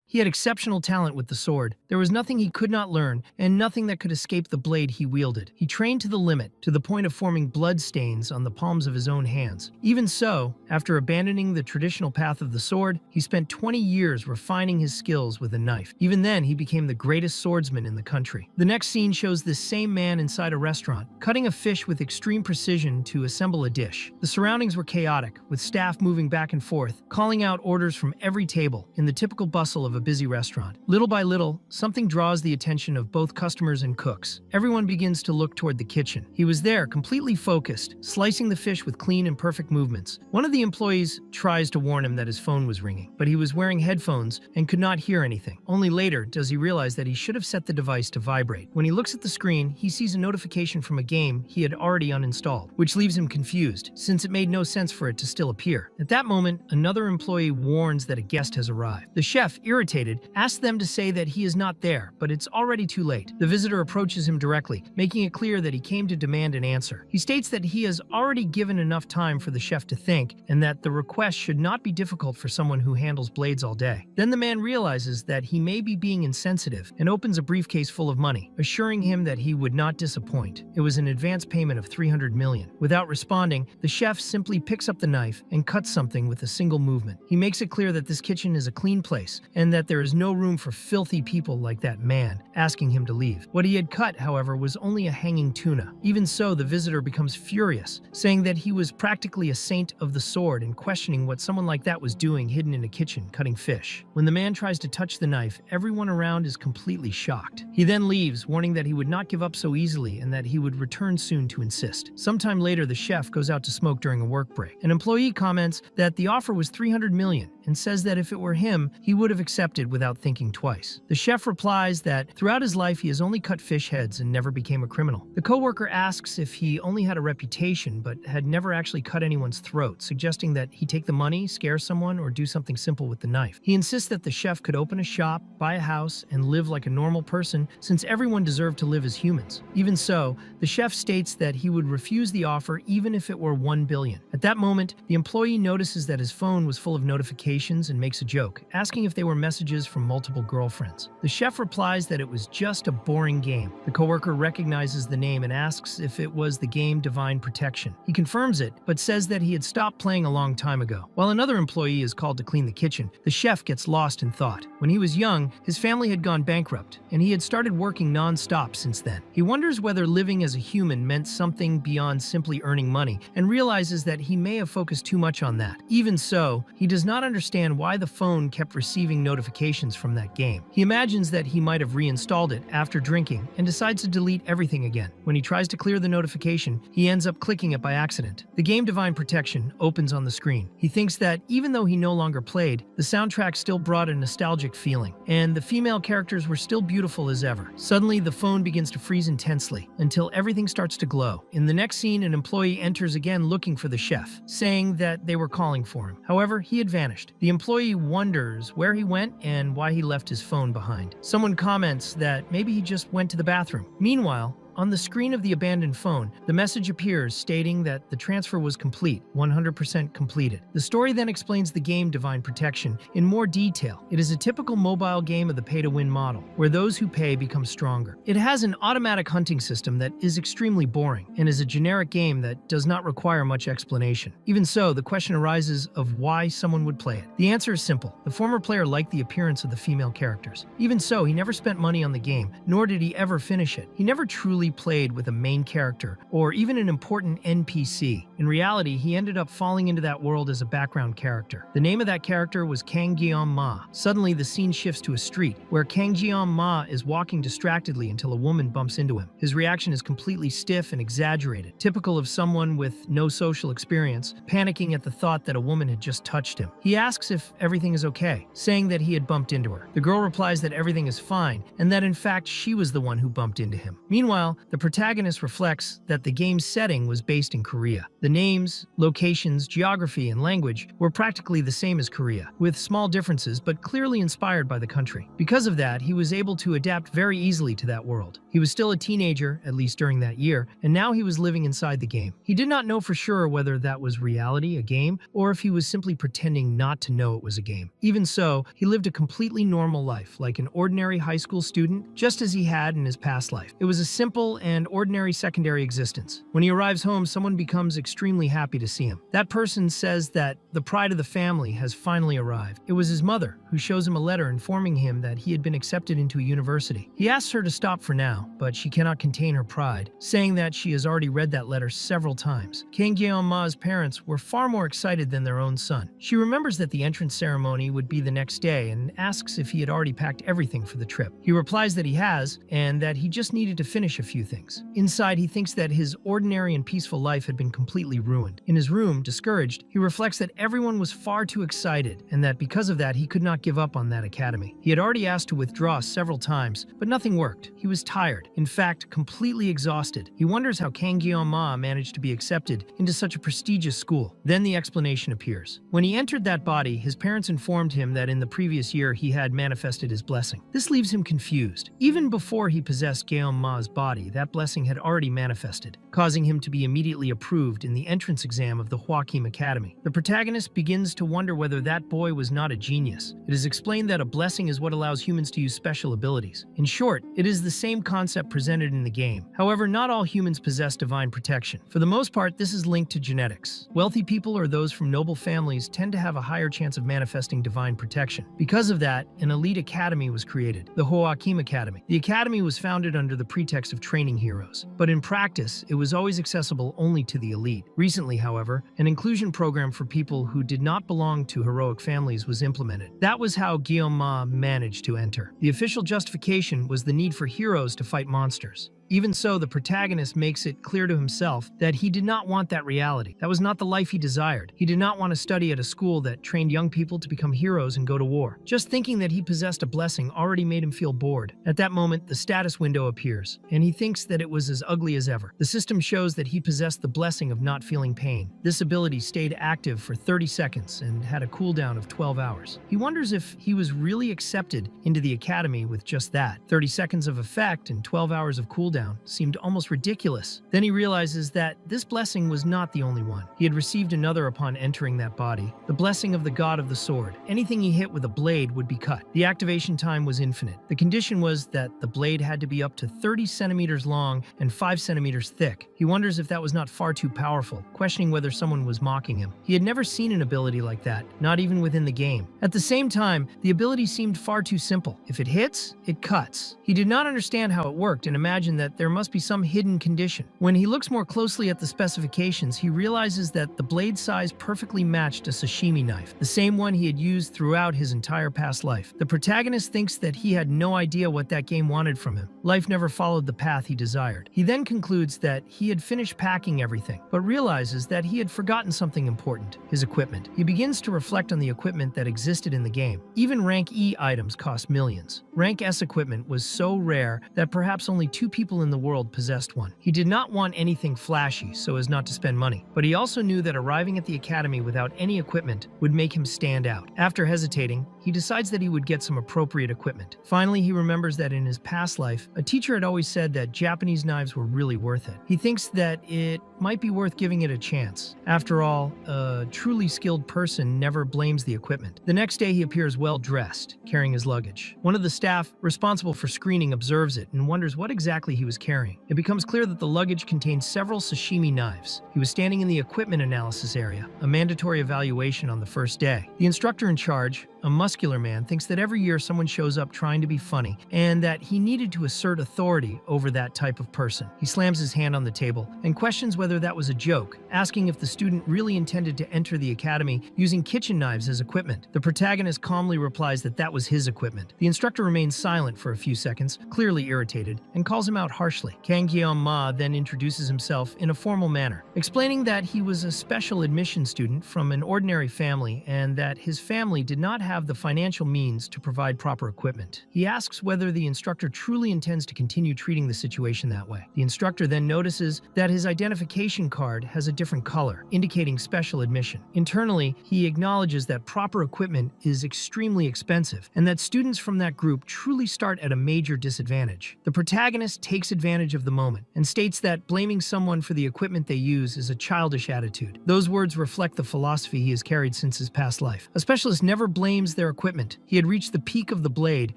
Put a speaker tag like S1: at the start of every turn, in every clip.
S1: He had exceptional talent with the sword. There was nothing he could not learn, and nothing that could escape the blade he wielded. He trained to the limit, to the point of forming blood stains on the palms of his own hands. Even so, after abandoning the traditional path of the sword, he spent 20 years refining his skills with a knife. Even then, he became the greatest swordsman in the country. The next scene shows this same man inside a restaurant, cutting a fish with extreme precision to assemble a dish. The surroundings were chaotic, with staff moving back and forth, calling out orders from every table, in the typical bustle of a busy restaurant. Little by little, something draws the attention of both customers and cooks. Everyone begins to look toward the kitchen. He was there, completely focused, slicing the fish with clean and perfect movements. One of the employees tries to warn him that his phone was ringing, but he was wearing headphones and could not hear anything. Only later does he realize that he should have set the device to vibrate. When he looks at the screen, he sees a notification from a game he had already uninstalled, which leaves him confused, since it made no sense for it to still appear. At that moment, another employee warns that a guest has arrived. The chef, irritated, asks them to say that he is not there, but it's already too late. The visitor approaches him directly, making it clear that he came to demand an answer. He states that he has already given enough time for the chef to think, and that the request should not be difficult for someone who handles blades all day. Then the man realizes that he may be being insensitive and opens a briefcase full of money, assuring him that he would not disappoint. It was an advance payment of 300 million. Without responding, the chef simply picks up the knife and cuts something with a single movement. He makes it clear that this kitchen is a clean place and that there is no room for filthy people like that man, asking him to leave. What he had cut, however, was only a hanging tuna. Even so, the visitor becomes furious, saying that he was practically a saint of the sword and questioning what someone like that was doing hidden in a kitchen cutting fish. When the man tries to touch the knife, everyone around is completely shocked. He then leaves, warning that he would not give up so easily and that he would return soon to insist. Sometime later, the chef goes out to smoke during a work break. An employee comments that the offer was 300 million and says that if it were him, he would have accepted without thinking twice. The chef replies that throughout his life he has only cut fish heads and never became a criminal. The coworker asks if he only had a reputation but had never actually cut anyone's throat, suggesting that he take the money, scare someone, or do something simple with the knife. He insists that the chef could open a shop, buy a house, and live like a normal person since everyone deserved to live as humans. Even so, the chef states that he would refuse the offer even if it were 1 billion. At that moment, the employee notices that his phone was full of notifications and makes a joke, asking if they were messages from multiple girlfriends. The chef replies that it was just a boring game. The coworker recognizes the name and asks if it was the game Divine Protection. He confirms it, but says that he had stopped playing a long time ago. While another employee is called to clean the kitchen, the chef gets lost in thought. When he was young, his family had gone bankrupt, and he had started working non-stop since then. He wonders whether living as a human meant something beyond simply earning money, and realizes that he may have focused too much on that. Even so, he does not understand why the phone kept receiving notifications from that game. He imagines that he might have reinstalled it after drinking and decides to delete everything again. When he tries to clear the notification, he ends up clicking it by accident. The game Divine Protection opens on the screen. He thinks that even though he no longer played, the soundtrack still brought a nostalgic feeling, and the female characters were still beautiful as ever. Suddenly, the phone begins to freeze intensely until everything starts to glow. In the next scene, an employee enters again looking for the chef, saying that they were calling for him. However, he had vanished. The employee wonders where he went and why he left his phone behind. Someone comments that maybe he just went to the bathroom. Meanwhile, on the screen of the abandoned phone, the message appears stating that the transfer was complete, 100% completed. The story then explains the game Divine Protection in more detail. It is a typical mobile game of the pay-to-win model, where those who pay become stronger. It has an automatic hunting system that is extremely boring, and is a generic game that does not require much explanation. Even so, the question arises of why someone would play it. The answer is simple. The former player liked the appearance of the female characters. Even so, he never spent money on the game, nor did he ever finish it. He never truly played with a main character or even an important NPC. In reality, he ended up falling into that world as a background character. The name of that character was Kang Gyeom Ma. Suddenly, the scene shifts to a street where Kang Gyeom Ma is walking distractedly until a woman bumps into him. His reaction is completely stiff and exaggerated, typical of someone with no social experience, panicking at the thought that a woman had just touched him. He asks if everything is okay, saying that he had bumped into her. The girl replies that everything is fine and that in fact she was the one who bumped into him. Meanwhile, Meanwhile, the protagonist reflects that the game's setting was based in Korea. The names, locations, geography, and language were practically the same as Korea, with small differences but clearly inspired by the country. Because of that, he was able to adapt very easily to that world. He was still a teenager, at least during that year, and now he was living inside the game. He did not know for sure whether that was reality, a game, or if he was simply pretending not to know it was a game. Even so, he lived a completely normal life, like an ordinary high school student, just as he had in his past life. It was a simple and ordinary secondary existence. When he arrives home, someone becomes extremely happy to see him. That person says that the pride of the family has finally arrived. It was his mother, who shows him a letter informing him that he had been accepted into a university. He asks her to stop for now, but she cannot contain her pride, saying that she has already read that letter several times. Kang Gyeong-ma's parents were far more excited than their own son. She remembers that the entrance ceremony would be the next day and asks if he had already packed everything for the trip. He replies that he has, and that he just needed to finish a few things. Inside, he thinks that his ordinary and peaceful life had been completely ruined. In his room, discouraged, he reflects that everyone was far too excited, and that because of that, he could not give up on that academy. He had already asked to withdraw several times, but nothing worked. He was tired, in fact, completely exhausted. He wonders how Kang Gyeong-ma managed to be accepted into such a prestigious school. Then the explanation appears. When he entered that body, his parents informed him that in the previous year he had manifested his blessing. This leaves him confused. Even before he possessed Gyeong-ma's body, that blessing had already manifested, causing him to be immediately approved in the entrance exam of the Hwakim Academy. The protagonist begins to wonder whether that boy was not a genius. It is explained that a blessing is what allows humans to use special abilities. In short, it is the same concept presented in the game. However, not all humans possess divine protection. For the most part, this is linked to genetics. Wealthy people or those from noble families tend to have a higher chance of manifesting divine protection. Because of that, an elite academy was created, the Hwakim Academy. The academy was founded under the pretext of training heroes, but in practice, it was always accessible only to the elite. Recently, however, an inclusion program for people who did not belong to heroic families was implemented. That was how Gyeong-ma managed to enter. The official justification was the need for heroes to fight monsters. Even so, the protagonist makes it clear to himself that he did not want that reality. That was not the life he desired. He did not want to study at a school that trained young people to become heroes and go to war. Just thinking that he possessed a blessing already made him feel bored. At that moment, the status window appears, and he thinks that it was as ugly as ever. The system shows that he possessed the blessing of not feeling pain. This ability stayed active for 30 seconds and had a cooldown of 12 hours. He wonders if he was really accepted into the academy with just that. 30 seconds of effect and 12 hours of cooldown seemed almost ridiculous. Then he realizes that this blessing was not the only one. He had received another upon entering that body, the blessing of the god of the sword. Anything he hit with a blade would be cut. The activation time was infinite. The condition was that the blade had to be up to 30 centimeters long and 5 centimeters thick. He wonders if that was not far too powerful, questioning whether someone was mocking him. He had never seen an ability like that, not even within the game. At the same time, the ability seemed far too simple. If it hits, it cuts. He did not understand how it worked and imagined that there must be some hidden condition. When he looks more closely at the specifications, he realizes that the blade size perfectly matched a sashimi knife, the same one he had used throughout his entire past life. The protagonist thinks that he had no idea what that game wanted from him. Life never followed the path he desired. He then concludes that he had finished packing everything, but realizes that he had forgotten something important, his equipment. He begins to reflect on the equipment that existed in the game. Even rank E items cost millions. Rank S equipment was so rare that perhaps only 2 people in the world possessed one. He did not want anything flashy so as not to spend money, but he also knew that arriving at the academy without any equipment would make him stand out. After hesitating, he decides that he would get some appropriate equipment. Finally, he remembers that in his past life, a teacher had always said that Japanese knives were really worth it. He thinks that it might be worth giving it a chance. After all, a truly skilled person never blames the equipment. The next day, he appears well dressed, carrying his luggage. One of the staff responsible for screening observes it and wonders what exactly he was carrying. It becomes clear that the luggage contained several sashimi knives. He was standing in the equipment analysis area, a mandatory evaluation on the first day. The instructor in charge, a muscular man, thinks that every year someone shows up trying to be funny and that he needed to assert authority over that type of person. He slams his hand on the table and questions whether that was a joke, asking if the student really intended to enter the academy using kitchen knives as equipment. The protagonist calmly replies that that was his equipment. The instructor remains silent for a few seconds, clearly irritated, and calls him out harshly. Kang Gyeong-ma then introduces himself in a formal manner, explaining that he was a special admission student from an ordinary family and that his family did not have have the financial means to provide proper equipment. He asks whether the instructor truly intends to continue treating the situation that way. The instructor then notices that his identification card has a different color, indicating special admission. Internally, he acknowledges that proper equipment is extremely expensive and that students from that group truly start at a major disadvantage. The protagonist takes advantage of the moment and states that blaming someone for the equipment they use is a childish attitude. Those words reflect the philosophy he has carried since his past life. A specialist never blames their equipment. He had reached the peak of the blade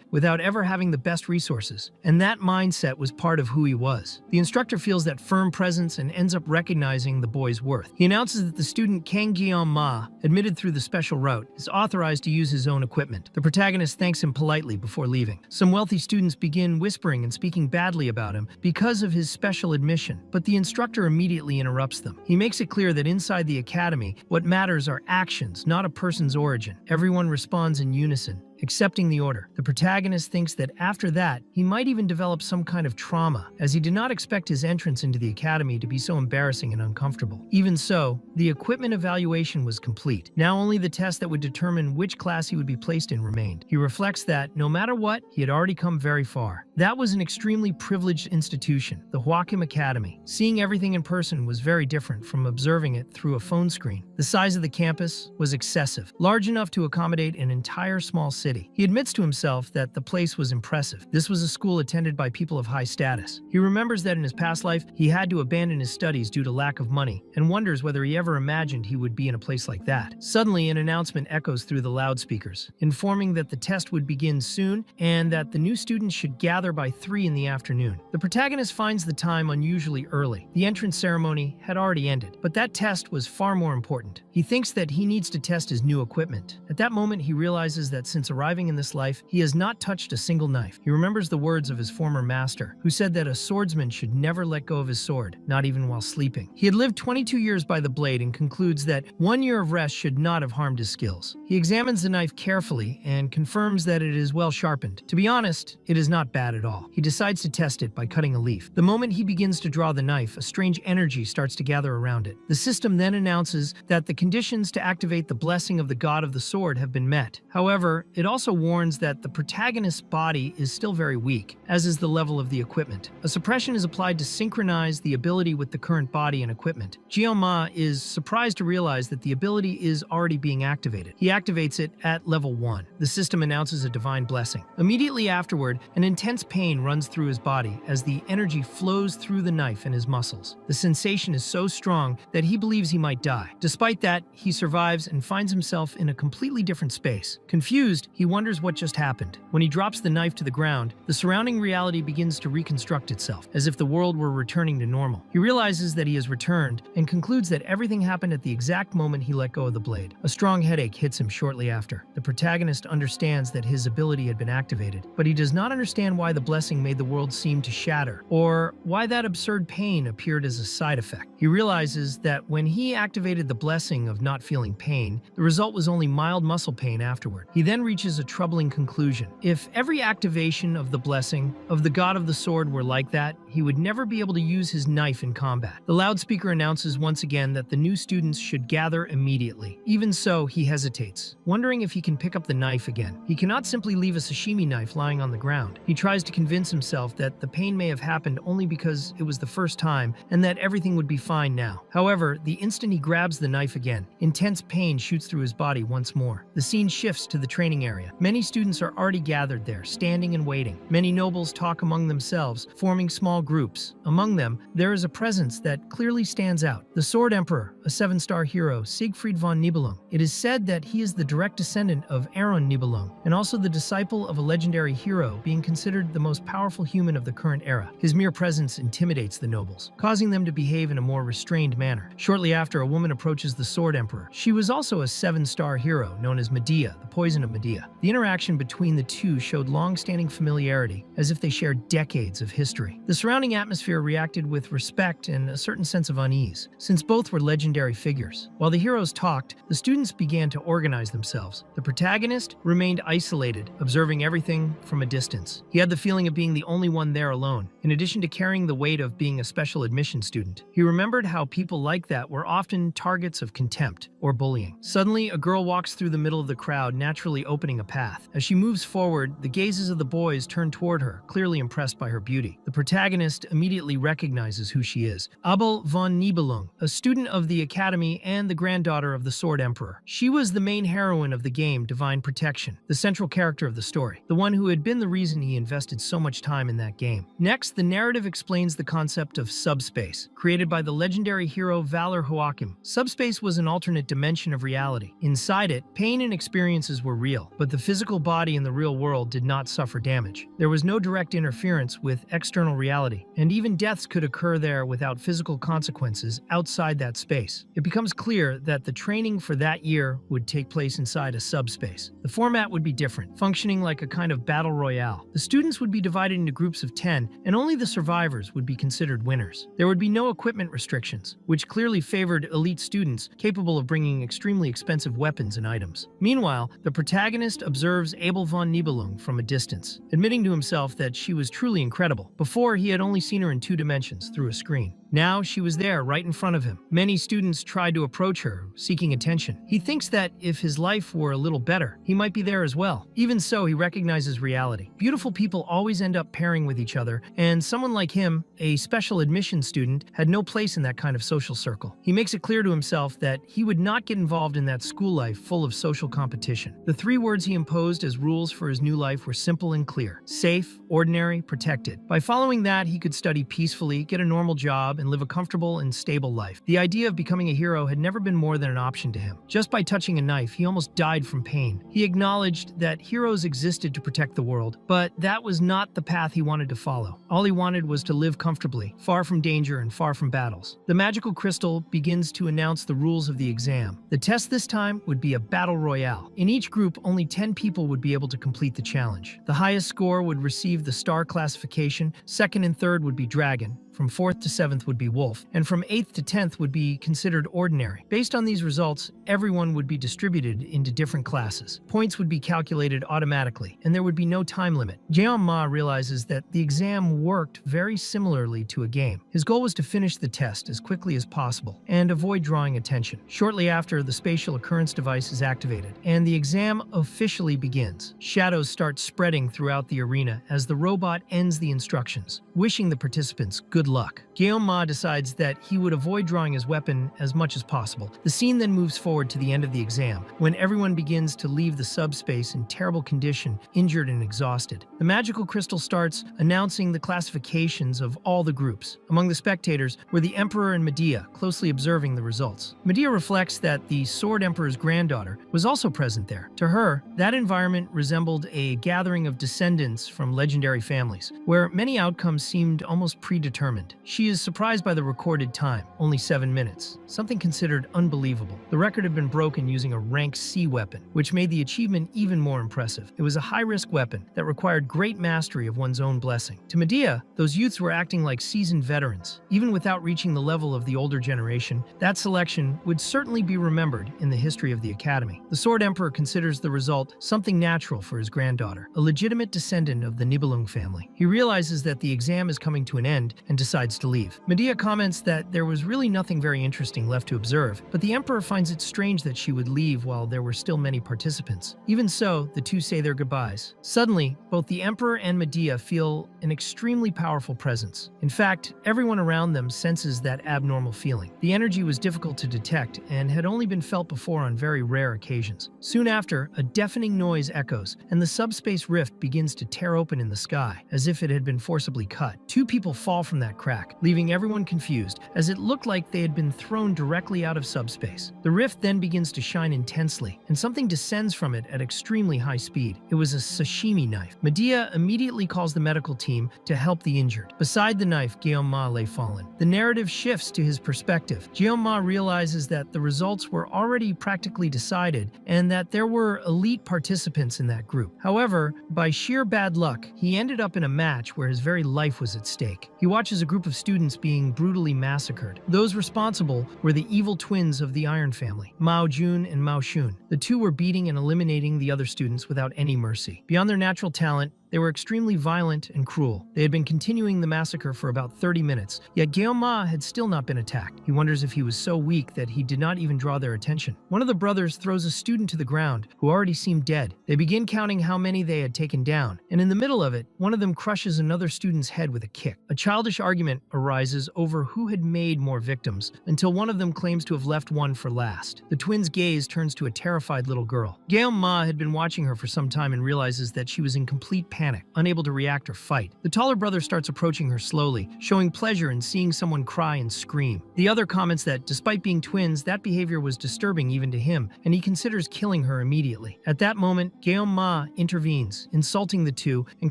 S1: without ever having the best resources, and that mindset was part of who he was. The instructor feels that firm presence and ends up recognizing the boy's worth. He announces that the student Kang Ma, admitted through the special route, is authorized to use his own equipment. The protagonist thanks him politely before leaving. Some wealthy students begin whispering and speaking badly about him because of his special admission, but the instructor immediately interrupts them. He makes it clear that inside the academy, what matters are actions, not a person's origin. Everyone responds in unison, accepting the order. The protagonist thinks that after that, he might even develop some kind of trauma, as he did not expect his entrance into the academy to be so embarrassing and uncomfortable. Even so, the equipment evaluation was complete. Now only the test that would determine which class he would be placed in remained. He reflects that, no matter what, he had already come very far. That was an extremely privileged institution, the Hwakim Academy. Seeing everything in person was very different from observing it through a phone screen. The size of the campus was excessive, large enough to accommodate an entire small city. He admits to himself that the place was impressive. This was a school attended by people of high status. He remembers that in his past life, he had to abandon his studies due to lack of money, and wonders whether he ever imagined he would be in a place like that. Suddenly, an announcement echoes through the loudspeakers, informing that the test would begin soon and that the new students should gather by 3 in the afternoon. The protagonist finds the time unusually early. The entrance ceremony had already ended, but that test was far more important. He thinks that he needs to test his new equipment. At that moment, he realizes that since arriving in this life, he has not touched a single knife. He remembers the words of his former master, who said that a swordsman should never let go of his sword, not even while sleeping. He had lived 22 years by the blade and concludes that 1 year of rest should not have harmed his skills. He examines the knife carefully and confirms that it is well sharpened. To be honest, it is not bad at all. He decides to test it by cutting a leaf. The moment he begins to draw the knife, a strange energy starts to gather around it. The system then announces that the conditions to activate the blessing of the god of the sword have been met. However, it also warns that the protagonist's body is still very weak, as is the level of the equipment. A suppression is applied to synchronize the ability with the current body and equipment. Ma is surprised to realize that the ability is already being activated. He activates it at level 1. The system announces a divine blessing. Immediately afterward, an intense pain runs through his body as the energy flows through the knife in his muscles. The sensation is so strong that he believes he might die. Despite that, he survives and finds himself in a completely different space. Confused, he wonders what just happened. When he drops the knife to the ground, the surrounding reality begins to reconstruct itself, as if the world were returning to normal. He realizes that he has returned and concludes that everything happened at the exact moment he let go of the blade. A strong headache hits him shortly after. The protagonist understands that his ability had been activated, but he does not understand why the blessing made the world seem to shatter, or why that absurd pain appeared as a side effect. He realizes that when he activated the blessing of not feeling pain, the result was only mild muscle pain afterward. He then reaches a troubling conclusion. If every activation of the blessing of the god of the sword were like that, he would never be able to use his knife in combat. The loudspeaker announces once again that the new students should gather immediately. Even so, he hesitates, wondering if he can pick up the knife again. He cannot simply leave a sashimi knife lying on the ground. He tries to convince himself that the pain may have happened only because it was the first time and that everything would be fine now. However, the instant he grabs the knife again, intense pain shoots through his body once more. The scene shifts to the training area. Many students are already gathered there, standing and waiting. Many nobles talk among themselves, forming small groups. Among them, there is a presence that clearly stands out. The Sword Emperor, a 7-star hero, Siegfried von Nibelung. It is said that he is the direct descendant of Aaron Nibelung, and also the disciple of a legendary hero, being considered the most powerful human of the current era. His mere presence intimidates the nobles, causing them to behave in a more restrained manner. Shortly after, a woman approaches the Sword Emperor. She was also a 7-star hero, known as Medea, the Poison of Medea. The interaction between the two showed long-standing familiarity, as if they shared decades of history. The surrounding surrounding atmosphere reacted with respect and a certain sense of unease, since both were legendary figures. While the heroes talked, the students began to organize themselves. The protagonist remained isolated, observing everything from a distance. He had the feeling of being the only one there alone, in addition to carrying the weight of being a special admission student. He remembered how people like that were often targets of contempt or bullying. Suddenly, a girl walks through the middle of the crowd, naturally opening a path. As she moves forward, the gazes of the boys turn toward her, clearly impressed by her beauty. The protagonist immediately recognizes who she is. Abel von Nibelung, a student of the Academy and the granddaughter of the Sword Emperor. She was the main heroine of the game, Divine Protection, the central character of the story, the one who had been the reason he invested so much time in that game. Next, the narrative explains the concept of subspace, created by the legendary hero Valor Joachim. Subspace was an alternate dimension of reality. Inside it, pain and experiences were real, but the physical body in the real world did not suffer damage. There was no direct interference with external reality, and even deaths could occur there without physical consequences outside that space. It becomes clear that the training for that year would take place inside a subspace. The format would be different, functioning like a kind of battle royale. The students would be divided into groups of 10, and only the survivors would be considered winners. There would be no equipment restrictions, which clearly favored elite students capable of bringing extremely expensive weapons and items. Meanwhile, the protagonist observes Abel von Nibelung from a distance, admitting to himself that she was truly incredible. Before, he had only seen her in 2 dimensions, through a screen. Now she was there, right in front of him. Many students tried to approach her, seeking attention. He thinks that if his life were a little better, he might be there as well. Even so, he recognizes reality. Beautiful people always end up pairing with each other, and someone like him, a special admission student, had no place in that kind of social circle. He makes it clear to himself that he would not get involved in that school life full of social competition. The 3 words he imposed as rules for his new life were simple and clear: safe, ordinary, protected. By following that, he could study peacefully, get a normal job, and live a comfortable and stable life. The idea of becoming a hero had never been more than an option to him. Just by touching a knife, he almost died from pain. He acknowledged that heroes existed to protect the world, but that was not the path he wanted to follow. All he wanted was to live comfortably, far from danger and far from battles. The magical crystal begins to announce the rules of the exam. The test this time would be a battle royale. In each group, only 10 people would be able to complete the challenge. The highest score would receive the star classification, second and third would be dragon, from 4th to 7th would be wolf, and from 8th to 10th would be considered ordinary. Based on these results, everyone would be distributed into different classes. Points would be calculated automatically, and there would be no time limit. Jeon Ma realizes that the exam worked very similarly to a game. His goal was to finish the test as quickly as possible and avoid drawing attention. Shortly after, the spatial occurrence device is activated, and the exam officially begins. Shadows start spreading throughout the arena as the robot ends the instructions, wishing the participants good luck. Guillaume Ma decides that he would avoid drawing his weapon as much as possible. The scene then moves forward to the end of the exam, when everyone begins to leave the subspace in terrible condition, injured and exhausted. The magical crystal starts announcing the classifications of all the groups. Among the spectators were the Emperor and Medea, closely observing the results. Medea reflects that the Sword Emperor's granddaughter was also present there. To her, that environment resembled a gathering of descendants from legendary families, where many outcomes seemed almost predetermined. She is surprised by the recorded time, only 7 minutes, something considered unbelievable. The record had been broken using a rank C weapon, which made the achievement even more impressive. It was a high-risk weapon that required great mastery of one's own blessing. To Medea, those youths were acting like seasoned veterans. Even without reaching the level of the older generation, that selection would certainly be remembered in the history of the Academy. The Sword Emperor considers the result something natural for his granddaughter, a legitimate descendant of the Nibelung family. He realizes that the exam is coming to an end and decides to leave. Medea comments that there was really nothing very interesting left to observe, but the Emperor finds it strange that she would leave while there were still many participants. Even so, the two say their goodbyes. Suddenly, both the Emperor and Medea feel an extremely powerful presence. In fact, everyone around them senses that abnormal feeling. The energy was difficult to detect and had only been felt before on very rare occasions. Soon after, a deafening noise echoes, and the subspace rift begins to tear open in the sky, as if it had been forcibly cut. Two people fall from that that crack, leaving everyone confused, as it looked like they had been thrown directly out of subspace. The rift then begins to shine intensely, and something descends from it at extremely high speed. It was a sashimi knife. Medea immediately calls the medical team to help the injured. Beside the knife, Guillaume lay fallen. The narrative shifts to his perspective. Guillaume realizes that the results were already practically decided, and that there were elite participants in that group. However, by sheer bad luck, he ended up in a match where his very life was at stake. He watches a group of students being brutally massacred. Those responsible were the evil twins of the Iron family, Mao Jun and Mao Shun. The two were beating and eliminating the other students without any mercy. Beyond their natural talent, they were extremely violent and cruel. They had been continuing the massacre for about 30 minutes, yet Guillaume had still not been attacked. He wonders if he was so weak that he did not even draw their attention. One of the brothers throws a student to the ground who already seemed dead. They begin counting how many they had taken down, and in the middle of it, one of them crushes another student's head with a kick. A childish argument arises over who had made more victims, until one of them claims to have left one for last. The twins' gaze turns to a terrified little girl. Guillaume had been watching her for some time and realizes that she was in complete panic, unable to react or fight. The taller brother starts approaching her slowly, showing pleasure in seeing someone cry and scream. The other comments that, despite being twins, that behavior was disturbing even to him, and he considers killing her immediately. At that moment, Guillaume intervenes, insulting the two and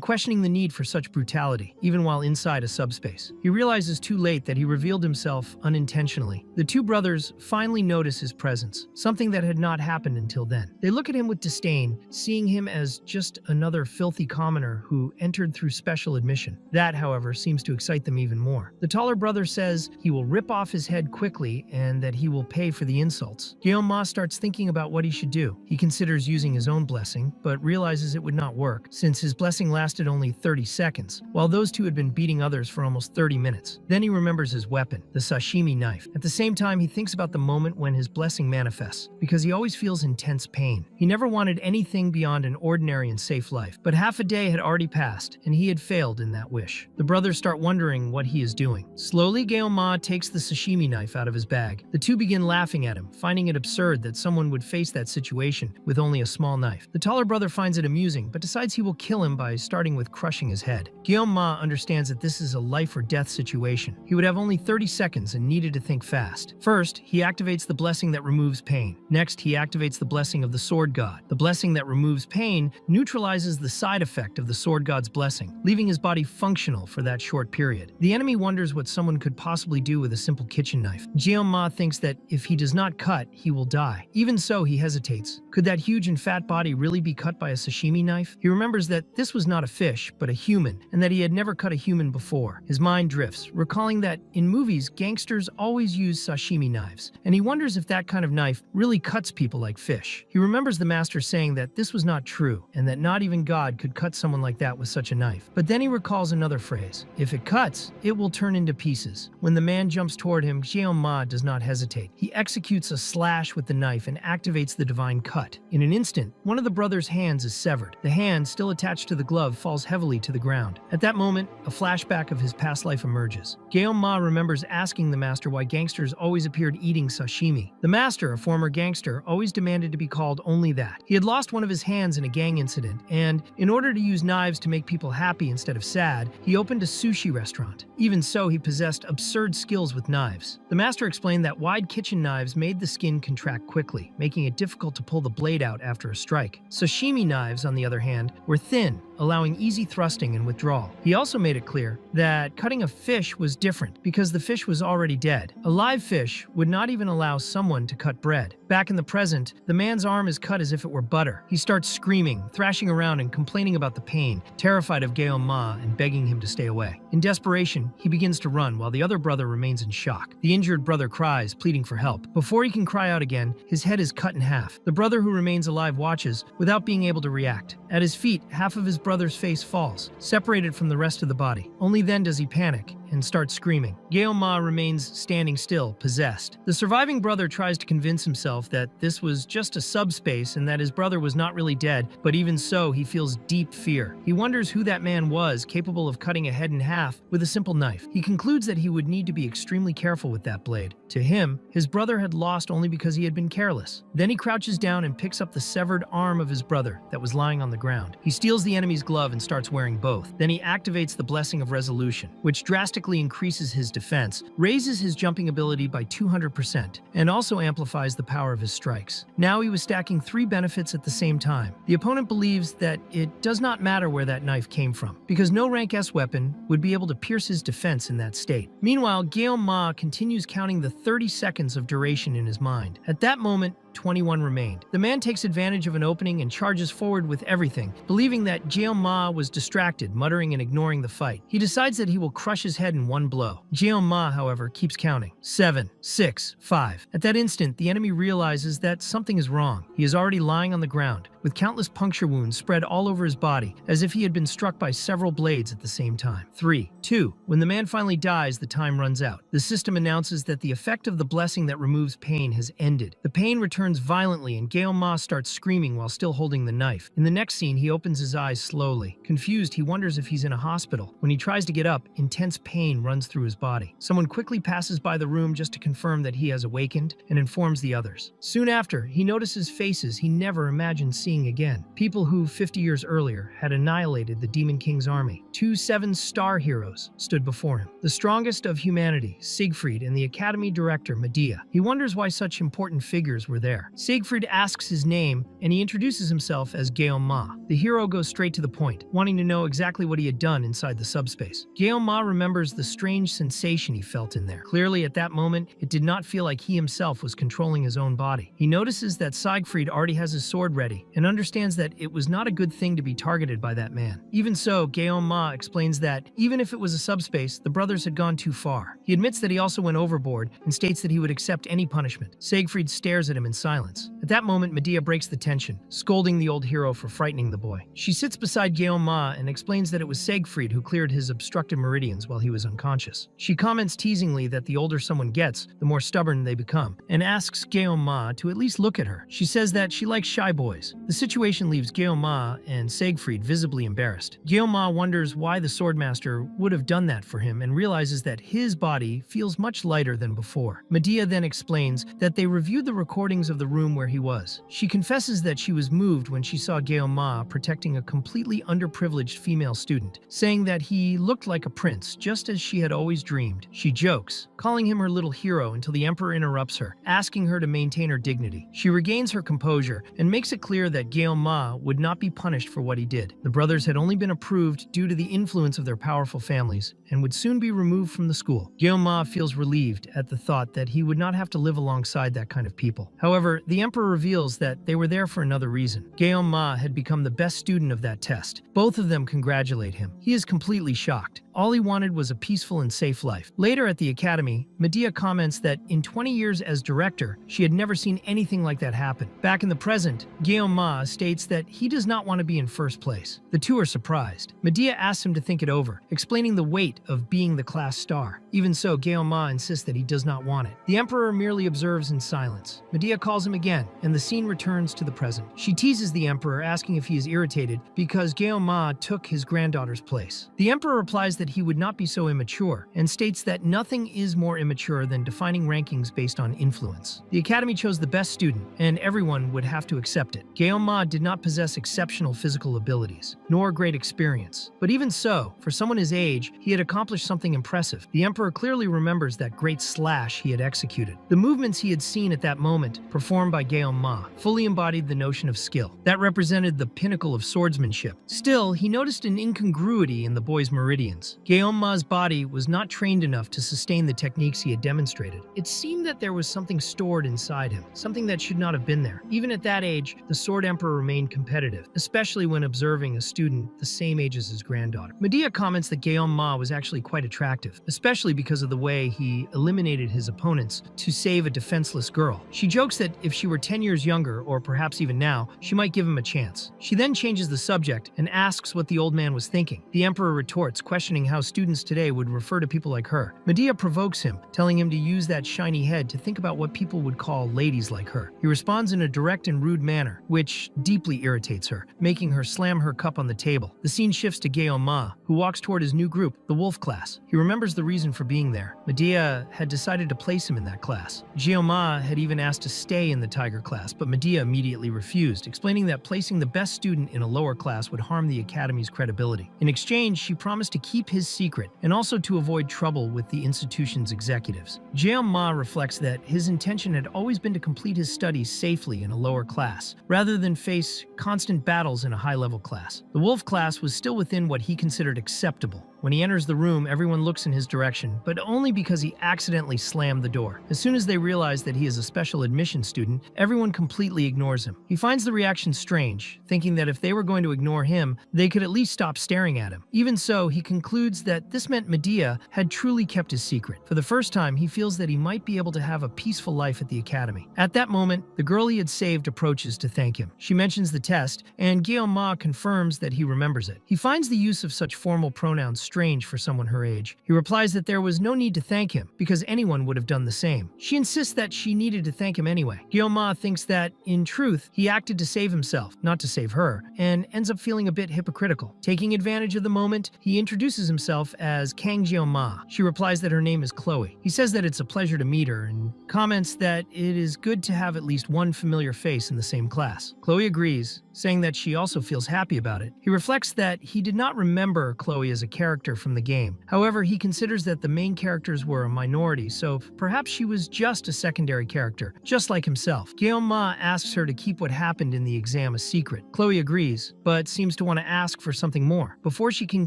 S1: questioning the need for such brutality, even while inside a subspace. He realizes too late that he revealed himself unintentionally. The two brothers finally notice his presence, something that had not happened until then. They look at him with disdain, seeing him as just another filthy commoner who entered through special admission. That, however, seems to excite them even more. The taller brother says he will rip off his head quickly and that he will pay for the insults. Guillaume starts thinking about what he should do. He considers using his own blessing, but realizes it would not work, since his blessing lasted only 30 seconds, while those two had been beating others for almost 30 minutes. Then he remembers his weapon, the sashimi knife. At the same time, he thinks about the moment when his blessing manifests, because he always feels intense pain. He never wanted anything beyond an ordinary and safe life, but half a day had already passed, and he had failed in that wish. The brothers start wondering what he is doing. Slowly, Guillaume takes the sashimi knife out of his bag. The two begin laughing at him, finding it absurd that someone would face that situation with only a small knife. The taller brother finds it amusing, but decides he will kill him by starting with crushing his head. Guillaume understands that this is a life or death situation. He would have only 30 seconds and needed to think fast. First, he activates the blessing that removes pain. Next, he activates the blessing of the sword god. The blessing that removes pain neutralizes the side effect of the sword god's blessing, leaving his body functional for that short period. The enemy wonders what someone could possibly do with a simple kitchen knife. Guillaume thinks that if he does not cut, he will die. Even so, he hesitates. Could that huge and fat body really be cut by a sashimi knife? He remembers that this was not a fish, but a human, and that he had never cut a human before. His mind drifts, recalling that in movies, gangsters always use sashimi knives, and he wonders if that kind of knife really cuts people like fish. He remembers the master saying that this was not true, and that not even God could cut someone like that with such a knife. But then he recalls another phrase: if it cuts, it will turn into pieces. When the man jumps toward him, Guillaume does not hesitate. He executes a slash with the knife and activates the divine cut. In an instant, one of the brothers' hands is severed. The hand, still attached to the glove, falls heavily to the ground. At that moment, a flashback of his past life emerges. Guillaume remembers asking the master why gangsters always appeared eating sashimi. The master, a former gangster, always demanded to be called only that. He had lost one of his hands in a gang incident, and in order to use knives to make people happy instead of sad, he opened a sushi restaurant. Even so, he possessed absurd skills with knives. The master explained that wide kitchen knives made the skin contract quickly, making it difficult to pull the blade out after a strike. Sashimi knives, on the other hand, were thin, allowing easy thrusting and withdrawal. He also made it clear that cutting a fish was different because the fish was already dead. A live fish would not even allow someone to cut bread. Back in the present, the man's arm is cut as if it were butter. He starts screaming, thrashing around and complaining about the pain, terrified of Guillaume and begging him to stay away. In desperation, he begins to run while the other brother remains in shock. The injured brother cries, pleading for help. Before he can cry out again, his head is cut in half. The brother who remains alive watches, without being able to react. At his feet, half of his brother's face falls, separated from the rest of the body. Only then does he panic and starts screaming. Guillaume remains standing still, possessed. The surviving brother tries to convince himself that this was just a subspace and that his brother was not really dead, but even so, he feels deep fear. He wonders who that man was, capable of cutting a head in half with a simple knife. He concludes that he would need to be extremely careful with that blade. To him, his brother had lost only because he had been careless. Then he crouches down and picks up the severed arm of his brother that was lying on the ground. He steals the enemy's glove and starts wearing both. Then he activates the blessing of resolution, which drastically drastically increases his defense, raises his jumping ability by 200%, and also amplifies the power of his strikes. Now he was stacking 3 benefits at the same time. The opponent believes that it does not matter where that knife came from, because no rank S weapon would be able to pierce his defense in that state. Meanwhile, Ma continues counting the 30 seconds of duration in his mind. At that moment, 21 remained. The man takes advantage of an opening and charges forward with everything, believing that Ma was distracted, muttering and ignoring the fight. He decides that he will crush his head in one blow. Ma, however, keeps counting. 7, 6, 5. At that instant, the enemy realizes that something is wrong. He is already lying on the ground, with countless puncture wounds spread all over his body, as if he had been struck by several blades at the same time. 3, 2. When the man finally dies, the time runs out. The system announces that the effect of the blessing that removes pain has ended. The pain returns violently, and Ma starts screaming while still holding the knife. In the next scene, he opens his eyes slowly. Confused, he wonders if he's in a hospital. When he tries to get up, intense pain runs through his body. Someone quickly passes by the room just to confirm that he has awakened and informs the others. Soon after, he notices faces he never imagined seeing again. People who, 50 years earlier, had annihilated the Demon King's army. 2 7-star heroes stood before him. The strongest of humanity, Siegfried, and the Academy director, Medea. He wonders why such important figures were there. Siegfried asks his name, and he introduces himself as Ma. The hero goes straight to the point, wanting to know exactly what he had done inside the subspace. Ma remembers the strange sensation he felt in there. Clearly, at that moment, it did not feel like he himself was controlling his own body. He notices that Siegfried already has his sword ready, and understands that it was not a good thing to be targeted by that man. Even so, Ma explains that, even if it was a subspace, the brothers had gone too far. He admits that he also went overboard, and states that he would accept any punishment. Siegfried stares at him in silence. At that moment, Medea breaks the tension, scolding the old hero for frightening the boy. She sits beside Ma and explains that it was Siegfried who cleared his obstructed meridians while he was unconscious. She comments teasingly that the older someone gets, the more stubborn they become, and asks Ma to at least look at her. She says that she likes shy boys. The situation leaves Ma and Siegfried visibly embarrassed. Ma wonders why the swordmaster would have done that for him and realizes that his body feels much lighter than before. Medea then explains that they reviewed the recordings of the room where he was. She confesses that she was moved when she saw Ma protecting a completely underprivileged female student, saying that he looked like a prince, just as she had always dreamed. She jokes, calling him her little hero, until the emperor interrupts her, asking her to maintain her dignity. She regains her composure and makes it clear that Ma would not be punished for what he did. The brothers had only been approved due to the influence of their powerful families and would soon be removed from the school. Ma feels relieved at the thought that he would not have to live alongside that kind of people. However, the emperor reveals that they were there for another reason. Ma had become the best student of that test. Both of them congratulate him. He is completely shocked. All he wanted was a peaceful and safe life. Later at the academy, Medea comments that in 20 years as director, she had never seen anything like that happen. Back in the present, Ma states that he does not want to be in first place. The two are surprised. Medea asks him to think it over, explaining the weight of being the class star. Even so, Ma insists that he does not want it. The emperor merely observes in silence. Medea calls him again, and the scene returns to the present. She teases the emperor, asking if he is irritated because Ma took his granddaughter's place. The emperor replies that he would not be so immature, and states that nothing is more immature than defining rankings based on influence. The academy chose the best student, and everyone would have to accept it. Ma did not possess exceptional physical abilities, nor great experience. But even so, for someone his age, he had accomplished something impressive. The emperor clearly remembers that great slash he had executed. The movements he had seen at that moment, performed by Ma, fully embodied the notion of skill. That represented the pinnacle of swordsmanship. Still, he noticed an incongruity in the boy's meridians. Ma's body was not trained enough to sustain the techniques he had demonstrated. It seemed that there was something stored inside him, something that should not have been there. Even at that age, the Sword Emperor remained competitive, especially when observing a student the same age as his granddaughter. Medea comments that Ma was actually quite attractive, especially because of the way he eliminated his opponents to save a defenseless girl. She jokes that if she were 10 years younger, or perhaps even now, she might give him a chance. She then changes the subject and asks what the old man was thinking. The emperor retorts, questioning how students today would refer to people like her. Medea provokes him, telling him to use that shiny head to think about what people would call ladies like her. He responds in a direct and rude manner, which deeply irritates her, making her slam her cup on the table. The scene shifts to Ma, who walks toward his new group, the Wolf class. He remembers the reason for being there. Medea had decided to place him in that class. Ma had even asked to stay in the Tiger class, but Medea immediately refused, explaining that placing the best student in a lower class would harm the academy's credibility. In exchange, she promised to keep his secret and also to avoid trouble with the institution's executives. Ma reflects that his intention had always been to complete his studies safely in a lower class, rather than face constant battles in a high-level class. The wolf class was still within what he considered acceptable. When he enters the room, everyone looks in his direction, but only because he accidentally slammed the door. As soon as they realize that he is a special admission student, everyone completely ignores him. He finds the reaction strange, thinking that if they were going to ignore him, they could at least stop staring at him. Even so, he concludes that this meant Medea had truly kept his secret. For the first time, he feels that he might be able to have a peaceful life at the academy. At that moment, the girl he had saved approaches to thank him. She mentions the test, and Ma confirms that he remembers it. He finds the use of such formal pronouns strange for someone her age. He replies that there was no need to thank him, because anyone would have done the same. She insists that she needed to thank him anyway. Ma thinks that, in truth, he acted to save himself, not to save her, and ends up feeling a bit hypocritical. Taking advantage of the moment, he introduces himself as Kang Ma. She replies that her name is Chloe. He says that it's a pleasure to meet her, and comments that it is good to have at least one familiar face in the same class. Chloe agrees, saying that she also feels happy about it. He reflects that he did not remember Chloe as a character from the game. However, he considers that the main characters were a minority, so perhaps she was just a secondary character, just like himself. Ma asks her to keep what happened in the exam a secret. Chloe agrees, but seems to want to ask for something more. Before she can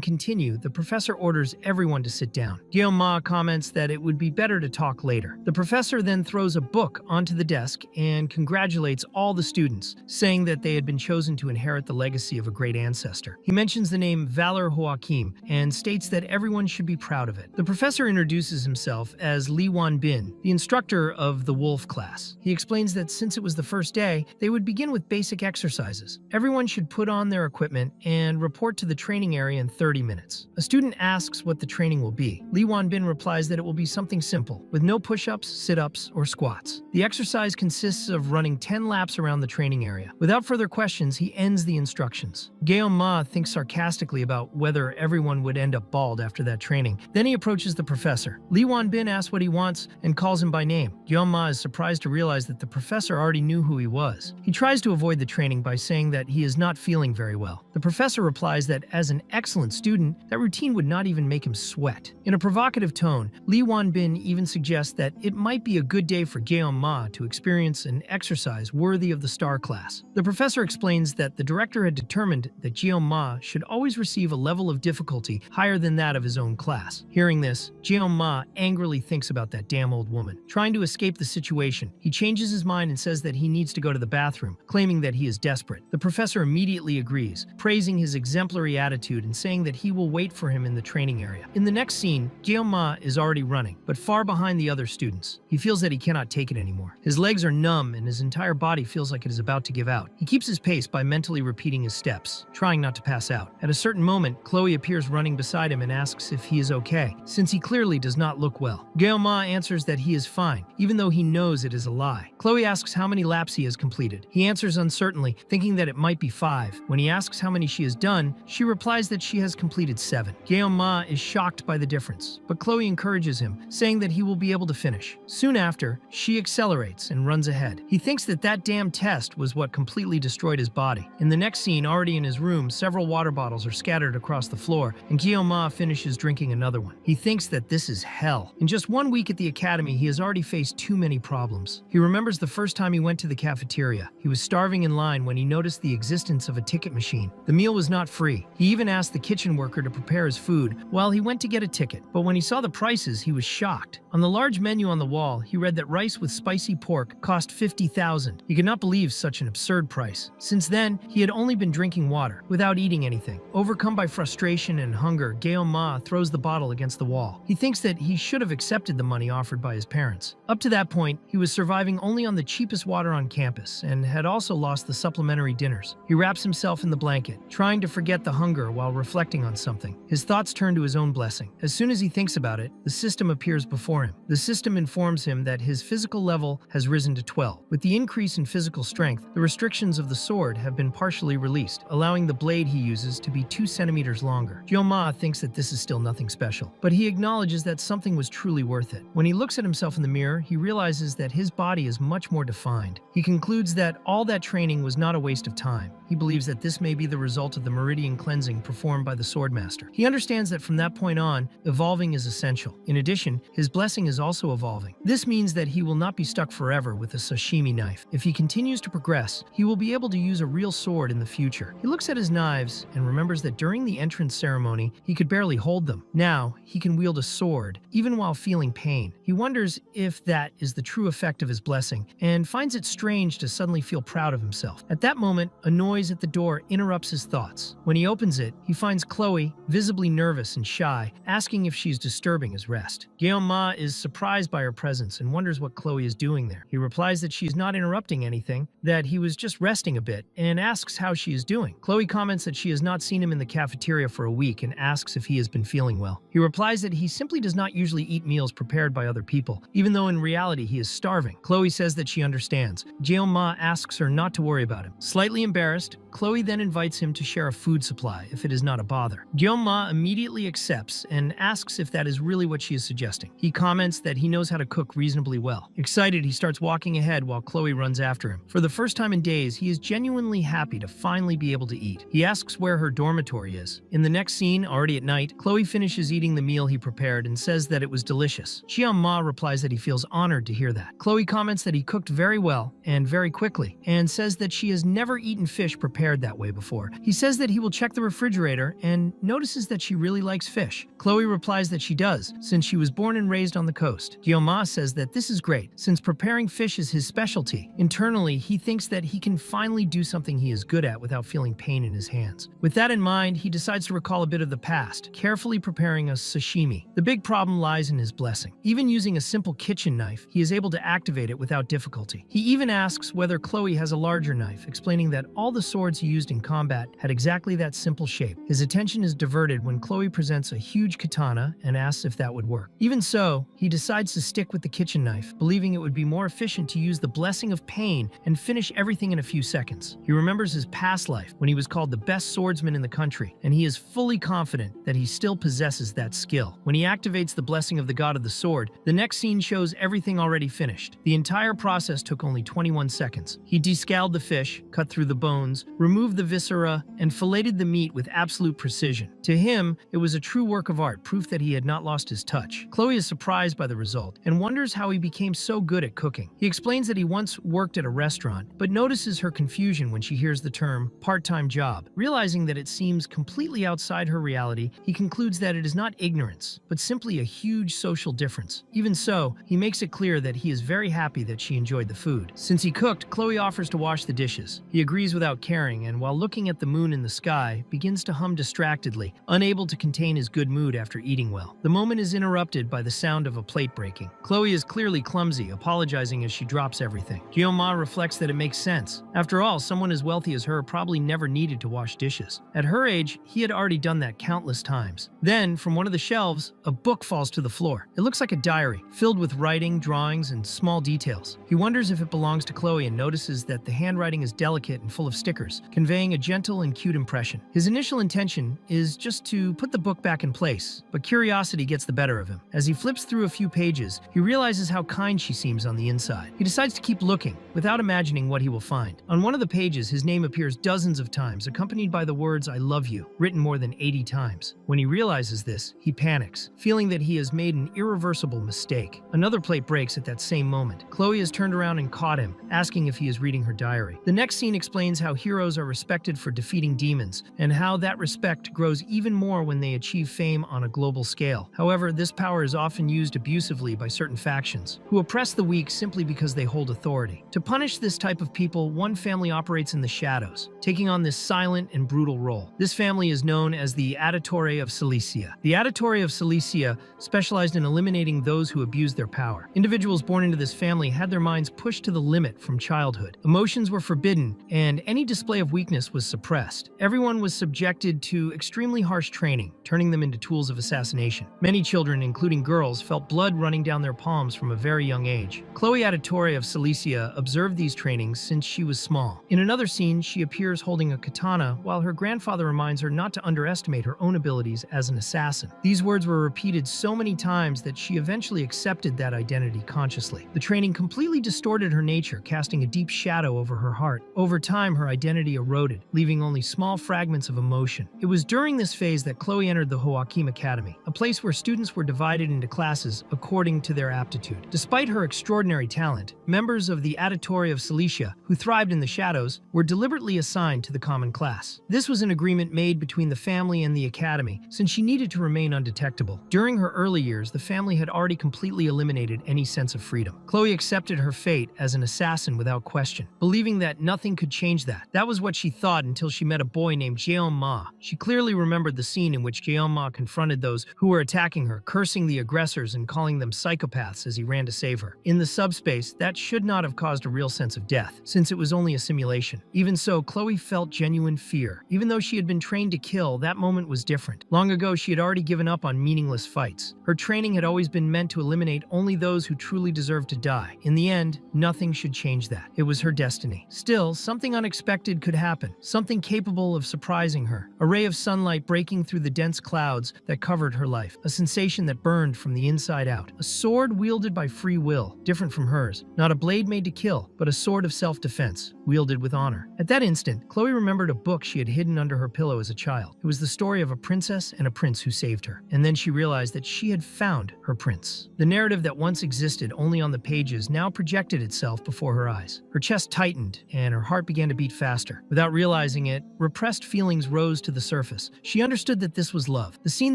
S1: continue, the professor orders everyone to sit down. Ma comments that it would be better to talk later. The professor then throws a book onto the desk and congratulates all the students, saying that they had been chosen to inherit the legacy of a great ancestor. He mentions the name Valor Joachim and states that everyone should be proud of it. The professor introduces himself as Li Wanbin, the instructor of the wolf class. He explains that since it was the first day, they would begin with basic exercises. Everyone should put on their equipment and report to the training area in 30 minutes. A student asks what the training will be. Li Wanbin replies that it will be something simple, with no push-ups, sit-ups, or squats. The exercise consists of running 10 laps around the training area. Without further questions, he ends the instructions. Ma thinks sarcastically about whether everyone would end up bald after that training. Then he approaches the professor. Li Wanbin asks what he wants and calls him by name. Ma is surprised to realize that the professor already knew who he was. He tries to avoid the training by saying that he is not feeling very well. The professor replies that as an excellent student, that routine would not even make him sweat. In a provocative tone, Li Wanbin even suggests that it might be a good day for Ma to experience an exercise worthy of the star class. The professor explains that the director had determined that Ma should always receive a level of difficulty higher than that of his own class. Hearing this, Ma angrily thinks about that damn old woman. Trying to escape the situation, he changes his mind and says that he needs to go to the bathroom, claiming that he is desperate. The professor immediately agrees, praising his exemplary attitude and saying that he will wait for him in the training area. In the next scene, Ma is already running, but far behind the other students. He feels that he cannot take it anymore. His legs are numb and his entire body feels like it is about to give out. He keeps his pace by mentally repeating his steps, trying not to pass out. At a certain moment, Chloe appears running beside him and asks if he is okay, since he clearly does not look well. Ma answers that he is fine, even though he knows it is a lie. Chloe asks how many laps he has completed. He answers uncertainly, thinking that it might be 5. When he asks how many she has done, she replies that she has completed 7. Ma is shocked by the difference, but Chloe encourages him, saying that he will be able to finish. Soon after, she accelerates and runs ahead. He thinks that that damn test was what completely destroyed his body. In the next scene, already in his room, several water bottles are scattered across the floor, and Ma finishes drinking another one. He thinks that this is hell. In just 1 week at the academy, he has already faced too many problems. He remembers the first time he went to the cafeteria. He was starving in line when he noticed the existence of a ticket machine. The meal was not free. He even asked the kitchen worker to prepare his food while he went to get a ticket. But when he saw the prices, he was shocked. On the large menu on the wall, he read that rice with spicy pork cost 50,000. He could not believe such an absurd price. Since then, he had only been drinking water, without eating anything. Overcome by frustration and hunger, Ma throws the bottle against the wall. He thinks that he should have accepted the money offered by his parents. Up to that point, he was surviving only on the cheapest water on campus and had also lost the supplementary dinners. He wraps himself in the blanket, trying to forget the hunger while reflecting on something. His thoughts turn to his own blessing. As soon as he thinks about it, the system appears before him. The system informs him that his physical level has risen to 12. With the increase in physical strength, the restrictions of the sword have been partially released, allowing the blade he uses to be 2 centimeters longer. Ma thinks that this is still nothing special, but he acknowledges that something was truly worth it. When he looks at himself in the mirror, he realizes that his body is much more defined. He concludes that all that training was not a waste of time. He believes that this may be the result of the meridian cleansing performed by the Swordmaster. He understands that from that point on, evolving is essential. In addition, his blessing is also evolving. This means that he will not be stuck forever with a sashimi knife. If he continues to progress, he will be able to use a real sword in the future. He looks at his knives and remembers that during the entrance ceremony, he could barely hold them. Now, he can wield a sword, even while feeling pain. He wonders if that is the true effect of his blessing, and finds it strange to suddenly feel proud of himself. At that moment, a noise at the door interrupts his thoughts. When he opens it, he finds Chloe, visibly nervous and shy, asking if she's disturbing his rest. Ma is surprised by her presence and wonders what Chloe is doing there. He replies that she's not interrupting anything, that he was just resting a bit, and asks how she is doing. Chloe comments that she has not seen him in the cafeteria for a week and asks if he has been feeling well. He replies that he simply does not usually eat meals prepared by other people, even though in reality he is starving. Chloe says that she understands. Ma asks her not to worry about him. Slightly embarrassed, Chloe then invites him to share a food supply if it is not a bother. Ma immediately accepts and asks if that is really what she is suggesting. He comments that he knows how to cook reasonably well. Excited, he starts walking ahead while Chloe runs after him. For the first time in days, he is genuinely happy to finally be able to eat. He asks where her dormitory is. In the next scene, already at night, Chloe finishes eating the meal he prepared and says that it was delicious. Ma replies that he feels honored to hear that. Chloe comments that he cooked very well and very quickly, and says that she has never eaten fish prepared that way before. He says that he will check the refrigerator and notices that she really likes fish. Chloe replies that she does, since she was born and raised on the coast. Ma says that this is great, since preparing fish is his specialty. Internally, he thinks that he can finally do something he is good at without feeling pain in his hands. With that in mind, he decides to recall a bit of the past, carefully preparing a sashimi. The big problem lies in his blessing. Even using a simple kitchen knife, he is able to activate it without difficulty. He even asks whether Chloe has a larger knife, explaining that all the swords he used in combat had exactly that simple shape. His attention is diverted when Chloe presents a huge katana and asks if that would work. Even so, he decides to stick with the kitchen knife, believing it would be more efficient to use the blessing of pain and finish everything in a few seconds. He remembers his past life when he was called the best swordsman in the country, and he is fully confident that he still possesses that skill. When he activates the blessing of the god of the sword, the next scene shows everything already finished. The entire process took only 21 seconds. He descaled the fish, cut through the bones, removed the viscera, and filleted the meat with absolute precision. To him, it was a true work of art, proof that he had not lost his touch. Chloe is surprised by the result and wonders how he became so good at cooking. He explains that he once worked at a restaurant, but notices her confusion when she hears the term part-time job. Realizing that it seems completely outside her reality, he concludes that it is not ignorance, but simply a huge social difference. Even so, he makes it clear that he is very happy that she enjoyed the food. Since he cooked, Chloe offers to wash the dishes. He agrees without caring, and while looking at the moon in the sky, begins to hum distractedly, unable to contain his good mood after eating well. The moment is interrupted by the sound of a plate breaking. Chloe is clearly clumsy, apologizing as she drops everything. Ma reflects that it makes sense. After all, someone as wealthy as her probably never needed to wash dishes. At her age, he had already done that countless times. Then, from one of the shelves, a book falls to the floor. It looks like a diary, filled with writing, drawings, and small details. He wonders if it belongs to Chloe and notices that the handwriting is delicate and full of stickers, conveying a gentle and cute impression. His initial intention is just to put the book back in place, but curiosity gets the better of him. As he flips through a few pages, he realizes how kind she seems on the inside. He decides to keep looking, without imagining what he will find. On one of the pages, his name appears dozens of times, accompanied by the words "I love you," written more than 80 times. When he realizes this, he panics, feeling that he has made an irreversible mistake. Another plate breaks at that same moment. Chloe has turned around and caught him, asking if he is reading her diary. The next scene explains how heroes are respected for defeating demons, and how that respect grows even more when they achieve fame on a global scale. However, this power is often used abusively by certain factions, who oppress the weak simply because they hold authority. To punish this type of people, one family operates in the shadows, taking on this silent and brutal role. This family is known as the Auditore of Silesia. The Auditore of Silesia specialized in eliminating those who abused their power. Individuals born into this family had their minds pushed to the limit from childhood. Emotions were forbidden, and any display display of weakness was suppressed. Everyone was subjected to extremely harsh training, turning them into tools of assassination. Many children, including girls, felt blood running down their palms from a very young age. Chloe Adetori of Cilicia observed these trainings since she was small. In another scene, she appears holding a katana while her grandfather reminds her not to underestimate her own abilities as an assassin. These words were repeated so many times that she eventually accepted that identity consciously. The training completely distorted her nature, casting a deep shadow over her heart. Over time, her identity eroded, leaving only small fragments of emotion. It was during this phase that Chloe entered the Joachim Academy, a place where students were divided into classes according to their aptitude. Despite her extraordinary talent, members of the Adetori of Cilicia, who thrived in the shadows, were deliberately assigned to the common class. This was an agreement made between the family and the academy, since she needed to remain undetectable. During her early years, the family had already completely eliminated any sense of freedom. Chloe accepted her fate as an assassin without question, believing that nothing could change that. That was what she thought until she met a boy named Jeon-ma. She clearly remembered the scene in which Jeon-ma confronted those who were attacking her, cursing the aggressors and calling them psychopaths as he ran to save her. In the subspace, that should not have caused a real sense of death, since it was only a simulation. Even so, Chloe felt genuine fear. Even though she had been trained to kill, that moment was different. Long ago, she had already given up on meaningless fights. Her training had always been meant to eliminate only those who truly deserved to die. In the end, nothing should change that. It was her destiny. Still, something unexpected could happen, something capable of surprising her. A ray of sunlight breaking through the dense clouds that covered her life, a sensation that burned from the inside out. A sword wielded by free will, different from hers. Not a blade made to kill, but a sword of self-defense, wielded with honor. At that instant, Chloe remembered a book she had hidden under her pillow as a child. It was the story of a princess and a prince who saved her. And then she realized that she had found her prince. The narrative that once existed only on the pages now projected itself before her eyes. Her chest tightened, and her heart began to beat faster. Without realizing it, repressed feelings rose to the surface. She understood that this was love. The scene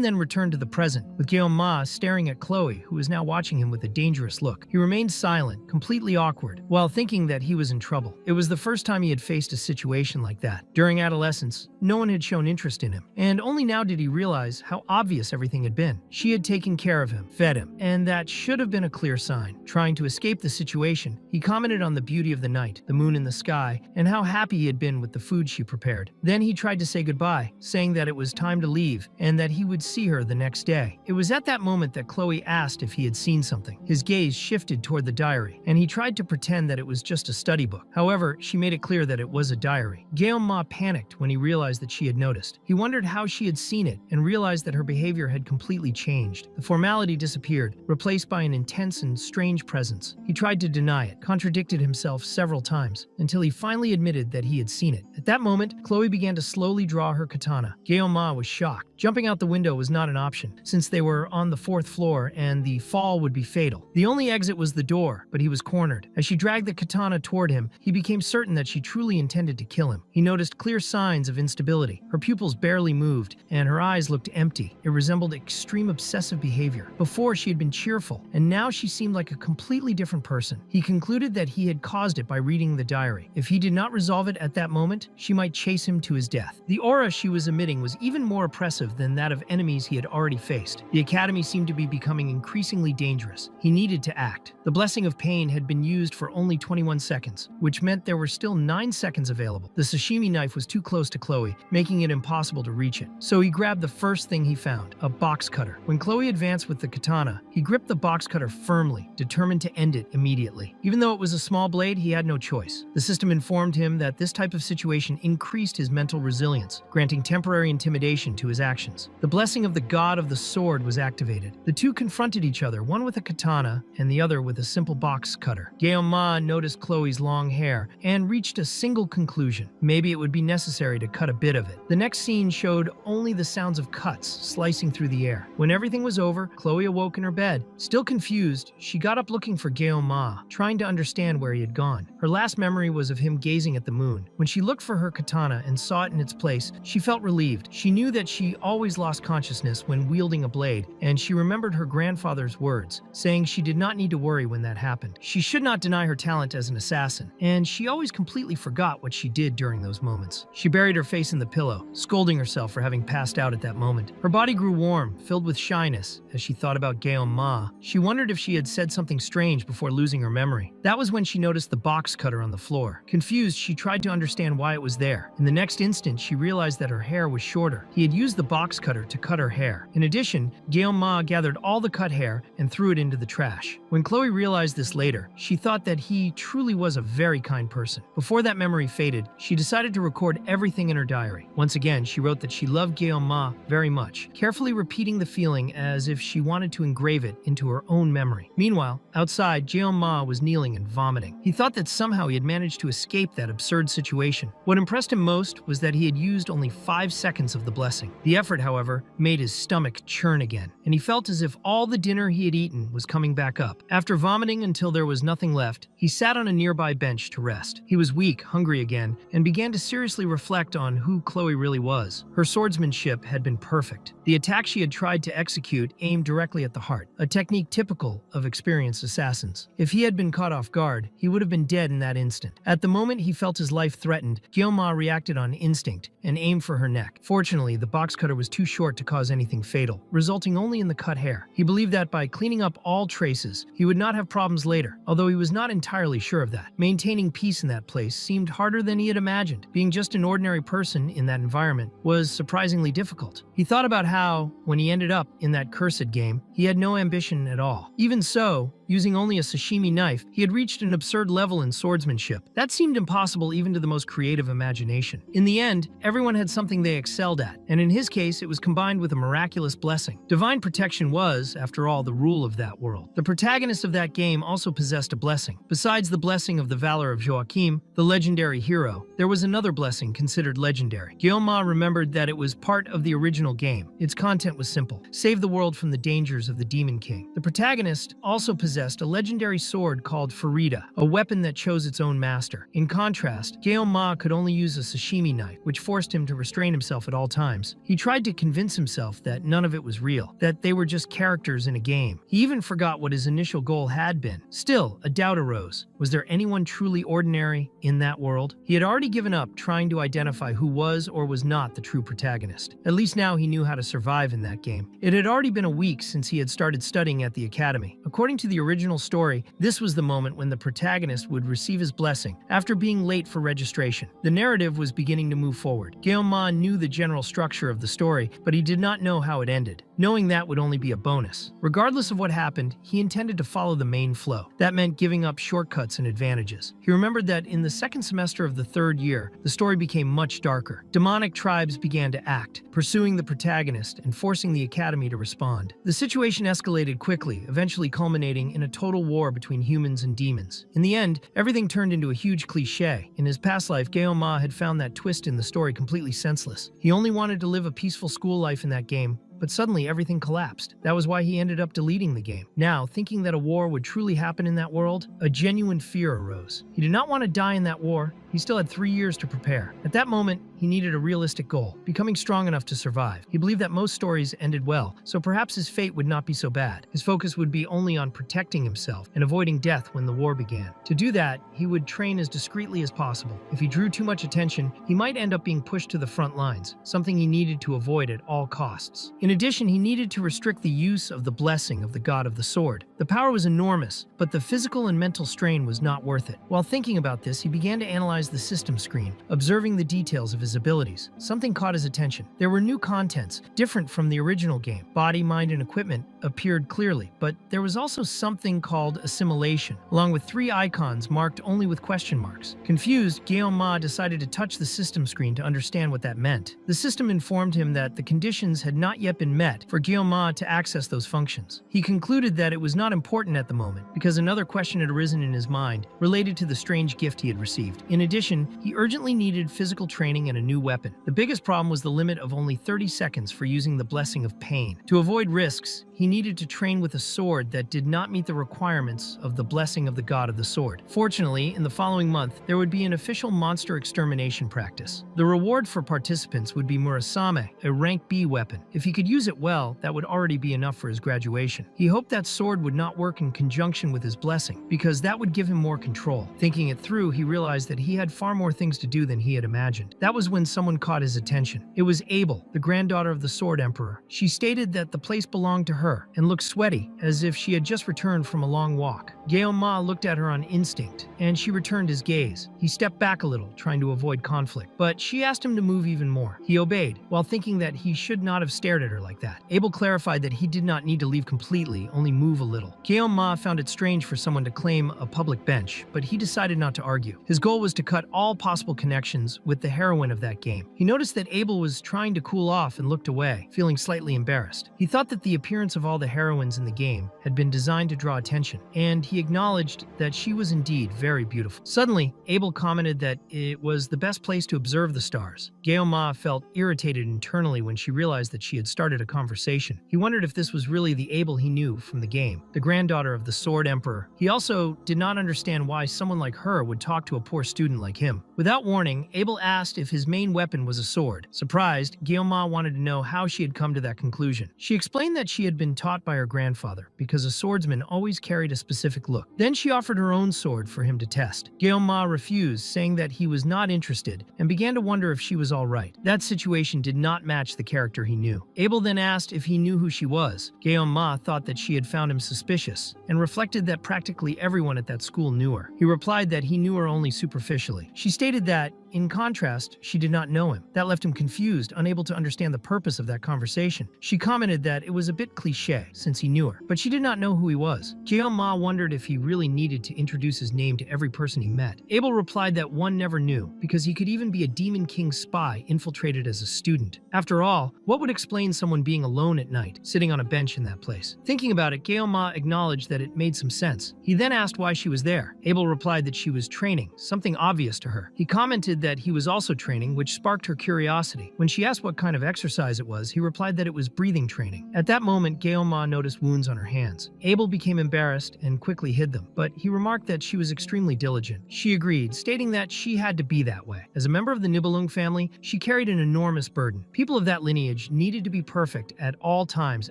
S1: then returned to the present, with Jeon-ma staring at Chloe, who was now watching him with a dangerous look. He remained silent, completely awkward, while thinking that he was in trouble. It was the first time he had faced a situation like that. During adolescence, no one had shown interest in him, and only now did he realize how obvious everything had been. She had taken care of him, fed him, and that should have been a clear sign. Trying to escape the situation, he commented on the beauty of the night, the moon in the sky, and how happy he had been with the food she prepared. Then he tried to say goodbye, saying that it was time to leave and that he would see her the next day. It was at that moment that Chloe asked if he had seen something. His gaze shifted toward the diary, and he tried to pretend that it was just a study book. However, she made it clear that it was a diary. Jeon-ma panicked when he realized that she had noticed. He wondered how she had seen it and realized that her behavior had completely changed. The formality disappeared, replaced by an intense and strange presence. He tried to deny it, contradicted himself several times, until he finally admitted that he had seen it. At that moment, Chloe began to slowly draw her katana. Jeon-ma was shocked. Jumping out the window was not an option, since they were on the 4th floor and the fall would be fatal. The only exit was the door, but he was cornered. As she dragged the katana toward him, he became certain that she truly intended to kill him. He noticed clear signs of instability. Her pupils barely moved, and her eyes looked empty. It resembled extreme obsessive behavior. Before, she had been cheerful, and now she seemed like a completely different person. He concluded that he had caused it by reading the diary. If he did not resolve it at that moment, she might chase him to his death. The aura she was emitting was even more oppressive than that of enemies he had already faced. The academy seemed to be becoming increasingly dangerous. He needed to act. The blessing of pain had been used for only 21 seconds, which meant there were still 9 seconds available. The sashimi knife was too close to Chloe, making it impossible to reach it. So he grabbed the first thing he found, a box cutter. When Chloe advanced with the katana, he gripped the box cutter firmly, determined to end it immediately. Even though it was a small blade, he had no choice. The system informed him that this type of situation increased his mental resilience, granting temporary intimidation to his actions. The blessing of the god of the sword was activated. The two confronted each other, one with a katana and the other with a simple box cutter. Jeon-ma noticed Chloe's long hair and reached a single conclusion. Maybe it would be necessary to cut a bit of it. The next scene showed only the sounds of cuts slicing through the air. When everything was over, Chloe awoke in her bed. Still confused, she got up looking for Jeon-ma, trying to understand where he had gone. Her last memory was of him gazing at the moon. When she looked for her katana and saw it in its place, she felt relieved. She knew that she always lost consciousness when wielding a blade, and she remembered her grandfather's words, saying she did not need to worry when that happened. She should not deny her talent as an assassin, and she always completely forgot what she did during those moments. She buried her face in the pillow, scolding herself for having passed out at that moment. Her body grew warm, filled with shyness, as she thought about Ma. She wondered if she had said something strange before losing her memory. That was when she noticed the box cutter on the floor. Confused, she tried to understand why it was there. In the next instant, she realized that her hair was shorter. He had used the box cutter to cut her hair. In addition, Ma gathered all the cut hair and threw it into the trash. When Chloe realized this later, she thought that he truly was a very kind person. Before that memory faded, she decided to record everything in her diary. Once again, she wrote that she loved Ma very much, carefully repeating the feeling as if she wanted to engrave it into her own memory. Meanwhile, outside, Ma was kneeling and vomiting. He thought that somehow he had managed to escape that absurd situation. What impressed him most was that he had used only 5 seconds of the blessing. The effort, however, made his stomach churn again, and he felt as if all the dinner he had eaten was coming back up. After vomiting until there was nothing left, he sat on a nearby bench to rest. He was weak, hungry again, and began to seriously reflect on who Chloe really was. Her swordsmanship had been perfect. The attack she had tried to execute aimed directly at the heart, a technique typical of experienced assassins. If he had been caught off guard, he would have been dead in that instant. At the moment he felt his life threatened, Ma reacted on instinct and aimed for her neck. Fortunately, the box cutter was too short to cause anything fatal, resulting only in the cut hair. He believed that by cleaning up all traces, he would not have problems later, although he was not entirely sure of that. Maintaining peace in that place seemed harder than he had imagined. Being just an ordinary person in that environment was surprisingly difficult. He thought about how, when he ended up in that cursed game, he had no ambition at all. Even so, using only a sashimi knife, he had reached an absurd level in swordsmanship. That seemed impossible even to the most creative imagination. In the end, everyone had something they excelled at, and in his case, it was combined with a miraculous blessing. Divine protection was, after all, the rule of that world. The protagonist of that game also possessed a blessing. Besides the blessing of the valor of Joachim, the legendary hero, there was another blessing considered legendary. Ma remembered that it was part of the original game. Its content was simple: save the world from the dangers of the Demon King. The protagonist also possessed a legendary sword called Farida, a weapon that chose its own master. In contrast, Ma could only use a sashimi knife, which forced him to restrain himself at all times. He tried to convince himself that none of it was real, that they were just characters in a game. He even forgot what his initial goal had been. Still, a doubt arose. Was there anyone truly ordinary in that world? He had already given up trying to identify who was or was not the true protagonist. At least now he knew how to survive in that game. It had already been a week since he had started studying at the academy. According to the original story, this was the moment when the protagonist would receive his blessing after being late for registration. The narrative was beginning to move forward. Ma knew the general structure of the story, but he did not know how it ended. Knowing that would only be a bonus. Regardless of what happened, he intended to follow the main flow. That meant giving up shortcuts and advantages. He remembered that in the second semester of the third year, the story became much darker. Demonic tribes began to act, pursuing the protagonist and forcing the academy to respond. The situation escalated quickly, eventually culminating in a total war between humans and demons. In the end, everything turned into a huge cliché. In his past life, Ma had found that twist in the story completely senseless. He only wanted to live a peaceful school life in that game, but suddenly everything collapsed. That was why he ended up deleting the game. Now, thinking that a war would truly happen in that world, a genuine fear arose. He did not want to die in that war. He still had 3 years to prepare. At that moment, he needed a realistic goal, becoming strong enough to survive. He believed that most stories ended well, so perhaps his fate would not be so bad. His focus would be only on protecting himself and avoiding death when the war began. To do that, he would train as discreetly as possible. If he drew too much attention, he might end up being pushed to the front lines, something he needed to avoid at all costs. In addition, he needed to restrict the use of the blessing of the god of the sword. The power was enormous, but the physical and mental strain was not worth it. While thinking about this, he began to analyze the system screen, observing the details of his abilities. Something caught his attention. There were new contents, different from the original game. Body, mind, and equipment appeared clearly, but there was also something called assimilation, along with 3 icons marked only with question marks. Confused, Ma decided to touch the system screen to understand what that meant. The system informed him that the conditions had not yet been met for Ma to access those functions. He concluded that it was not important at the moment, because another question had arisen in his mind related to the strange gift he had received. In addition, he urgently needed physical training and a new weapon. The biggest problem was the limit of only 30 seconds for using the blessing of pain. To avoid risks, he he needed to train with a sword that did not meet the requirements of the blessing of the god of the sword. Fortunately, in the following month, there would be an official monster extermination practice. The reward for participants would be Murasame, a rank B weapon. If he could use it well, that would already be enough for his graduation. He hoped that sword would not work in conjunction with his blessing, because that would give him more control. Thinking it through, he realized that he had far more things to do than he had imagined. That was when someone caught his attention. It was Abel, the granddaughter of the Sword Emperor. She stated that the place belonged to her and looked sweaty, as if she had just returned from a long walk. Guillaume looked at her on instinct, and she returned his gaze. He stepped back a little, trying to avoid conflict, but she asked him to move even more. He obeyed, while thinking that he should not have stared at her like that. Abel clarified that he did not need to leave completely, only move a little. Guillaume found it strange for someone to claim a public bench, but he decided not to argue. His goal was to cut all possible connections with the heroine of that game. He noticed that Abel was trying to cool off and looked away, feeling slightly embarrassed. He thought that the appearance of all the heroines in the game had been designed to draw attention, and he acknowledged that she was indeed very beautiful. Suddenly, Abel commented that it was the best place to observe the stars. Guillaume felt irritated internally when she realized that she had started a conversation. He wondered if this was really the Abel he knew from the game, the granddaughter of the Sword Emperor. He also did not understand why someone like her would talk to a poor student like him. Without warning, Abel asked if his main weapon was a sword. Surprised, Guillaume wanted to know how she had come to that conclusion. She explained that she had been taught by her grandfather, because a swordsman always carried a specific look. Then she offered her own sword for him to test. Guillaume refused, saying that he was not interested, and began to wonder if she was all right. That situation did not match the character he knew. Abel then asked if he knew who she was. Guillaume thought that she had found him suspicious, and reflected that practically everyone at that school knew her. He replied that he knew her only superficially. She stated that, in contrast, she did not know him. That left him confused, unable to understand the purpose of that conversation. She commented that it was a bit cliché, since he knew her, but she did not know who he was. Guillaume wondered if he really needed to introduce his name to every person he met. Abel replied that one never knew, because he could even be a Demon King spy infiltrated as a student. After all, what would explain someone being alone at night, sitting on a bench in that place? Thinking about it, Guillaume acknowledged that it made some sense. He then asked why she was there. Abel replied that she was training, something obvious to her. He commented that he was also training, which sparked her curiosity. When she asked what kind of exercise it was, he replied that it was breathing training. At that moment, Guillaume noticed wounds on her hands. Abel became embarrassed and quickly hid them, but he remarked that she was extremely diligent. She agreed, stating that she had to be that way. As a member of the Nibelung family, she carried an enormous burden. People of that lineage needed to be perfect at all times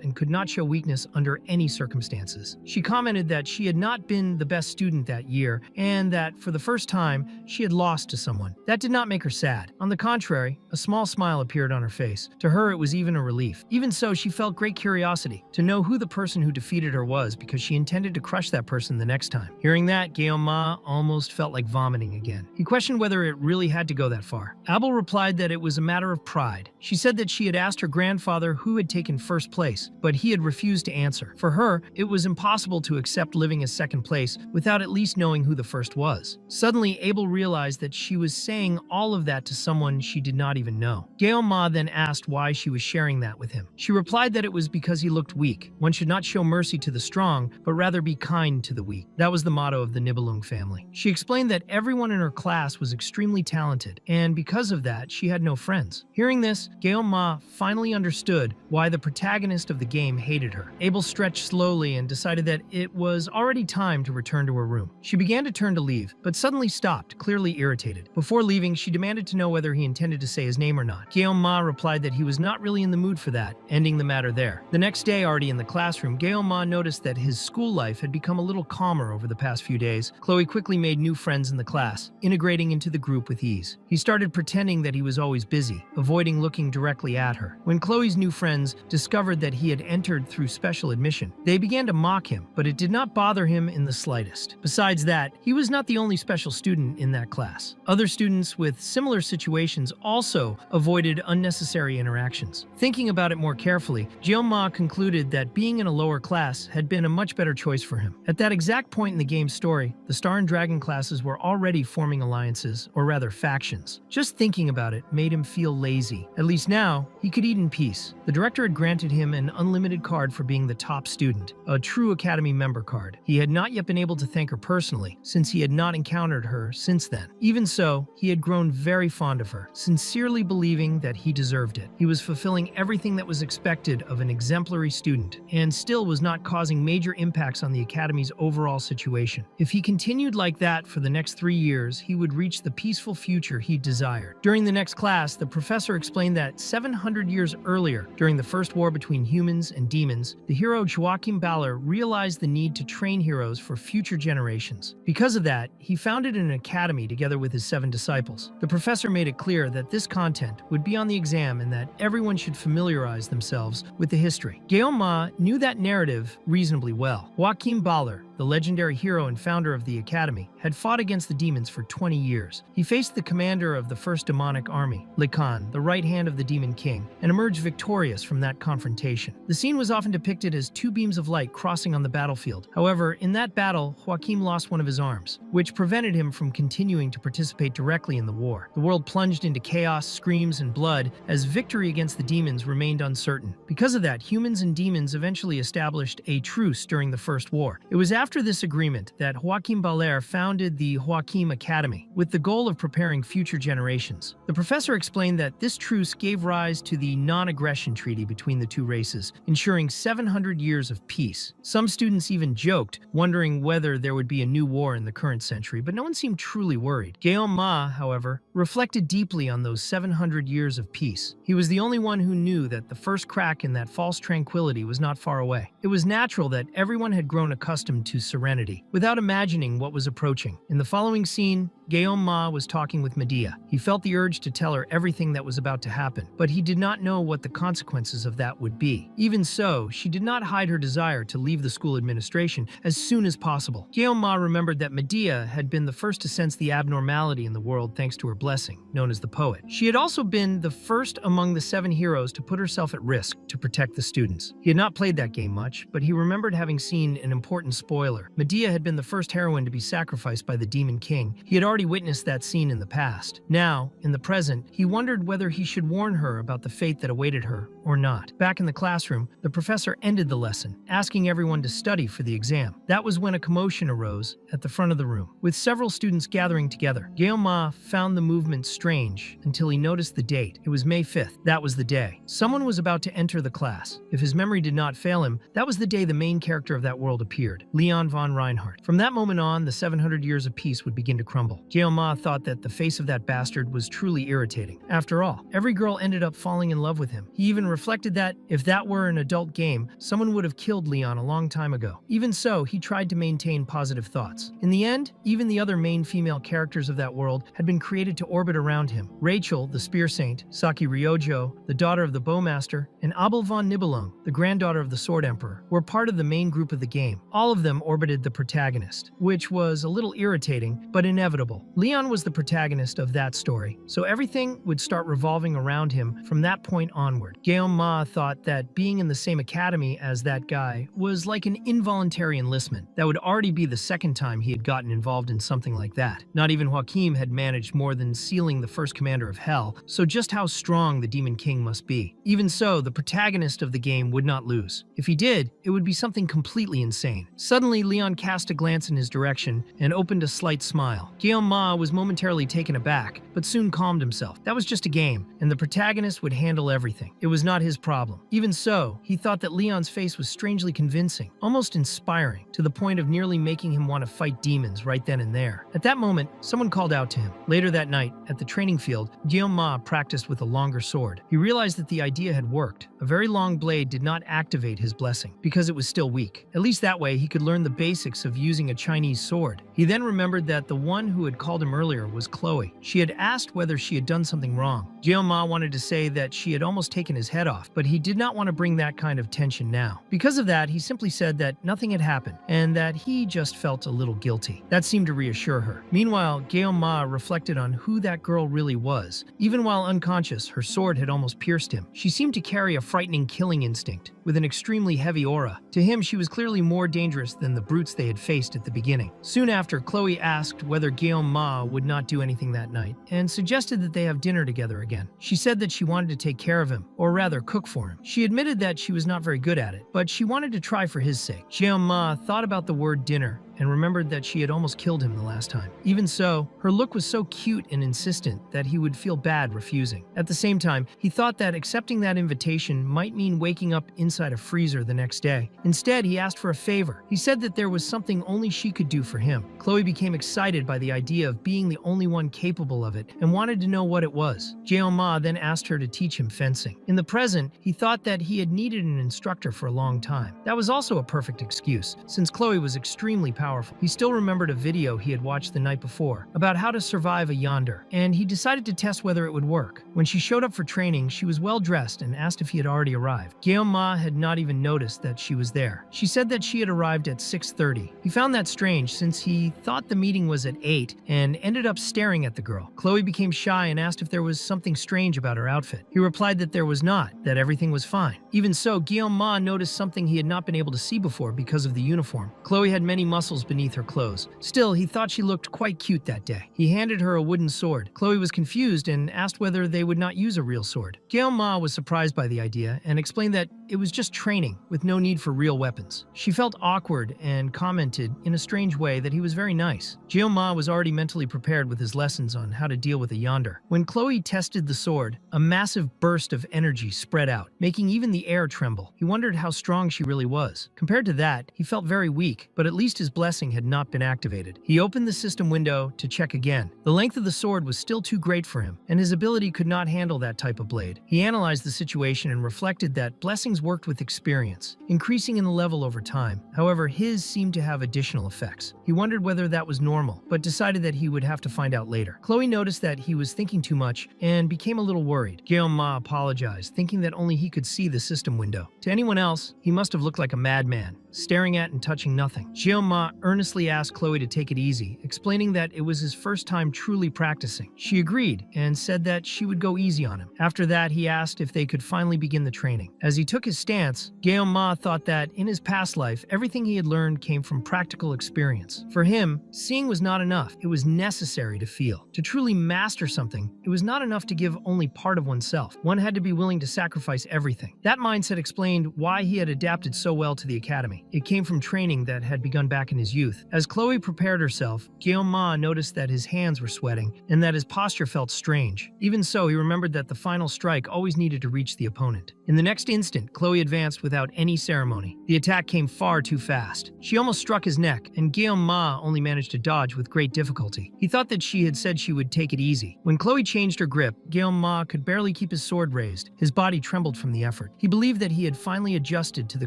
S1: and could not show weakness under any circumstances. She commented that she had not been the best student that year, and that for the first time, she had lost to someone. That did not make her sad. On the contrary, a small smile appeared on her face. To her, it was even a relief. Even so, she felt great curiosity to know who the person who defeated her was, because she intended to crush that person the next time. Hearing that, Guillaume almost felt like vomiting again. He questioned whether it really had to go that far. Abel replied that it was a matter of pride. She said that she had asked her grandfather who had taken first place, but he had refused to answer. For her, it was impossible to accept living as second place without at least knowing who the first was. Suddenly, Abel realized that she was saying all of that to someone she did not even know. Guillaume then asked why she was sharing that with him. She replied that it was because he looked weak. One should not show mercy to the strong, but rather be kind to the weak. That was the motto of the Nibelung family. She explained that everyone in her class was extremely talented, and because of that, she had no friends. Hearing this, Guillaume finally understood why the protagonist of the game hated her. Abel stretched slowly and decided that it was already time to return to her room. She began to turn to leave, but suddenly stopped, clearly irritated. Before leaving, she demanded to know whether he intended to say his name or not. Guillaume replied that he was not really in the mood for that, ending the matter there. The next day, already in the classroom, Guillaume noticed that his school life had become a little calmer over the past few days. Chloe quickly made new friends in the class, integrating into the group with ease. He started pretending that he was always busy, avoiding looking directly at her. When Chloe's new friends discovered that he had entered through special admission, they began to mock him, but it did not bother him in the slightest. Besides that, he was not the only special student in that class. Other students with similar situations also avoided unnecessary interactions. Thinking about it more carefully, Guillaume concluded that being in a lower class had been a much better choice for him. At that exact point in the game's story, the Star and Dragon classes were already forming alliances, or rather factions. Just thinking about it made him feel lazy. At least now, he could eat in peace. The director had granted him an unlimited card for being the top student, a true Academy member card. He had not yet been able to thank her personally, since he had not encountered her since then. Even so, he had grown very fond of her, sincerely believing that he deserved it. He was fulfilling everything that was expected of an exemplary student, and still was not causing major impacts on the academy's overall situation. If he continued like that for the next 3 years, he would reach the peaceful future he desired. During the next class, the professor explained that 700 years earlier, during the first war between humans and demons, the hero Joachim Baller realized the need to train heroes for future generations. Because of that, he founded an academy together with his 7 disciples. The professor made it clear that this content would be on the exam and that everyone should familiarize themselves with the history. Guillaume Ma knew that narrative reasonably well. Joachim Baller, the legendary hero and founder of the academy, had fought against the demons for 20 years. He faced the commander of the first demonic army, Likan, the right hand of the demon king, and emerged victorious from that confrontation. The scene was often depicted as 2 beams of light crossing on the battlefield. However, in that battle, Joachim lost one of his arms, which prevented him from continuing to participate directly in the war. The world plunged into chaos, screams, and blood as victory against the demons remained uncertain. Because of that, humans and demons eventually established a truce during the First War. It was after this agreement that Joachim Baller founded the Joachim Academy, with the goal of preparing future generations. The professor explained that this truce gave rise to the non-aggression treaty between the 2 races, ensuring 700 years of peace. Some students even joked, wondering whether there would be a new war in the current century, but no one seemed truly worried. Guillaume Ma, however, reflected deeply on those 700 years of peace. He was the only one who knew that the first crack in that false tranquility was not far away. It was natural that everyone had grown accustomed to serenity, without imagining what was approaching. In the following scene, Guillaume Ma was talking with Medea. He felt the urge to tell her everything that was about to happen, but he did not know what the consequences of that would be. Even so, she did not hide her desire to leave the school administration as soon as possible. Guillaume Ma remembered that Medea had been the first to sense the abnormality in the world thanks to her blessing, known as the poet. She had also been the first among the 7 heroes to put herself at risk to protect the students. He had not played that game much, but he remembered having seen an important spoiler. Medea had been the first heroine to be sacrificed by the demon king. He had already witnessed that scene in the past. Now, in the present, he wondered whether he should warn her about the fate that awaited her or not. Back in the classroom, the professor ended the lesson, asking everyone to study for the exam. That was when a commotion arose at the front of the room, with several students gathering together. Guillaume Ma found the movement strange until he noticed the date. It was May 5th. That was the day. Someone was about to enter the class. If his memory did not fail him, that was the day the main character of that world appeared, Leon von Reinhardt. From that moment on, the 700 years of peace would begin to crumble. Guillaume Ma thought that the face of that bastard was truly irritating. After all, every girl ended up falling in love with him. He even reflected that, if that were an adult game, someone would have killed Leon a long time ago. Even so, he tried to maintain positive thoughts. In the end, even the other main female characters of that world had been created to orbit around him. Rachel, the Spear Saint, Saki Ryojo, the daughter of the Bowmaster, and Abel von Nibelung, the granddaughter of the Sword Emperor, were part of the main group of the game. All of them orbited the protagonist, which was a little irritating, but inevitable. Leon was the protagonist of that story, so everything would start revolving around him from that point onward. Guillaume Ma thought that being in the same academy as that guy was like an involuntary enlistment. That would already be the second time he had gotten involved in something like that. Not even Joachim had managed more than sealing the first commander of Hell, so just how strong the Demon King must be. Even so, the protagonist of the game would not lose. If he did, it would be something completely insane. Suddenly, Leon cast a glance in his direction and opened a slight smile. Guillaume Ma was momentarily taken aback, but soon calmed himself. That was just a game, and the protagonist would handle everything. It was not his problem. Even so, he thought that Leon's face was strangely convincing, almost inspiring, to the point of nearly making him want to fight demons right then and there. At that moment, someone called out to him. Later that night, at the training field, Guillaume Ma practiced with a longer sword. He realized that the idea had worked. A very long blade did not activate his blessing, because it was still weak. At least that way, he could learn the basics of using a Chinese sword. He then remembered that the one who had called him earlier was Chloe. She had asked whether she had done something wrong. Guillaume Ma wanted to say that she had almost taken his head off, but he did not want to bring that kind of tension now. Because of that, he simply said that nothing had happened, and that he just felt a little guilty. That seemed to reassure her. Meanwhile, Guillaume Ma reflected on who that girl really was. Even while unconscious, her sword had almost pierced him. She seemed to carry a frightening killing instinct, with an extremely heavy aura. To him, she was clearly more dangerous than the brutes they had faced at the beginning. Soon after, Chloe asked whether Guillaume Ma would not do anything that night, and suggested that they have dinner together again. She said that she wanted to take care of him, or rather cook for him. She admitted that she was not very good at it, but she wanted to try for his sake. Guillaume Ma thought about the word dinner and remembered that she had almost killed him the last time. Even so, her look was so cute and insistent that he would feel bad refusing. At the same time, he thought that accepting that invitation might mean waking up inside a freezer the next day. Instead, he asked for a favor. He said that there was something only she could do for him. Chloe became excited by the idea of being the only one capable of it and wanted to know what it was. Ma then asked her to teach him fencing. In the present, he thought that he had needed an instructor for a long time. That was also a perfect excuse, since Chloe was extremely powerful. He still remembered a video he had watched the night before about how to survive a yonder, and he decided to test whether it would work. When she showed up for training, she was well dressed and asked if he had already arrived. Ma had not even noticed that she was there. She said that she had arrived at 6:30. He found that strange since he thought the meeting was at 8 and ended up staring at the girl. Chloe became shy and asked if there was something strange about her outfit. He replied that there was not, that everything was fine. Even so, Ma noticed something he had not been able to see before because of the uniform. Chloe had many muscles beneath her clothes. Still, he thought she looked quite cute that day. He handed her a wooden sword. Chloe was confused and asked whether they would not use a real sword. Ma was surprised by the idea and explained that it was just training, with no need for real weapons. She felt awkward and commented in a strange way that he was very nice. Ma was already mentally prepared with his lessons on how to deal with a yonder. When Chloe tested the sword, a massive burst of energy spread out, making even the air tremble. He wondered how strong she really was. Compared to that, he felt very weak, but at least his blessing had not been activated. He opened the system window to check again. The length of the sword was still too great for him, and his ability could not handle that type of blade. He analyzed the situation and reflected that blessings worked with experience, increasing in the level over time. However, his seemed to have additional effects. He wondered whether that was normal, but decided that he would have to find out later. Chloe noticed that he was thinking too much and became a little worried. Ma apologized, thinking that only he could see the system window. To anyone else, he must have looked like a madman, staring at and touching nothing. Ma earnestly asked Chloe to take it easy, explaining that it was his first time truly practicing. She agreed and said that she would go easy on him. After that, he asked if they could finally begin the training. As he took his stance, Ma thought that in his past life, everything he had learned came from practical experience. For him, seeing was not enough. It was necessary to feel. To truly master something, it was not enough to give only part of oneself. One had to be willing to sacrifice everything. That mindset explained why he had adapted so well to the academy. It came from training that had begun back in his youth. As Chloe prepared herself, Ma noticed that his hands were sweating and that his posture felt strange. Even so, he remembered that the final strike always needed to reach the opponent. In the next instant, Chloe advanced without any ceremony. The attack came far too fast. She almost struck his neck, and Ma only managed to dodge with great difficulty. He thought that she had said she would take it easy. When Chloe changed her grip, Ma could barely keep his sword raised. His body trembled from the effort. He believed that he had finally adjusted to the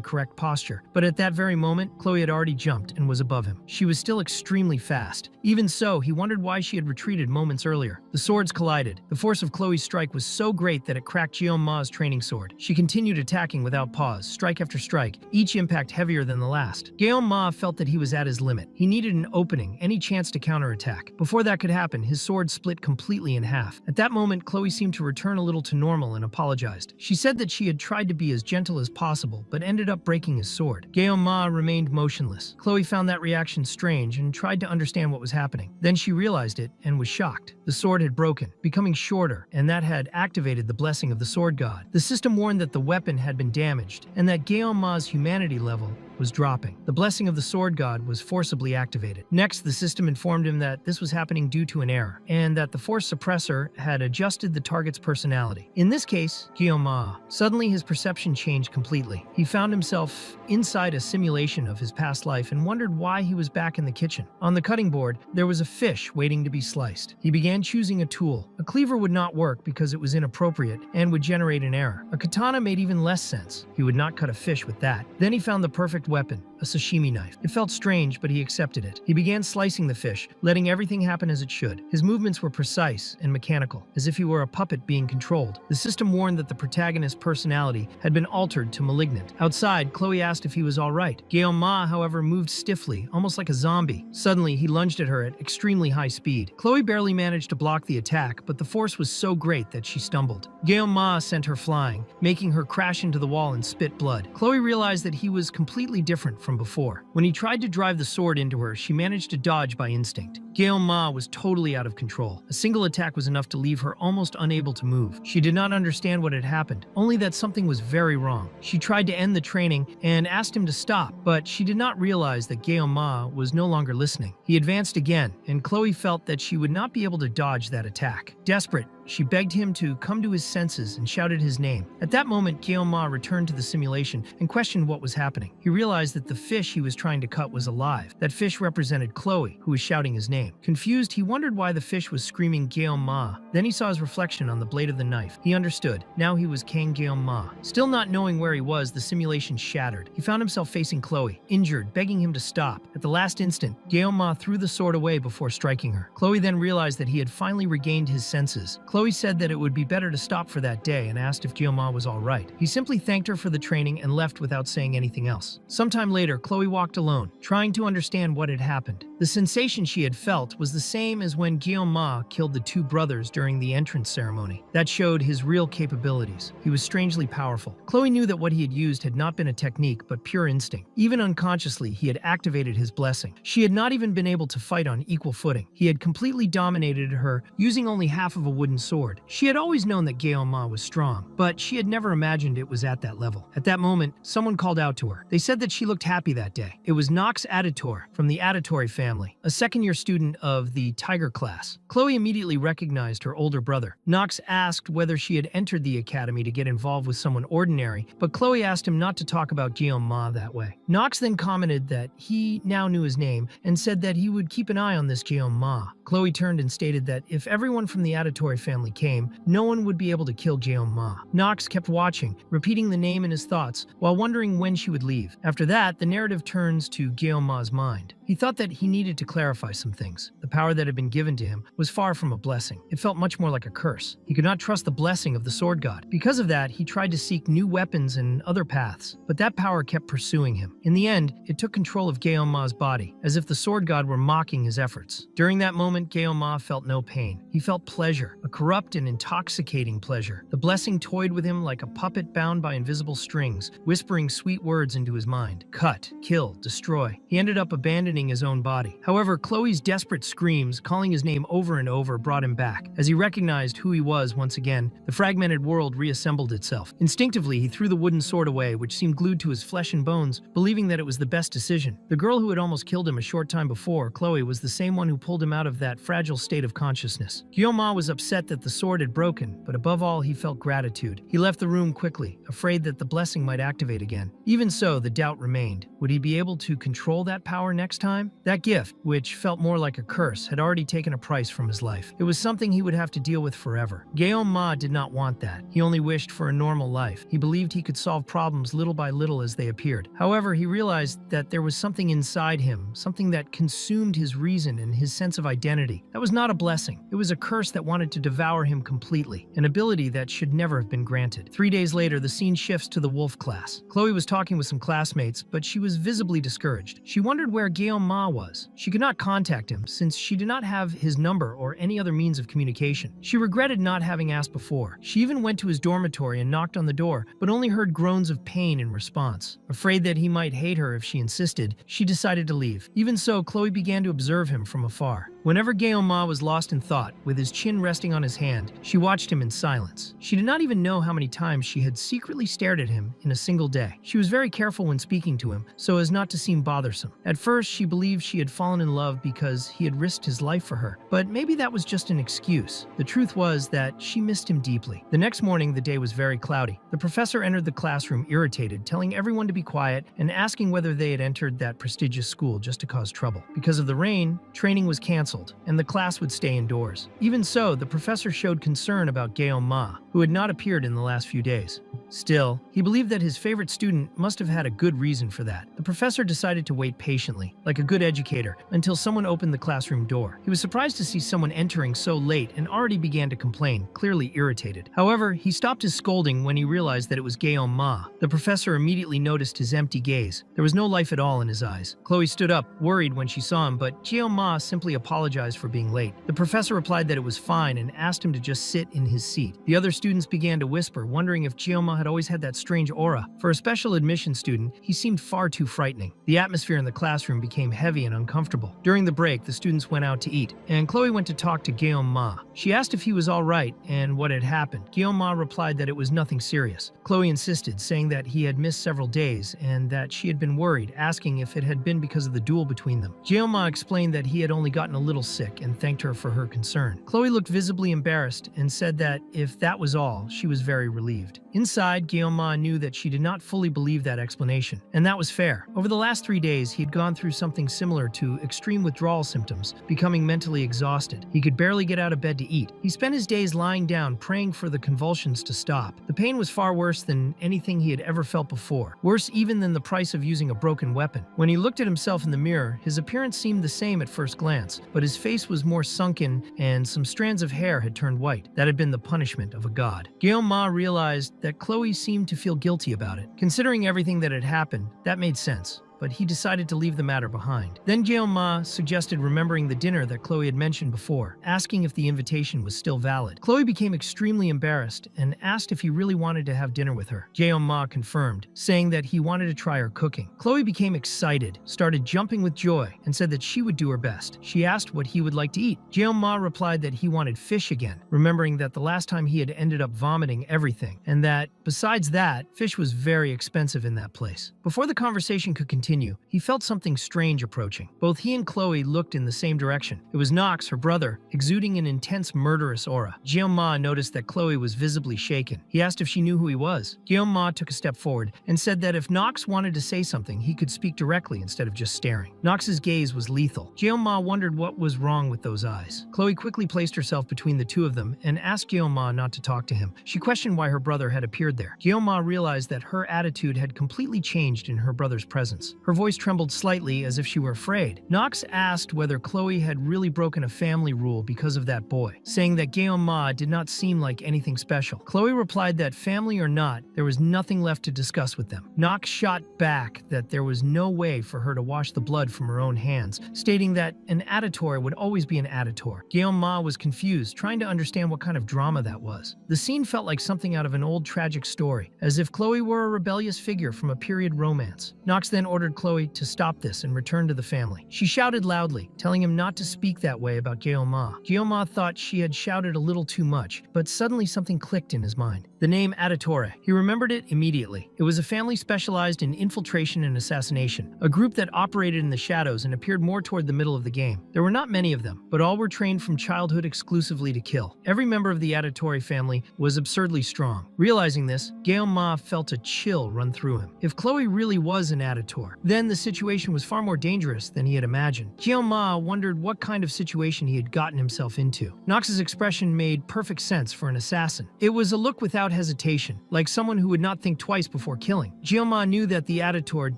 S1: correct posture, but at that very moment, Chloe had already jumped and was above him. She was still extremely fast. Even so, he wondered why she had retreated moments earlier. The swords collided. The force of Chloe's strike was so great that it cracked Ma's training sword. She continued attacking without pause, strike after strike, each impact heavier than the last. Ma felt that he was at his limit. He needed an opening, any chance to counterattack. Before that could happen, his sword split completely in half. At that moment, Chloe seemed to return a little to normal and apologized. She said that she had tried to be as gentle as possible, but ended up breaking his sword. Ma remained motionless. Chloe found that reaction strange and tried to understand what was happening. Then she realized it and was shocked. The sword had broken, becoming shorter, and that had activated the blessing of the sword god. The system warned that the weapon had been damaged and that Ma's humanity level was dropping. The blessing of the sword god was forcibly activated. Next, the system informed him that this was happening due to an error, and that the force suppressor had adjusted the target's personality. In this case, Ma. Suddenly, his perception changed completely. He found himself inside a simulation of his past life and wondered why he was back in the kitchen. On the cutting board, there was a fish waiting to be sliced. He began choosing a tool. A cleaver would not work because it was inappropriate and would generate an error. A katana made even less sense. He would not cut a fish with that. Then he found the perfect weapon, a sashimi knife. It felt strange, but he accepted it. He began slicing the fish, letting everything happen as it should. His movements were precise and mechanical, as if he were a puppet being controlled. The system warned that the protagonist's personality had been altered to malignant. Outside, Chloe asked if he was all right. Ma, however, moved stiffly, almost like a zombie. Suddenly, he lunged at her at extremely high speed. Chloe barely managed to block the attack, but the force was so great that she stumbled. Ma sent her flying, making her crash into the wall and spit blood. Chloe realized that he was completely different from before. When he tried to drive the sword into her, she managed to dodge by instinct. Ma was totally out of control. A single attack was enough to leave her almost unable to move. She did not understand what had happened, only that something was very wrong. She tried to end the training and asked him to stop, but she did not realize that Ma was no longer listening. He advanced again, and Chloe felt that she would not be able to dodge that attack. Desperate, she begged him to come to his senses and shouted his name. At that moment, Ma returned to the simulation and questioned what was happening. He realized that the fish he was trying to cut was alive. That fish represented Chloe, who was shouting his name. Confused, he wondered why the fish was screaming Ma. Then he saw his reflection on the blade of the knife. He understood. Now he was King Ma. Still not knowing where he was, the simulation shattered. He found himself facing Chloe, injured, begging him to stop. At the last instant, Ma threw the sword away before striking her. Chloe then realized that he had finally regained his senses. Chloe said that it would be better to stop for that day and asked if Ma was all right. He simply thanked her for the training and left without saying anything else. Sometime later, Chloe walked alone, trying to understand what had happened. The sensation she had felt was the same as when Ma killed the two brothers during the entrance ceremony. That showed his real capabilities. He was strangely powerful. Chloe knew that what he had used had not been a technique, but pure instinct. Even unconsciously, he had activated his blessing. She had not even been able to fight on equal footing. He had completely dominated her, using only half of a wooden sword. She had always known that Ma was strong, but she had never imagined it was at that level. At that moment, someone called out to her. They said that she looked happy that day. It was Nox Aditor from the Aditori family, a second-year student of the Tiger class. Chloe immediately recognized her older brother. Nox asked whether she had entered the academy to get involved with someone ordinary, but Chloe asked him not to talk about Ma that way. Nox then commented that he now knew his name and said that he would keep an eye on this Ma. Chloe turned and stated that if everyone from the Aditori family came, no one would be able to kill Ma. Nox kept watching, repeating the name in his thoughts, while wondering when she would leave. After that, the narrative turns to Ma's mind. He thought that he needed to clarify some things. The power that had been given to him was far from a blessing. It felt much more like a curse. He could not trust the blessing of the sword god. Because of that, he tried to seek new weapons and other paths, but that power kept pursuing him. In the end, it took control of Ma's body, as if the sword god were mocking his efforts. During that moment, Ma felt no pain. He felt pleasure, a corrupt and intoxicating pleasure. The blessing toyed with him like a puppet bound by invisible strings, whispering sweet words into his mind. Cut, kill, destroy. He ended up abandoning his own body. However, Chloe's desperate screams, calling his name over and over, brought him back. As he recognized who he was once again, the fragmented world reassembled itself. Instinctively, he threw the wooden sword away, which seemed glued to his flesh and bones, believing that it was the best decision. The girl who had almost killed him a short time before, Chloe, was the same one who pulled him out of that fragile state of consciousness. Ma was upset that the sword had broken, but above all, he felt gratitude. He left the room quickly, afraid that the blessing might activate again. Even so, the doubt remained. Would he be able to control that power next time? That gift, which felt more like a curse, had already taken a price from his life. It was something he would have to deal with forever. Ma did not want that. He only wished for a normal life. He believed he could solve problems little by little as they appeared. However, he realized that there was something inside him, something that consumed his reason and his sense of identity. That was not a blessing. It was a curse that wanted to devour him completely, an ability that should never have been granted. 3 days later, the scene shifts to the wolf class. Chloe was talking with some classmates, but she was visibly discouraged. She wondered where Ma was. She could not contact him since she did not have his number or any other means of communication. She regretted not having asked before. She even went to his dormitory and knocked on the door, but only heard groans of pain in response. Afraid that he might hate her if she insisted, she decided to leave. Even so, Chloe began to observe him from afar. Whenever Ma was lost in thought, with his chin resting on his hand, she watched him in silence. She did not even know how many times she had secretly stared at him in a single day. She was very careful when speaking to him, so as not to seem bothersome. At first, she believed she had fallen in love because he had risked his life for her, but maybe that was just an excuse. The truth was that she missed him deeply. The next morning, the day was very cloudy. The professor entered the classroom irritated, telling everyone to be quiet and asking whether they had entered that prestigious school just to cause trouble. Because of the rain, training was canceled, and the class would stay indoors. Even so, the professor showed concern about Ma, who had not appeared in the last few days. Still, he believed that his favorite student must have had a good reason for that. The professor decided to wait patiently, like a good educator, until someone opened the classroom door. He was surprised to see someone entering so late and already began to complain, clearly irritated. However, he stopped his scolding when he realized that it was Ma. The professor immediately noticed his empty gaze. There was no life at all in his eyes. Chloe stood up, worried when she saw him, but Ma simply apologized apologized for being late. The professor replied that it was fine and asked him to just sit in his seat. The other students began to whisper, wondering if Gyeoma had always had that strange aura. For a special admission student, he seemed far too frightening. The atmosphere in the classroom became heavy and uncomfortable. During the break, the students went out to eat, and Chloe went to talk to Gyeoma. She asked if he was all right and what had happened. Gyeoma replied that it was nothing serious. Chloe insisted, saying that he had missed several days and that she had been worried, asking if it had been because of the duel between them. Gyeoma explained that he had only gotten a little sick and thanked her for her concern. Chloe looked visibly embarrassed and said that if that was all, she was very relieved. Inside, Gyeoma knew that she did not fully believe that explanation, and that was fair. Over the last 3 days, he had gone through something similar to extreme withdrawal symptoms, becoming mentally exhausted. He could barely get out of bed to eat. He spent his days lying down, praying for the convulsions to stop. The pain was far worse than anything he had ever felt before, worse even than the price of using a broken weapon. When he looked at himself in the mirror, his appearance seemed the same at first glance, but his face was more sunken and some strands of hair had turned white. That had been the punishment of a god. Gyeoma realized that Chloe seemed to feel guilty about it. Considering everything that had happened, that made sense, but he decided to leave the matter behind. Then Gyeoma suggested remembering the dinner that Chloe had mentioned before, asking if the invitation was still valid. Chloe became extremely embarrassed and asked if he really wanted to have dinner with her. Gyeoma confirmed, saying that he wanted to try her cooking. Chloe became excited, started jumping with joy, and said that she would do her best. She asked what he would like to eat. Gyeoma replied that he wanted fish again, remembering that the last time he had ended up vomiting everything, and that, besides that, fish was very expensive in that place. Before the conversation could continue, he felt something strange approaching. Both he and Chloe looked in the same direction. It was Nox, her brother, exuding an intense murderous aura. Gyeoma noticed that Chloe was visibly shaken. He asked if she knew who he was. Gyeoma took a step forward and said that if Nox wanted to say something, he could speak directly instead of just staring. Nox's gaze was lethal. Gyeoma wondered what was wrong with those eyes. Chloe quickly placed herself between the two of them and asked Gyeoma not to talk to him. She questioned why her brother had appeared there. Gyeoma realized that her attitude had completely changed in her brother's presence. Her voice trembled slightly as if she were afraid. Nox asked whether Chloe had really broken a family rule because of that boy, saying that Gyeoma did not seem like anything special. Chloe replied that family or not, there was nothing left to discuss with them. Nox shot back that there was no way for her to wash the blood from her own hands, stating that an aditor would always be an aditor. Gyeoma was confused, trying to understand what kind of drama that was. The scene felt like something out of an old tragic story, as if Chloe were a rebellious figure from a period romance. Nox then ordered Chloe to stop this and return to the family. She shouted loudly, telling him not to speak that way about Gyeoma. Gyeoma thought she had shouted a little too much, but suddenly something clicked in his mind. The name Aditore. He remembered it immediately. It was a family specialized in infiltration and assassination, a group that operated in the shadows and appeared more toward the middle of the game. There were not many of them, but all were trained from childhood exclusively to kill. Every member of the Aditore family was absurdly strong. Realizing this, Gyeoma felt a chill run through him. If Chloe really was an Aditor, then the situation was far more dangerous than he had imagined. Gyeoma wondered what kind of situation he had gotten himself into. Nox's expression made perfect sense for an assassin. It was a look without hesitation, like someone who would not think twice before killing. Gyeoma knew that the Aditor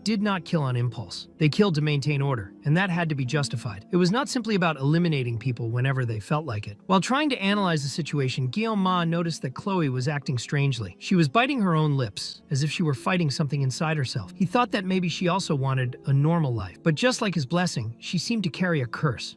S1: did not kill on impulse. They killed to maintain order, and that had to be justified. It was not simply about eliminating people whenever they felt like it. While trying to analyze the situation, Gyeoma noticed that Chloe was acting strangely. She was biting her own lips, as if she were fighting something inside herself. He thought that maybe she also wanted a normal life. But just like his blessing, she seemed to carry a curse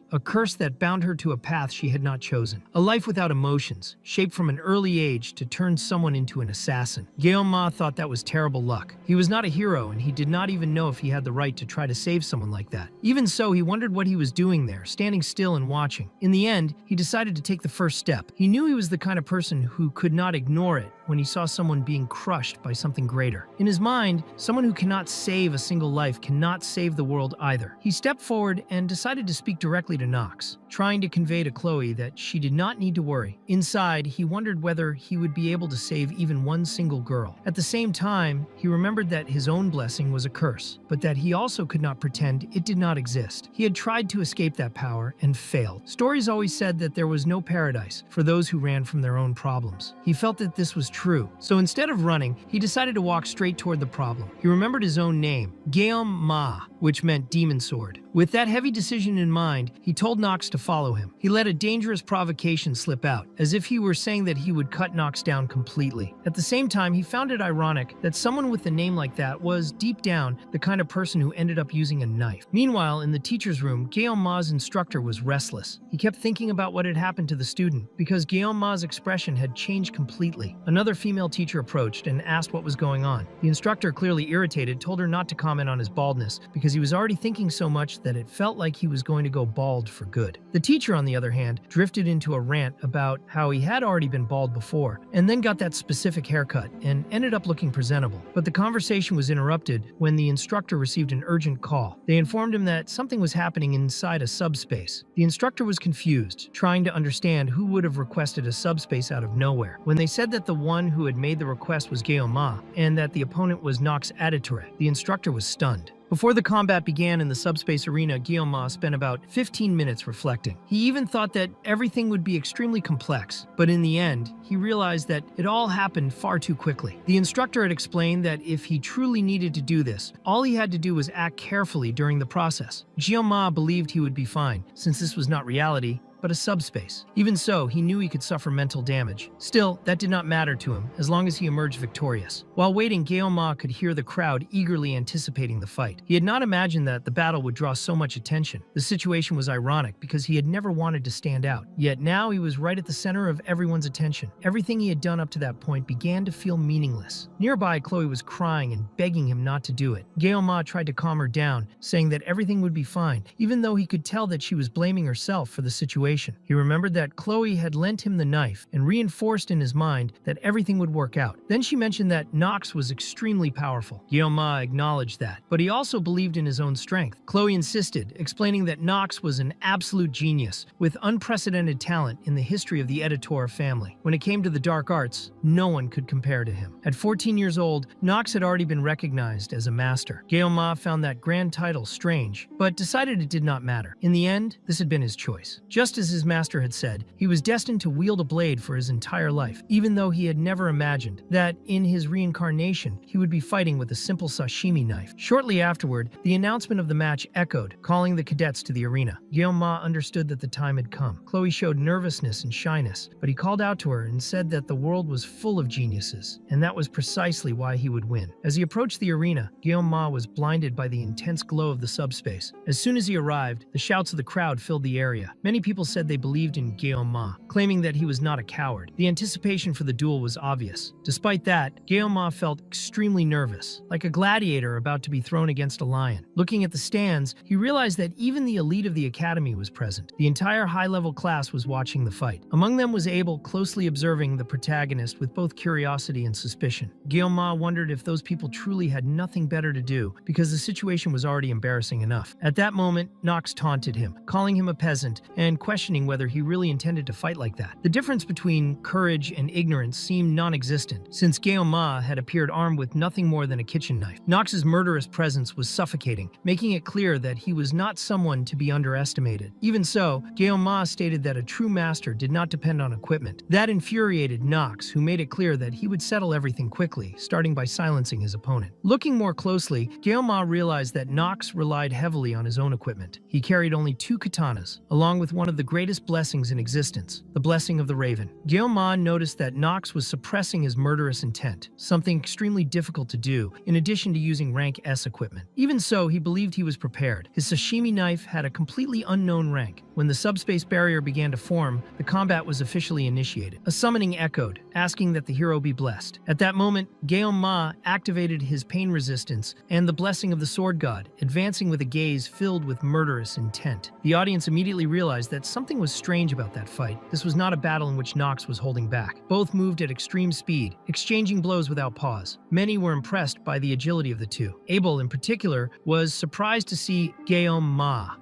S1: that bound her to a path she had not chosen. A life without emotions, shaped from an early age to turn someone into an assassin. Gyeoma thought that was terrible luck. He was not a hero, and he did not even know if he had the right to try to save someone like that. Even so, he wondered what he was doing there, standing still and watching. In the end, he decided to take the first step. He knew he was the kind of person who could not ignore it when he saw someone being crushed by something greater. In his mind, someone who cannot save a single life cannot save the world either. He stepped forward and decided to speak directly to Nox, trying to convey to Chloe that she did not need to worry. Inside, he wondered whether he would be able to save even one single girl. At the same time, he remembered that his own blessing was a curse, but that he also could not pretend it did not exist. He had tried to escape that power and failed. Stories always said that there was no paradise for those who ran from their own problems. He felt that this was true, so instead of running, he decided to walk straight toward the problem. He remembered his own name, Gyeoma, which meant demon sword. With that heavy decision in mind, he told Nox to follow him. He let a dangerous provocation slip out, as if he were saying that he would cut Nox down completely. At the same time, he found it ironic that someone with a name like that was, deep down, the kind of person who ended up using a knife. Meanwhile, in the teacher's room, Guillaume's instructor was restless. He kept thinking about what had happened to the student, because Guillaume's expression had changed completely. Another female teacher approached and asked what was going on. The instructor, clearly irritated, told her not to comment on his baldness, because he was already thinking so much that it felt like he was going to go bald for good. The teacher, on the other hand, drifted into a rant about how he had already been bald before, and then got that specific haircut, and ended up looking presentable. But the conversation was interrupted when the instructor received an urgent call. They informed him that something was happening inside a subspace. The instructor was confused, trying to understand who would have requested a subspace out of nowhere. When they said that the one who had made the request was Guillaume, and that the opponent was Nox Aditure, the instructor was stunned. Before the combat began in the subspace arena, Guillaume spent about 15 minutes reflecting. He even thought that everything would be extremely complex, but in the end, he realized that it all happened far too quickly. The instructor had explained that if he truly needed to do this, all he had to do was act carefully during the process. Guillaume believed he would be fine, since this was not reality, but a subspace. Even so, he knew he could suffer mental damage. Still, that did not matter to him, as long as he emerged victorious. While waiting, Guillaume could hear the crowd eagerly anticipating the fight. He had not imagined that the battle would draw so much attention. The situation was ironic, because he had never wanted to stand out. Yet now he was right at the center of everyone's attention. Everything he had done up to that point began to feel meaningless. Nearby, Chloe was crying and begging him not to do it. Guillaume tried to calm her down, saying that everything would be fine, even though he could tell that she was blaming herself for the situation. He remembered that Chloe had lent him the knife and reinforced in his mind that everything would work out. Then she mentioned that Nox was extremely powerful. Guillaume acknowledged that, but he also believed in his own strength. Chloe insisted, explaining that Nox was an absolute genius with unprecedented talent in the history of the Editor family. When it came to the dark arts, no one could compare to him. At 14 years old, Nox had already been recognized as a master. Guillaume found that grand title strange, but decided it did not matter. In the end, this had been his choice. Just as his master had said, he was destined to wield a blade for his entire life, even though he had never imagined that in his reincarnation he would be fighting with a simple sashimi knife. Shortly afterward, the announcement of the match echoed, calling the cadets to the arena. Guillaume understood that the time had come. Chloe showed nervousness and shyness, but he called out to her and said that the world was full of geniuses, and that was precisely why he would win. As he approached the arena, Guillaume was blinded by the intense glow of the subspace. As soon as he arrived, the shouts of the crowd filled the area. Many people said they believed in Guillaume, claiming that he was not a coward. The anticipation for the duel was obvious. Despite that, Guillaume felt extremely nervous, like a gladiator about to be thrown against a lion. Looking at the stands, he realized that even the elite of the academy was present. The entire high-level class was watching the fight. Among them was Abel, closely observing the protagonist with both curiosity and suspicion. Guillaume wondered if those people truly had nothing better to do, because the situation was already embarrassing enough. At that moment, Nox taunted him, calling him a peasant and questioning whether he really intended to fight like that. The difference between courage and ignorance seemed non-existent, since Guillaume had appeared armed with nothing more than a kitchen knife. Nox's murderous presence was suffocating, making it clear that he was not someone to be underestimated. Even so, Guillaume stated that a true master did not depend on equipment. That infuriated Nox, who made it clear that he would settle everything quickly, starting by silencing his opponent. Looking more closely, Guillaume realized that Nox relied heavily on his own equipment. He carried only 2 katanas, along with one of the greatest blessings in existence, the blessing of the raven. Guillaume noticed that Nox was suppressing his murderous intent, something extremely difficult to do, in addition to using rank S equipment. Even so, he believed he was prepared. His sashimi knife had a completely unknown rank. When the subspace barrier began to form, the combat was officially initiated. A summoning echoed, asking that the hero be blessed. At that moment, Guillaume activated his pain resistance and the blessing of the sword god, advancing with a gaze filled with murderous intent. The audience immediately realized that something was strange about that fight. This was not a battle in which Nox was holding back. Both moved at extreme speed, exchanging blows without pause. Many were impressed by the agility of the two. Abel, in particular, was surprised to see Guillaume,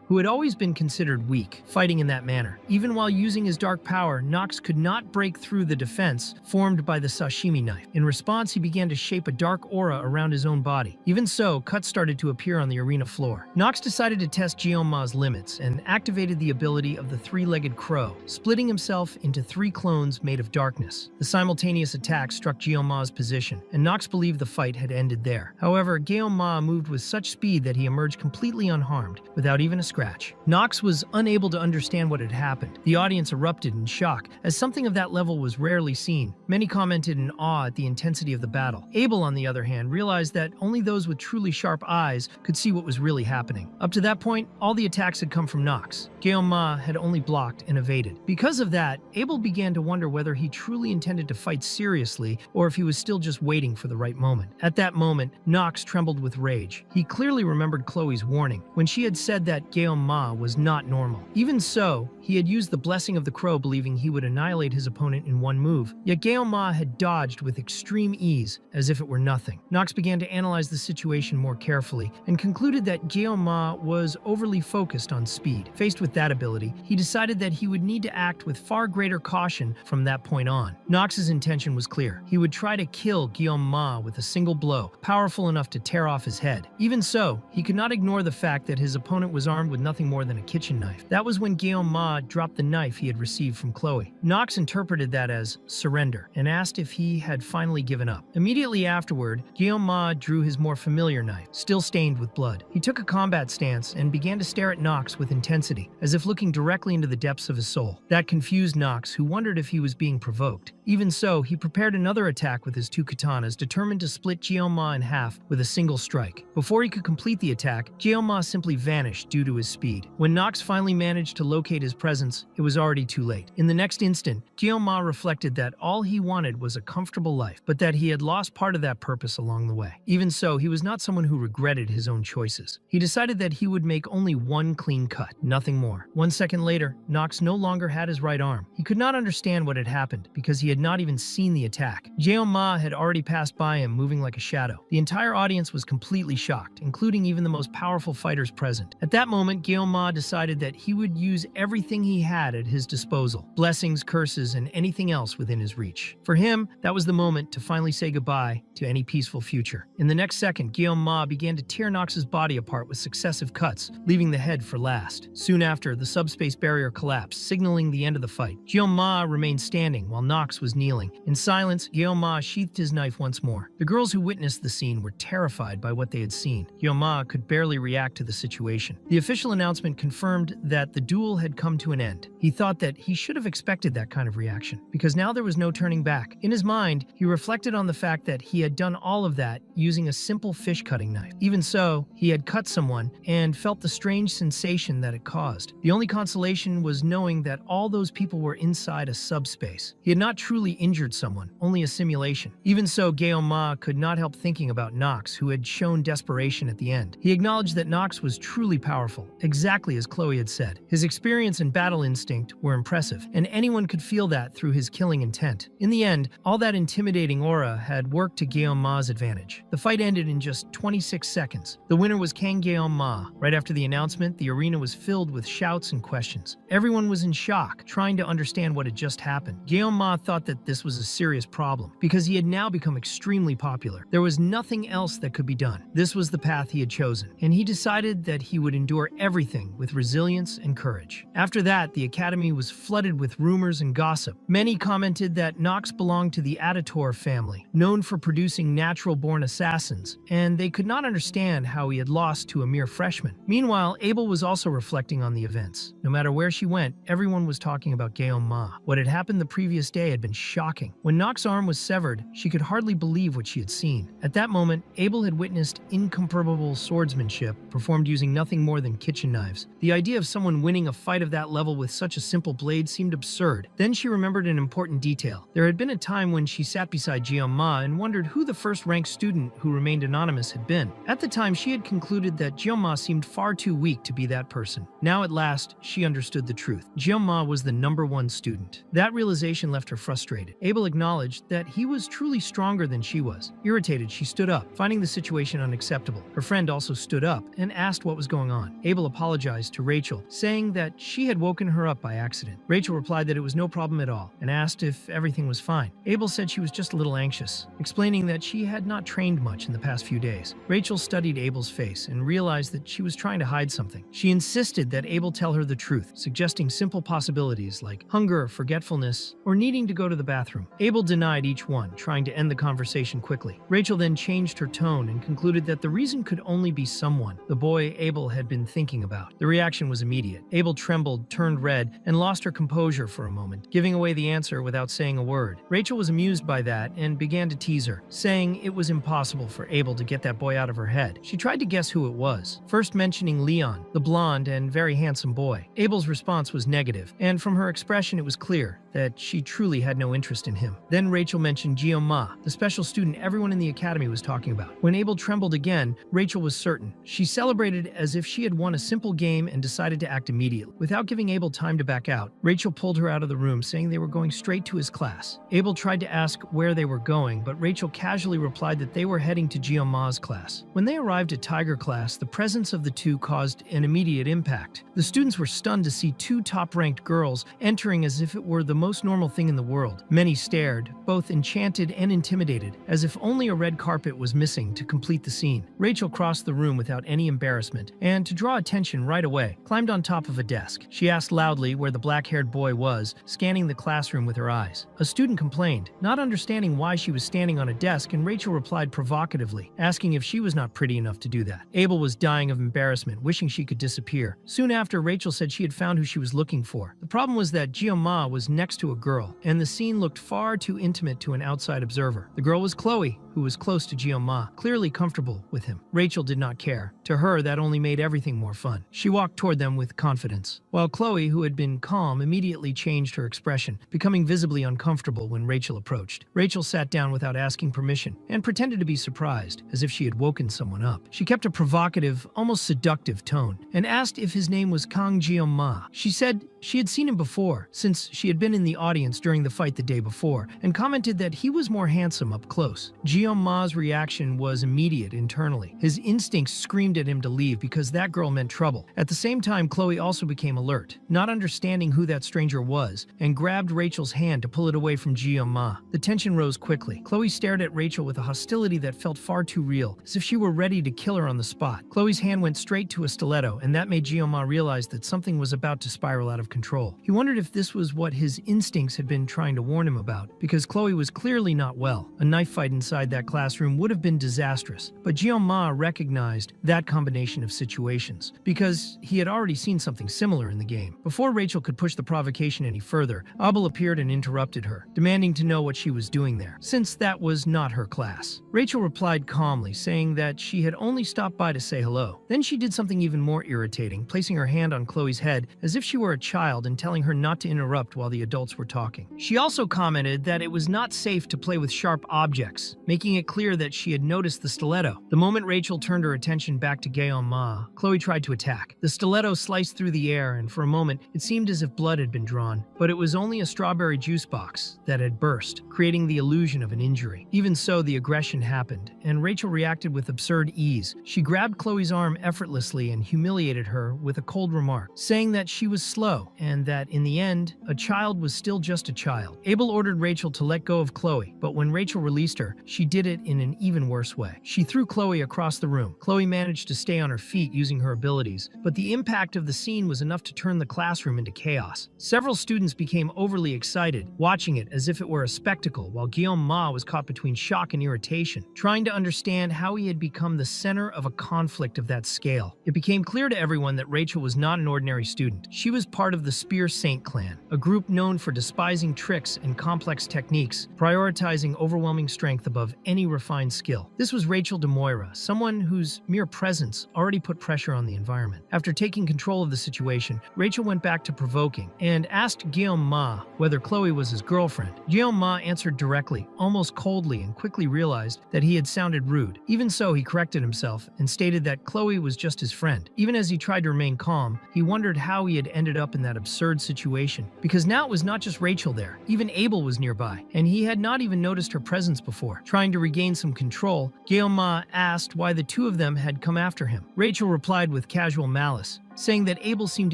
S1: who had always been considered weak, fighting in that manner. Even while using his dark power, Nox could not break through the defense formed by the sashimi knife. In response, he began to shape a dark aura around his own body. Even so, cuts started to appear on the arena floor. Nox decided to test Guillaume's limits and activated the ability of the the three-legged crow, splitting himself into three clones made of darkness. The simultaneous attack struck Guillaume's position, and Nox believed the fight had ended there. However, Guillaume moved with such speed that he emerged completely unharmed, without even a scratch. Nox was unable to understand what had happened. The audience erupted in shock, as something of that level was rarely seen. Many commented in awe at the intensity of the battle. Abel, on the other hand, realized that only those with truly sharp eyes could see what was really happening. Up to that point, all the attacks had come from Nox. Guillaume had only blocked and evaded. Because of that, Abel began to wonder whether he truly intended to fight seriously or if he was still just waiting for the right moment. At that moment, Nox trembled with rage. He clearly remembered Chloe's warning when she had said that Guillaume was not normal. Even so, he had used the blessing of the crow believing he would annihilate his opponent in one move, yet Guillaume had dodged with extreme ease, as if it were nothing. Nox began to analyze the situation more carefully and concluded that Guillaume was overly focused on speed. Faced with that ability, he decided that he would need to act with far greater caution from that point on. Nox's intention was clear. He would try to kill Guillaume with a single blow, powerful enough to tear off his head. Even so, he could not ignore the fact that his opponent was armed with nothing more than a kitchen knife. That was when Guillaume dropped the knife he had received from Chloe. Nox interpreted that as surrender and asked if he had finally given up. Immediately afterward, Guillaume drew his more familiar knife, still stained with blood. He took a combat stance and began to stare at Nox with intensity, as if looking directly into the depths of his soul. That confused Nox, who wondered if he was being provoked. Even so, he prepared another attack with his two katanas, determined to split Guillaume in half with a single strike. Before he could complete the attack, Guillaume simply vanished due to his speed. When Nox finally managed to locate his presence, it was already too late. In the next instant, Guillaume reflected that all he wanted was a comfortable life, but that he had lost part of that purpose along the way. Even so, he was not someone who regretted his own choices. He decided that he would make only one clean cut, nothing more. 1 second later, Nox no longer had his right arm. He could not understand what had happened because he had not even seen the attack. Guillaume had already passed by him, moving like a shadow. The entire audience was completely shocked, including even the most powerful fighters present. At that moment, Guillaume decided that he would use everything he had at his disposal: blessings, curses, and anything else within his reach. For him, that was the moment to finally say goodbye to any peaceful future. In the next second, Guillaume began to tear Nox's body apart with successive cuts, leaving the head for last. Soon after, the subspace barrier collapsed, signaling the end of the fight. Guillaume remained standing while Nox was kneeling. In silence, Guillaume sheathed his knife once more. The girls who witnessed the scene were terrified by what they had seen. Guillaume could barely react to the situation. The official announcement confirmed that the duel had come to an end. He thought that he should have expected that kind of reaction, because now there was no turning back. In his mind, he reflected on the fact that he had done all of that using a simple fish-cutting knife. Even so, he had cut someone and felt the strange sensation that it caused. The only consolation was knowing that all those people were inside a subspace. He had not truly injured someone, only a simulation. Even so, Guillaume could not help thinking about Nox, who had shown desperation at the end. He acknowledged that Nox was truly powerful, exactly as Chloe had said. His experience and battle instinct were impressive, and anyone could feel that through his killing intent. In the end, all that intimidating aura had worked to Guillaume's advantage. The fight ended in just 26 seconds. The winner was Kang Guillaume. Right after the announcement, the arena was filled with shouts and questions. Everyone was in shock, trying to understand what had just happened. Guillaume thought that this was a serious problem, because he had now become extremely popular. There was nothing else that could be done. This was the path he had chosen, and he decided that he would endure everything with resilience and courage. After that, the academy was flooded with rumors and gossip. Many commented that Nox belonged to the Aditor family, known for producing natural-born assassins, and they could not understand how he had lost to a mere freshman. Meanwhile, Abel was also reflecting on the events. No matter where she went, everyone was talking about Guillaume. What had happened the previous day had been shocking. When Nox's arm was severed, she could hardly believe what she had seen. At that moment, Abel had witnessed incomparable swordsmanship performed using nothing more than kitchen knives. The idea of someone winning a fight of that level with such a simple blade seemed absurd. Then she remembered an important detail. There had been a time when she sat beside Guillaume and wondered who the first-ranked student who remained anonymous had been. At the time, she had concluded that Guillaume seemed far too weak to be that person. Now at last, she understood the truth. Guillaume was the #1 student. That realization left her frustrated. Abel acknowledged that he was truly stronger than she was. Irritated, she stood up, finding the situation unacceptable. Her friend also stood up and asked what was going on. Abel apologized to Rachel, saying that she had had woken her up by accident. Rachel replied that it was no problem at all and asked if everything was fine. Abel said she was just a little anxious, explaining that she had not trained much in the past few days. Rachel studied Abel's face and realized that she was trying to hide something. She insisted that Abel tell her the truth, suggesting simple possibilities like hunger, forgetfulness, or needing to go to the bathroom. Abel denied each one, trying to end the conversation quickly. Rachel then changed her tone and concluded that the reason could only be someone, the boy Abel had been thinking about. The reaction was immediate. Abel trembled, turned red, and lost her composure for a moment, giving away the answer without saying a word. Rachel was amused by that and began to tease her, saying it was impossible for Abel to get that boy out of her head. She tried to guess who it was, first mentioning Leon, the blonde and very handsome boy. Abel's response was negative, and from her expression it was clear that she truly had no interest in him. Then Rachel mentioned Ma, the special student everyone in the academy was talking about. When Abel trembled again, Rachel was certain. She celebrated as if she had won a simple game and decided to act immediately. Without giving Abel time to back out, Rachel pulled her out of the room, saying they were going straight to his class. Abel tried to ask where they were going, but Rachel casually replied that they were heading to Ma's class. When they arrived at Tiger class, the presence of the two caused an immediate impact. The students were stunned to see two top-ranked girls entering as if it were the most normal thing in the world. Many stared, both enchanted and intimidated, as if only a red carpet was missing to complete the scene. Rachel crossed the room without any embarrassment, and to draw attention right away, climbed on top of a desk. She asked loudly where the black-haired boy was, scanning the classroom with her eyes. A student complained, not understanding why she was standing on a desk, and Rachel replied provocatively, asking if she was not pretty enough to do that. Abel was dying of embarrassment, wishing she could disappear. Soon after, Rachel said she had found who she was looking for. The problem was that Ma was next to a girl, and the scene looked far too intimate to an outside observer. The girl was Chloe, who was close to Ma, clearly comfortable with him. Rachel did not care. To her, that only made everything more fun. She walked toward them with confidence, while Chloe, who had been calm, immediately changed her expression, becoming visibly uncomfortable when Rachel approached. Rachel sat down without asking permission and pretended to be surprised, as if she had woken someone up. She kept a provocative, almost seductive tone, and asked if his name was Kang Ma. She said she had seen him before, since she had been in the audience during the fight the day before, and commented that he was more handsome up close. Ma's reaction was immediate internally. His instincts screamed at him to leave because that girl meant trouble. At the same time, Chloe also became alert, not understanding who that stranger was, and grabbed Rachel's hand to pull it away from Ma. The tension rose quickly. Chloe stared at Rachel with a hostility that felt far too real, as if she were ready to kill her on the spot. Chloe's hand went straight to a stiletto, and that made Ma realize that something was about to spiral out of control. He wondered if this was what his instincts had been trying to warn him about, because Chloe was clearly not well. A knife fight inside that classroom would have been disastrous, but Ma recognized that combination of situations, because he had already seen something similar in the game. Before Rachel could push the provocation any further, Abel appeared and interrupted her, demanding to know what she was doing there, since that was not her class. Rachel replied calmly, saying that she had only stopped by to say hello. Then she did something even more irritating, placing her hand on Chloe's head as if she were a child and telling her not to interrupt while the adults were talking. She also commented that it was not safe to play with sharp objects, making it clear that she had noticed the stiletto. The moment Rachel turned her attention back to Ma, Chloe tried to attack. The stiletto sliced through the air, and for a moment, it seemed as if blood had been drawn, but it was only a strawberry juice box that had burst, creating the illusion of an injury. Even so, the aggression happened, and Rachel reacted with absurd ease. She grabbed Chloe's arm effortlessly and humiliated her with a cold remark, saying that she was slow, and that in the end, a child was still just a child. Abel ordered Rachel to let go of Chloe, but when Rachel released her, she did it in an even worse way. She threw Chloe across the room. Chloe managed to stay on her feet using her abilities, but the impact of the scene was enough to turn the classroom into chaos. Several students became overly excited, watching it as if it were a spectacle, while Ma was caught between shock and irritation, trying to understand how he had become the center of a conflict of that scale. It became clear to everyone that Rachel was not an ordinary student. She was part of the Spear Saint clan, a group known for despising tricks and complex techniques, prioritizing overwhelming strength above any refined skill. This was Rachel de Moira, someone whose mere presence already put pressure on the environment. After taking control of the situation, Rachel went back to provoking and asked Ma whether Chloe was his girlfriend. Ma answered directly, almost coldly, and quickly realized that he had sounded rude. Even so, he corrected himself and stated that Chloe was just his friend. Even as he tried to remain calm, he wondered how he had ended up in that absurd situation, because now it was not just Rachel there. Even Abel was nearby, and he had not even noticed her presence before. Trying to regain some control, Ma asked why the two of them had come after him. Rachel replied with casual malice, saying that Abel seemed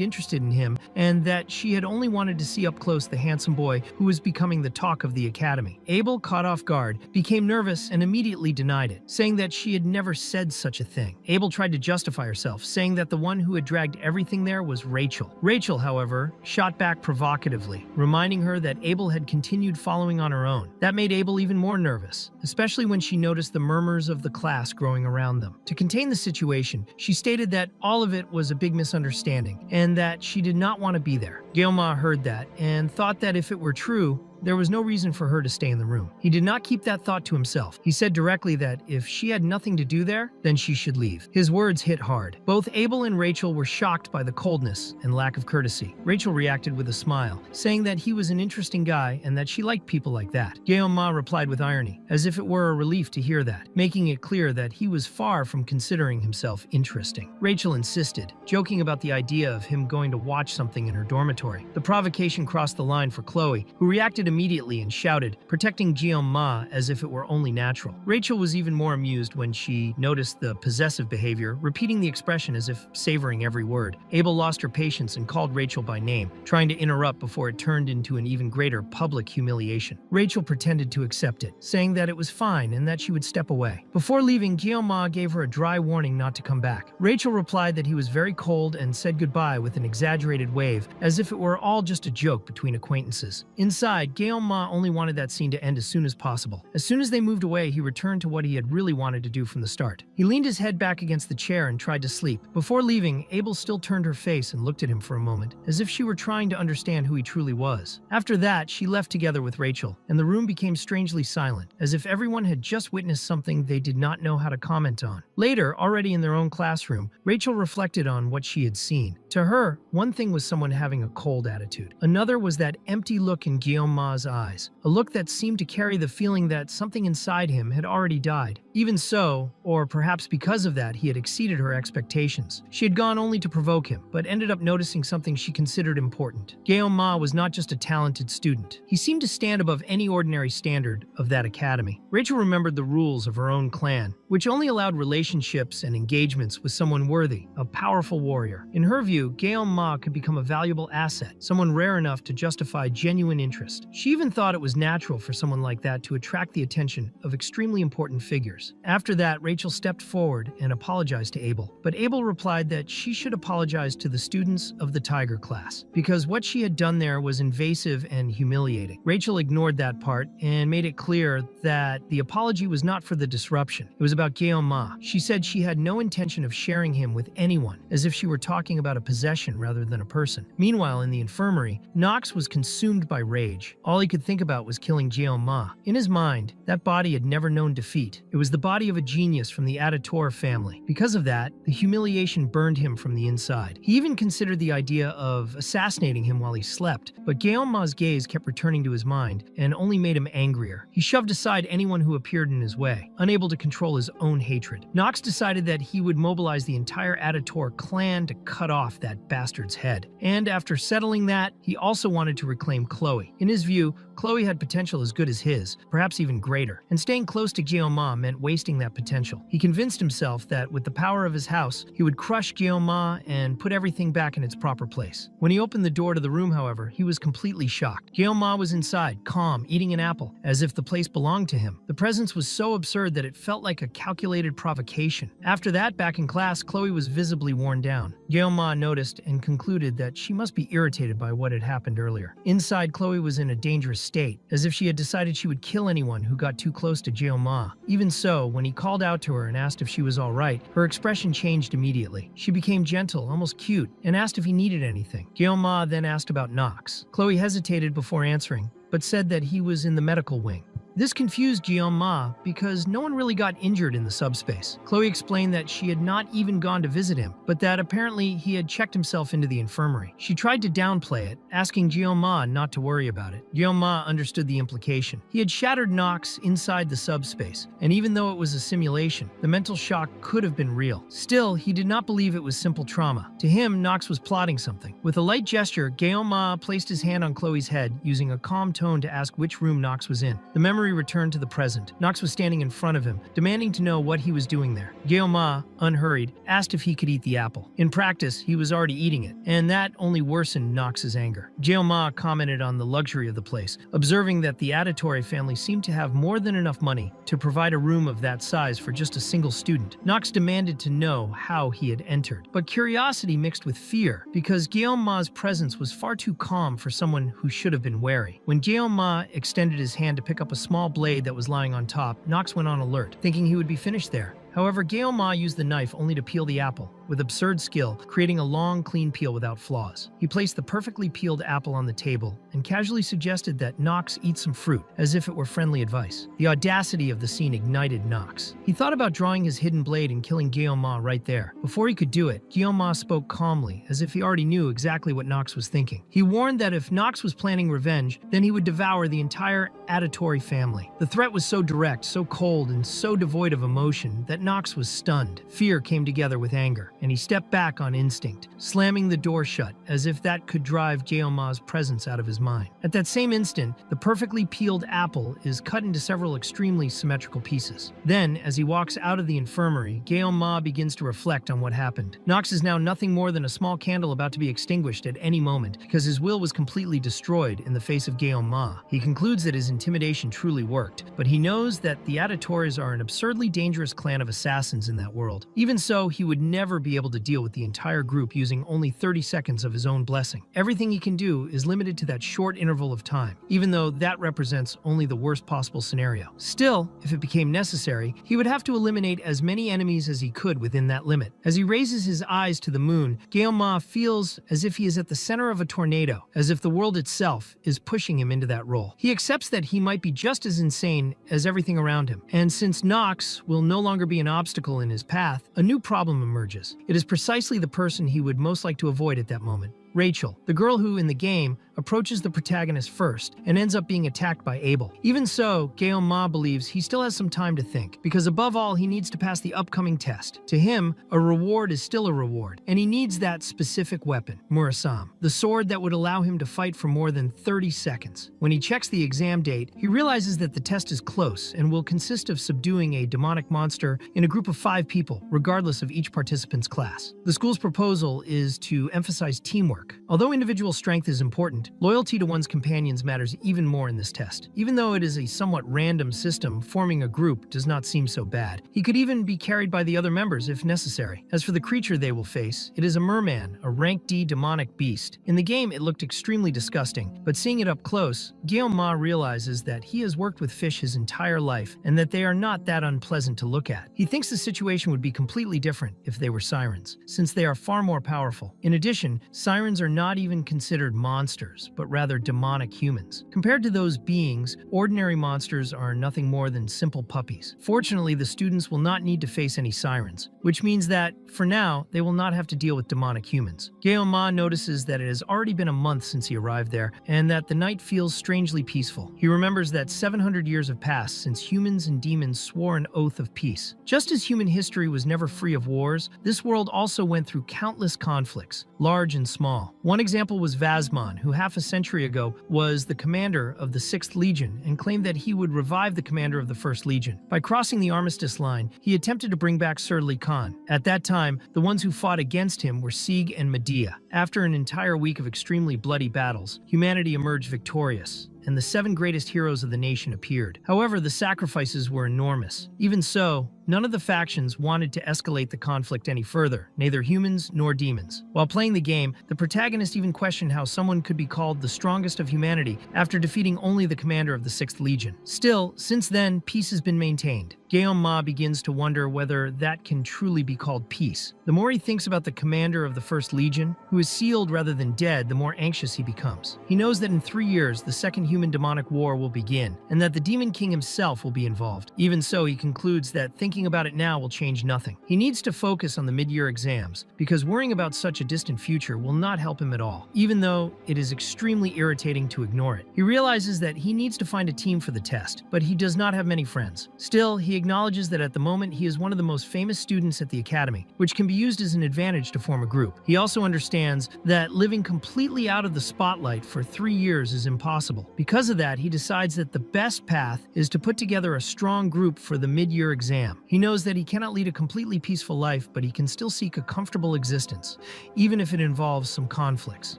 S1: interested in him and that she had only wanted to see up close the handsome boy who was becoming the talk of the academy. Abel, caught off guard, became nervous and immediately denied it, saying that she had never said such a thing. Abel tried to justify herself, saying that the one who had dragged everything there was Rachel. Rachel, however, shot back provocatively, reminding her that Abel had continued following on her own. That made Abel even more nervous, especially when she noticed the murmurs of the class growing around them. To contain the situation, she stated that all of it was a big misunderstanding and that she did not want to be there. Gyeoma heard that and thought that if it were true, there was no reason for her to stay in the room. He did not keep that thought to himself. He said directly that if she had nothing to do there, then she should leave. His words hit hard. Both Abel and Rachel were shocked by the coldness and lack of courtesy. Rachel reacted with a smile, saying that he was an interesting guy and that she liked people like that. Gyeoma replied with irony, as if it were a relief to hear that, making it clear that he was far from considering himself interesting. Rachel insisted, joking about the idea of him going to watch something in her dormitory. The provocation crossed the line for Chloe, who reacted immediately and shouted, protecting Gyeoma as if it were only natural. Rachel was even more amused when she noticed the possessive behavior, repeating the expression as if savoring every word. Abel lost her patience and called Rachel by name, trying to interrupt before it turned into an even greater public humiliation. Rachel pretended to accept it, saying that it was fine and that she would step away. Before leaving, Gyeoma gave her a dry warning not to come back. Rachel replied that he was very cold and said goodbye with an exaggerated wave, as if it were all just a joke between acquaintances. Inside, Gyeoma only wanted that scene to end as soon as possible. As soon as they moved away, he returned to what he had really wanted to do from the start. He leaned his head back against the chair and tried to sleep. Before leaving, Abel still turned her face and looked at him for a moment, as if she were trying to understand who he truly was. After that, she left together with Rachel, and the room became strangely silent, as if everyone had just witnessed something they did not know how to comment on. Later, already in their own classroom, Rachel reflected on what she had seen. To her, one thing was someone having a cold attitude. Another was that empty look in Gyeoma's eyes, a look that seemed to carry the feeling that something inside him had already died. Even so, or perhaps because of that, he had exceeded her expectations. She had gone only to provoke him, but ended up noticing something she considered important. Gyeoma was not just a talented student. He seemed to stand above any ordinary standard of that academy. Rachel remembered the rules of her own clan, which only allowed relationships and engagements with someone worthy, a powerful warrior. In her view, Gyeoma could become a valuable asset, someone rare enough to justify genuine interest. She even thought it was natural for someone like that to attract the attention of extremely important figures. After that, Rachel stepped forward and apologized to Abel, but Abel replied that she should apologize to the students of the Tiger class, because what she had done there was invasive and humiliating. Rachel ignored that part and made it clear that the apology was not for the disruption. It was about Gyeoma. She said she had no intention of sharing him with anyone, as if she were talking about a possession rather than a person. Meanwhile, in the infirmary, Nox was consumed by rage. All he could think about was killing Gyeoma. In his mind, that body had never known defeat. It was the body of a genius from the Aditor family. Because of that, the humiliation burned him from the inside. He even considered the idea of assassinating him while he slept, but Gyeoma's gaze kept returning to his mind and only made him angrier. He shoved aside anyone who appeared in his way, unable to control his own hatred. Nox decided that he would mobilize the entire Aditor clan to cut off that bastard's head. And after settling that, he also wanted to reclaim Chloe. In his view, Chloe had potential as good as his, perhaps even greater, and staying close to Gyeoma meant wasting that potential. He convinced himself that with the power of his house, he would crush Gyeoma and put everything back in its proper place. When he opened the door to the room, however, he was completely shocked. Gyeoma was inside, calm, eating an apple, as if the place belonged to him. The presence was so absurd that it felt like a calculated provocation. After that, back in class, Chloe was visibly worn down. Gyeoma noticed and concluded that she must be irritated by what had happened earlier. Inside, Chloe was in a dangerous state, as if she had decided she would kill anyone who got too close to Gyeoma. Even so, when he called out to her and asked if she was all right, her expression changed immediately. She became gentle, almost cute, and asked if he needed anything. Gyeoma then asked about Nox. Chloe hesitated before answering, but said that he was in the medical wing. This confused Gyeoma because no one really got injured in the subspace. Chloe explained that she had not even gone to visit him, but that apparently he had checked himself into the infirmary. She tried to downplay it, asking Gyeoma not to worry about it. Gyeoma understood the implication. He had shattered Nox inside the subspace, and even though it was a simulation, the mental shock could have been real. Still, he did not believe it was simple trauma. To him, Nox was plotting something. With a light gesture, Gyeoma placed his hand on Chloe's head, using a calm tone to ask which room Nox was in. The memory memory returned to the present. Nox was standing in front of him, demanding to know what he was doing there. Guillaume, unhurried, asked if he could eat the apple. In practice, he was already eating it, and that only worsened Nox's anger. Guillaume commented on the luxury of the place, observing that the Auditory family seemed to have more than enough money to provide a room of that size for just a single student. Nox demanded to know how he had entered, but curiosity mixed with fear, because Guillaume's presence was far too calm for someone who should have been wary. When Guillaume extended his hand to pick up a small blade that was lying on top, Nox went on alert, thinking he would be finished there. However, Guillaume used the knife only to peel the apple, with absurd skill, creating a long, clean peel without flaws. He placed the perfectly peeled apple on the table and casually suggested that Nox eat some fruit, as if it were friendly advice. The audacity of the scene ignited Nox. He thought about drawing his hidden blade and killing Guillaume right there. Before he could do it, Guillaume spoke calmly, as if he already knew exactly what Nox was thinking. He warned that if Nox was planning revenge, then he would devour the entire Auditory family. The threat was so direct, so cold, and so devoid of emotion that Nox was stunned. Fear came together with anger, and he stepped back on instinct, slamming the door shut, as if that could drive Guillaume's presence out of his mind. At that same instant, the perfectly peeled apple is cut into several extremely symmetrical pieces. Then, as he walks out of the infirmary, Guillaume begins to reflect on what happened. Nox is now nothing more than a small candle about to be extinguished at any moment, because his will was completely destroyed in the face of Guillaume. He concludes that his intimidation truly worked, but he knows that the Auditores are an absurdly dangerous clan of assassins in that world. Even so, he would never be able to deal with the entire group using only 30 seconds of his own blessing. Everything he can do is limited to that short interval of time, even though that represents only the worst possible scenario. Still, if it became necessary, he would have to eliminate as many enemies as he could within that limit. As he raises his eyes to the moon, Guillaume feels as if he is at the center of a tornado, as if the world itself is pushing him into that role. He accepts that he might be just as insane as everything around him, and since Nox will no longer be an obstacle in his path, a new problem emerges. It is precisely the person he would most like to avoid at that moment. Rachel, the girl who, in the game, approaches the protagonist first and ends up being attacked by Abel. Even so, Guillaume believes he still has some time to think, because above all, he needs to pass the upcoming test. To him, a reward is still a reward, and he needs that specific weapon, Murasame, the sword that would allow him to fight for more than 30 seconds. When he checks the exam date, he realizes that the test is close and will consist of subduing a demonic monster in a group of 5 people, regardless of each participant's class. The school's proposal is to emphasize teamwork. Although individual strength is important, loyalty to one's companions matters even more in this test. Even though it is a somewhat random system, forming a group does not seem so bad. He could even be carried by the other members if necessary. As for the creature they will face, it is a merman, a rank D demonic beast. In the game, it looked extremely disgusting, but seeing it up close, Guillaume realizes that he has worked with fish his entire life and that they are not that unpleasant to look at. He thinks the situation would be completely different if they were sirens, since they are far more powerful. In addition, sirens are not even considered monsters, but rather demonic humans. Compared to those beings, ordinary monsters are nothing more than simple puppies. Fortunately, the students will not need to face any sirens, which means that, for now, they will not have to deal with demonic humans. Guillaume notices that it has already been a month since he arrived there, and that the night feels strangely peaceful. He remembers that 700 years have passed since humans and demons swore an oath of peace. Just as human history was never free of wars, this world also went through countless conflicts, large and small. One example was Vasmon, who half a century ago was the commander of the 6th Legion and claimed that he would revive the commander of the 1st Legion. By crossing the armistice line, he attempted to bring back Surly Khan. At that time, the ones who fought against him were Sieg and Medea. After an entire week of extremely bloody battles, humanity emerged victorious, and the 7 greatest heroes of the nation appeared. However, the sacrifices were enormous. Even so, none of the factions wanted to escalate the conflict any further, neither humans nor demons. While playing the game, the protagonist even questioned how someone could be called the strongest of humanity after defeating only the commander of the 6th Legion. Still, since then, peace has been maintained. Guillaume begins to wonder whether that can truly be called peace. The more he thinks about the commander of the 1st Legion, who is sealed rather than dead, the more anxious he becomes. He knows that in 3 years, the second human demonic war will begin, and that the Demon King himself will be involved. Even so, he concludes that thinking thinking about it now will change nothing. He needs to focus on the mid-year exams, because worrying about such a distant future will not help him at all, even though it is extremely irritating to ignore it. He realizes that he needs to find a team for the test, but he does not have many friends. Still, he acknowledges that at the moment he is one of the most famous students at the academy, which can be used as an advantage to form a group. He also understands that living completely out of the spotlight for 3 years is impossible. Because of that, he decides that the best path is to put together a strong group for the mid-year exam. He knows that he cannot lead a completely peaceful life, but he can still seek a comfortable existence, even if it involves some conflicts.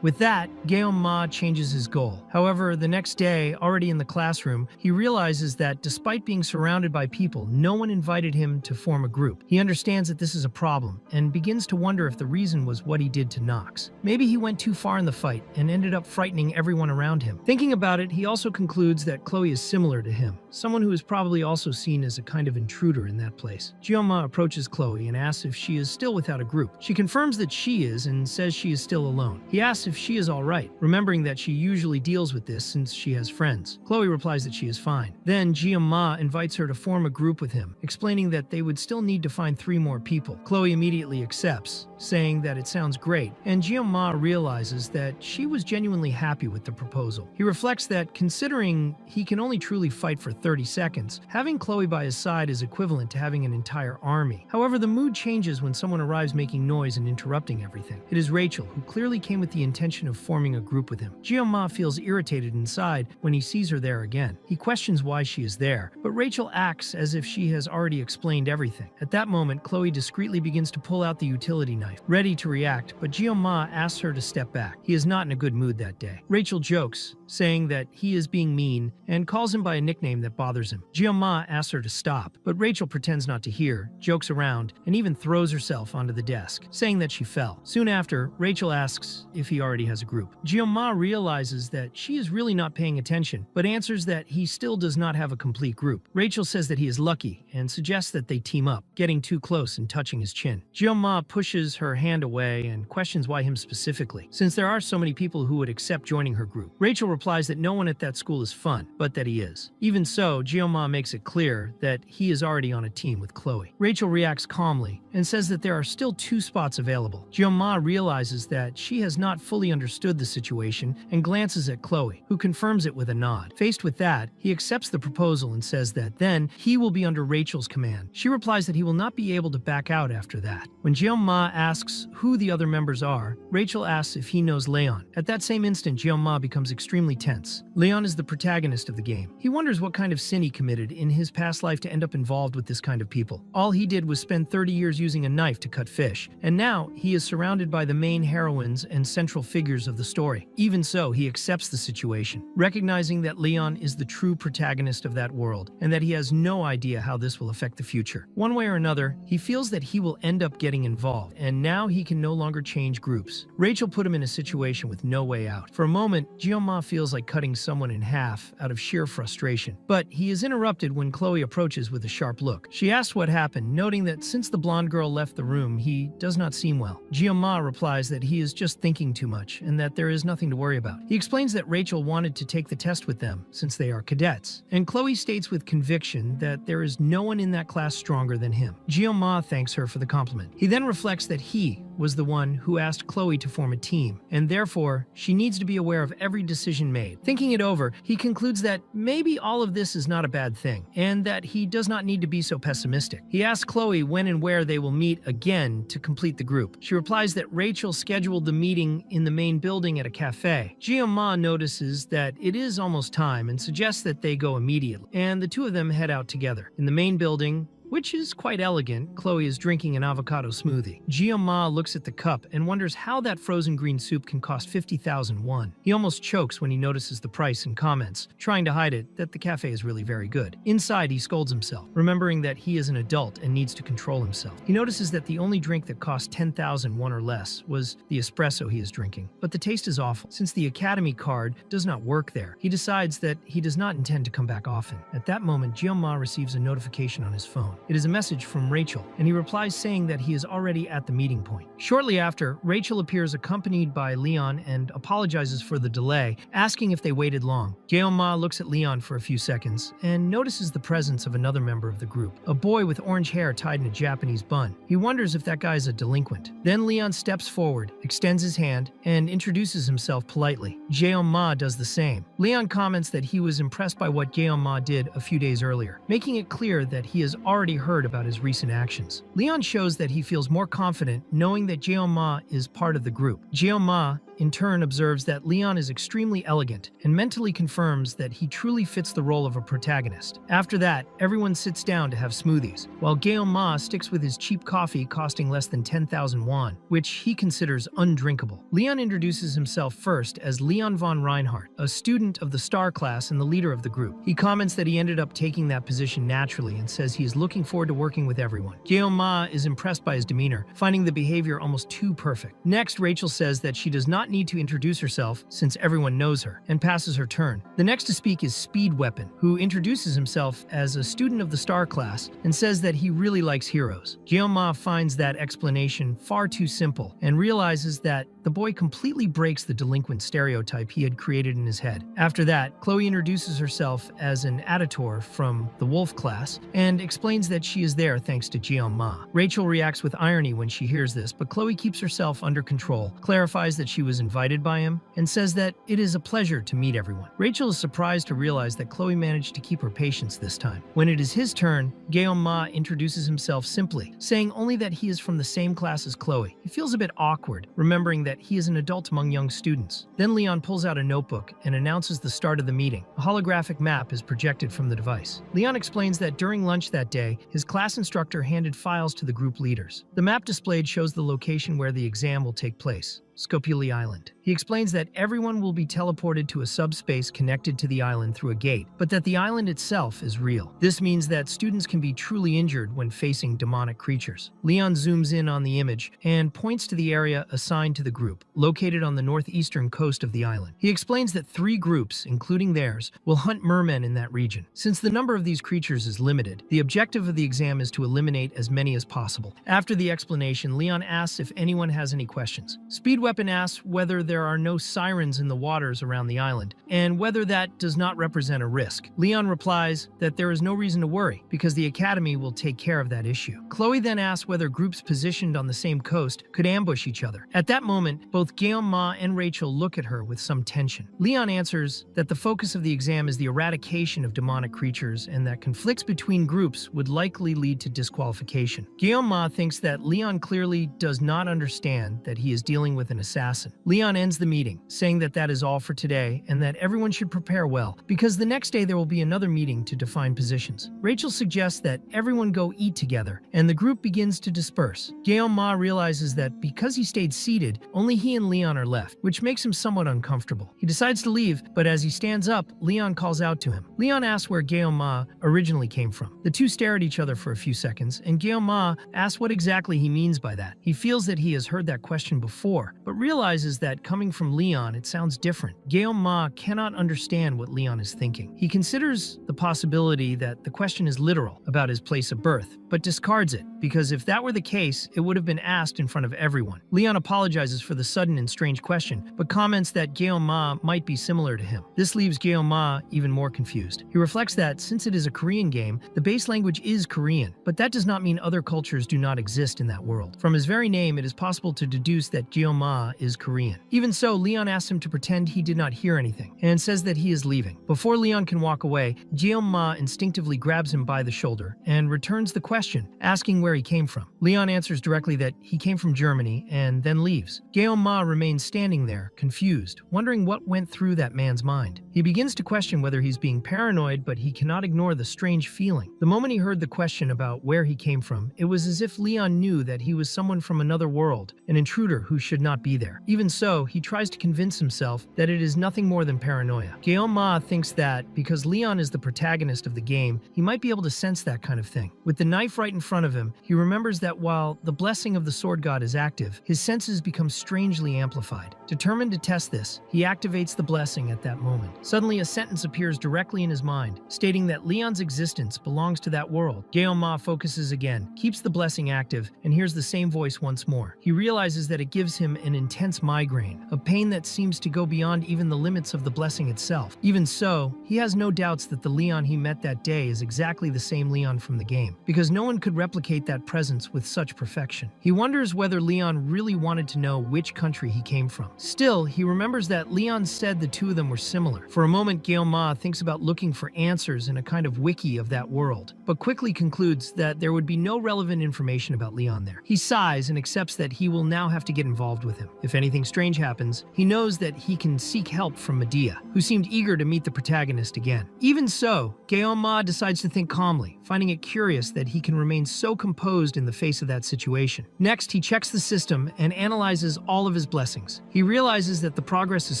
S1: With that, Ma changes his goal. However, the next day, already in the classroom, he realizes that despite being surrounded by people, no one invited him to form a group. He understands that this is a problem and begins to wonder if the reason was what he did to Nox. Maybe he went too far in the fight and ended up frightening everyone around him. Thinking about it, he also concludes that Chloe is similar to him, someone who is probably also seen as a kind of intruder in that place. Ma approaches Chloe and asks if she is still without a group. She confirms that she is and says she is still alone. He asks if she is alright, remembering that she usually deals with this since she has friends. Chloe replies that she is fine. Then Ma invites her to form a group with him, explaining that they would still need to find 3 more people. Chloe immediately accepts, saying that it sounds great, and Ma realizes that she was genuinely happy with the proposal. He reflects that considering he can only truly fight for 30 seconds, having Chloe by his side is equivalent to having an entire army. However, the mood changes when someone arrives making noise and interrupting everything. It is Rachel, who clearly came with the intention of forming a group with him. Ma feels irritated inside when he sees her there again. He questions why she is there, but Rachel acts as if she has already explained everything. At that moment, Chloe discreetly begins to pull out the utility knife, ready to react, but Ma asks her to step back. He is not in a good mood that day. Rachel jokes, saying that he is being mean and calls him by a nickname that bothers him. Ma asks her to stop, but Rachel pretends not to hear, jokes around, and even throws herself onto the desk, saying that she fell. Soon after, Rachel asks if he already has a group. Ma realizes that she is really not paying attention, but answers that he still does not have a complete group. Rachel says that he is lucky and suggests that they team up, getting too close and touching his chin. Ma pushes her hand away and questions why him specifically, since there are so many people who would accept joining her group. Rachel replies that no one at that school is fun, but that he is. Even so, Ma makes it clear that he is already on a team with Chloe. Rachel reacts calmly and says that there are still 2 spots available. Ma realizes that she has not fully understood the situation and glances at Chloe, who confirms it with a nod. Faced with that, he accepts the proposal and says that then he will be under Rachel's command. She replies that he will not be able to back out after that. When Ma asks who the other members are, Rachel asks if he knows Leon. At that same instant, Ma becomes extremely tense. Leon is the protagonist of the game. He wonders what kind of sin he committed in his past life to end up involved with this kind of people. All he did was spend 30 years using a knife to cut fish, and now he is surrounded by the main heroines and central figures of the story. Even so, he accepts the situation, recognizing that Leon is the true protagonist of that world, and that he has no idea how this will affect the future. One way or another, he feels that he will end up getting involved, and now he can no longer change groups. Rachel put him in a situation with no way out. For a moment, Ma feels like cutting someone in half out of sheer frustration, but he is interrupted when Chloe approaches with a sharp look. She asks what happened, noting that since the blonde girl left the room, he does not seem well. Ma replies that he is just thinking too much and that there is nothing to worry about. He explains that Rachel wanted to take the test with them since they are cadets, and Chloe states with conviction that there is no one in that class stronger than him. Ma thanks her for the compliment. He then reflects that he was the one who asked Chloe to form a team, and therefore she needs to be aware of every decision made. Thinking it over, he concludes that maybe all of this is not a bad thing, and that he does not need to be so pessimistic. He asks Chloe when and where they will meet again to complete the group. She replies that Rachel scheduled the meeting in the main building at a cafe. Ma notices that it is almost time and suggests that they go immediately, and the 2 of them head out together. In the main building, which is quite elegant, Chloe is drinking an avocado smoothie. Ma looks at the cup and wonders how that frozen green soup can cost 50,000 won. He almost chokes when he notices the price and comments, trying to hide it, that the cafe is really very good. Inside, he scolds himself, remembering that he is an adult and needs to control himself. He notices that the only drink that cost 10,000 won or less was the espresso he is drinking, but the taste is awful. Since the academy card does not work there, he decides that he does not intend to come back often. At that moment, Ma receives a notification on his phone. phone. It is a message from Rachel, and he replies saying that he is already at the meeting point. Shortly after, Rachel appears accompanied by Leon and apologizes for the delay, asking if they waited long. Jeon-ma looks at Leon for a few seconds and notices the presence of another member of the group, a boy with orange hair tied in a Japanese bun. He wonders if that guy is a delinquent. Then Leon steps forward, extends his hand, and introduces himself politely. Jeon-ma does the same. Leon comments that he was impressed by what Jeon-ma did a few days earlier, making it clear that he has already heard about his recent actions. Leon shows that he feels more confident knowing that Jeon-ma is part of the group. Jeon-ma in turn observes that Leon is extremely elegant and mentally confirms that he truly fits the role of a protagonist. After that, everyone sits down to have smoothies, while Jeon-ma sticks with his cheap coffee costing less than 10,000 won, which he considers undrinkable. Leon introduces himself first as Leon von Reinhardt, a student of the star class and the leader of the group. He comments that he ended up taking that position naturally and says he is looking forward to working with everyone. Jeon-ma is impressed by his demeanor, finding the behavior almost too perfect. Next, Rachel says that she does not need to introduce herself since everyone knows her, and passes her turn. The next to speak is Speed Weapon, who introduces himself as a student of the star class and says that he really likes heroes. Jeon-ma finds that explanation far too simple and realizes that the boy completely breaks the delinquent stereotype he had created in his head. After that, Chloe introduces herself as an editor from the Wolf class and explains that she is there thanks to Jeon-ma. Rachel reacts with irony when she hears this, but Chloe keeps herself under control, clarifies that she was invited by him, and says that it is a pleasure to meet everyone. Rachel is surprised to realize that Chloe managed to keep her patience this time. When it is his turn, Jeon-ma introduces himself simply, saying only that he is from the same class as Chloe. He feels a bit awkward, remembering that he is an adult among young students. Then Leon pulls out a notebook and announces the start of the meeting. A holographic map is projected from the device. Leon explains that during lunch that day, his class instructor handed files to the group leaders. The map displayed shows the location where the exam will take place. Scopuli Island. He explains that everyone will be teleported to a subspace connected to the island through a gate, but that the island itself is real. This means that students can be truly injured when facing demonic creatures. Leon zooms in on the image and points to the area assigned to the group, located on the northeastern coast of the island. He explains that 3 groups, including theirs, will hunt mermen in that region. Since the number of these creatures is limited, the objective of the exam is to eliminate as many as possible. After the explanation, Leon asks if anyone has any questions. Speed Weapon asks whether there are no sirens in the waters around the island, and whether that does not represent a risk. Leon replies that there is no reason to worry, because the Academy will take care of that issue. Chloe then asks whether groups positioned on the same coast could ambush each other. At that moment, both Jeon-ma and Rachel look at her with some tension. Leon answers that the focus of the exam is the eradication of demonic creatures, and that conflicts between groups would likely lead to disqualification. Jeon-ma thinks that Leon clearly does not understand that he is dealing with an assassin. Leon ends the meeting, saying that that is all for today and that everyone should prepare well, because the next day there will be another meeting to define positions. Rachel suggests that everyone go eat together, and the group begins to disperse. Jeon-ma realizes that because he stayed seated, only he and Leon are left, which makes him somewhat uncomfortable. He decides to leave, but as he stands up, Leon calls out to him. Leon asks where Jeon-ma originally came from. The two stare at each other for a few seconds, and Jeon-ma asks what exactly he means by that. He feels that he has heard that question before, but realizes that coming from Leon, it sounds different. Jeon-ma cannot understand what Leon is thinking. He considers the possibility that the question is literal about his place of birth, but discards it, because if that were the case, it would have been asked in front of everyone. Leon apologizes for the sudden and strange question, but comments that Jeon-ma might be similar to him. This leaves Jeon-ma even more confused. He reflects that since it is a Korean game, the base language is Korean, but that does not mean other cultures do not exist in that world. From his very name, it is possible to deduce that Jeon-ma is Korean. Even so, Leon asks him to pretend he did not hear anything, and says that he is leaving. Before Leon can walk away, Jeon-ma instinctively grabs him by the shoulder and returns the question, asking where he came from. Leon answers directly that he came from Germany and then leaves. Jeon-ma remains standing there, confused, wondering what went through that man's mind. He begins to question whether he's being paranoid, but he cannot ignore the strange feeling. The moment he heard the question about where he came from, it was as if Leon knew that he was someone from another world, an intruder who should not be there. Even so, he tries to convince himself that it is nothing more than paranoia. Ma thinks that because Leon is the protagonist of the game, he might be able to sense that kind of thing. With the knife right in front of him, he remembers that while the blessing of the sword god is active, his senses become strangely amplified. Determined to test this, he activates the blessing at that moment. Suddenly, a sentence appears directly in his mind, stating that Leon's existence belongs to that world. Ma focuses again, keeps the blessing active, and hears the same voice once more. He realizes that it gives him an intense migraine, a pain that seems to go beyond even the limits of the blessing itself. Even so, he has no doubts that the Leon he met that day is exactly the same Leon from the game, because no one could replicate that presence with such perfection. He wonders whether Leon really wanted to know which country he came from. Still, he remembers that Leon said the two of them were similar. For a moment, Ma thinks about looking for answers in a kind of wiki of that world, but quickly concludes that there would be no relevant information about Leon there. He sighs and accepts that he will now have to get involved with him. If anything strange happens, he knows that he can seek help from Medea, who seemed eager to meet the protagonist again. Even so, Ma decides to think calmly, finding it curious that he can remain so composed in the face of that situation. Next, he checks the system and analyzes all of his blessings. He realizes that the progress is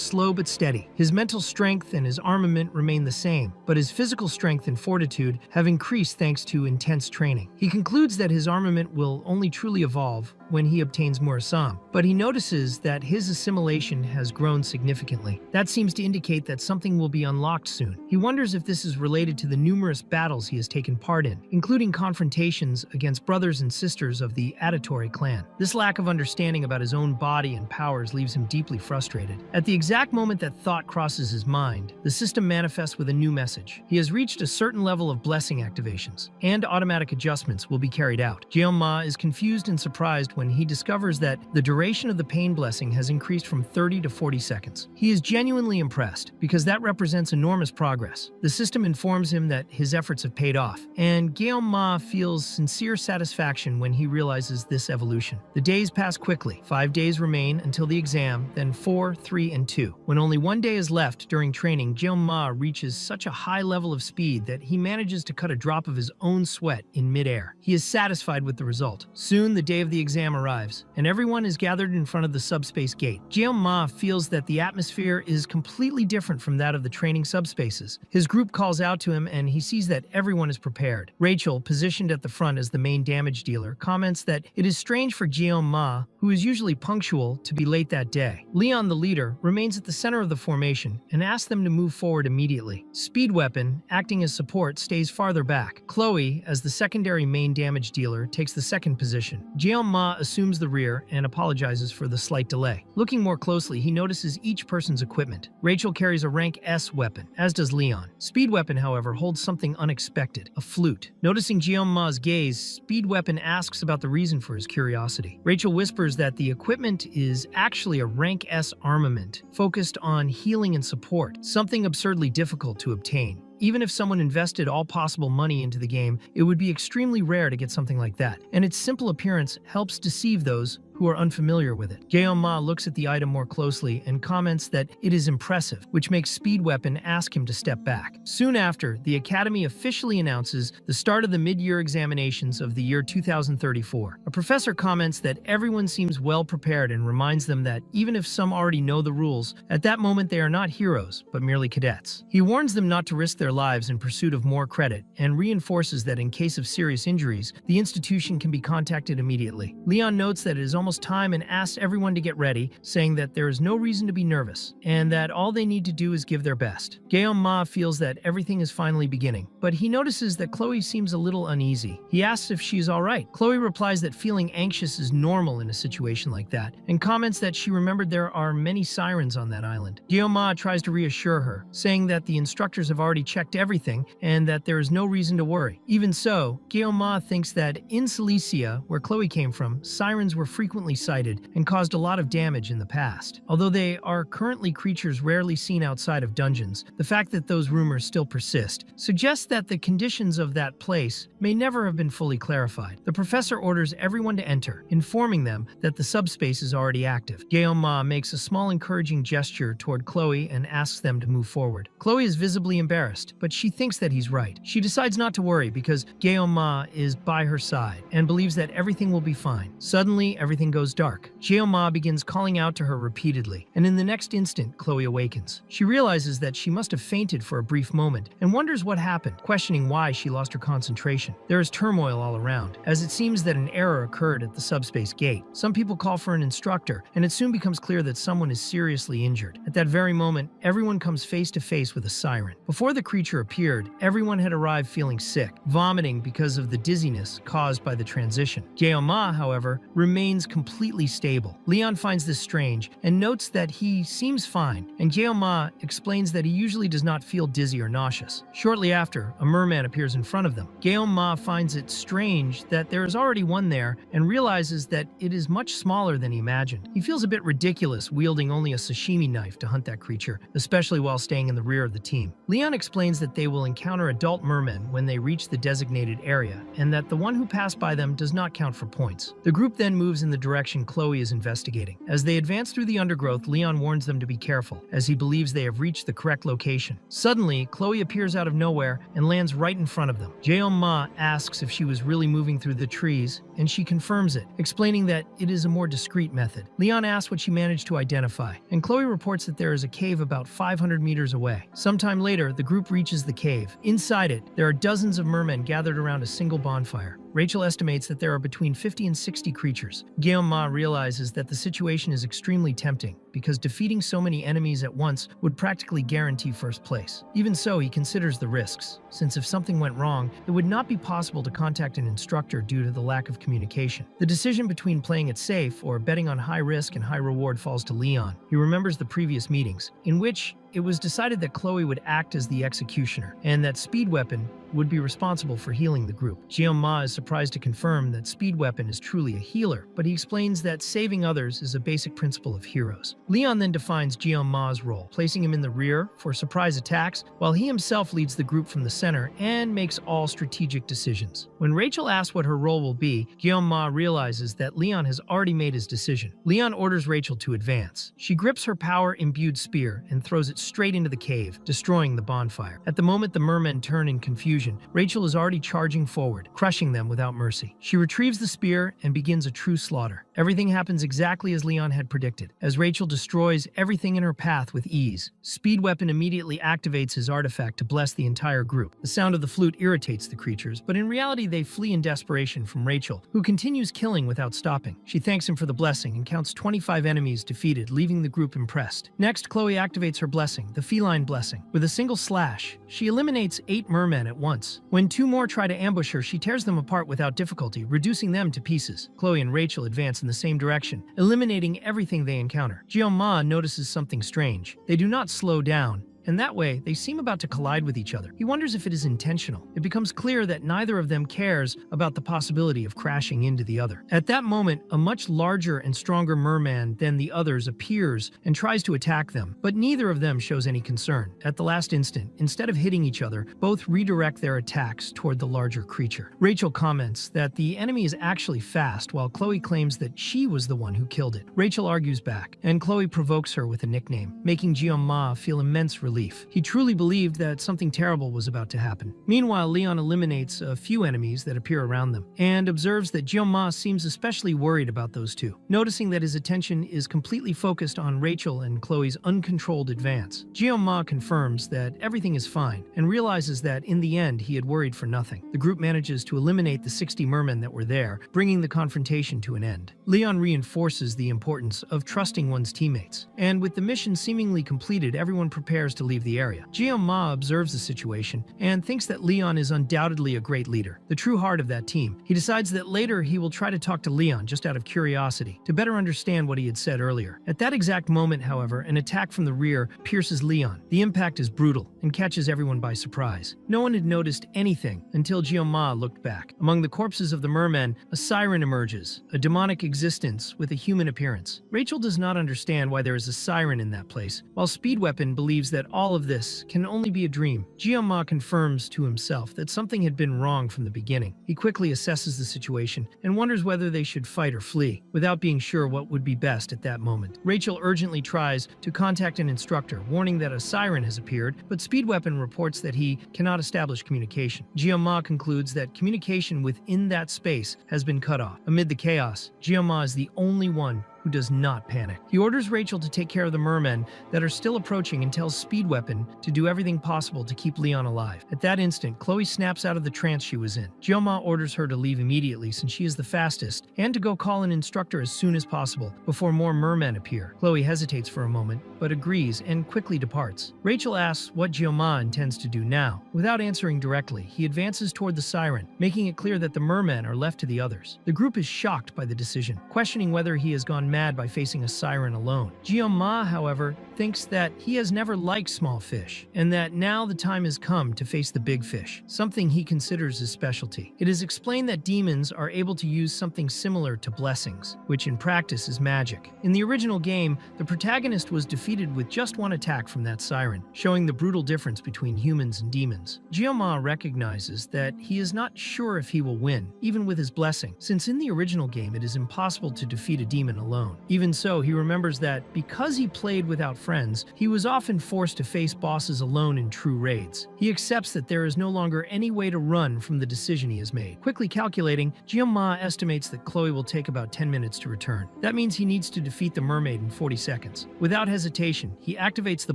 S1: slow but steady. His mental strength and his armament remain the same, but his physical strength and fortitude have increased thanks to intense training. He concludes that his armament will only truly evolve when he obtains Murasam, but he notices that his assimilation has grown significantly. That seems to indicate that something will be unlocked soon. He wonders if this is related to the numerous battles he has taken part in, including confrontations against brothers and sisters of the Auditory clan. This lack of understanding about his own body and powers leaves him deeply frustrated. At the exact moment that thought crosses his mind, the system manifests with a new message. He has reached a certain level of blessing activations, and automatic adjustments will be carried out. Ma is confused and surprised when he discovers that the duration of the pain blessing has increased from 30 to 40 seconds. He is genuinely impressed, because that represents enormous progress. The system informs him that his efforts have paid off, and Ma feels sincere satisfaction when he realizes this evolution. The days pass quickly. 5 days remain until the exam, then 4, 3, and 2. When only 1 day is left during training, Ma reaches such a high level of speed that he manages to cut a drop of his own sweat in midair. He is satisfied with the result. Soon, the day of the exam arrives, and everyone is gathered in front of the subspace gate. Ma feels that the atmosphere is completely different from that of the training subspaces. His group calls out to him, and he sees that everyone is prepared. Rachel, positioned at the front as the main damage dealer, comments that it is strange for Ma, who is usually punctual, to be late that day. Leon, the leader, remains at the center of the formation and asks them to move forward immediately. Speed Weapon, acting as support, stays farther back. Chloe, as the secondary main damage dealer, takes the second position. Ma assumes the rear and apologizes for the slight delay. Looking more closely, he notices each person's equipment. Rachel carries a rank S weapon, as does Leon. Speed Weapon, however, holds something unexpected, a flute. Noticing Ma's gaze, Speed Weapon asks about the reason for his curiosity. Rachel whispers that the equipment is actually a rank S armament, focused on healing and support, something absurdly difficult to obtain. Even if someone invested all possible money into the game, it would be extremely rare to get something like that, and its simple appearance helps deceive those who are unfamiliar with it. Ma looks at the item more closely and comments that it is impressive, which makes Speed Weapon ask him to step back. Soon after, the Academy officially announces the start of the mid-year examinations of the year 2034. A professor comments that everyone seems well prepared and reminds them that even if some already know the rules, at that moment they are not heroes, but merely cadets. He warns them not to risk their lives in pursuit of more credit, and reinforces that in case of serious injuries, the institution can be contacted immediately. Leon notes that it is almost time and asks everyone to get ready, saying that there is no reason to be nervous, and that all they need to do is give their best. Ma feels that everything is finally beginning, but he notices that Chloe seems a little uneasy. He asks if she's alright. Chloe replies that feeling anxious is normal in a situation like that, and comments that she remembered there are many sirens on that island. Ma tries to reassure her, saying that the instructors have already checked everything, and that there is no reason to worry. Even so, Ma thinks that in Cilicia, where Chloe came from, sirens were frequently sighted and caused a lot of damage in the past. Although they are currently creatures rarely seen outside of dungeons, the fact that those rumors still persist suggests that the conditions of that place may never have been fully clarified. The professor orders everyone to enter, informing them that the subspace is already active. Ma makes a small encouraging gesture toward Chloe and asks them to move forward. Chloe is visibly embarrassed, but she thinks that he's right. She decides not to worry because Ma is by her side and believes that everything will be fine. Suddenly, everything everything goes dark. Ma begins calling out to her repeatedly, and in the next instant, Chloe awakens. She realizes that she must have fainted for a brief moment and wonders what happened, questioning why she lost her concentration. There is turmoil all around, as it seems that an error occurred at the subspace gate. Some people call for an instructor, and it soon becomes clear that someone is seriously injured. At that very moment, everyone comes face to face with a siren. Before the creature appeared, everyone had arrived feeling sick, vomiting because of the dizziness caused by the transition. Ma, however, remains completely stable. Leon finds this strange and notes that he seems fine, and Ma explains that he usually does not feel dizzy or nauseous. Shortly after, a merman appears in front of them. Ma finds it strange that there is already one there and realizes that it is much smaller than he imagined. He feels a bit ridiculous wielding only a sashimi knife to hunt that creature, especially while staying in the rear of the team. Leon explains that they will encounter adult mermen when they reach the designated area, and that the one who passed by them does not count for points. The group then moves in the direction Chloe is investigating. As they advance through the undergrowth, Leon warns them to be careful, as he believes they have reached the correct location. Suddenly, Chloe appears out of nowhere and lands right in front of them. Ma asks if she was really moving through the trees, and she confirms it, explaining that it is a more discreet method. Leon asks what she managed to identify, and Chloe reports that there is a cave about 500 meters away. Sometime later, the group reaches the cave. Inside it, there are dozens of mermen gathered around a single bonfire. Rachel estimates that there are between 50 and 60 creatures. Ma realizes that the situation is extremely tempting, because defeating so many enemies at once would practically guarantee first place. Even so, he considers the risks, since if something went wrong, it would not be possible to contact an instructor due to the lack of communication. The decision between playing it safe or betting on high risk and high reward falls to Leon. He remembers the previous meetings, in which it was decided that Chloe would act as the executioner, and that Speed Weapon would be responsible for healing the group. Ma is surprised to confirm that Speed Weapon is truly a healer, but he explains that saving others is a basic principle of heroes. Leon then defines Ma's role, placing him in the rear for surprise attacks, while he himself leads the group from the center and makes all strategic decisions. When Rachel asks what her role will be, Ma realizes that Leon has already made his decision. Leon orders Rachel to advance. She grips her power-imbued spear and throws it straight into the cave, destroying the bonfire. At the moment the mermen turn in confusion, Rachel is already charging forward, crushing them without mercy. She retrieves the spear and begins a true slaughter. Everything happens exactly as Leon had predicted, as Rachel destroys everything in her path with ease. Speed Weapon immediately activates his artifact to bless the entire group. The sound of the flute irritates the creatures, but in reality they flee in desperation from Rachel, who continues killing without stopping. She thanks him for the blessing and counts 25 enemies defeated, leaving the group impressed. Next, Chloe activates her blessing, the feline blessing. With a single slash, she eliminates 8 mermen at once. When 2 more try to ambush her, she tears them apart without difficulty, reducing them to pieces. Chloe and Rachel advance in the same direction, eliminating everything they encounter. Ma notices something strange. They do not slow down, and that way, they seem about to collide with each other. He wonders if it is intentional. It becomes clear that neither of them cares about the possibility of crashing into the other. At that moment, a much larger and stronger merman than the others appears and tries to attack them, but neither of them shows any concern. At the last instant, instead of hitting each other, both redirect their attacks toward the larger creature. Rachel comments that the enemy is actually fast, while Chloe claims that she was the one who killed it. Rachel argues back, and Chloe provokes her with a nickname, making Ma feel immense relief. He truly believed that something terrible was about to happen. Meanwhile, Leon eliminates a few enemies that appear around them, and observes that Ma seems especially worried about those two, noticing that his attention is completely focused on Rachel and Chloe's uncontrolled advance. Ma confirms that everything is fine, and realizes that in the end he had worried for nothing. The group manages to eliminate the 60 mermen that were there, bringing the confrontation to an end. Leon reinforces the importance of trusting one's teammates, and with the mission seemingly completed, everyone prepares to leave the area. Ma observes the situation and thinks that Leon is undoubtedly a great leader, the true heart of that team. He decides that later he will try to talk to Leon just out of curiosity, to better understand what he had said earlier. At that exact moment, however, an attack from the rear pierces Leon. The impact is brutal and catches everyone by surprise. No one had noticed anything until Ma looked back. Among the corpses of the mermen, a siren emerges, a demonic existence with a human appearance. Rachel does not understand why there is a siren in that place, while Speed Weapon believes that all of this can only be a dream. Guillaume confirms to himself that something had been wrong from the beginning. He quickly assesses the situation and wonders whether they should fight or flee, without being sure what would be best at that moment. Rachel urgently tries to contact an instructor, warning that a siren has appeared, but Speedweapon reports that he cannot establish communication. Guillaume concludes that communication within that space has been cut off. Amid the chaos, Guillaume is the only one who does not panic. He orders Rachel to take care of the mermen that are still approaching and tells Speedweapon to do everything possible to keep Leon alive. At that instant, Chloe snaps out of the trance she was in. Guillaume orders her to leave immediately since she is the fastest, and to go call an instructor as soon as possible before more mermen appear. Chloe hesitates for a moment, but agrees and quickly departs. Rachel asks what Guillaume intends to do now. Without answering directly, he advances toward the siren, making it clear that the mermen are left to the others. The group is shocked by the decision, questioning whether he has gone mad by facing a siren alone. Guillaume, however, thinks that he has never liked small fish, and that now the time has come to face the big fish, something he considers his specialty. It is explained that demons are able to use something similar to blessings, which in practice is magic. In the original game, the protagonist was defeated with just one attack from that siren, showing the brutal difference between humans and demons. Guillaume recognizes that he is not sure if he will win, even with his blessing, since in the original game it is impossible to defeat a demon alone. Even so, he remembers that because he played without friends, he was often forced to face bosses alone in true raids. He accepts that there is no longer any way to run from the decision he has made. Quickly calculating, Guillaume estimates that Chloe will take about 10 minutes to return. That means he needs to defeat the mermaid in 40 seconds. Without hesitation, he activates the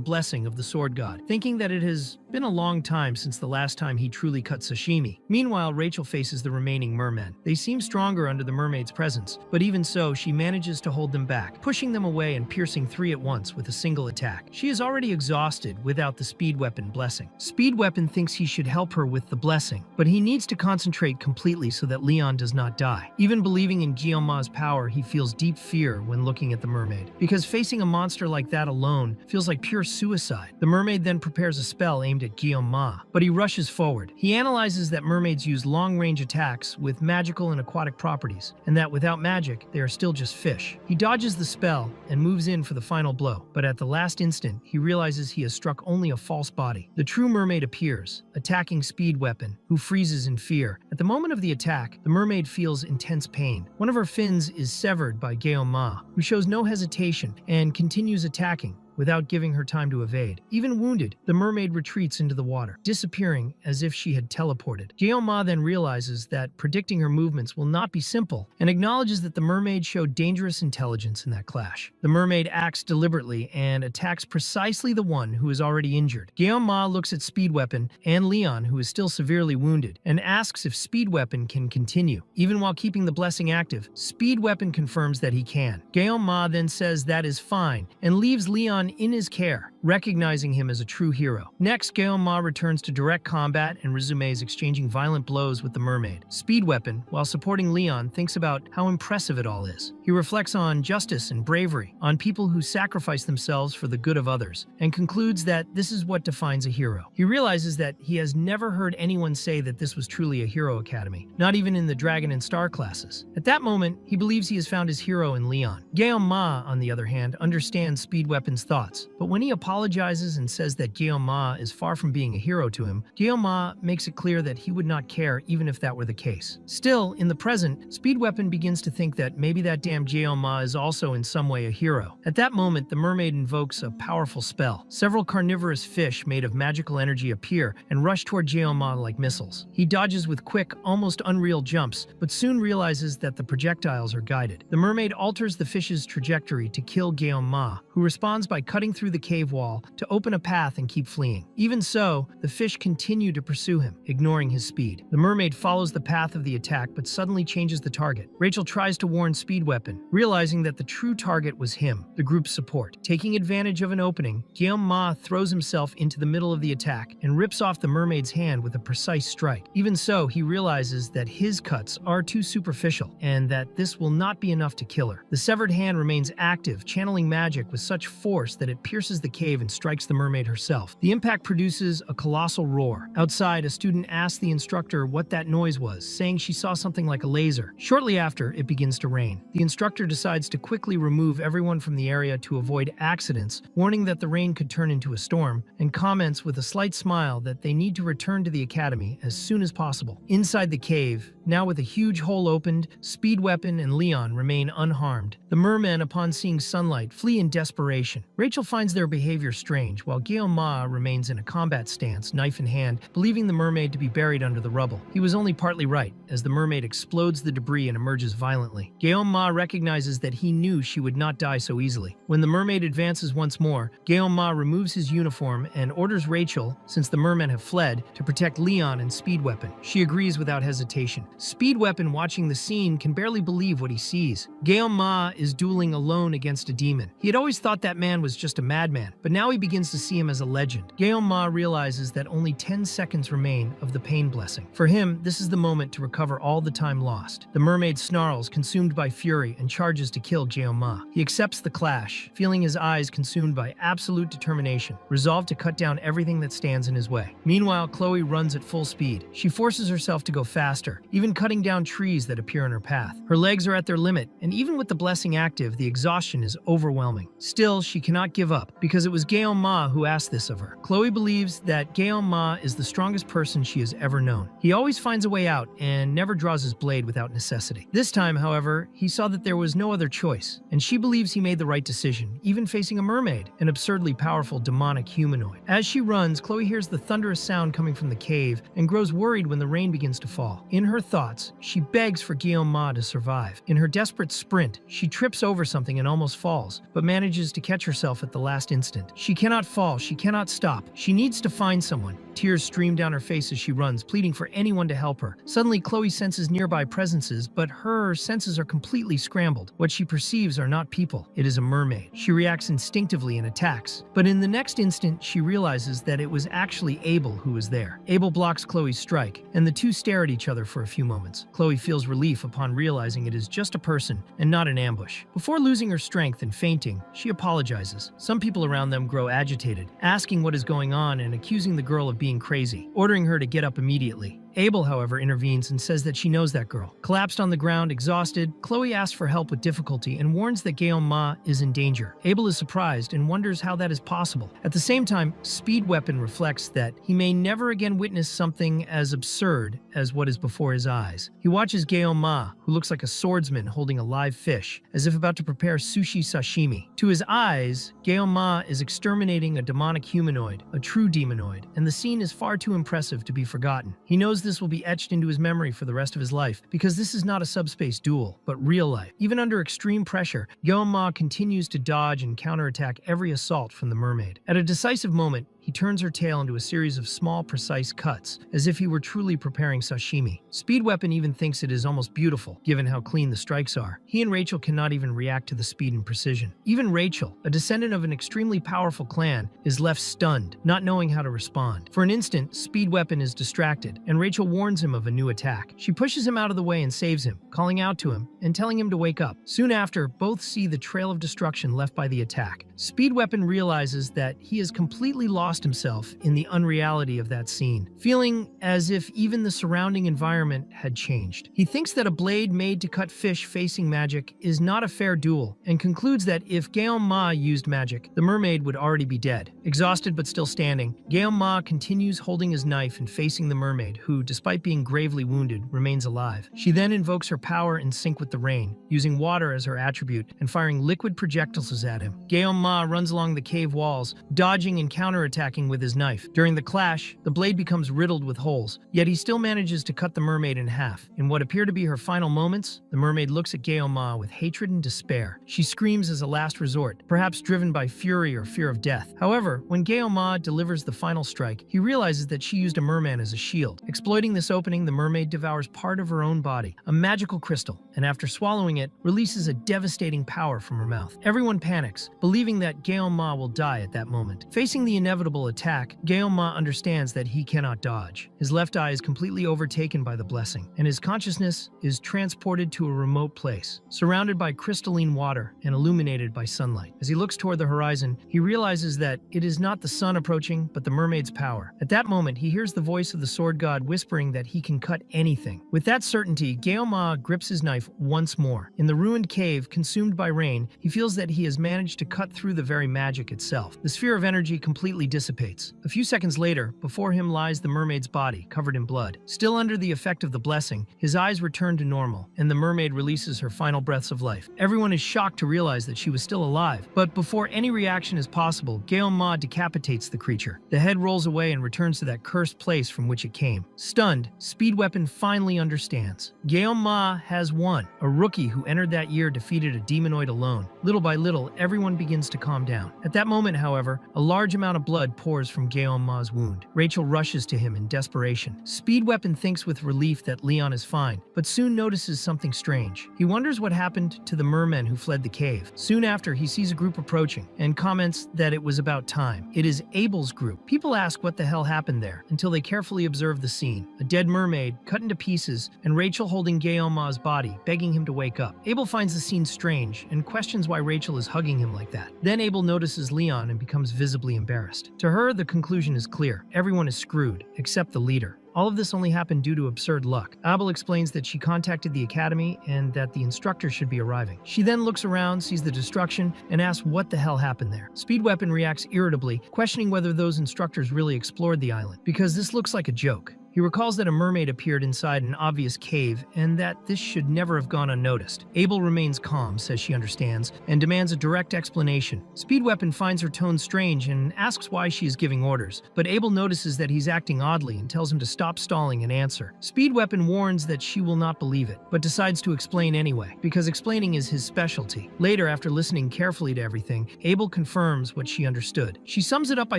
S1: blessing of the sword god, thinking that it has been a long time since the last time he truly cut sashimi. Meanwhile, Rachel faces the remaining mermen. They seem stronger under the mermaid's presence, but even so, she manages to hold them back, pushing them away and piercing 3 at once with a single attack. She is already exhausted without the Speedweapon blessing. Speedweapon thinks he should help her with the blessing, but he needs to concentrate completely so that Leon does not die. Even believing in Guillaume's power, he feels deep fear when looking at the mermaid, because facing a monster like that alone feels like pure suicide. The mermaid then prepares a spell aimed at Guillaume, but he rushes forward. He analyzes that mermaids use long-range attacks with magical and aquatic properties, and that without magic, they are still just fish. He dodges the spell and moves in for the final blow, but at the last instant, he realizes he has struck only a false body. The true mermaid appears, attacking Speedweapon, who freezes in fear. At the moment of the attack, the mermaid feels intense pain. One of her fins is severed by Guillaume, who shows no hesitation and continues attacking without giving her time to evade. Even wounded, the mermaid retreats into the water, disappearing as if she had teleported. Guillaume then realizes that predicting her movements will not be simple, and acknowledges that the mermaid showed dangerous intelligence in that clash. The mermaid acts deliberately and attacks precisely the one who is already injured. Guillaume looks at Speedweapon and Leon, who is still severely wounded, and asks if Speedweapon can continue. Even while keeping the blessing active, Speedweapon confirms that he can. Guillaume then says that is fine, and leaves Leon in his care, recognizing him as a true hero. Next, Guillaume returns to direct combat and resumes exchanging violent blows with the mermaid. Speedweapon, while supporting Leon, thinks about how impressive it all is. He reflects on justice and bravery, on people who sacrifice themselves for the good of others, and concludes that this is what defines a hero. He realizes that he has never heard anyone say that this was truly a hero academy, not even in the Dragon and Star classes. At that moment, he believes he has found his hero in Leon. Guillaume, on the other hand, understands Speedweapon's thoughts, but when he apologizes and says that Guillaume is far from being a hero to him, Guillaume makes it clear that he would not care even if that were the case. Still, in the present, Speedweapon begins to think that maybe that damn Guillaume is also in some way a hero. At that moment, the mermaid invokes a powerful spell. Several carnivorous fish made of magical energy appear and rush toward Guillaume like missiles. He dodges with quick, almost unreal jumps, but soon realizes that the projectiles are guided. The mermaid alters the fish's trajectory to kill Guillaume, who responds by cutting through the cave wall to open a path and keep fleeing. Even so, the fish continue to pursue him, ignoring his speed. The mermaid follows the path of the attack but suddenly changes the target. Rachel tries to warn Speedweapon, realizing that the true target was him, the group's support. Taking advantage of an opening, Guillaume throws himself into the middle of the attack and rips off the mermaid's hand with a precise strike. Even so, he realizes that his cuts are too superficial and that this will not be enough to kill her. The severed hand remains active, channeling magic with such force that it pierces the cave cave and strikes the mermaid herself. The impact produces a colossal roar. Outside, a student asks the instructor what that noise was, saying she saw something like a laser. Shortly after, it begins to rain. The instructor decides to quickly remove everyone from the area to avoid accidents, warning that the rain could turn into a storm, and comments with a slight smile that they need to return to the academy as soon as possible. Inside the cave, now with a huge hole opened, Speed Weapon and Leon remain unharmed. The mermen, upon seeing sunlight, flee in desperation. Rachel finds their behavior strange, while Guillaume remains in a combat stance, knife in hand, believing the mermaid to be buried under the rubble. He was only partly right, as the mermaid explodes the debris and emerges violently. Guillaume recognizes that he knew she would not die so easily. When the mermaid advances once more, Guillaume removes his uniform and orders Rachel, since the mermen have fled, to protect Leon and Speed Weapon. She agrees without hesitation. Speed Weapon, watching the scene, can barely believe what he sees. Guillaume is dueling alone against a demon. He had always thought that man was just a madman, but now he begins to see him as a legend. Guillaume realizes that only 10 seconds remain of the pain blessing. For him, this is the moment to recover all the time lost. The mermaid snarls, consumed by fury, and charges to kill Guillaume. He accepts the clash, feeling his eyes consumed by absolute determination, resolved to cut down everything that stands in his way. Meanwhile, Chloe runs at full speed. She forces herself to go faster, even cutting down trees that appear in her path. Her legs are at their limit, and even with the blessing active, the exhaustion is overwhelming. Still, she cannot give up, because it was Guillaume who asked this of her. Chloe believes that Guillaume is the strongest person she has ever known. He always finds a way out and never draws his blade without necessity. This time, however, he saw that there was no other choice, and she believes he made the right decision, even facing a mermaid, an absurdly powerful demonic humanoid. As she runs, Chloe hears the thunderous sound coming from the cave and grows worried when the rain begins to fall. In her thoughts, she begs for Guillaume to survive. In her desperate sprint, she trips over something and almost falls, but manages to catch herself at the last instant. She cannot fall, she cannot stop. She needs to find someone. Tears stream down her face as she runs, pleading for anyone to help her. Suddenly, Chloe senses nearby presences, but her senses are completely scrambled. What she perceives are not people. It is a mermaid. She reacts instinctively and attacks, but in the next instant, she realizes that it was actually Abel who was there. Abel blocks Chloe's strike, and the two stare at each other for a few moments. Chloe feels relief upon realizing it is just a person and not an ambush. Before losing her strength and fainting, she apologizes. Some people around them grow agitated, asking what is going on and accusing the girl of being crazy, ordering her to get up immediately. Abel, however, intervenes and says that she knows that girl. Collapsed on the ground, exhausted, Chloe asks for help with difficulty and warns that Guillaume is in danger. Abel is surprised and wonders how that is possible. At the same time, Speed Weapon reflects that he may never again witness something as absurd as what is before his eyes. He watches Guillaume, who looks like a swordsman holding a live fish, as if about to prepare sushi sashimi. To his eyes, Guillaume is exterminating a demonic humanoid, a true demonoid, and the scene is far too impressive to be forgotten. He knows this will be etched into his memory for the rest of his life, because this is not a subspace duel, but real life. Even under extreme pressure, Guillaume continues to dodge and counterattack every assault from the mermaid. At a decisive moment, he turns her tail into a series of small, precise cuts, as if he were truly preparing sashimi. Speed Weapon even thinks it is almost beautiful, given how clean the strikes are. He and Rachel cannot even react to the speed and precision. Even Rachel, a descendant of an extremely powerful clan, is left stunned, not knowing how to respond. For an instant, Speed Weapon is distracted, and Rachel warns him of a new attack. She pushes him out of the way and saves him, calling out to him and telling him to wake up. Soon after, both see the trail of destruction left by the attack. Speed Weapon realizes that he has completely lost himself in the unreality of that scene, feeling as if even the surrounding environment had changed. He thinks that a blade made to cut fish facing magic is not a fair duel, and concludes that if Guillaume used magic, the mermaid would already be dead. Exhausted but still standing, Guillaume continues holding his knife and facing the mermaid, who, despite being gravely wounded, remains alive. She then invokes her power in sync with the rain, using water as her attribute and firing liquid projectiles at him. Guillaume runs along the cave walls, dodging and counterattacking with his knife. During the clash, the blade becomes riddled with holes, yet he still manages to cut the mermaid in half. In what appear to be her final moments, the mermaid looks at Guillaume with hatred and despair. She screams as a last resort, perhaps driven by fury or fear of death. However, when Guillaume delivers the final strike, he realizes that she used a merman as a shield. Exploiting this opening, the mermaid devours part of her own body, a magical crystal, and after swallowing it, releases a devastating power from her mouth. Everyone panics, believing that Guillaume will die at that moment. Facing the inevitable, inevitable attack, Guillaume understands that he cannot dodge. His left eye is completely overtaken by the blessing, and his consciousness is transported to a remote place, surrounded by crystalline water and illuminated by sunlight. As he looks toward the horizon, he realizes that it is not the sun approaching, but the mermaid's power. At that moment, he hears the voice of the sword god whispering that he can cut anything. With that certainty, Guillaume grips his knife once more. In the ruined cave, consumed by rain, he feels that he has managed to cut through the very magic itself. The sphere of energy completely dissipates. A few seconds later, before him lies the mermaid's body, covered in blood. Still under the effect of the blessing, his eyes return to normal, and the mermaid releases her final breaths of life. Everyone is shocked to realize that she was still alive, but before any reaction is possible, Guillaume decapitates the creature. The head rolls away and returns to that cursed place from which it came. Stunned, Speed Weapon finally understands. Guillaume has won. A rookie who entered that year defeated a demonoid alone. Little by little, everyone begins to calm down. At that moment, however, a large amount of blood pours from Guillaume's wound. Rachel rushes to him in desperation. Speed Weapon thinks with relief that Leon is fine, but soon notices something strange. He wonders what happened to the mermen who fled the cave. Soon after, he sees a group approaching and comments that it was about time. It is Abel's group. People ask what the hell happened there until they carefully observe the scene. A dead mermaid cut into pieces and Rachel holding Guillaume's body, begging him to wake up. Abel finds the scene strange and questions why Rachel is hugging him like that. Then Abel notices Leon and becomes visibly embarrassed. To her, the conclusion is clear. Everyone is screwed, except the leader. All of this only happened due to absurd luck. Abel explains that she contacted the academy and that the instructor should be arriving. She then looks around, sees the destruction, and asks what the hell happened there. Speed Weapon reacts irritably, questioning whether those instructors really explored the island, because this looks like a joke. He recalls that a mermaid appeared inside an obvious cave and that this should never have gone unnoticed. Abel remains calm, says she understands, and demands a direct explanation. Speed Weapon finds her tone strange and asks why she is giving orders, but Abel notices that he's acting oddly and tells him to stop stalling and answer. Speed Weapon warns that she will not believe it, but decides to explain anyway, because explaining is his specialty. Later, after listening carefully to everything, Abel confirms what she understood. She sums it up by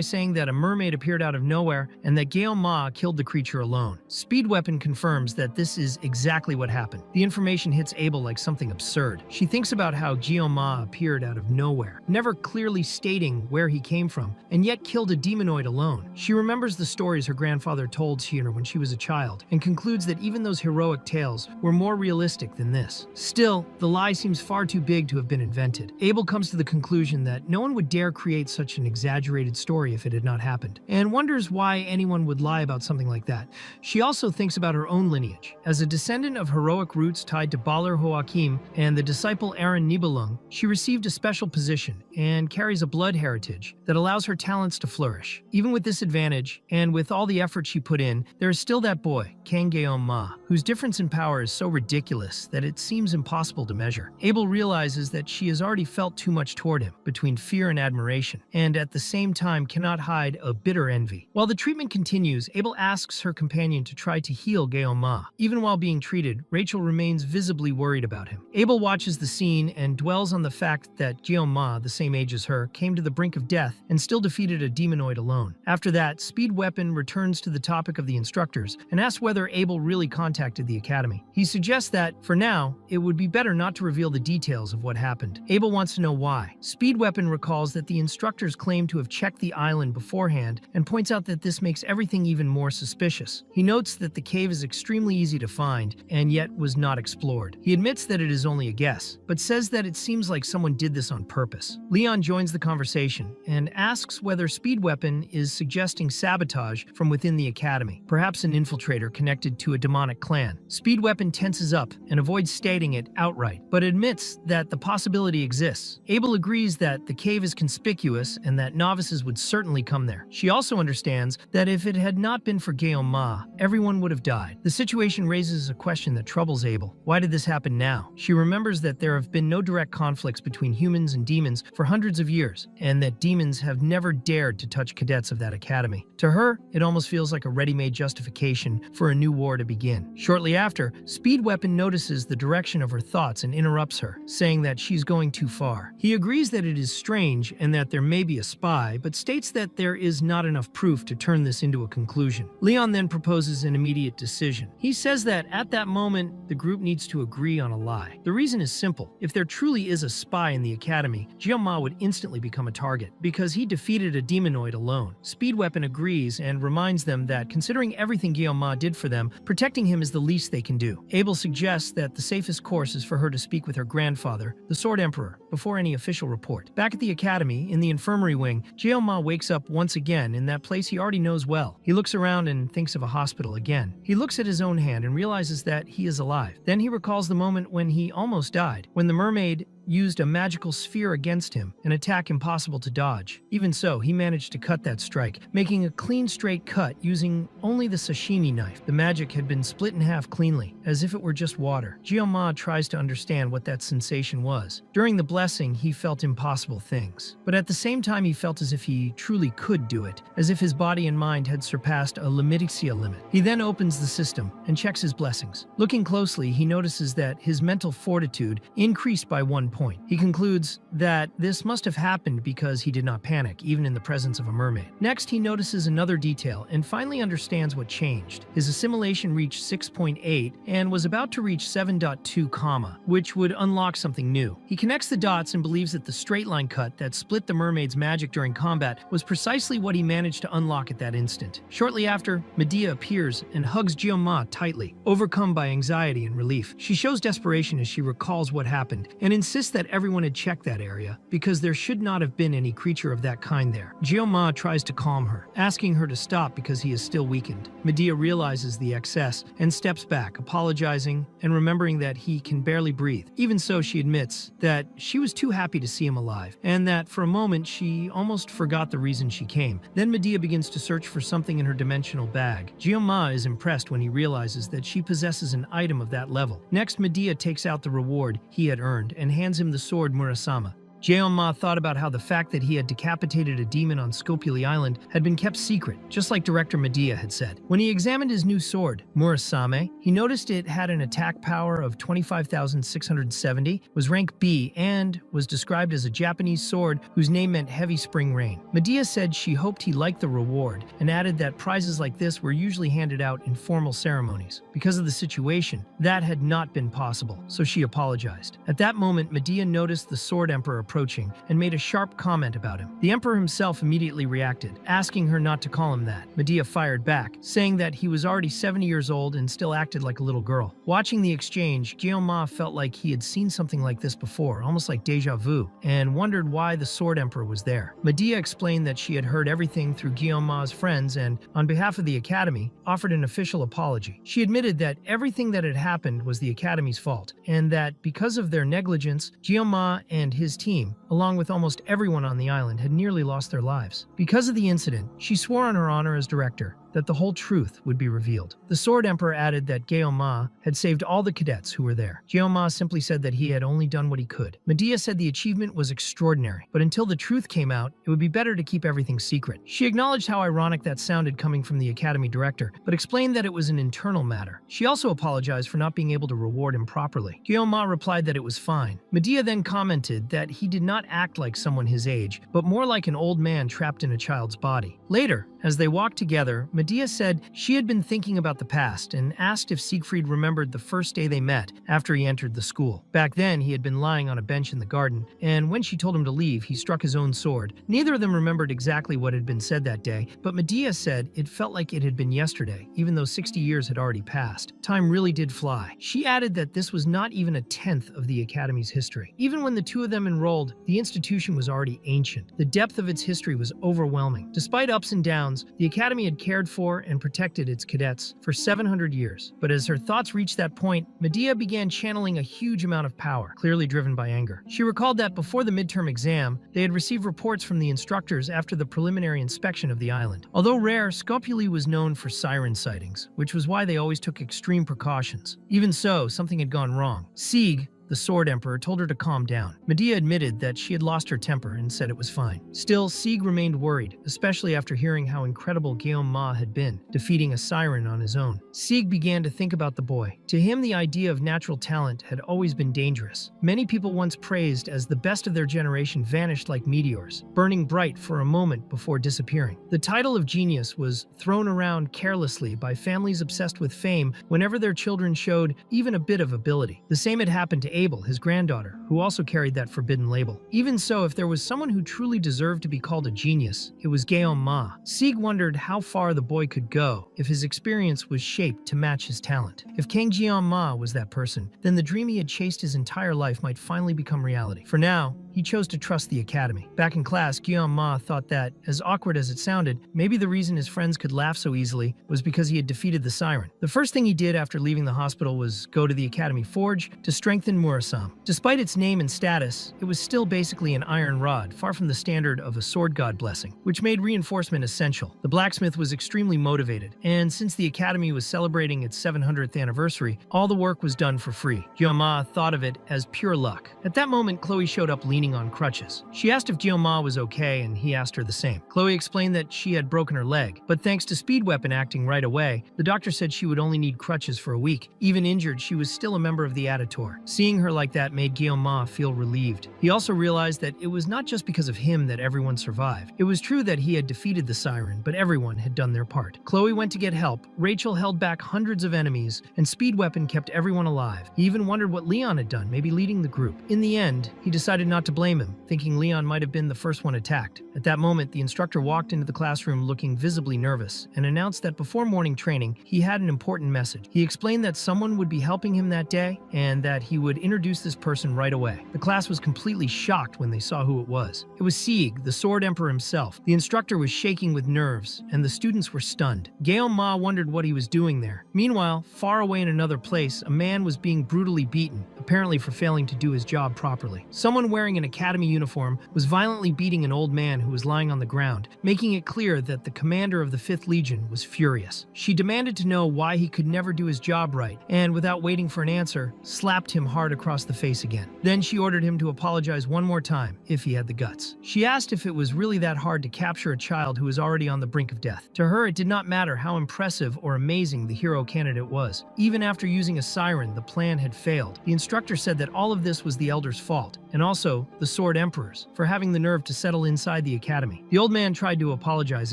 S1: saying that a mermaid appeared out of nowhere and that Guillaume killed the creature alone. Speed Weapon confirms that this is exactly what happened. The information hits Abel like something absurd. She thinks about how Guillaume appeared out of nowhere, never clearly stating where he came from, and yet killed a demonoid alone. She remembers the stories her grandfather told her when she was a child, and concludes that even those heroic tales were more realistic than this. Still, the lie seems far too big to have been invented. Abel comes to the conclusion that no one would dare create such an exaggerated story if it had not happened, and wonders why anyone would lie about something like that. She also thinks about her own lineage. As a descendant of heroic roots tied to Baler Joachim and the disciple Aaron Nibelung, she received a special position and carries a blood heritage that allows her talents to flourish. Even with this advantage, and with all the effort she put in, there is still that boy, Kang Guillaume, whose difference in power is so ridiculous that it seems impossible to measure. Abel realizes that she has already felt too much toward him, between fear and admiration, and at the same time cannot hide a bitter envy. While the treatment continues, Abel asks her companion to try to heal Guillaume. Even while being treated, Rachel remains visibly worried about him. Abel watches the scene and dwells on the fact that Guillaume, the same age as her, came to the brink of death and still defeated a demonoid alone. After that, Speed Weapon returns to the topic of the instructors and asks whether Abel really contacted the academy. He suggests that, for now, it would be better not to reveal the details of what happened. Abel wants to know why. Speed Weapon recalls that the instructors claim to have checked the island beforehand and points out that this makes everything even more suspicious. He notes that the cave is extremely easy to find and yet was not explored. He admits that it is only a guess, but says that it seems like someone did this on purpose. Leon joins the conversation and asks whether Speed Weapon is suggesting sabotage from within the academy, perhaps an infiltrator connected to a demonic clan. Speed Weapon tenses up and avoids stating it outright, but admits that the possibility exists. Abel agrees that the cave is conspicuous and that novices would certainly come there. She also understands that if it had not been for Guillaume, everyone would have died. The situation raises a question that troubles Abel. Why did this happen now? She remembers that there have been no direct conflicts between humans and demons for hundreds of years, and that demons have never dared to touch cadets of that academy. To her, it almost feels like a ready-made justification for a new war to begin. Shortly after, Speed Weapon notices the direction of her thoughts and interrupts her, saying that she's going too far. He agrees that it is strange and that there may be a spy, but states that there is not enough proof to turn this into a conclusion. Leon then proposes an immediate decision. He says that at that moment, the group needs to agree on a lie. The reason is simple. If there truly is a spy in the academy, Jeoma would instantly become a target, because he defeated a demonoid alone. Speedweapon agrees and reminds them that considering everything Jeoma did for them, protecting him is the least they can do. Abel suggests that the safest course is for her to speak with her grandfather, the Sword Emperor, before any official report. Back at the academy, in the infirmary wing, Jeoma wakes up once again in that place he already knows well. He looks around and thinks of a hospital again. He looks at his own hand and realizes that he is alive. Then he recalls the moment when he almost died, when the mermaid used a magical sphere against him, an attack impossible to dodge. Even so, he managed to cut that strike, making a clean straight cut using only the sashimi knife. The magic had been split in half cleanly, as if it were just water. Jeoma tries to understand what that sensation was. During the blessing, he felt impossible things. But at the same time, he felt as if he truly could do it, as if his body and mind had surpassed a limiticia limit. He then opens the system and checks his blessings. Looking closely, he notices that his mental fortitude increased by 1 point. He concludes that this must have happened because he did not panic, even in the presence of a mermaid. Next, he notices another detail and finally understands what changed. His assimilation reached 6.8 and was about to reach 7.2, which would unlock something new. He connects the dots and believes that the straight line cut that split the mermaid's magic during combat was precisely what he managed to unlock at that instant. Shortly after, Medea appears and hugs Jeoma tightly. Overcome by anxiety and relief, she shows desperation as she recalls what happened and insists that everyone had checked that area because there should not have been any creature of that kind there. Jeoma tries to calm her, asking her to stop because he is still weakened. Medea realizes the excess and steps back, apologizing and remembering that he can barely breathe. Even so, she admits that she was too happy to see him alive and that for a moment she almost forgot the reason she came. Then Medea begins to search for something in her dimensional bag. Jeoma is impressed when he realizes that she possesses an item of that level. Next, Medea takes out the reward he had earned and hands him the sword Murasama. Jeoma thought about how the fact that he had decapitated a demon on Scopuli Island had been kept secret, just like director Medea had said. When he examined his new sword, Murasame, he noticed it had an attack power of 25,670, was rank B, and was described as a Japanese sword whose name meant heavy spring rain. Medea said she hoped he liked the reward, and added that prizes like this were usually handed out in formal ceremonies. Because of the situation, that had not been possible, so she apologized. At that moment, Medea noticed the Sword Emperor approaching and made a sharp comment about him. The Emperor himself immediately reacted, asking her not to call him that. Medea fired back, saying that he was already 70 years old and still acted like a little girl. Watching the exchange, Jeoma felt like he had seen something like this before, almost like deja vu, and wondered why the Sword Emperor was there. Medea explained that she had heard everything through Jeoma's friends and, on behalf of the Academy, offered an official apology. She admitted that everything that had happened was the Academy's fault, and that because of their negligence, Jeoma and his team, along with almost everyone on the island, had nearly lost their lives. Because of the incident, she swore on her honor as director that the whole truth would be revealed. The Sword Emperor added that Jeoma had saved all the cadets who were there. Jeoma simply said that he had only done what he could. Medea said the achievement was extraordinary, but until the truth came out, it would be better to keep everything secret. She acknowledged how ironic that sounded coming from the Academy director, but explained that it was an internal matter. She also apologized for not being able to reward him properly. Jeoma replied that it was fine. Medea then commented that he did not act like someone his age, but more like an old man trapped in a child's body. Later, as they walked together, Medea said she had been thinking about the past and asked if Siegfried remembered the first day they met after he entered the school. Back then, he had been lying on a bench in the garden, and when she told him to leave, he struck his own sword. Neither of them remembered exactly what had been said that day, but Medea said it felt like it had been yesterday, even though 60 years had already passed. Time really did fly. She added that this was not even a tenth of the Academy's history. Even when the two of them enrolled, the institution was already ancient. The depth of its history was overwhelming. Despite ups and downs, the Academy had cared for and protected its cadets for 700 years. But as her thoughts reached that point, Medea began channeling a huge amount of power, clearly driven by anger. She recalled that before the midterm exam, they had received reports from the instructors after the preliminary inspection of the island. Although rare, Scopuli was known for siren sightings, which was why they always took extreme precautions. Even so, something had gone wrong. Sieg, the the Sword Emperor, told her to calm down. Medea admitted that she had lost her temper and said it was fine. Still, Sieg remained worried, especially after hearing how incredible Guillaume Ma had been, defeating a siren on his own. Sieg began to think about the boy. To him, the idea of natural talent had always been dangerous. Many people once praised as the best of their generation vanished like meteors, burning bright for a moment before disappearing. The title of genius was thrown around carelessly by families obsessed with fame whenever their children showed even a bit of ability. The same had happened to Abel, his granddaughter, who also carried that forbidden label. Even so, if there was someone who truly deserved to be called a genius, it was Guillaume Ma. Sieg wondered how far the boy could go if his experience was shaped to match his talent. If King Guillaume Ma was that person, then the dream he had chased his entire life might finally become reality. For now, he chose to trust the academy. Back in class, Guillaume Ma thought that, as awkward as it sounded, maybe the reason his friends could laugh so easily was because he had defeated the siren. The first thing he did after leaving the hospital was go to the academy forge to strengthen Murasame. Despite its name and status, it was still basically an iron rod, far from the standard of a sword god blessing, which made reinforcement essential. The blacksmith was extremely motivated, and since the academy was celebrating its 700th anniversary, all the work was done for free. Guillaume Ma thought of it as pure luck. At that moment, Chloe showed up leaning on crutches. She asked if Guillaume Ma was okay, and he asked her the same. Chloe explained that she had broken her leg, but thanks to Speed Weapon acting right away, the doctor said she would only need crutches for a week. Even injured, she was still a member of the Auditor. Seeing her like that made Guillaume Ma feel relieved. He also realized that it was not just because of him that everyone survived. It was true that he had defeated the siren, but everyone had done their part. Chloe went to get help, Rachel held back hundreds of enemies, and Speed Weapon kept everyone alive. He even wondered what Leon had done, maybe leading the group. In the end, he decided not to blame him, thinking Leon might have been the first one attacked. At that moment, the instructor walked into the classroom looking visibly nervous and announced that before morning training, he had an important message. He explained that someone would be helping him that day and that he would introduce this person right away. The class was completely shocked when they saw who it was. It was Sieg, the Sword Emperor himself. The instructor was shaking with nerves, and the students were stunned. Guillaume Ma wondered what he was doing there. Meanwhile, far away in another place, a man was being brutally beaten, apparently for failing to do his job properly. Someone wearing an academy uniform was violently beating an old man who was lying on the ground, making it clear that the commander of the 5th Legion was furious. She demanded to know why he could never do his job right, and without waiting for an answer, slapped him hard across the face again. Then she ordered him to apologize one more time, if he had the guts. She asked if it was really that hard to capture a child who was already on the brink of death. To her, it did not matter how impressive or amazing the hero candidate was. Even after using a siren, the plan had failed. The instructor said that all of this was the Elder's fault, and also the Sword Emperor's, for having the nerve to settle inside the academy. The old man tried to apologize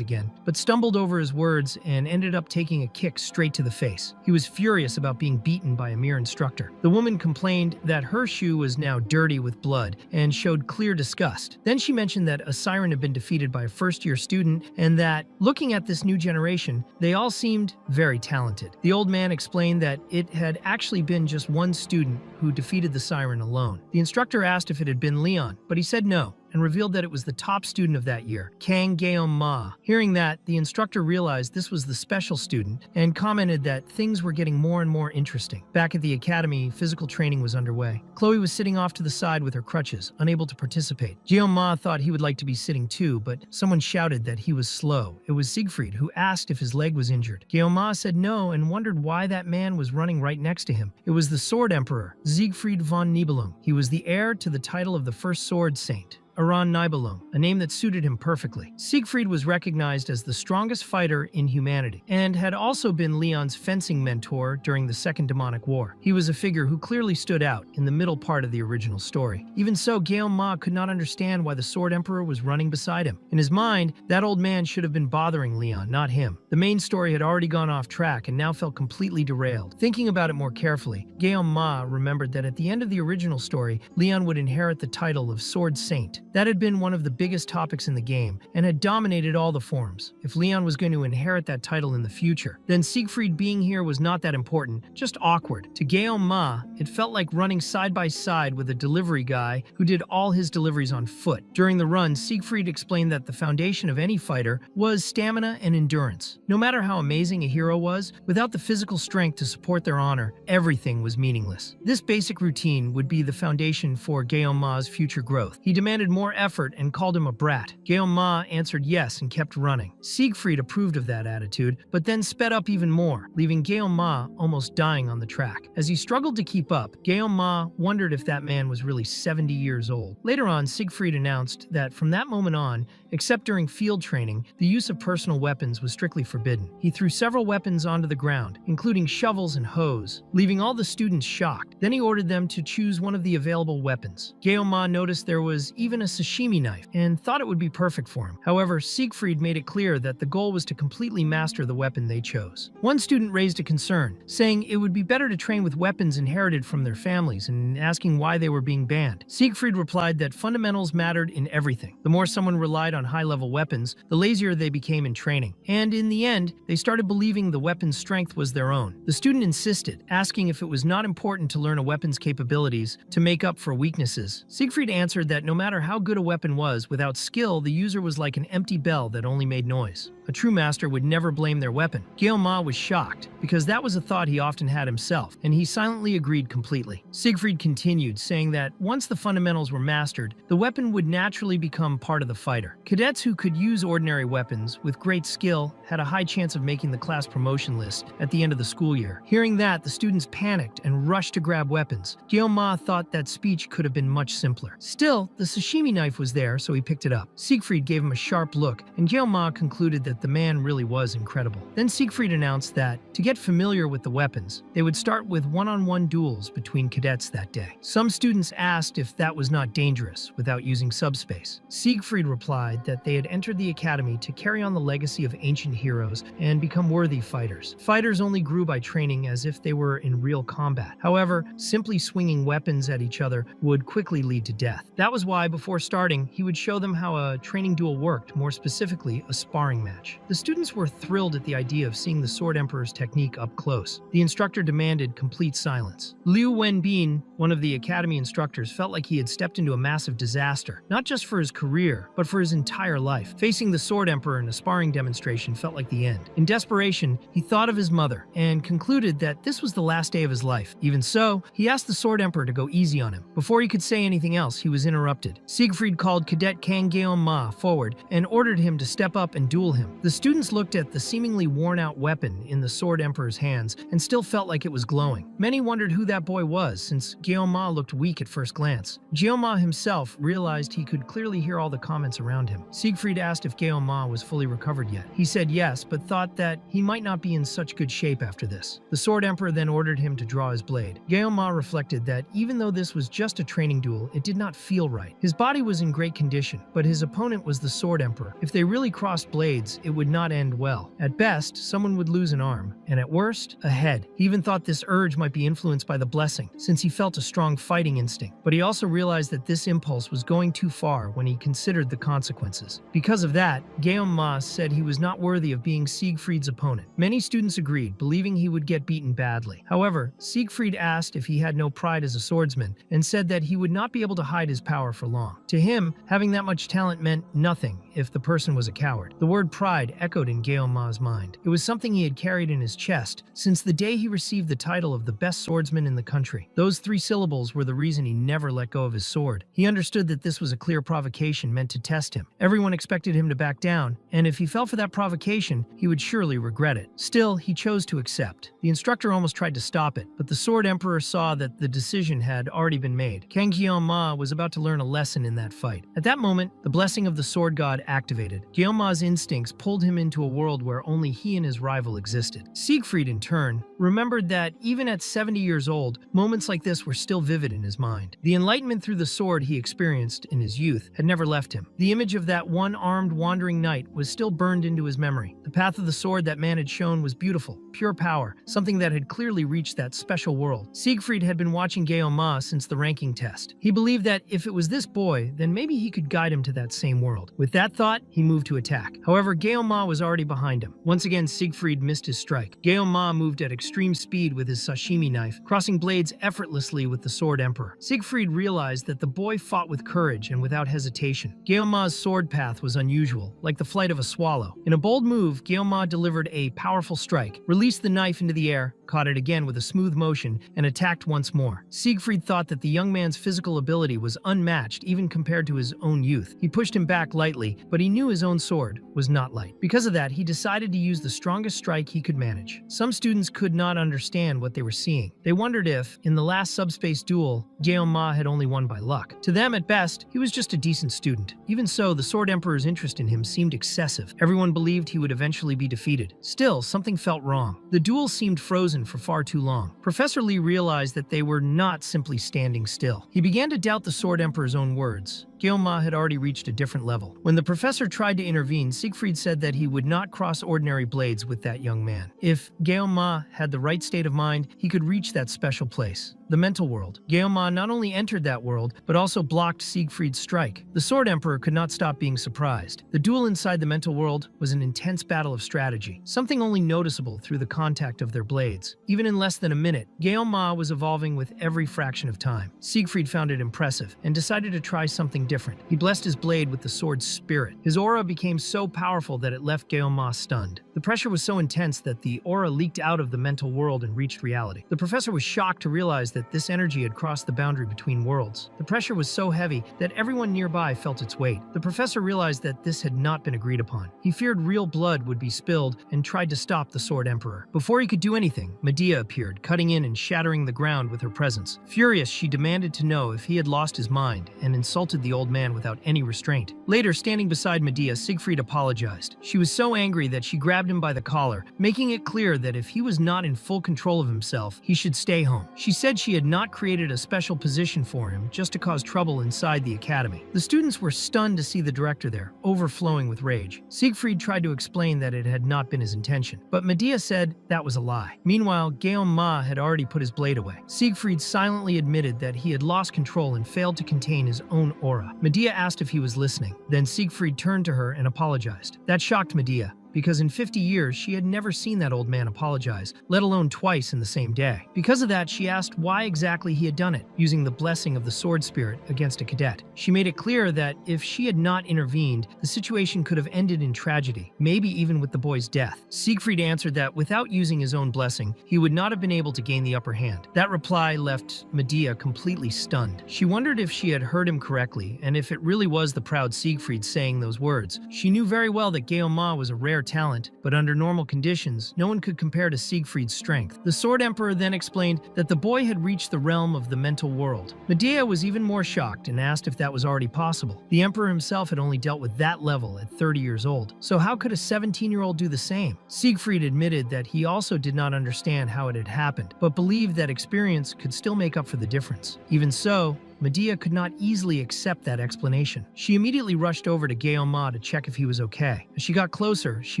S1: again, but stumbled over his words and ended up taking a kick straight to the face. He was furious about being beaten by a mere instructor. The woman complained that her shoe was now dirty with blood and showed clear disgust. Then she mentioned that a siren had been defeated by a first-year student and that, looking at this new generation, they all seemed very talented. The old man explained that it had actually been just one student who defeated the siren alone. The instructor asked if it had been Leon, but he said no, and revealed that it was the top student of that year, Kang Guillaume Ma. Hearing that, the instructor realized this was the special student and commented that things were getting more and more interesting. Back at the academy, physical training was underway. Chloe was sitting off to the side with her crutches, unable to participate. Guillaume Ma thought he would like to be sitting too, but someone shouted that he was slow. It was Siegfried, who asked if his leg was injured. Guillaume Ma said no and wondered why that man was running right next to him. It was the Sword Emperor, Siegfried von Nibelung. He was the heir to the title of the first sword saint, Aran Nibelung, a name that suited him perfectly. Siegfried was recognized as the strongest fighter in humanity, and had also been Leon's fencing mentor during the Second Demonic War. He was a figure who clearly stood out in the middle part of the original story. Even so, Guillaume Ma could not understand why the Sword Emperor was running beside him. In his mind, that old man should have been bothering Leon, not him. The main story had already gone off track and now felt completely derailed. Thinking about it more carefully, Guillaume Ma remembered that at the end of the original story, Leon would inherit the title of Sword Saint. That had been one of the biggest topics in the game, and had dominated all the forums. If Leon was going to inherit that title in the future, then Siegfried being here was not that important, just awkward. To Guillaume Ma, it felt like running side by side with a delivery guy who did all his deliveries on foot. During the run, Siegfried explained that the foundation of any fighter was stamina and endurance. No matter how amazing a hero was, without the physical strength to support their honor, everything was meaningless. This basic routine would be the foundation for Guillaume Ma's future growth. He demanded more more effort and called him a brat. Ma answered yes and kept running. Siegfried approved of that attitude, but then sped up even more, leaving Ma almost dying on the track. As he struggled to keep up, Ma wondered if that man was really 70 years old. Later on, Siegfried announced that from that moment on, except during field training, the use of personal weapons was strictly forbidden. He threw several weapons onto the ground, including shovels and hoes, leaving all the students shocked. Then he ordered them to choose one of the available weapons. Ma noticed there was even a sashimi knife and thought it would be perfect for him. However, Siegfried made it clear that the goal was to completely master the weapon they chose. One student raised a concern, saying it would be better to train with weapons inherited from their families and asking why they were being banned. Siegfried replied that fundamentals mattered in everything. The more someone relied on high-level weapons, the lazier they became in training. And in the end, they started believing the weapon's strength was their own. The student insisted, asking if it was not important to learn a weapon's capabilities to make up for weaknesses. Siegfried answered that no matter how good a weapon was, without skill, the user was like an empty bell that only made noise. A true master would never blame their weapon. Ma was shocked, because that was a thought he often had himself, and he silently agreed completely. Siegfried continued, saying that once the fundamentals were mastered, the weapon would naturally become part of the fighter. Cadets who could use ordinary weapons with great skill had a high chance of making the class promotion list at the end of the school year. Hearing that, the students panicked and rushed to grab weapons. Ma thought that speech could have been much simpler. Still, the sashimi knife was there, so he picked it up. Siegfried gave him a sharp look, and Ma concluded that the man really was incredible. Then Siegfried announced that, to get familiar with the weapons, they would start with one-on-one duels between cadets that day. Some students asked if that was not dangerous without using subspace. Siegfried replied that they had entered the academy to carry on the legacy of ancient heroes and become worthy fighters. Fighters only grew by training as if they were in real combat. However, simply swinging weapons at each other would quickly lead to death. That was why, before starting, he would show them how a training duel worked, more specifically, a sparring match. The students were thrilled at the idea of seeing the Sword Emperor's technique up close. The instructor demanded complete silence. Liu Wenbin, one of the academy instructors, felt like he had stepped into a massive disaster, not just for his career, but for his entire life. Facing the Sword Emperor in a sparring demonstration felt like the end. In desperation, he thought of his mother and concluded that this was the last day of his life. Even so, he asked the Sword Emperor to go easy on him. Before he could say anything else, he was interrupted. Siegfried called Cadet Kang Ma forward and ordered him to step up and duel him. The students looked at the seemingly worn-out weapon in the Sword Emperor's hands and still felt like it was glowing. Many wondered who that boy was, since Ma looked weak at first glance. Ma himself realized he could clearly hear all the comments around him. Siegfried asked if Ma was fully recovered yet. He said yes, but thought that he might not be in such good shape after this. The Sword Emperor then ordered him to draw his blade. Ma reflected that even though this was just a training duel, it did not feel right. His body was in great condition, but his opponent was the Sword Emperor. If they really crossed blades, it would not end well. At best, someone would lose an arm, and at worst, a head. He even thought this urge might be influenced by the blessing, since he felt a strong fighting instinct. But he also realized that this impulse was going too far when he considered the consequences. Because of that, Ma said he was not worthy of being Siegfried's opponent. Many students agreed, believing he would get beaten badly. However, Siegfried asked if he had no pride as a swordsman, and said that he would not be able to hide his power for long. To him, having that much talent meant nothing if the person was a coward. The word pride echoed in Ma's mind. It was something he had carried in his chest since the day he received the title of the best swordsman in the country. Those 3 syllables were the reason he never let go of his sword. He understood that this was a clear provocation meant to test him. Everyone expected him to back down, and if he fell for that provocation, he would surely regret it. Still, he chose to accept. The instructor almost tried to stop it, but the Sword Emperor saw that the decision had already been made. Kang Ma was about to learn a lesson in that fight. At that moment, the blessing of the sword god activated. Ma's instincts pulled him into a world where only he and his rival existed. Siegfried, in turn, remembered that even at 70 years old, moments like this were still vivid in his mind. The enlightenment through the sword he experienced in his youth had never left him. The image of that one-armed wandering knight was still burned into his memory. The path of the sword that man had shown was beautiful, pure power, something that had clearly reached that special world. Siegfried had been watching Ma since the ranking test. He believed that if it was this boy, then maybe he could guide him to that same world. With that thought, he moved to attack. However, Ma was already behind him. Once again, Siegfried missed his strike. Ma moved at extreme speed with his sashimi knife, crossing blades effortlessly early with the Sword Emperor. Siegfried realized that the boy fought with courage and without hesitation. Guilleaume's sword path was unusual, like the flight of a swallow. In a bold move, Guillaume delivered a powerful strike, released the knife into the air, caught it again with a smooth motion, and attacked once more. Siegfried thought that the young man's physical ability was unmatched even compared to his own youth. He pushed him back lightly, but he knew his own sword was not light. Because of that, he decided to use the strongest strike he could manage. Some students could not understand what they were seeing. They wondered if, in the last subspace duel, Guillaume had only won by luck. To them, at best, he was just a decent student. Even so, the Sword Emperor's interest in him seemed excessive. Everyone believed he would eventually be defeated. Still, something felt wrong. The duel seemed frozen for far too long. Professor Lee realized that they were not simply standing still. He began to doubt the Sword Emperor's own words. Guillaume had already reached a different level. When the professor tried to intervene, Siegfried said that he would not cross ordinary blades with that young man. If Guillaume had the right state of mind, he could reach that special place, the mental world. Guillaume not only entered that world, but also blocked Siegfried's strike. The Sword Emperor could not stop being surprised. The duel inside the mental world was an intense battle of strategy, something only noticeable through the contact of their blades. Even in less than a minute, Guillaume was evolving with every fraction of time. Siegfried found it impressive and decided to try something different. He blessed his blade with the sword's spirit. His aura became so powerful that it left Guillaume stunned. The pressure was so intense that the aura leaked out of the mental world and reached reality. The professor was shocked to realize that this energy had crossed the boundary between worlds. The pressure was so heavy that everyone nearby felt its weight. The professor realized that this had not been agreed upon. He feared real blood would be spilled and tried to stop the Sword Emperor. Before he could do anything, Medea appeared, cutting in and shattering the ground with her presence. Furious, she demanded to know if he had lost his mind and insulted the old man without any restraint. Later, standing beside Medea, Siegfried apologized. She was so angry that she grabbed him by the collar, making it clear that if he was not in full control of himself, he should stay home. She said she had not created a special position for him just to cause trouble inside the academy. The students were stunned to see the director there, overflowing with rage. Siegfried tried to explain that it had not been his intention, but Medea said that was a lie. Meanwhile, Guillaume had already put his blade away. Siegfried silently admitted that he had lost control and failed to contain his own aura. Medea asked if he was listening. Then Siegfried turned to her and apologized. That shocked Medea, because in 50 years she had never seen that old man apologize, let alone twice in the same day. Because of that, she asked why exactly he had done it, using the blessing of the sword spirit against a cadet. She made it clear that if she had not intervened, the situation could have ended in tragedy, maybe even with the boy's death. Siegfried answered that without using his own blessing, he would not have been able to gain the upper hand. That reply left Medea completely stunned. She wondered if she had heard him correctly, and if it really was the proud Siegfried saying those words. She knew very well that Guillaume was a rare talent, but under normal conditions, no one could compare to Siegfried's strength. The Sword Emperor then explained that the boy had reached the realm of the mental world. Medea was even more shocked and asked if that was already possible. The Emperor himself had only dealt with that level at 30 years old, so how could a 17-year-old do the same? Siegfried admitted that he also did not understand how it had happened, but believed that experience could still make up for the difference. Even so, Medea could not easily accept that explanation. She immediately rushed over to Guillaume to check if he was okay. As she got closer, she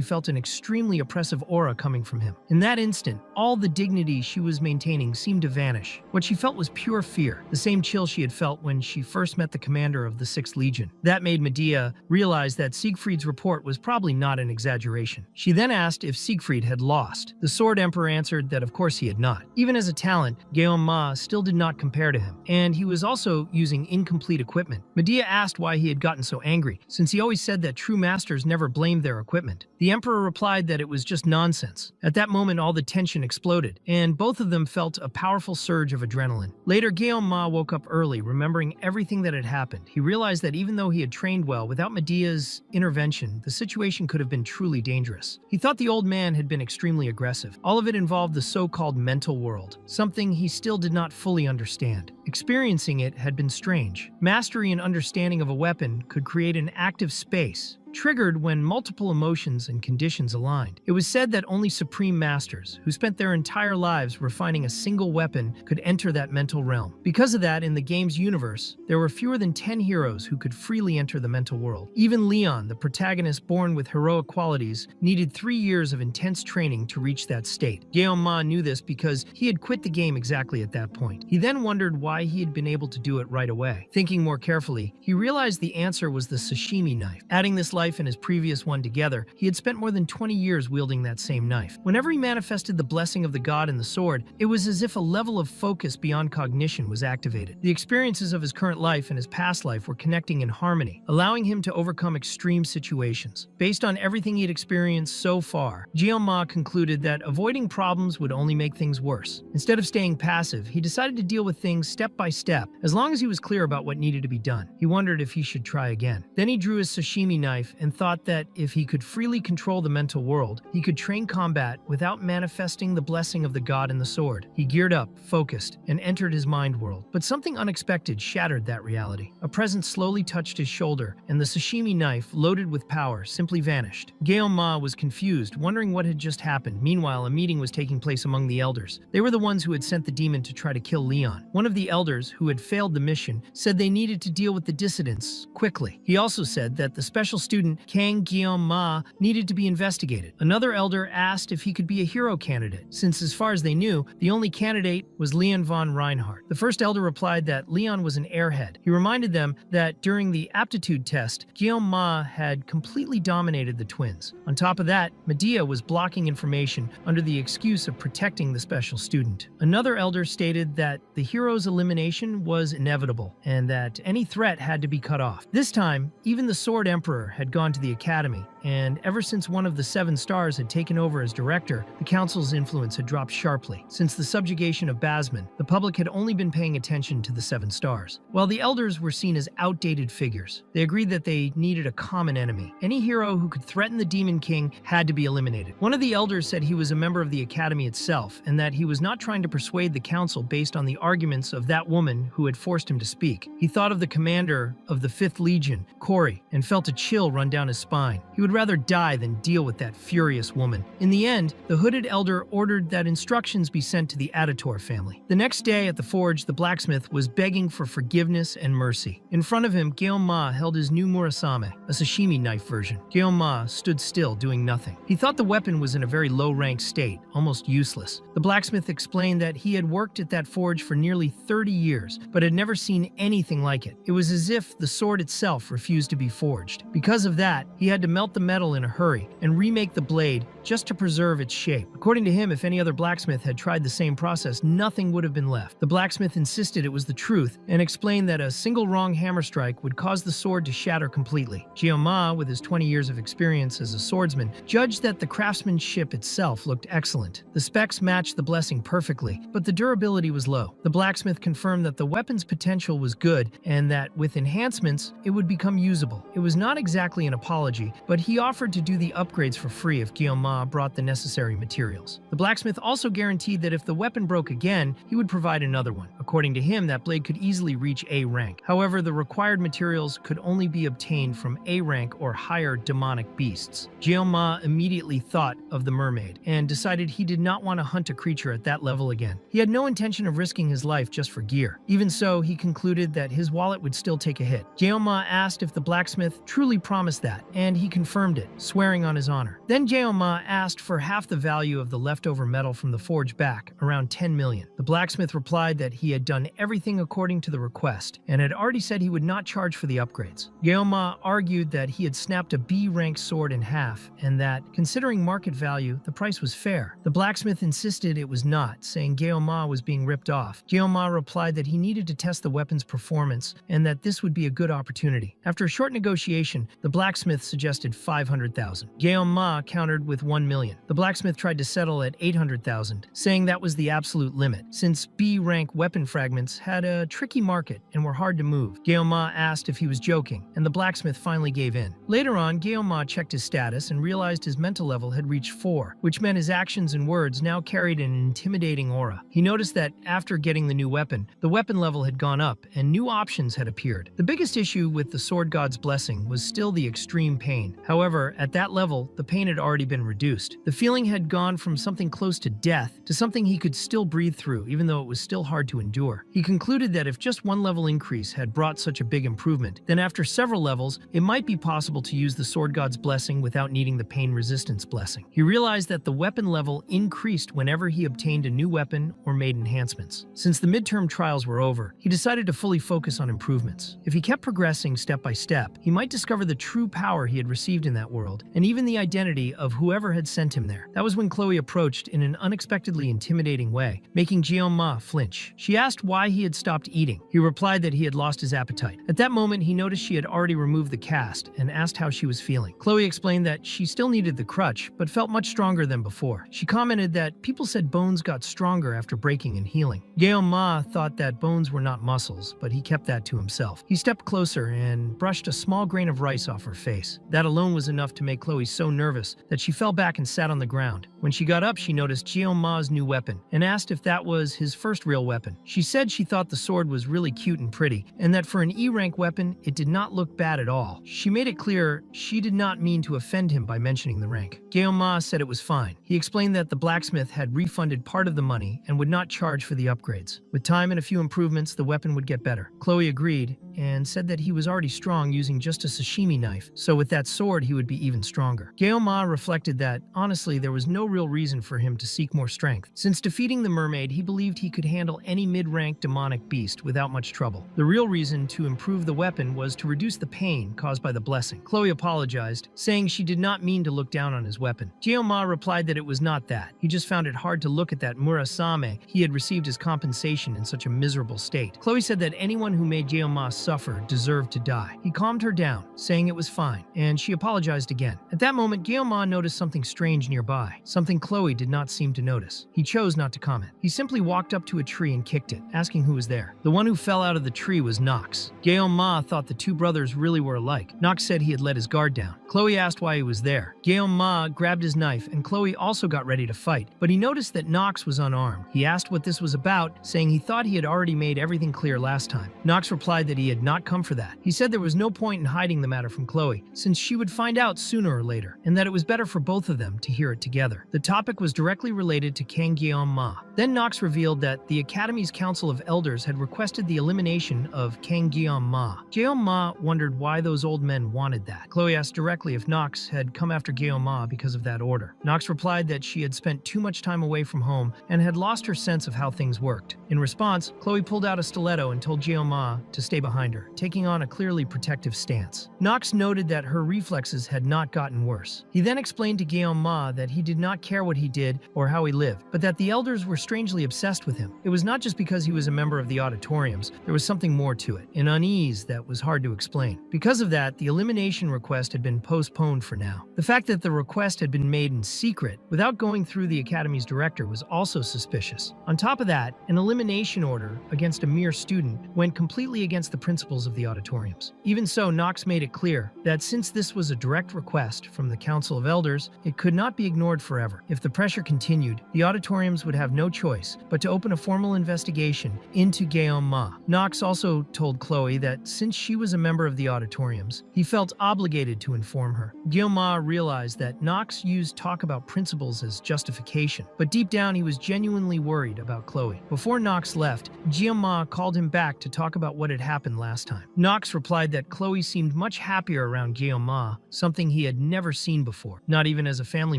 S1: felt an extremely oppressive aura coming from him. In that instant, all the dignity she was maintaining seemed to vanish. What she felt was pure fear, the same chill she had felt when she first met the commander of the 6th Legion. That made Medea realize that Siegfried's report was probably not an exaggeration. She then asked if Siegfried had lost. The Sword Emperor answered that of course he had not. Even as a talent, Guillaume still did not compare to him, and he was also using incomplete equipment. Medea asked why he had gotten so angry, since he always said that true masters never blamed their equipment. The Emperor replied that it was just nonsense. At that moment, all the tension exploded, and both of them felt a powerful surge of adrenaline. Later, Guillaume woke up early, remembering everything that had happened. He realized that even though he had trained well, without Medea's intervention, the situation could have been truly dangerous. He thought the old man had been extremely aggressive. All of it involved the so-called mental world, something he still did not fully understand. Experiencing it had been strange. Mastery and understanding of a weapon could create an active space, triggered when multiple emotions and conditions aligned. It was said that only supreme masters, who spent their entire lives refining a single weapon, could enter that mental realm. Because of that, in the game's universe, there were fewer than 10 heroes who could freely enter the mental world. Even Leon, the protagonist born with heroic qualities, needed 3 years of intense training to reach that state. Guillaume knew this because he had quit the game exactly at that point. He then wondered why he had been able to do it right away. Thinking more carefully, he realized the answer was the sashimi knife. Adding this life and his previous one together, he had spent more than 20 years wielding that same knife. Whenever he manifested the blessing of the god in the sword, it was as if a level of focus beyond cognition was activated. The experiences of his current life and his past life were connecting in harmony, allowing him to overcome extreme situations. Based on everything he had experienced so far, Ma concluded that avoiding problems would only make things worse. Instead of staying passive, he decided to deal with things step by step, as long as he was clear about what needed to be done. He wondered if he should try again. Then he drew his sashimi knife and thought that if he could freely control the mental world, he could train combat without manifesting the blessing of the god in the sword. He geared up, focused, and entered his mind world. But something unexpected shattered that reality. A presence slowly touched his shoulder, and the sashimi knife, loaded with power, simply vanished. Ma was confused, wondering what had just happened. Meanwhile, a meeting was taking place among the elders. They were the ones who had sent the demon to try to kill Leon. One of the elders, who had failed the mission, said they needed to deal with the dissidents quickly. He also said that the special student, Kang Ma, needed to be investigated. Another elder asked if he could be a hero candidate, since as far as they knew, the only candidate was Leon von Reinhardt. The first elder replied that Leon was an airhead. He reminded them that during the aptitude test, Ma had completely dominated the twins. On top of that, Medea was blocking information under the excuse of protecting the special student. Another elder stated that the hero's elimination was inevitable and that any threat had to be cut off. This time, even the Sword Emperor had gone to the academy, and ever since one of the 7 stars had taken over as director, the council's influence had dropped sharply. Since the subjugation of Basman, the public had only been paying attention to the 7 stars. While the elders were seen as outdated figures, they agreed that they needed a common enemy. Any hero who could threaten the Demon King had to be eliminated. One of the elders said he was a member of the academy itself, and that he was not trying to persuade the council based on the arguments of that woman who had forced him to speak. He thought of the commander of the 5th Legion, Corey, and felt a chill run down his spine. He would rather die than deal with that furious woman. In the end, the hooded elder ordered that instructions be sent to the Aditor family. The next day at the forge, the blacksmith was begging for forgiveness and mercy. In front of him, Ma held his new Murasame, a sashimi knife version. Ma stood still, doing nothing. He thought the weapon was in a very low-ranked state, almost useless. The blacksmith explained that he had worked at that forge for nearly 30 years, but had never seen anything like it. It was as if the sword itself refused to be forged. Because of that, he had to melt the metal in a hurry and remake the blade just to preserve its shape. According to him, if any other blacksmith had tried the same process, nothing would have been left. The blacksmith insisted it was the truth and explained that a single wrong hammer strike would cause the sword to shatter completely. Ma, with his 20 years of experience as a swordsman, judged that the craftsmanship itself looked excellent. The specs matched the blessing perfectly, but the durability was low. The blacksmith confirmed that the weapon's potential was good and that with enhancements, it would become usable. It was not exactly an apology, but he offered to do the upgrades for free if Ma brought the necessary materials. The blacksmith also guaranteed that if the weapon broke again, he would provide another one. According to him, that blade could easily reach A rank. However, the required materials could only be obtained from A rank or higher demonic beasts. Ma immediately thought of the mermaid and decided he did not want to hunt a creature at that level again. He had no intention of risking his life just for gear. Even so, he concluded that his wallet would still take a hit. Ma asked if the blacksmith truly promised that, and he confirmed it, swearing on his honor. Then Ma asked for half the value of the leftover metal from the forge back, around 10 million. The blacksmith replied that he had done everything according to the request, and had already said he would not charge for the upgrades. Ma argued that he had snapped a B-rank sword in half, and that, considering market value, the price was fair. The blacksmith insisted it was not, saying Ma was being ripped off. Ma replied that he needed to test the weapon's performance, and that this would be a good opportunity. After a short negotiation, the blacksmith suggested 500,000. Ma countered with 1 million. The blacksmith tried to settle at 800,000, saying that was the absolute limit, since B-rank weapon fragments had a tricky market and were hard to move. Ma asked if he was joking, and the blacksmith finally gave in. Later on, Ma checked his status and realized his mental level had reached 4, which meant his actions and words now carried an intimidating aura. He noticed that after getting the new weapon, the weapon level had gone up and new options had appeared. The biggest issue with the sword god's blessing was still the extreme pain. However, at that level, the pain had already been reduced. reduced. The feeling had gone from something close to death to something he could still breathe through, even though it was still hard to endure. He concluded that if just one level increase had brought such a big improvement, then after several levels, it might be possible to use the Sword God's blessing without needing the pain resistance blessing. He realized that the weapon level increased whenever he obtained a new weapon or made enhancements. Since the midterm trials were over, he decided to fully focus on improvements. If he kept progressing step by step, he might discover the true power he had received in that world, and even the identity of whoever had sent him there. That was when Chloe approached in an unexpectedly intimidating way, making Jeon-ma flinch. She asked why he had stopped eating. He replied that he had lost his appetite. At that moment, he noticed she had already removed the cast and asked how she was feeling. Chloe explained that she still needed the crutch, but felt much stronger than before. She commented that people said bones got stronger after breaking and healing. Jeon-ma thought that bones were not muscles, but he kept that to himself. He stepped closer and brushed a small grain of rice off her face. That alone was enough to make Chloe so nervous that she fell back and sat on the ground. When she got up, she noticed Jeon-ma's new weapon and asked if that was his first real weapon. She said she thought the sword was really cute and pretty, and that for an E-rank weapon, it did not look bad at all. She made it clear she did not mean to offend him by mentioning the rank. Jeon-ma said it was fine. He explained that the blacksmith had refunded part of the money and would not charge for the upgrades. With time and a few improvements, the weapon would get better. Chloe agreed and said that he was already strong using just a sashimi knife, so with that sword he would be even stronger. Jeon-ma reflected that, honestly, there was no real reason for him to seek more strength. Since defeating the mermaid, he believed he could handle any mid-rank demonic beast without much trouble. The real reason to improve the weapon was to reduce the pain caused by the blessing. Chloe apologized, saying she did not mean to look down on his weapon. Jeon-ma replied that it was not that. He just found it hard to look at that Murasame he had received as compensation in such a miserable state. Chloe said that anyone who made Jeon-ma suffer deserved to die. He calmed her down, saying it was fine, and she apologized again. At that moment, Jeon-ma noticed something strange nearby, something Chloe did not seem to notice. He chose not to comment. He simply walked up to a tree and kicked it, asking who was there. The one who fell out of the tree was Nox. Jeon-ma thought the two brothers really were alike. Nox said he had let his guard down. Chloe asked why he was there. Jeon-ma grabbed his knife, and Chloe also got ready to fight, but he noticed that Nox was unarmed. He asked what this was about, saying he thought he had already made everything clear last time. Nox replied that he had not come for that. He said there was no point in hiding the matter from Chloe, since she would find out sooner or later, and that it was better for both of them to hear it together. The topic was directly related to Kang Jeon-ma. Then Nox revealed that the Academy's Council of Elders had requested the elimination of Kang Jeon-ma. Jeon-ma wondered why those old men wanted that. Chloe asked directly if Nox had come after Jeon-ma because of that order. Nox replied that she had spent too much time away from home and had lost her sense of how things worked. In response, Chloe pulled out a stiletto and told Jeon-ma to stay behind her, taking on a clearly protective stance. Nox noted that her reflexes had not gotten worse. He then explained to Jeon-ma that he did not care what he did or how he lived, but that the elders were strangely obsessed with him. It was not just because he was a member of the auditoriums, there was something more to it, an unease that was hard to explain. Because of that, the elimination request had been postponed for now. The fact that the request had been made in secret, without going through the Academy's director, was also suspicious. On top of that, an elimination order against a mere student went completely against the principles of the auditoriums. Even so, Nox made it clear that since this was a direct request from the Council of Elders, it could not be ignored forever. If the pressure continued, the auditoriums would have no choice but to open a formal investigation into Jeon-ma. Nox also told Chloe that since she was a member of the auditoriums, he felt obligated to inform her. Jeon-ma realized that Nox used talk about principles as justification, but deep down he was genuinely worried about Chloe. Before Nox left, Jeon-ma called him back to talk about what had happened last time. Nox replied that Chloe seemed much happier around Jeon-ma, something he had never seen before, not even as a family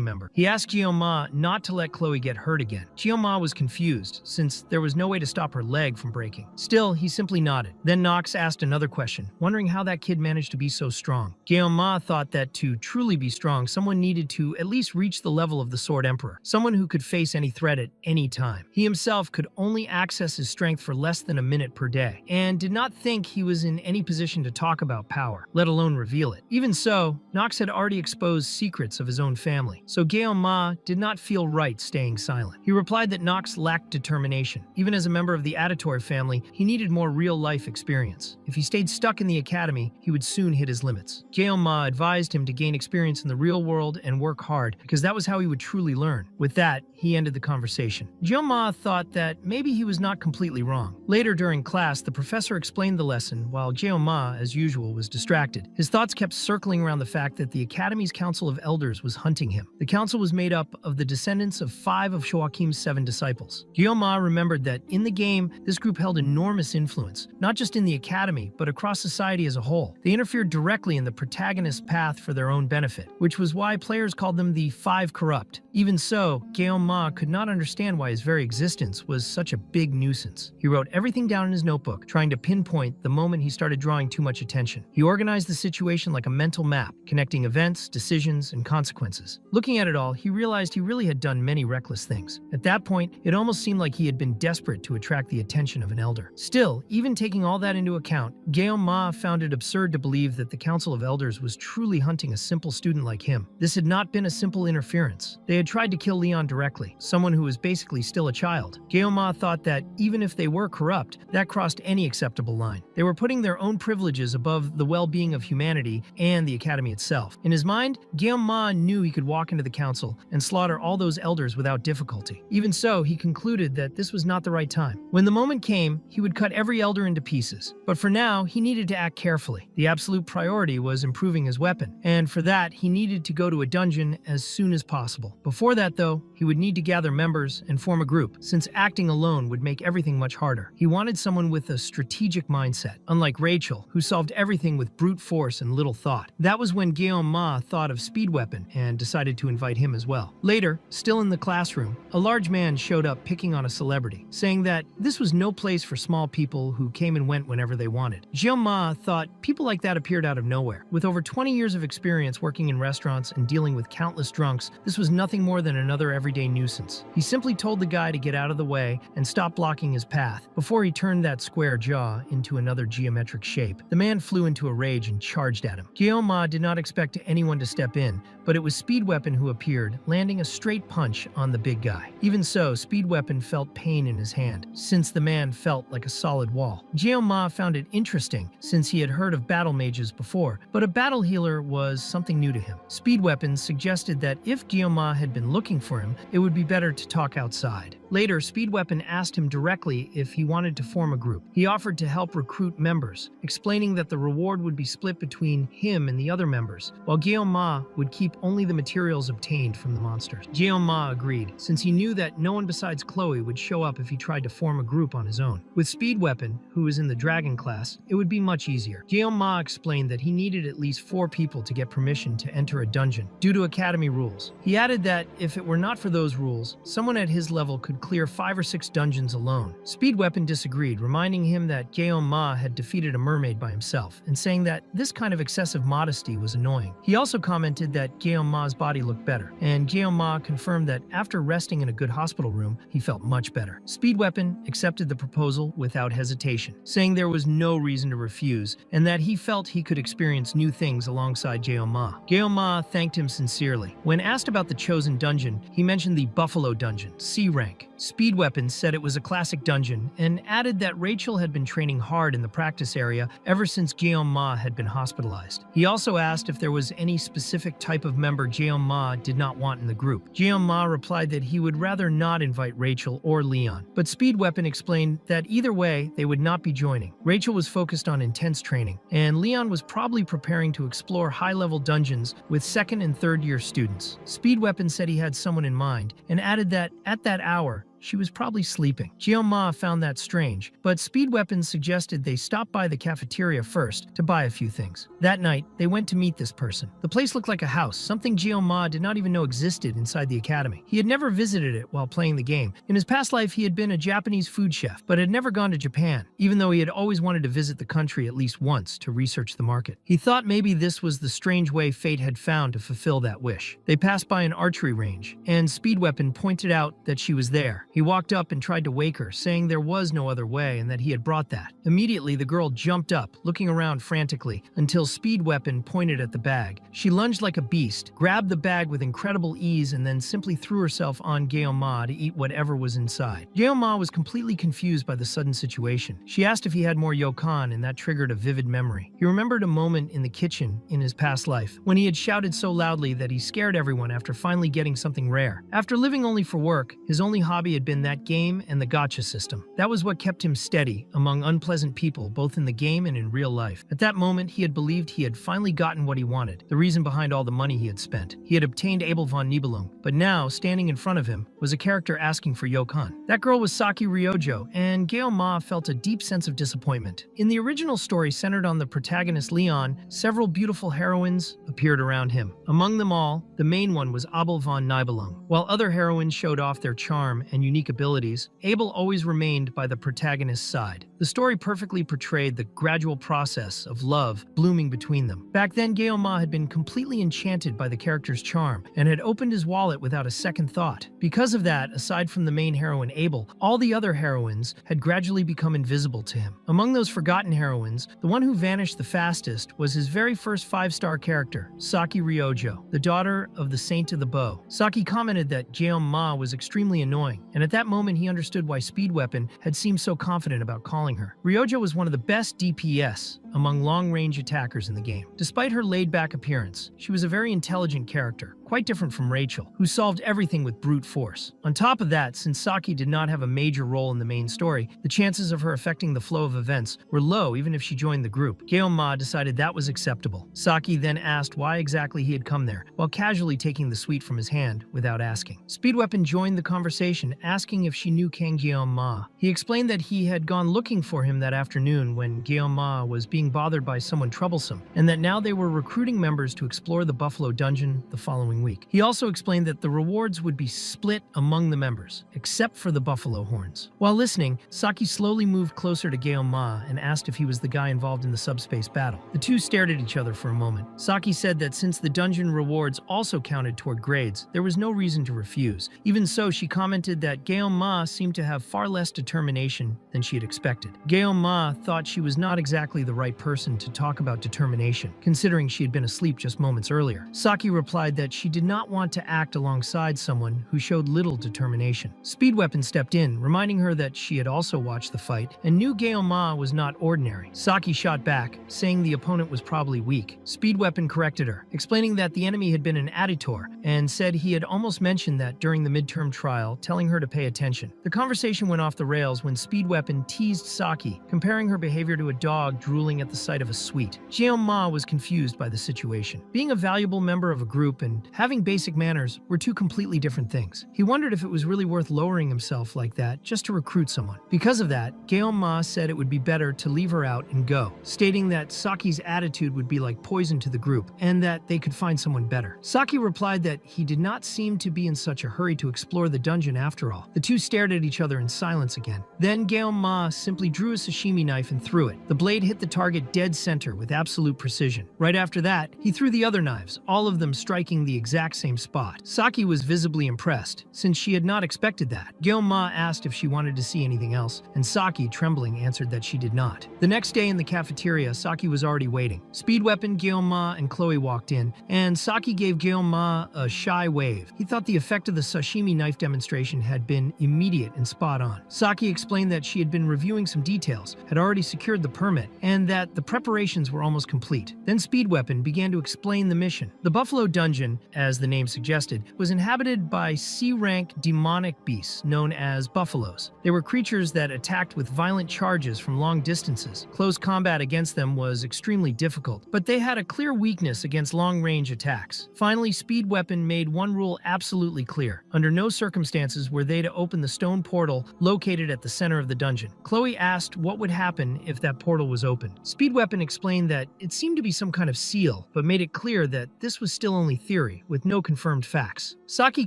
S1: member. He asked Jeon-ma not to let Chloe get hurt again. Jeon-ma was confused, since there was no way to stop her leg from breaking. Still, he simply nodded. Then Nox asked another question, wondering how that kid managed to be so strong. Jeon-ma thought that to truly be strong, someone needed to at least reach the level of the Sword Emperor, someone who could face any threat at any time. He himself could only access his strength for less than a minute per day, and did not think he was in any position to talk about power, let alone reveal it. Even so, Nox had already exposed secrets of his own family, so Jeon-ma did not feel right staying silent. He replied that Nox lacked determination. Even as a member of the Aditor family, he needed more real-life experience. If he stayed stuck in the academy, he would soon hit his limits. Gyeoma advised him to gain experience in the real world and work hard, because that was how he would truly learn. With that, he ended the conversation. Gyeoma thought that maybe he was not completely wrong. Later during class, the professor explained the lesson while Gyeoma, as usual, was distracted. His thoughts kept circling around the fact that the Academy's Council of Elders was hunting him. The council was made up of the descendants of 5 of Shoakim's 7 disciples. Gyeoma remembered that in the game, this group held enormous influence, not just in the Academy, but across society as a whole. They interfered directly in the protagonist's path for their own benefit, which was why players called them the 5 Corrupt. Even so, Gyeoma could not understand why his very existence was such a big nuisance. He wrote everything down in his notebook, trying to pinpoint the moment he started drawing too much attention. He organized the situation like a mental map, connecting events, decisions, and consequences. Looking at it all, he realized he really had done many reckless things. At that point, it almost seemed like he had been desperate to attract the attention of an elder. Still, even taking all that into account, Gyeoma found it absurd to believe that the Council of Elders was truly hunting a simple student like him. This had not been a simple interference. They had tried to kill Leon directly, someone who was basically still a child. Gyeoma thought that even if they were corrupt, that crossed any acceptable line. They were putting their own privileges above the well-being of humanity and the Academy itself. In his mind, Gyeoma knew he could walk into the council and slaughter all those elders without difficulty. Even so, he concluded that this was not the right time. When the moment came, he would cut every elder into pieces. But for now, he needed to act carefully. The absolute priority was improving his weapon, and for that, he needed to go to a dungeon as soon as possible. Before that, though, he would need to gather members and form a group, since acting alone would make everything much harder. He wanted someone with a strategic mindset, unlike Rachel, who solved everything with brute force and little thought. That was when Gyeoma thought of Speed Weapon and decided to invite him as well. Later, still in the classroom, a large man showed up picking on a celebrity, saying that this was no place for small people who came and went whenever they wanted. Gyeoma thought people like that appeared out of nowhere. With over 20 years of experience working in restaurants and dealing with countless drunks, this was nothing more than another everyday nuisance. He simply told the guy to get out of the way and stop blocking his path before he turned that square jaw into another geometric shape. The man flew into a rage and charged at him. Gyeoma did not expect anyone to step in, but it was Speed Weapon who appeared, landing a straight punch on the big guy. Even so, Speed Weapon felt pain in his hand, since the man felt like a solid wall. Gyeoma found it interesting, since he had heard of battle mages before, but a battle healer was something new to him. Speed Weapon suggested that if Gyeoma had been looking for him, it would be better to talk outside. Later, Speed Weapon asked him directly if he wanted to form a group. He offered to help recruit members, explaining that the reward would be split between him and the other members, while Gyeoma would keep only the materials obtained from the monsters. Gyeoma agreed, since he knew that no one besides Chloe would show up if he tried to form a group on his own. With Speed Weapon, who was in the Dragon class, it would be much easier. Gyeoma explained that he needed at least 4 people to get permission to enter a dungeon, due to Academy rules. He added that if it were not for those rules, someone at his level could clear 5 or 6 dungeons alone. Speed Weapon disagreed, reminding him that Gyeoma had defeated a mermaid by himself, and saying that this kind of excessive modesty was annoying. He also commented that Gyeoma's body looked better, and Gyeoma confirmed that after resting in a good hospital room, he felt much better. Speed Weapon accepted the proposal without hesitation, saying there was no reason to refuse, and that he felt he could experience new things alongside Gyeoma. Gyeoma thanked him sincerely. When asked about the chosen dungeon, he mentioned the Buffalo Dungeon, C rank. Speed Weapon said it was a classic dungeon, and added that Rachel had been training hard in the practice area ever since Gyeoma had been hospitalized. He also asked if there was any specific type of member Gyeoma did not want in the group. Gyeoma replied that he would rather not invite Rachel or Leon, but Speed Weapon explained that either way, they would not be joining. Rachel was focused on intense training, and Leon was probably preparing to explore high-level dungeons with 2nd and 3rd year students. Speed Weapon said he had someone in mind, and added that at that hour, she was probably sleeping. Gyeoma found that strange, but Speed Weapon suggested they stop by the cafeteria first to buy a few things. That night, they went to meet this person. The place looked like a house, something Gyeoma did not even know existed inside the academy. He had never visited it while playing the game. In his past life, he had been a Japanese food chef, but had never gone to Japan, even though he had always wanted to visit the country at least once to research the market. He thought maybe this was the strange way fate had found to fulfill that wish. They passed by an archery range, and Speed Weapon pointed out that she was there, He walked up and tried to wake her, saying there was no other way and that he had brought that. Immediately, the girl jumped up, looking around frantically, until Speed Weapon pointed at the bag. She lunged like a beast, grabbed the bag with incredible ease, and then simply threw herself on Guillaume to eat whatever was inside. Guillaume was completely confused by the sudden situation. She asked if he had more Yokan, and that triggered a vivid memory. He remembered a moment in the kitchen in his past life, when he had shouted so loudly that he scared everyone after finally getting something rare. After living only for work, his only hobby had been that game and the gacha system. That was what kept him steady among unpleasant people, both in the game and in real life. At that moment, he had believed he had finally gotten what he wanted, the reason behind all the money he had spent. He had obtained Abel von Nibelung, but now, standing in front of him, was a character asking for Yokan. That girl was Saki Ryojo, and Guillaume felt a deep sense of disappointment. In the original story centered on the protagonist Leon, several beautiful heroines appeared around him. Among them all, the main one was Abel von Nibelung. While other heroines showed off their charm and unique abilities, Abel always remained by the protagonist's side. The story perfectly portrayed the gradual process of love blooming between them. Back then, Guillaume had been completely enchanted by the character's charm and had opened his wallet without a second thought. Because of that, aside from the main heroine Abel, all the other heroines had gradually become invisible to him. Among those forgotten heroines, the one who vanished the fastest was his very first 5-star character, Saki Ryojo, the daughter of the Saint of the Bow. Saki commented that Guillaume was extremely annoying, and at that moment he understood why Speed Weapon had seemed so confident about calling her. Ryojo was one of the best DPS among long-range attackers in the game. Despite her laid-back appearance, she was a very intelligent character, quite different from Rachel, who solved everything with brute force. On top of that, since Saki did not have a major role in the main story, the chances of her affecting the flow of events were low even if she joined the group. Guillaume decided that was acceptable. Saki then asked why exactly he had come there, while casually taking the sweet from his hand without asking. Speed Weapon joined the conversation, asking if she knew King Guillaume. He explained that he had gone looking for him that afternoon when Guillaume was being bothered by someone troublesome, and that now they were recruiting members to explore the Buffalo Dungeon the following week. He also explained that the rewards would be split among the members, except for the buffalo horns. While listening, Saki slowly moved closer to Guillaume and asked if he was the guy involved in the subspace battle. The two stared at each other for a moment. Saki said that since the dungeon rewards also counted toward grades, there was no reason to refuse. Even so, she commented that Guillaume seemed to have far less determination than she had expected. Guillaume thought she was not exactly the right person to talk about determination, considering she had been asleep just moments earlier. Saki replied that she did not want to act alongside someone who showed little determination. Speed Weapon stepped in, reminding her that she had also watched the fight and knew Guillaume was not ordinary. Saki shot back, saying the opponent was probably weak. Speed Weapon corrected her, explaining that the enemy had been an editor and said he had almost mentioned that during the midterm trial, telling her to pay attention. The conversation went off the rails when Speed Weapon teased Saki, comparing her behavior to a dog drooling at the sight of a sweet. Guillaume was confused by the situation. Being a valuable member of a group and having basic manners were two completely different things. He wondered if it was really worth lowering himself like that just to recruit someone. Because of that, Guillaume said it would be better to leave her out and go, stating that Saki's attitude would be like poison to the group and that they could find someone better. Saki replied that he did not seem to be in such a hurry to explore the dungeon after all. The two stared at each other in silence again. Then Guillaume simply drew a sashimi knife and threw it. The blade hit the target dead center with absolute precision. Right after that, he threw the other knives, all of them striking the exact same spot. Saki was visibly impressed, since she had not expected that. Guillaume asked if she wanted to see anything else, and Saki, trembling, answered that she did not. The next day in the cafeteria, Saki was already waiting. Speed Weapon, Guillaume, and Chloe walked in, and Saki gave Guillaume a shy wave. He thought the effect of the sashimi knife demonstration had been immediate and spot on. Saki explained that she had been reviewing some details, had already secured the permit, and that the preparations were almost complete. Then Speed Weapon began to explain the mission. The Buffalo Dungeon, as the name suggested, was inhabited by C-rank demonic beasts known as buffaloes. They were creatures that attacked with violent charges from long distances. Close combat against them was extremely difficult, but they had a clear weakness against long-range attacks. Finally, Speed Weapon made one rule absolutely clear. Under no circumstances were they to open the stone portal located at the center of the dungeon. Chloe asked what would happen if that portal was opened. Speed Weapon explained that it seemed to be some kind of seal, but made it clear that this was still only theory. with no confirmed facts. Saki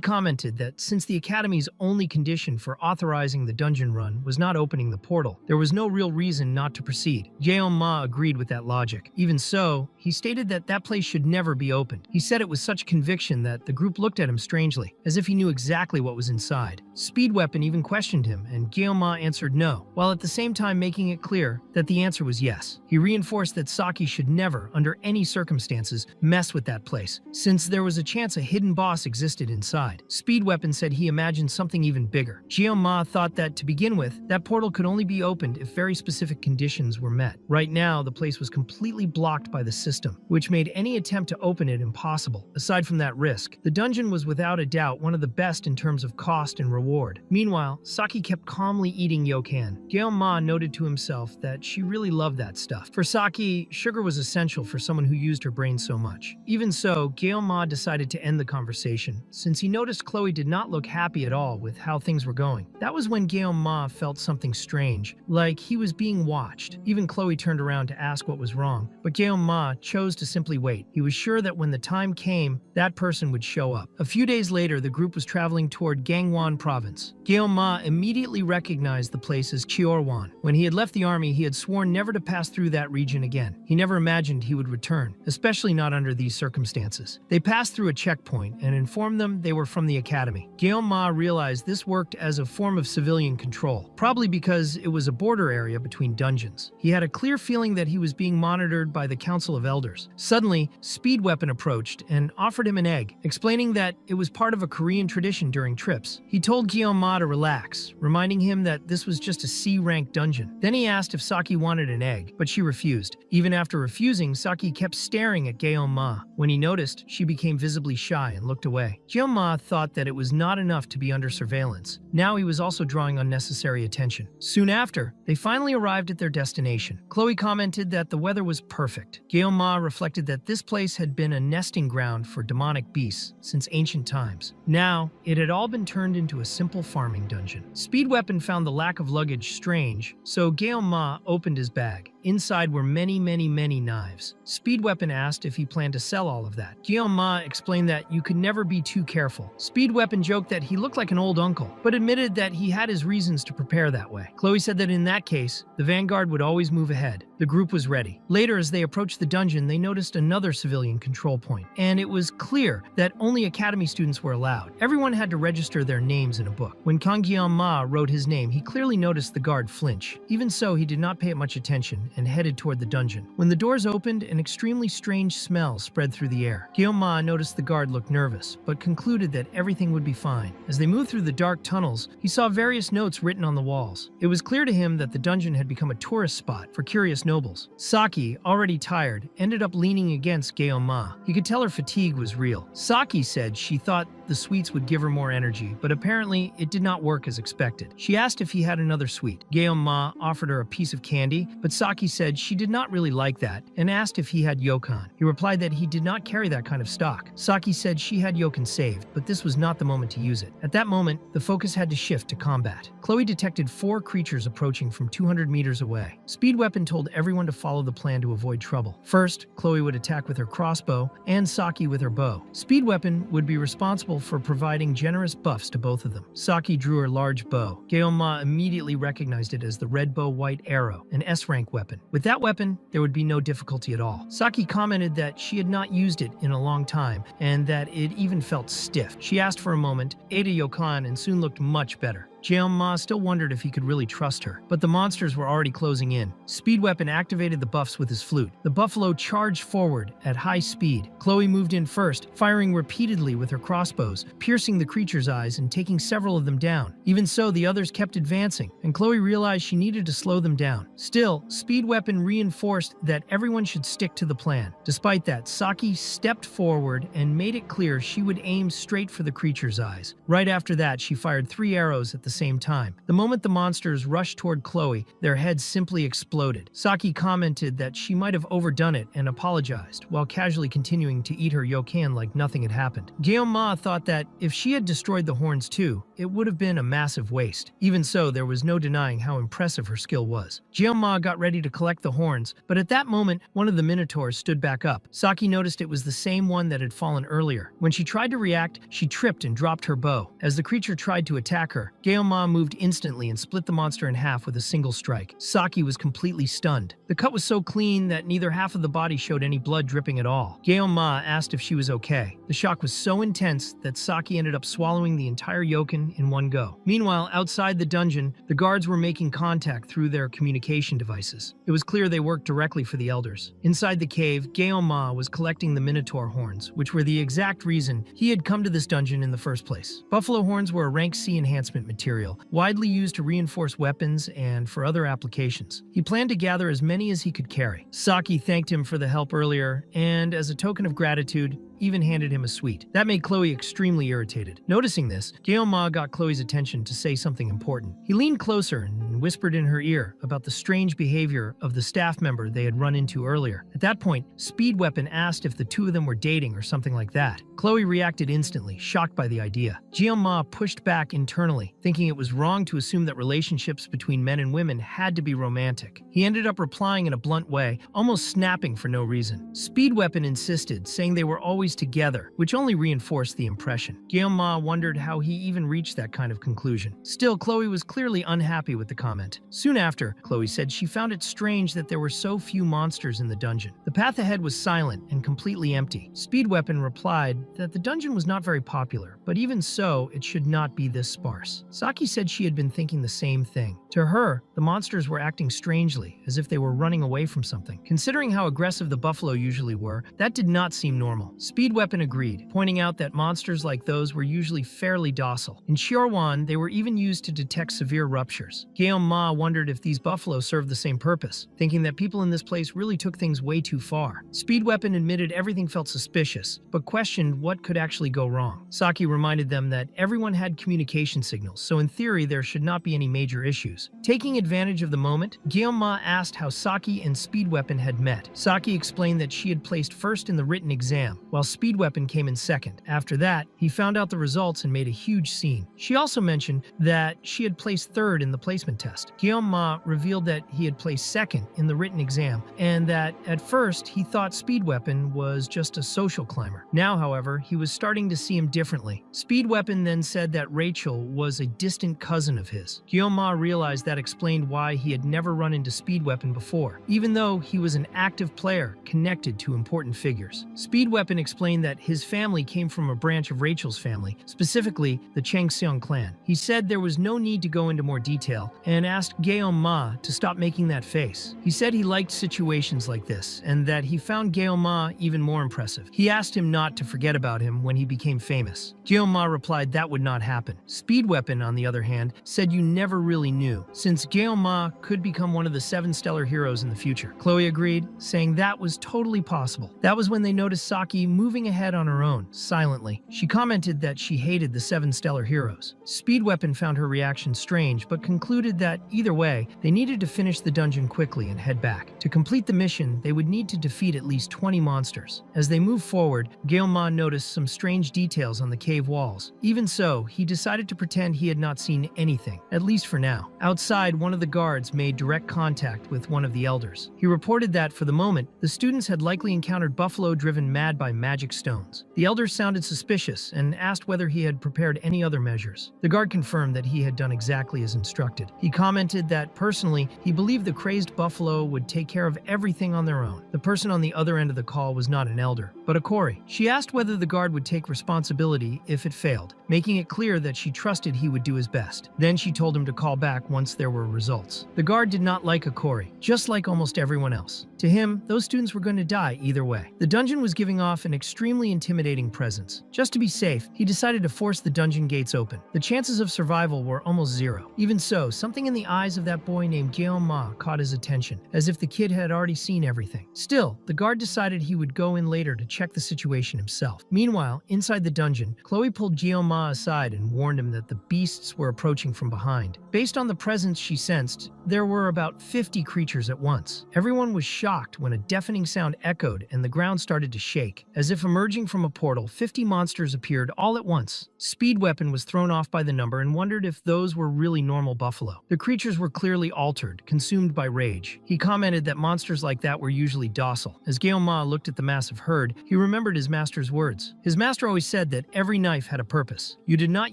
S1: commented that since the Academy's only condition for authorizing the dungeon run was not opening the portal, there was no real reason not to proceed. Yeon-ma agreed with that logic. Even so, he stated that that place should never be opened. He said it with such conviction that the group looked at him strangely, as if he knew exactly what was inside. Speed Weapon even questioned him, and Yeon-ma answered no, while at the same time making it clear that the answer was yes. He reinforced that Saki should never, under any circumstances, mess with that place, since there was a chance a hidden boss existed inside. Speed Weapon said he imagined something even bigger. Yeon-ma thought that, to begin with, that portal could only be opened if very specific conditions were met. Right now, the place was completely blocked by the system, which made any attempt to open it impossible. Aside from that risk, the dungeon was without a doubt one of the best in terms of cost and reward. Meanwhile, Saki kept calmly eating yokan. Yeon-ma noted to himself that she really loved that stuff. For Saki, sugar was essential for someone who used her brain so much. Even so, Yeon-ma decided to end the conversation, since he noticed Chloe did not look happy at all with how things were going. That was when Yeon-ma felt something strange, like he was being watched. Even Chloe turned around to ask what was wrong, but Yeon-ma chose to simply wait. He was sure that when the time came, that person would show up. A few days later, the group was traveling toward Gangwon province. Yeon-ma immediately recognized the place as Cheorwan. When he had left the army, he had sworn never to pass through that region again. He never imagined he would return, especially not under these circumstances. They passed through a checkpoint and informed them they were from the academy. Yeon-ma realized this worked as a form of civilian control, probably because it was a border area between dungeons. He had a clear feeling that he was being monitored by the Council of Elders. Suddenly, Speed Weapon approached and offered him an egg, explaining that it was part of a Korean tradition during trips. He told Yeon-ma to relax, reminding him that this was just a C-rank dungeon. Then he asked if Saki wanted an egg, but she refused. Even after refusing, Saki kept staring at Yeon-ma. When he noticed, she became visibly shy and looked away. Yeon-ma thought that it was not enough to be under surveillance. Now he was also drawing unnecessary attention. Soon after, they finally arrived at their destination. Chloe commented that the weather was perfect. Yeon-ma reflected that this place had been a nesting ground for demonic beasts since ancient times. Now, it had all been turned into a simple farming dungeon. Speed Weapon found the lack of luggage strange, so Yeon-ma opened his bag. Inside were many knives. Speed Weapon asked if he planned to sell all of that. Yeon-ma explained that you could never be too careful. Speed Weapon joked that he looked like an old uncle, but admitted that he had his reasons to prepare that way. Chloe said that in that case, the vanguard would always move ahead. The group was ready. Later, as they approached the dungeon, they noticed another civilian control point, and it was clear that only academy students were allowed. Everyone had to register their names in a book. When Kang Yeon-ma wrote his name, he clearly noticed the guard flinch. Even so, he did not pay it much attention and headed toward the dungeon. When the doors opened, an extremely strange smell spread through the air. Yeon-ma noticed the guard looked nervous, but concluded that everything would be fine. As they moved through the dark tunnels, he saw various notes written on the walls. It was clear to him that the dungeon had become a tourist spot for curious nobles. Saki, already tired, ended up leaning against Yeon-ma. He could tell her fatigue was real. Saki said she thought the sweets would give her more energy, but apparently it did not work as expected. She asked if he had another sweet. Yeon-ma offered her a piece of candy, but Saki said she did not really like that and asked if he had yokan. He replied that he did not carry that kind of stock. Saki said she had yokan saved, but this was not the moment to use it. At that moment, the focus had to shift to combat. Chloe detected 4 creatures approaching from 200 meters away. Speed Weapon told everyone to follow the plan to avoid trouble. First, Chloe would attack with her crossbow and Saki with her bow. Speed Weapon would be responsible for providing generous buffs to both of them. Saki drew her large bow. Yeon-ma immediately recognized it as the red bow white arrow, an S-rank weapon. With that weapon, there would be no difficulty at all. Saki commented that she had not used it in a long time and that it even felt stiff. She asked for a moment, ate a yokan, and soon looked much better. Yeon-ma still wondered if he could really trust her, but the monsters were already closing in. Speed Weapon activated the buffs with his flute. The buffalo charged forward at high speed. Chloe moved in first, firing repeatedly with her crossbows, piercing the creature's eyes and taking several of them down. Even so, the others kept advancing, and Chloe realized she needed to slow them down. Still, Speed Weapon reinforced that everyone should stick to the plan. Despite that, Saki stepped forward and made it clear she would aim straight for the creature's eyes. Right after that, she fired 3 arrows at the the same time. The moment the monsters rushed toward Chloe, their heads simply exploded. Saki commented that she might have overdone it and apologized, while casually continuing to eat her yokan like nothing had happened. Ma thought that if she had destroyed the horns too, it would have been a massive waste. Even so, there was no denying how impressive her skill was. Ma got ready to collect the horns, but at that moment, one of the minotaurs stood back up. Saki noticed it was the same one that had fallen earlier. When she tried to react, she tripped and dropped her bow. As the creature tried to attack her, Ma moved instantly and split the monster in half with a single strike. Saki was completely stunned. The cut was so clean that neither half of the body showed any blood dripping at all. Ma asked if she was okay. The shock was so intense that Saki ended up swallowing the entire yoken in one go. Meanwhile, outside the dungeon, the guards were making contact through their communication devices. It was clear they worked directly for the elders. Inside the cave, Ma was collecting the minotaur horns, which were the exact reason he had come to this dungeon in the first place. Buffalo horns were a rank C enhancement material, widely used to reinforce weapons and for other applications. He planned to gather as many as he could carry. Saki thanked him for the help earlier, and as a token of gratitude, even handed him a sweet. That made Chloe extremely irritated. Noticing this, Ma got Chloe's attention to say something important. He leaned closer and whispered in her ear about the strange behavior of the staff member they had run into earlier. At that point, Speed Weapon asked if the two of them were dating or something like that. Chloe reacted instantly, shocked by the idea. Ma pushed back internally, thinking it was wrong to assume that relationships between men and women had to be romantic. He ended up replying in a blunt way, almost snapping for no reason. Speed Weapon insisted, saying they were always together, which only reinforced the impression. Ma wondered how he even reached that kind of conclusion. Still, Chloe was clearly unhappy with the comment. Soon after, Chloe said she found it strange that there were so few monsters in the dungeon. The path ahead was silent and completely empty. Speed Weapon replied that the dungeon was not very popular, but even so, it should not be this sparse. Saki said she had been thinking the same thing. To her, the monsters were acting strangely, as if they were running away from something. Considering how aggressive the buffalo usually were, that did not seem normal. Speed Weapon agreed, pointing out that monsters like those were usually fairly docile. In Shiorwan, they were even used to detect severe ruptures. Ma wondered if these buffalo served the same purpose, thinking that people in this place really took things way too far. Speed Weapon admitted everything felt suspicious, but questioned what could actually go wrong. Saki reminded them that everyone had communication signals, so in theory there should not be any major issues. Taking advantage of the moment, Ma asked how Saki and Speed Weapon had met. Saki explained that she had placed first in the written exam, while Speed Weapon came in second. After that, he found out the results and made a huge scene. She also mentioned that she had placed third in the placement test. Ma revealed that he had placed second in the written exam, and that at first he thought Speed Weapon was just a social climber. Now, however, he was starting to see him differently. Speed Weapon then said that Rachel was a distant cousin of his. Ma realized that explained why he had never run into Speed Weapon before, even though he was an active player connected to important figures. Speed Weapon explained that his family came from a branch of Rachel's family, specifically the Changseong clan. He said there was no need to go into more detail, and asked Ma to stop making that face. He said he liked situations like this, and that he found Ma even more impressive. He asked him not to forget about him when he became famous. Ma replied that would not happen. Speed Weapon, on the other hand, said you never really knew, since Ma could become one of the 7 stellar heroes in the future. Chloe agreed, saying that was totally possible. That was when they noticed Saki moving ahead on her own, silently. She commented that she hated the 7 stellar heroes. Speed Weapon found her reaction strange, but concluded that either way, they needed to finish the dungeon quickly and head back. To complete the mission, they would need to defeat at least 20 monsters. As they moved forward, Ma noticed some strange details on the cave walls. Even so, he decided to pretend he had not seen anything, at least for now. Outside, one of the guards made direct contact with one of the elders. He reported that, for the moment, the students had likely encountered buffalo driven mad by magic stones. The elder sounded suspicious and asked whether he had prepared any other measures. The guard confirmed that he had done exactly as instructed. He commented that, personally, he believed the crazed buffalo would take care of everything on their own. The person on the other end of the call was not an elder, but a Cory. She asked whether the guard would take responsibility if it failed, making it clear that she trusted he would do his best. Then she told him to call back once there were results. The guard did not like a Cory, just like almost everyone else. To him, those students were going to die either way. The dungeon was giving off an extremely intimidating presence. Just to be safe, he decided to force the dungeon gates open. The chances of survival were almost zero. Even so, something in the eyes of that boy named Ma caught his attention, as if the kid had already seen everything. Still, the guard decided he would go in later to check the situation himself. himself. Meanwhile, inside the dungeon, Chloe pulled Gyeoma aside and warned him that the beasts were approaching from behind. Based on the presence she sensed, there were about 50 creatures at once. Everyone was shocked when a deafening sound echoed and the ground started to shake. As if emerging from a portal, 50 monsters appeared all at once. Speed Weapon was thrown off by the number and wondered if those were really normal buffalo. The creatures were clearly altered, consumed by rage. He commented that monsters like that were usually docile. As Gyeoma looked at the massive herd, he remembered his master's words. His master always said that every knife had a purpose. You did not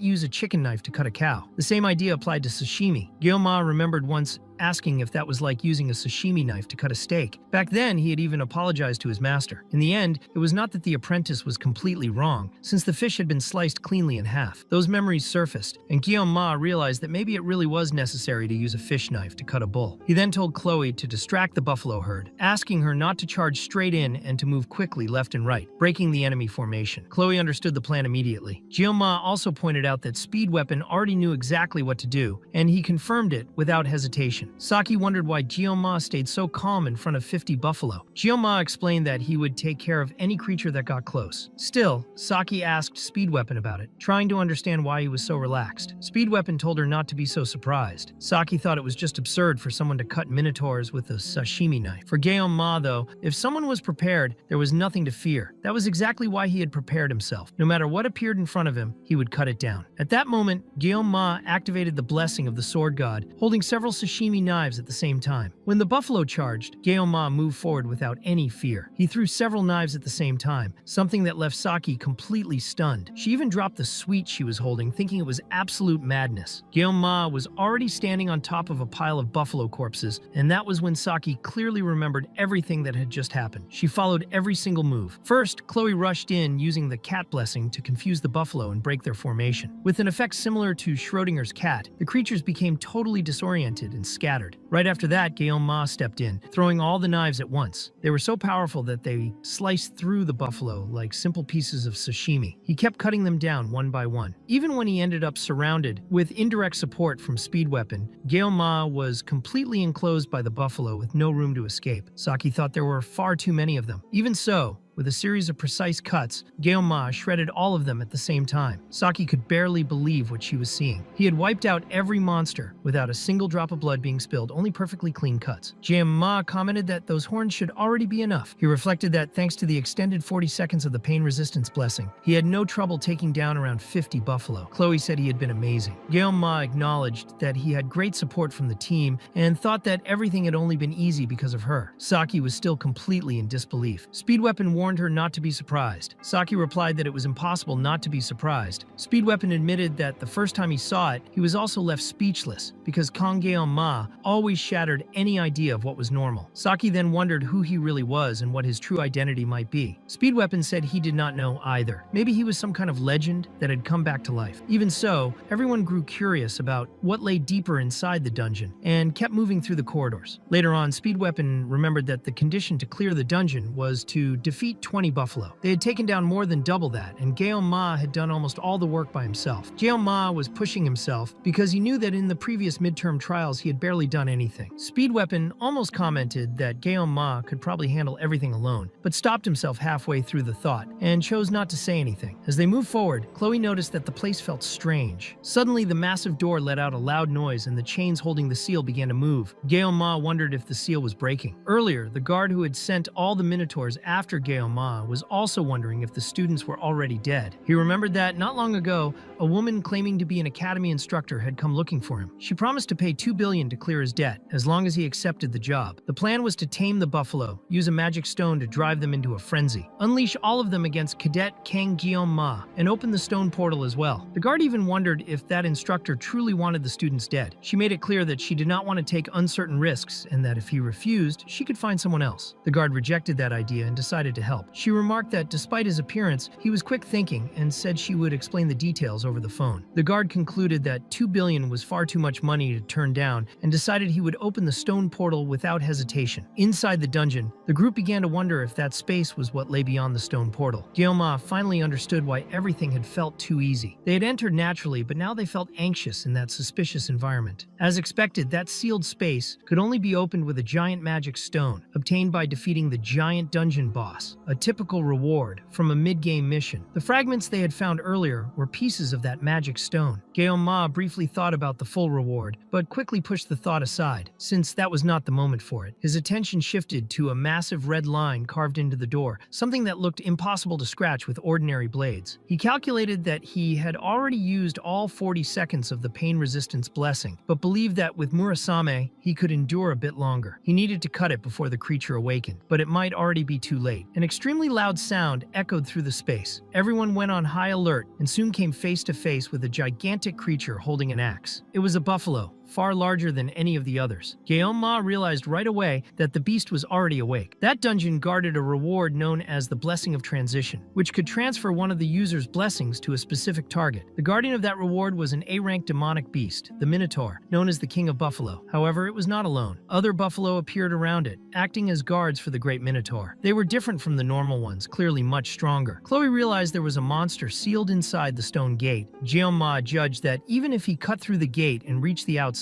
S1: use a chicken knife to cut a cow. The same idea applied to sashimi. Gyeoma remembered once asking if that was like using a sashimi knife to cut a steak. Back then, he had even apologized to his master. In the end, it was not that the apprentice was completely wrong, since the fish had been sliced cleanly in half. Those memories surfaced, and Gyeoma realized that maybe it really was necessary to use a fish knife to cut a bull. He then told Chloe to distract the buffalo herd, asking her not to charge straight in and to move quickly left and right, breaking the enemy formation. Chloe understood the plan immediately. Gyeoma also pointed out that Speed Weapon already knew exactly what to do, and he confirmed it without hesitation. Saki wondered why Gyeoma stayed so calm in front of 50 buffalo. Gyeoma explained that he would take care of any creature that got close. Still, Saki asked Speed Weapon about it, trying to understand why he was so relaxed. Speed Weapon told her not to be so surprised. Saki thought it was just absurd for someone to cut minotaurs with a sashimi knife. For Gyeoma, though, if someone was prepared, there was nothing to fear. That was exactly why he had prepared himself. No matter what appeared in front of him, he would cut it down. At that moment, Gyeoma activated the blessing of the sword god, holding several sashimi knives at the same time. When the buffalo charged, Gyeoma moved forward without any fear. He threw several knives at the same time, something that left Saki completely stunned. She even dropped the sweet she was holding, thinking it was absolute madness. Gyeoma was already standing on top of a pile of buffalo corpses, and that was when Saki clearly remembered everything that had just happened. She followed every single move. First, Chloe rushed in using the cat blessing to confuse the buffalo and break their formation. With an effect similar to Schrodinger's cat, the creatures became totally disoriented and scattered. Right after that, Gyeoma stepped in, throwing all the knives at once. They were so powerful that they sliced through the buffalo like simple pieces of sashimi. He kept cutting them down one by one. Even when he ended up surrounded with indirect support from Speed Weapon, Gyeoma was completely enclosed by the buffalo with no room to escape. Saki thought there were far too many of them. Even so, with a series of precise cuts, Gyeoma shredded all of them at the same time. Saki could barely believe what she was seeing. He had wiped out every monster without a single drop of blood being spilled, only perfectly clean cuts. Gyeoma commented that those horns should already be enough. He reflected that thanks to the extended 40 seconds of the pain resistance blessing, he had no trouble taking down around 50 buffalo. Chloe said he had been amazing. Gyeoma acknowledged that he had great support from the team and thought that everything had only been easy because of her. Saki was still completely in disbelief. Speed Weapon warned her not to be surprised. Saki replied that it was impossible not to be surprised. Speed Weapon admitted that the first time he saw it, he was also left speechless because Kang Gyeoma always shattered any idea of what was normal. Saki then wondered who he really was and what his true identity might be. Speed Weapon said he did not know either. Maybe he was some kind of legend that had come back to life. Even so, everyone grew curious about what lay deeper inside the dungeon and kept moving through the corridors. Later on, Speed Weapon remembered that the condition to clear the dungeon was to defeat 20 buffalo. They had taken down more than double that, and Gyeoma had done almost all the work by himself. Gyeoma was pushing himself because he knew that in the previous midterm trials he had barely done anything. Speed Weapon almost commented that Gyeoma could probably handle everything alone, but stopped himself halfway through the thought and chose not to say anything. As they moved forward, Chloe noticed that the place felt strange. Suddenly, the massive door let out a loud noise and the chains holding the seal began to move. Gyeoma wondered if the seal was breaking. Earlier, the guard who had sent all the minotaurs after Gyeoma was also wondering if the students were already dead. He remembered that not long ago, a woman claiming to be an academy instructor had come looking for him. She promised to pay $2 billion to clear his debt, as long as he accepted the job. The plan was to tame the buffalo, use a magic stone to drive them into a frenzy, unleash all of them against Cadet Kang Gyeoma, and open the stone portal as well. The guard even wondered if that instructor truly wanted the students dead. She made it clear that she did not want to take uncertain risks, and that if he refused, she could find someone else. The guard rejected that idea and decided to help. She remarked that despite his appearance, he was quick thinking and said she would explain the details over the phone. The guard concluded that 2 billion was far too much money to turn down and decided he would open the stone portal without hesitation. Inside the dungeon, the group began to wonder if that space was what lay beyond the stone portal. Guillaume finally understood why everything had felt too easy. They had entered naturally, but now they felt anxious in that suspicious environment. As expected, that sealed space could only be opened with a giant magic stone, obtained by defeating the giant dungeon boss, a typical reward from a mid-game mission. The fragments they had found earlier were pieces of that magic stone. Guillaume briefly thought about the full reward, but quickly pushed the thought aside, since that was not the moment for it. His attention shifted to a massive red line carved into the door, something that looked impossible to scratch with ordinary blades. He calculated that he had already used all 40 seconds of the pain resistance blessing, but believed that with Murasame, he could endure a bit longer. He needed to cut it before the creature awakened, but it might already be too late. An extremely loud sound echoed through the space. Everyone went on high alert and soon came face to face with a gigantic creature holding an axe. It was a buffalo, far larger than any of the others. Guillaume realized right away that the beast was already awake. That dungeon guarded a reward known as the Blessing of Transition, which could transfer one of the user's blessings to a specific target. The guardian of that reward was an A-rank demonic beast, the Minotaur, known as the King of Buffalo. However, it was not alone. Other buffalo appeared around it, acting as guards for the Great Minotaur. They were different from the normal ones, clearly much stronger. Chloe realized there was a monster sealed inside the stone gate. Guillaume judged that even if he cut through the gate and reached the outside,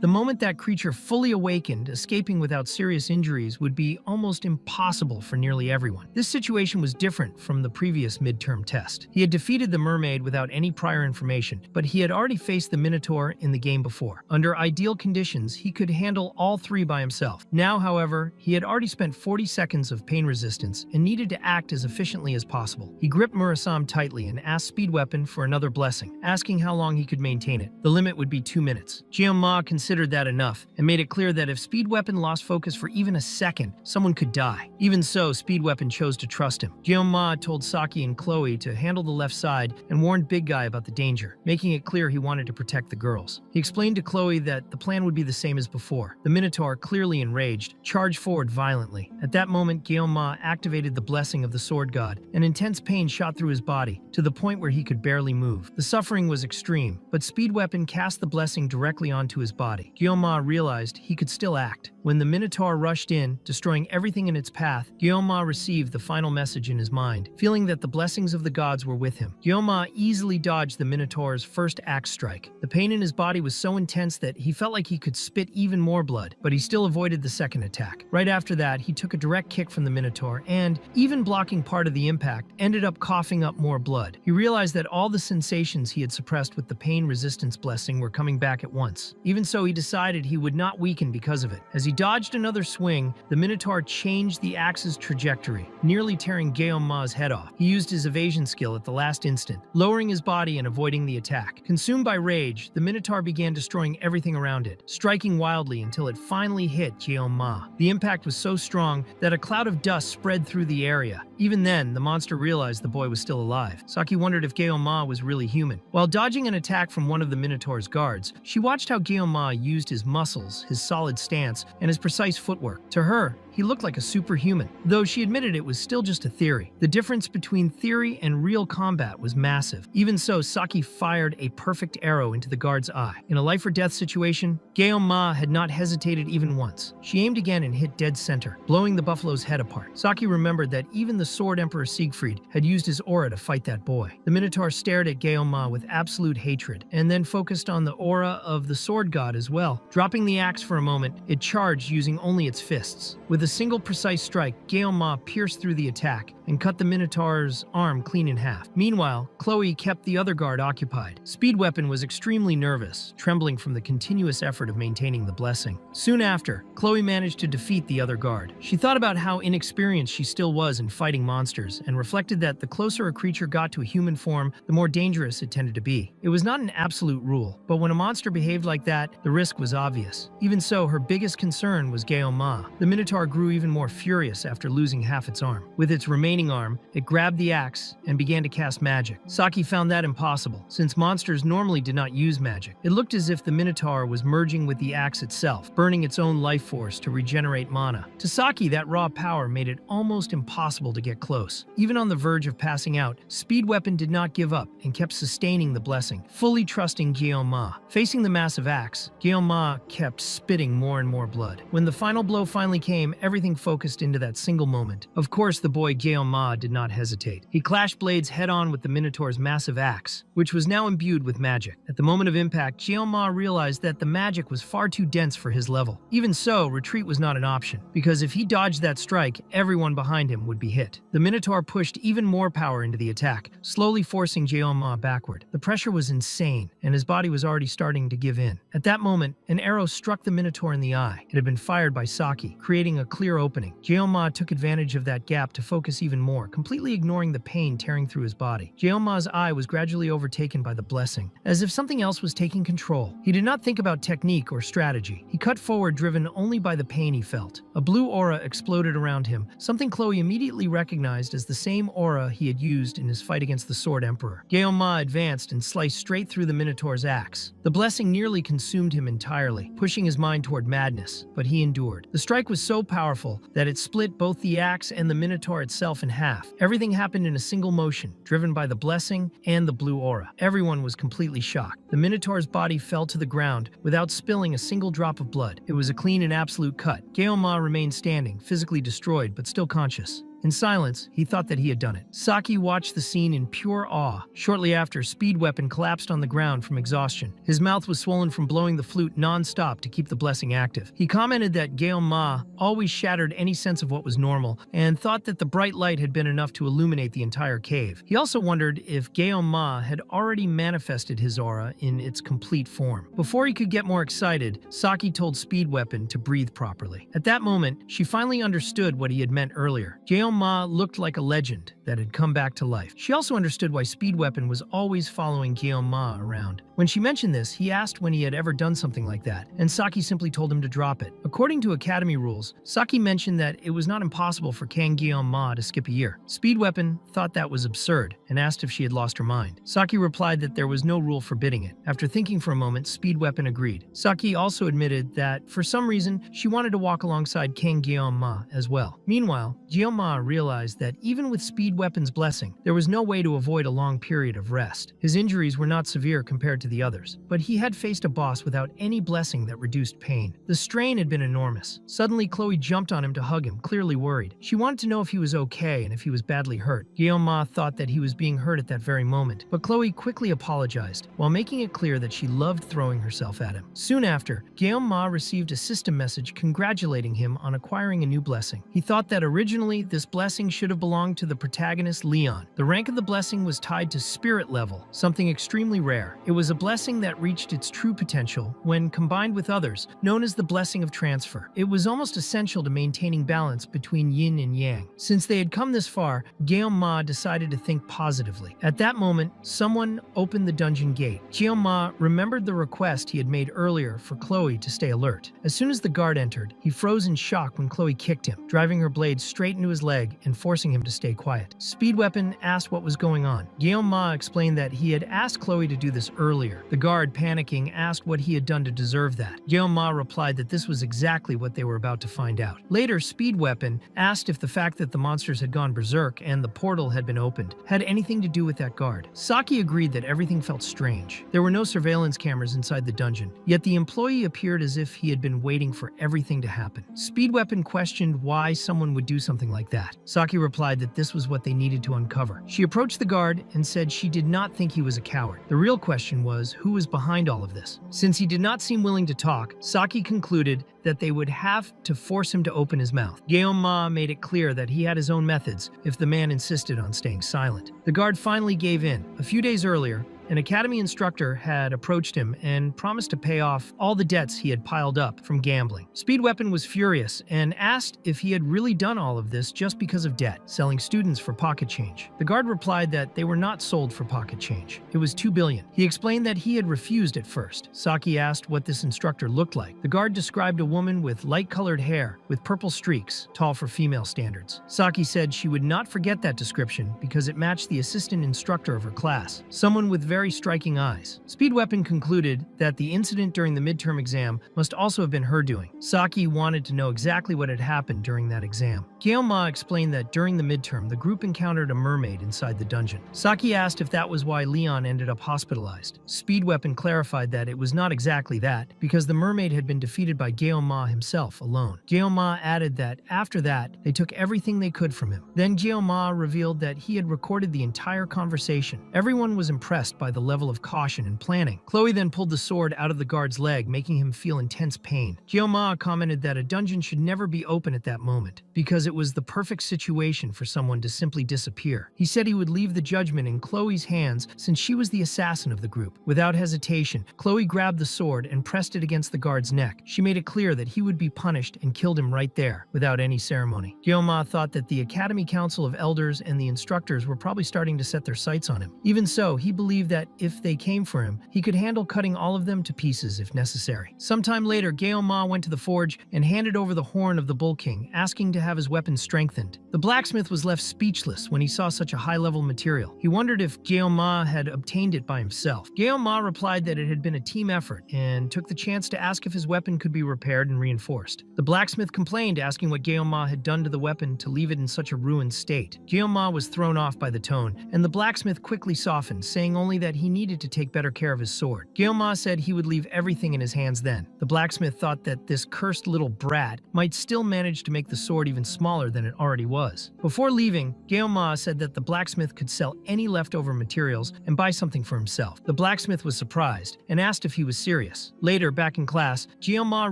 S1: the moment that creature fully awakened, escaping without serious injuries would be almost impossible for nearly everyone. This situation was different from the previous midterm test. He had defeated the mermaid without any prior information, but he had already faced the Minotaur in the game before. Under ideal conditions, he could handle all three by himself. Now, however, he had already spent 40 seconds of pain resistance and needed to act as efficiently as possible. He gripped Murasame tightly and asked Speed Weapon for another blessing, asking how long he could maintain it. The limit would be 2 minutes. Guillaume considered that enough and made it clear that if Speed Weapon lost focus for even a second, someone could die. Even so, Speed Weapon chose to trust him. Guillaume told Saki and Chloe to handle the left side and warned Big Guy about the danger, making it clear he wanted to protect the girls. He explained to Chloe that the plan would be the same as before. The Minotaur, clearly enraged, charged forward violently. At that moment, Guillaume activated the blessing of the Sword God, and intense pain shot through his body, to the point where he could barely move. The suffering was extreme, but Speed Weapon cast the blessing directly onto his body. Guillaume realized he could still act. When the Minotaur rushed in, destroying everything in its path, Guillaume received the final message in his mind, feeling that the blessings of the gods were with him. Guillaume easily dodged the Minotaur's first axe strike. The pain in his body was so intense that he felt like he could spit even more blood, but he still avoided the second attack. Right after that, he took a direct kick from the Minotaur and, even blocking part of the impact, ended up coughing up more blood. He realized that all the sensations he had suppressed with the pain resistance blessing were coming back at once. Even so, he decided he would not weaken because of it. As he dodged another swing, the Minotaur changed the axe's trajectory, nearly tearing Guillaume's head off. He used his evasion skill at the last instant, lowering his body and avoiding the attack. Consumed by rage, the Minotaur began destroying everything around it, striking wildly until it finally hit Guillaume. The impact was so strong that a cloud of dust spread through the area. Even then, the monster realized the boy was still alive. Saki wondered if Guillaume was really human. While dodging an attack from one of the Minotaur's guards, she watched how Guillaume used his muscles, his solid stance, and his precise footwork. To her, he looked like a superhuman, though she admitted it was still just a theory. The difference between theory and real combat was massive. Even so, Saki fired a perfect arrow into the guard's eye. In a life-or-death situation, Guillaume had not hesitated even once. She aimed again and hit dead center, blowing the buffalo's head apart. Saki remembered that even the Sword Emperor Siegfried had used his aura to fight that boy. The Minotaur stared at Guillaume with absolute hatred, and then focused on the aura of the Sword God as well. Dropping the axe for a moment, it charged using only its fists. With a single precise strike, Guillaume pierced through the attack and cut the Minotaur's arm clean in half. Meanwhile, Chloe kept the other guard occupied. Speed Weapon was extremely nervous, trembling from the continuous effort of maintaining the blessing. Soon after, Chloe managed to defeat the other guard. She thought about how inexperienced she still was in fighting monsters, and reflected that the closer a creature got to a human form, the more dangerous it tended to be. It was not an absolute rule, but when a monster behaved like that, the risk was obvious. Even so, her biggest concern was Guillaume. The Minotaur grew even more furious after losing half its arm. With its remaining arm, it grabbed the axe and began to cast magic. Saki found that impossible, since monsters normally did not use magic. It looked as if the Minotaur was merging with the axe itself, burning its own life force to regenerate mana. To Saki, that raw power made it almost impossible to get close. Even on the verge of passing out, Speed Weapon did not give up and kept sustaining the blessing, fully trusting Guillaume. Facing the massive axe, Guillaume kept spitting more and more blood. When the final blow finally came, everything focused into that single moment. Of course, the boy Guillaume did not hesitate. He clashed blades head-on with the Minotaur's massive axe, which was now imbued with magic. At the moment of impact, Guillaume realized that the magic was far too dense for his level. Even so, retreat was not an option, because if he dodged that strike, everyone behind him would be hit. The Minotaur pushed even more power into the attack, slowly forcing Guillaume backward. The pressure was insane, and his body was already starting to give in. At that moment, an arrow struck the Minotaur in the eye. It had been fired by Saki, creating a clear opening. Guillaume took advantage of that gap to focus even more, completely ignoring the pain tearing through his body. Guillaume's eye was gradually overtaken by the blessing, as if something else was taking control. He did not think about technique or strategy. He cut forward, driven only by the pain he felt. A blue aura exploded around him, something Chloe immediately recognized as the same aura he had used in his fight against the Sword Emperor. Guillaume advanced and sliced straight through the Minotaur's axe. The blessing nearly consumed him entirely, pushing his mind toward madness, but he endured. The strike was so powerful that it split both the axe and the Minotaur itself in half. Everything happened in a single motion, driven by the blessing and the blue aura. Everyone was completely shocked. The Minotaur's body fell to the ground without spilling a single drop of blood. It was a clean and absolute cut. Guillaume remained standing, physically destroyed but still conscious. In silence, he thought that he had done it. Saki watched the scene in pure awe. Shortly after, Speed Weapon collapsed on the ground from exhaustion. His mouth was swollen from blowing the flute non-stop to keep the blessing active. He commented that Guillaume always shattered any sense of what was normal, and thought that the bright light had been enough to illuminate the entire cave. He also wondered if Guillaume had already manifested his aura in its complete form. Before he could get more excited, Saki told Speed Weapon to breathe properly. At that moment, she finally understood what he had meant earlier. Guillaume looked like a legend that had come back to life. She also understood why Speed Weapon was always following Guillaume around. When she mentioned this, he asked when he had ever done something like that, and Saki simply told him to drop it. According to Academy rules, Saki mentioned that it was not impossible for Kang Guillaume to skip a year. Speed Weapon thought that was absurd and asked if she had lost her mind. Saki replied that there was no rule forbidding it. After thinking for a moment, Speed Weapon agreed. Saki also admitted that, for some reason, she wanted to walk alongside Kang Guillaume as well. Meanwhile, Guillaume realized that even with Speed Weapon's blessing, there was no way to avoid a long period of rest. His injuries were not severe compared to the others, but he had faced a boss without any blessing that reduced pain. The strain had been enormous. Suddenly, Chloe jumped on him to hug him, clearly worried. She wanted to know if he was okay and if he was badly hurt. Guillaume thought that he was being hurt at that very moment, but Chloe quickly apologized, while making it clear that she loved throwing herself at him. Soon after, Guillaume received a system message congratulating him on acquiring a new blessing. He thought that originally this blessing should have belonged to the protagonist Leon. The rank of the blessing was tied to spirit level, something extremely rare. It was a blessing that reached its true potential when combined with others, known as the blessing of transfer. It was almost essential to maintaining balance between yin and yang. Since they had come this far, Guillaume decided to think positively. At that moment, someone opened the dungeon gate. Guillaume remembered the request he had made earlier for Chloe to stay alert. As soon as the guard entered, he froze in shock when Chloe kicked him, driving her blade straight into his leg and forcing him to stay quiet. Speed Weapon asked what was going on. Guillaume explained that he had asked Chloe to do this earlier. The guard, panicking, asked what he had done to deserve that. Guillaume replied that this was exactly what they were about to find out. Later, Speed Weapon asked if the fact that the monsters had gone berserk and the portal had been opened had anything to do with that guard. Saki agreed that everything felt strange. There were no surveillance cameras inside the dungeon, yet the employee appeared as if he had been waiting for everything to happen. Speed Weapon questioned why someone would do something like that. Saki replied that this was what they needed to uncover. She approached the guard and said she did not think he was a coward. The real question was who was behind all of this. Since he did not seem willing to talk, Saki concluded that they would have to force him to open his mouth. Guillaume made it clear that he had his own methods if the man insisted on staying silent. The guard finally gave in. A few days earlier, An academy instructor had approached him and promised to pay off all the debts he had piled up from gambling. Speed Weapon was furious and asked if he had really done all of this just because of debt, selling students for pocket change. The guard replied that they were not sold for pocket change. It was $2 billion. He explained that he had refused at first. Saki asked what this instructor looked like. The guard described a woman with light-colored hair with purple streaks, tall for female standards. Saki said she would not forget that description because it matched the assistant instructor of her class, someone with very striking eyes. Speed Weapon concluded that the incident during the midterm exam must also have been her doing. Saki wanted to know exactly what had happened during that exam. Gyeoma explained that during the midterm, the group encountered a mermaid inside the dungeon. Saki asked if that was why Leon ended up hospitalized. Speed Weapon clarified that it was not exactly that, because the mermaid had been defeated by Gyeoma himself alone. Gyeoma added that after that, they took everything they could from him. Then Gyeoma revealed that he had recorded the entire conversation. Everyone was impressed by the level of caution and planning. Chloe then pulled the sword out of the guard's leg, making him feel intense pain. Gyeoma commented that a dungeon should never be open at that moment, because it was the perfect situation for someone to simply disappear. He said he would leave the judgment in Chloe's hands since she was the assassin of the group. Without hesitation, Chloe grabbed the sword and pressed it against the guard's neck. She made it clear that he would be punished and killed him right there, without any ceremony. Gyeoma thought that the Academy Council of Elders and the instructors were probably starting to set their sights on him. Even so, he believed that if they came for him, he could handle cutting all of them to pieces if necessary. Sometime later, Gyeoma went to the forge and handed over the horn of the Bull King, asking to have his weapon strengthened. The blacksmith was left speechless when he saw such a high-level material. He wondered if Gyeoma had obtained it by himself. Gyeoma replied that it had been a team effort and took the chance to ask if his weapon could be repaired and reinforced. The blacksmith complained, asking what Gyeoma had done to the weapon to leave it in such a ruined state. Gyeoma was thrown off by the tone, and the blacksmith quickly softened, saying only that he needed to take better care of his sword. Gyeoma said he would leave everything in his hands then. The blacksmith thought that this cursed little brat might still manage to make the sword even smaller than it already was. Before leaving, Gyeoma said that the blacksmith could sell any leftover materials and buy something for himself. The blacksmith was surprised and asked if he was serious. Later, back in class, Gyeoma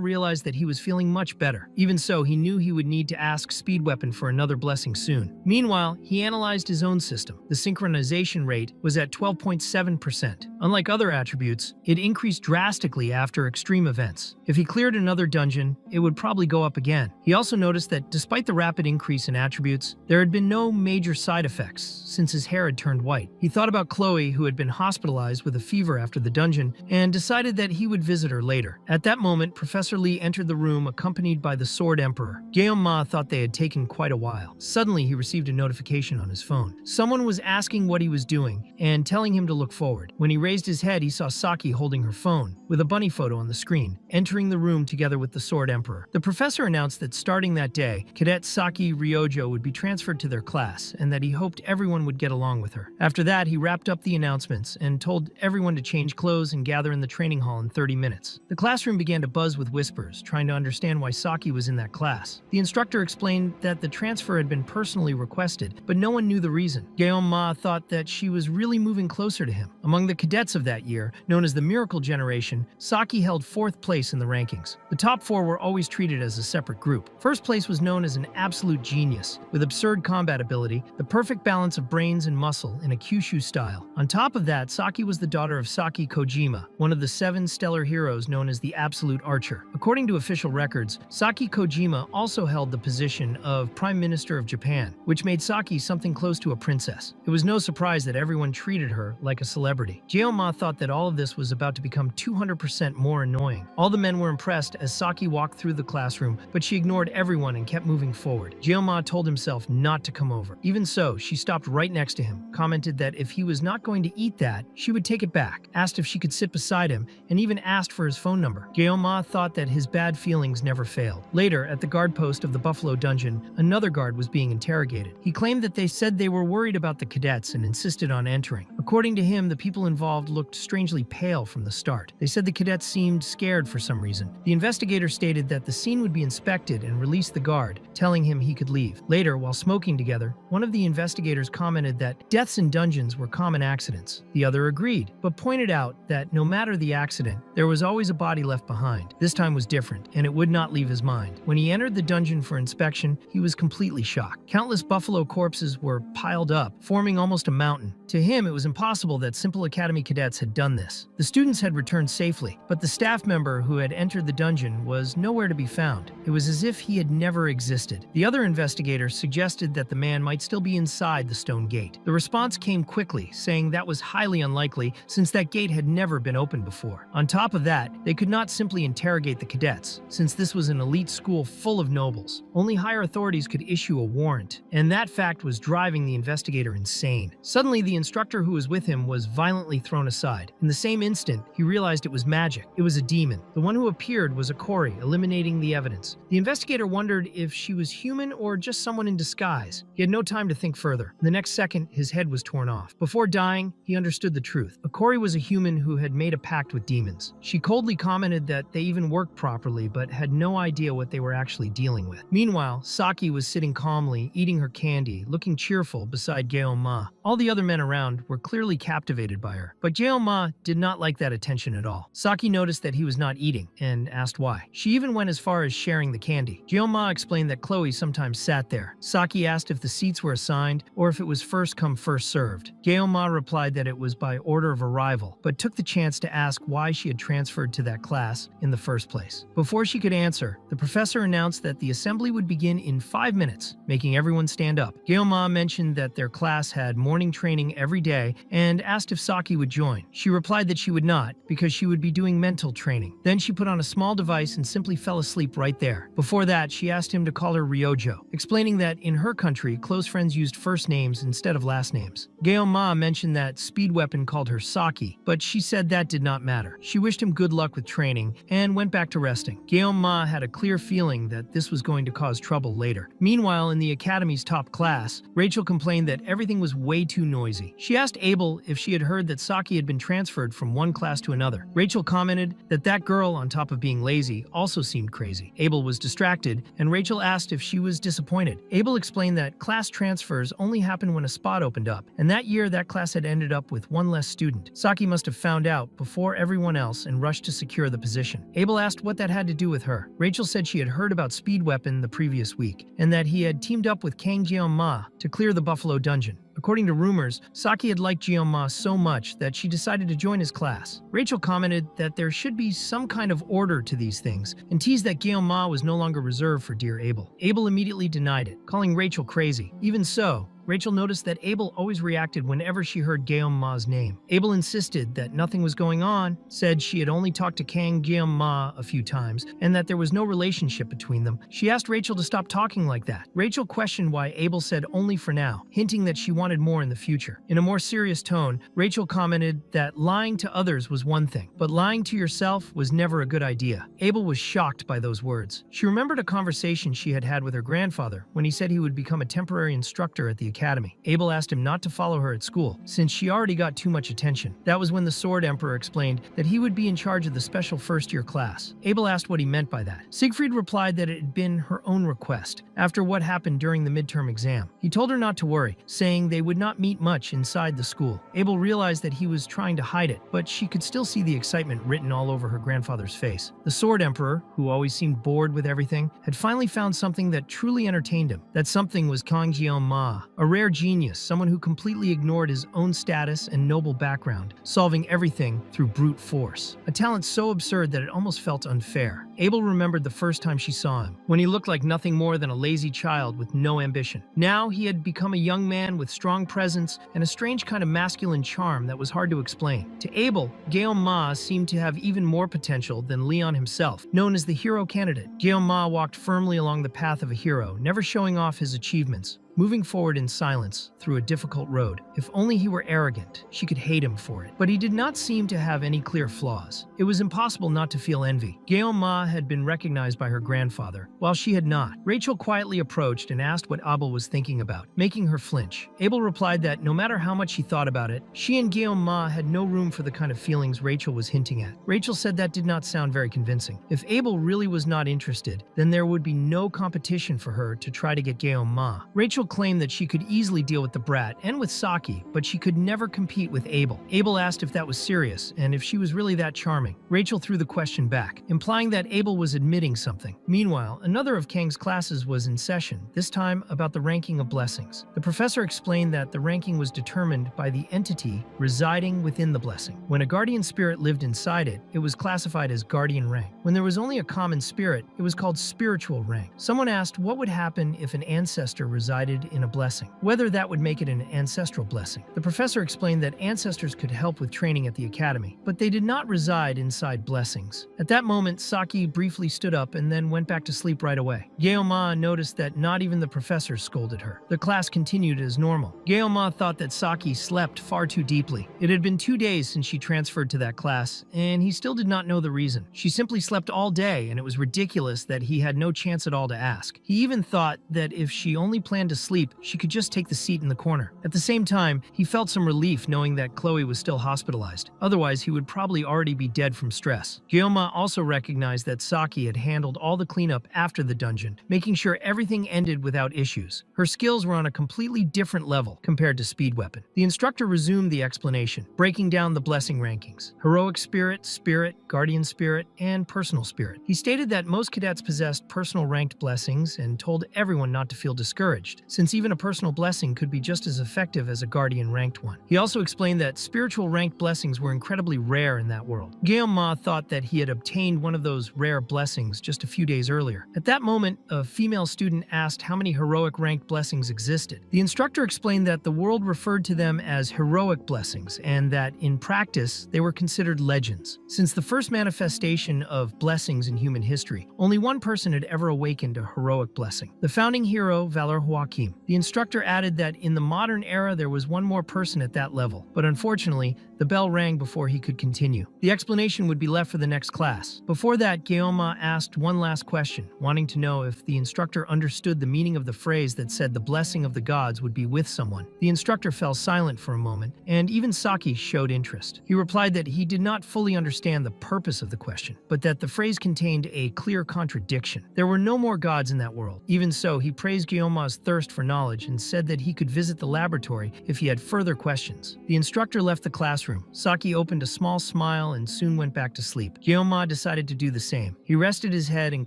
S1: realized that he was feeling much better. Even so, he knew he would need to ask Speed Weapon for another blessing soon. Meanwhile, he analyzed his own system. The synchronization rate was at 12.7%. Unlike other attributes, it increased drastically after extreme events. If he cleared another dungeon, it would probably go up again. He also noticed that despite the rapid increase in attributes, there had been no major side effects since his hair had turned white. He thought about Chloe, who had been hospitalized with a fever after the dungeon, and decided that he would visit her later. At that moment, Professor Lee entered the room accompanied by the Sword Emperor. Gyeoma thought they had taken quite a while. Suddenly, he received a notification on his phone. Someone was asking what he was doing and telling him to look forward. When he raised his head, he saw Saki holding her phone, with a bunny photo on the screen, entering the room together with the Sword Emperor. The professor announced that starting that day, Cadet Saki Ryojo would be transferred to their class, and that he hoped everyone would get along with her. After that, he wrapped up the announcements and told everyone to change clothes and gather in the training hall in 30 minutes. The classroom began to buzz with whispers, trying to understand why Saki was in that class. The instructor explained that the transfer had been personally requested, but no one knew the reason. Gyeoma thought that she was really moving closer to him. Among the cadets of that year, known as the Miracle Generation, Saki held 4th place in the rankings. The top 4 were always treated as a separate group. First place was known as an absolute genius, with absurd combat ability, the perfect balance of brains and muscle in a Kyushu style. On top of that, Saki was the daughter of Saki Kojima, one of the 7 stellar heroes known as the Absolute Archer. According to official records, Saki Kojima also held the position of Prime Minister of Japan, which made Saki something close to a princess. It was no surprise that everyone treated her like a celebrity. Gyeoma thought that all of this was about to become 200% more annoying. All the men were impressed as Saki walked through the classroom, but she ignored everyone and kept moving forward. Gyeoma told himself not to come over. Even so, she stopped right next to him, commented that if he was not going to eat that, she would take it back, asked if she could sit beside him, and even asked for his phone number. Gyeoma thought that his bad feelings never failed. Later, at the guard post of the Buffalo Dungeon, another guard was being interrogated. He claimed that they said they were worried about the cadets and insisted on entering. According to him, the people involved looked strangely pale from the start. They said the cadets seemed scared for some reason. The investigator stated that the scene would be inspected and released the guard, telling him he could leave. Later, while smoking together, one of the investigators commented that deaths in dungeons were common accidents. The other agreed, but pointed out that no matter the accident, there was always a body left behind. This time was different, and it would not leave his mind. When he entered the dungeon for inspection, he was completely shocked. Countless buffalo corpses were piled up, forming almost a mountain. To him, it was impossible that simple academy cadets had done this. The students had returned safely, but the staff member who had entered the dungeon was nowhere to be found. It was as if he had never existed. The other investigator suggested that the man might still be inside the stone gate. The response came quickly, saying that was highly unlikely since that gate had never been opened before. On top of that, they could not simply interrogate the cadets, since this was an elite school full of nobles. Only higher authorities could issue a warrant, and that fact was driving the investigator insane. Suddenly, the instructor who was with him was violently thrown aside. In the same instant, he realized it was magic. It was a demon. The one who appeared was Akori, eliminating the evidence. The investigator wondered if she was human or just someone in disguise. He had no time to think further. The next second, his head was torn off. Before dying, he understood the truth. Akori was a human who had made a pact with demons. She coldly commented that they even worked properly, but had no idea what they were actually dealing with. Meanwhile, Saki was sitting calmly, eating her candy, looking cheerful beside Gyeoma. All the other men around were clearly captivated by her, but Gyeoma did not like that attention at all. Saki noticed that he was not eating and asked why. She even went as far as sharing the candy. Gyeoma explained that Chloe sometimes sat there. Saki asked if the seats were assigned or if it was first come first served. Gyeoma replied that it was by order of arrival, but took the chance to ask why she had transferred to that class in the first place. Before she could answer, the professor announced that the assembly would begin in 5 minutes, making everyone stand up. Gyeoma mentioned that their class had morning training every day and asked if Saki would join. She replied that she would not, because she would be doing mental training. Then she put on a small device and simply fell asleep right there. Before that, she asked him to call her Ryojo, explaining that in her country, close friends used first names instead of last names. Gyeoma mentioned that Speed Weapon called her Saki, but she said that did not matter. She wished him good luck with training and went back to resting. Gyeoma had a clear feeling that this was going to cause trouble later. Meanwhile, in the academy's top class, Rachel complained that everything was way too noisy. She asked Abel if she had heard that Saki had been transferred from one class to another. Rachel commented that that girl, on top of being lazy, also seemed crazy. Abel was distracted, and Rachel asked if she was disappointed. Abel explained that class transfers only happen when a spot opened up, and that year that class had ended up with one less student. Saki must have found out before everyone else and rushed to secure the position. Abel asked what that had to do with her. Rachel said she had heard about Speed Weapon the previous week, and that he had teamed up with Kang Jeon-ma to clear the Buffalo Dungeon. According to rumors, Saki had liked Jeon-ma so much that she decided to join his class. Rachel commented that there should be some kind of order to these things, and teased that Jeon-ma was no longer reserved for dear Abel. Abel immediately denied it, calling Rachel crazy. Even so, Rachel noticed that Abel always reacted whenever she heard Gyeom-ma's name. Abel insisted that nothing was going on, said she had only talked to Kang Gyeom-ma a few times, and that there was no relationship between them. She asked Rachel to stop talking like that. Rachel questioned why Abel said only for now, hinting that she wanted more in the future. In a more serious tone, Rachel commented that lying to others was one thing, but lying to yourself was never a good idea. Abel was shocked by those words. She remembered a conversation she had with her grandfather when he said he would become a temporary instructor at the academy. Abel asked him not to follow her at school, since she already got too much attention. That was when the Sword Emperor explained that he would be in charge of the special first-year class. Abel asked what he meant by that. Siegfried replied that it had been her own request, after what happened during the midterm exam. He told her not to worry, saying they would not meet much inside the school. Abel realized that he was trying to hide it, but she could still see the excitement written all over her grandfather's face. The Sword Emperor, who always seemed bored with everything, had finally found something that truly entertained him. That something was Kang Jeon-ma, a rare genius, someone who completely ignored his own status and noble background, solving everything through brute force. A talent so absurd that it almost felt unfair. Abel remembered the first time she saw him, when he looked like nothing more than a lazy child with no ambition. Now he had become a young man with strong presence and a strange kind of masculine charm that was hard to explain. To Abel, Gyeom-ma seemed to have even more potential than Leon himself, known as the hero candidate. Gyeom-ma walked firmly along the path of a hero, never showing off his achievements, moving forward in silence through a difficult road. If only he were arrogant, she could hate him for it. But he did not seem to have any clear flaws. It was impossible not to feel envy. Gyeom-ma had been recognized by her grandfather, while she had not. Rachel quietly approached and asked what Abel was thinking about, making her flinch. Abel replied that no matter how much he thought about it, she and Gyeom-ma had no room for the kind of feelings Rachel was hinting at. Rachel said that did not sound very convincing. If Abel really was not interested, then there would be no competition for her to try to get Gyeom-ma. Rachel Rachel claimed that she could easily deal with the brat and with Saki, but she could never compete with Abel. Abel asked if that was serious and if she was really that charming. Rachel threw the question back, implying that Abel was admitting something. Meanwhile, another of Kang's classes was in session, this time about the ranking of blessings. The professor explained that the ranking was determined by the entity residing within the blessing. When a guardian spirit lived inside it, it was classified as guardian rank. When there was only a common spirit, it was called spiritual rank. Someone asked what would happen if an ancestor resided in a blessing, whether that would make it an ancestral blessing. The professor explained that ancestors could help with training at the academy, but they did not reside inside blessings. At that moment, Saki briefly stood up and then went back to sleep right away. Geoma noticed that not even the professor scolded her. The class continued as normal. Geoma thought that Saki slept far too deeply. It had been 2 days since she transferred to that class, and he still did not know the reason. She simply slept all day, and it was ridiculous that he had no chance at all to ask. He even thought that if she only planned to sleep, she could just take the seat in the corner. At the same time, he felt some relief knowing that Chloe was still hospitalized. Otherwise, he would probably already be dead from stress. Geoma also recognized that Saki had handled all the cleanup after the dungeon, making sure everything ended without issues. Her skills were on a completely different level compared to Speed Weapon. The instructor resumed the explanation, breaking down the blessing rankings: heroic spirit, spirit, guardian spirit, and personal spirit. He stated that most cadets possessed personal ranked blessings and told everyone not to feel discouraged, since even a personal blessing could be just as effective as a guardian ranked one. He also explained that spiritual ranked blessings were incredibly rare in that world. Geoma thought that he had obtained one of those rare blessings just a few days earlier. At that moment, a female student asked how many heroic ranked blessings existed. The instructor explained that the world referred to them as heroic blessings and that, in practice, they were considered legends. Since the first manifestation of blessings in human history, only one person had ever awakened a heroic blessing: the founding hero, Valor Joachim. The instructor added that in the modern era there was one more person at that level, but unfortunately, the bell rang before he could continue. The explanation would be left for the next class. Before that, Geoma asked one last question, wanting to know if the instructor understood the meaning of the phrase that said the blessing of the gods would be with someone. The instructor fell silent for a moment, and even Saki showed interest. He replied that he did not fully understand the purpose of the question, but that the phrase contained a clear contradiction. There were no more gods in that world. Even so, he praised Geoma's thirst for knowledge and said that he could visit the laboratory if he had further questions. The instructor left the classroom. Saki opened a small smile and soon went back to sleep. Geoma decided to do the same. He rested his head and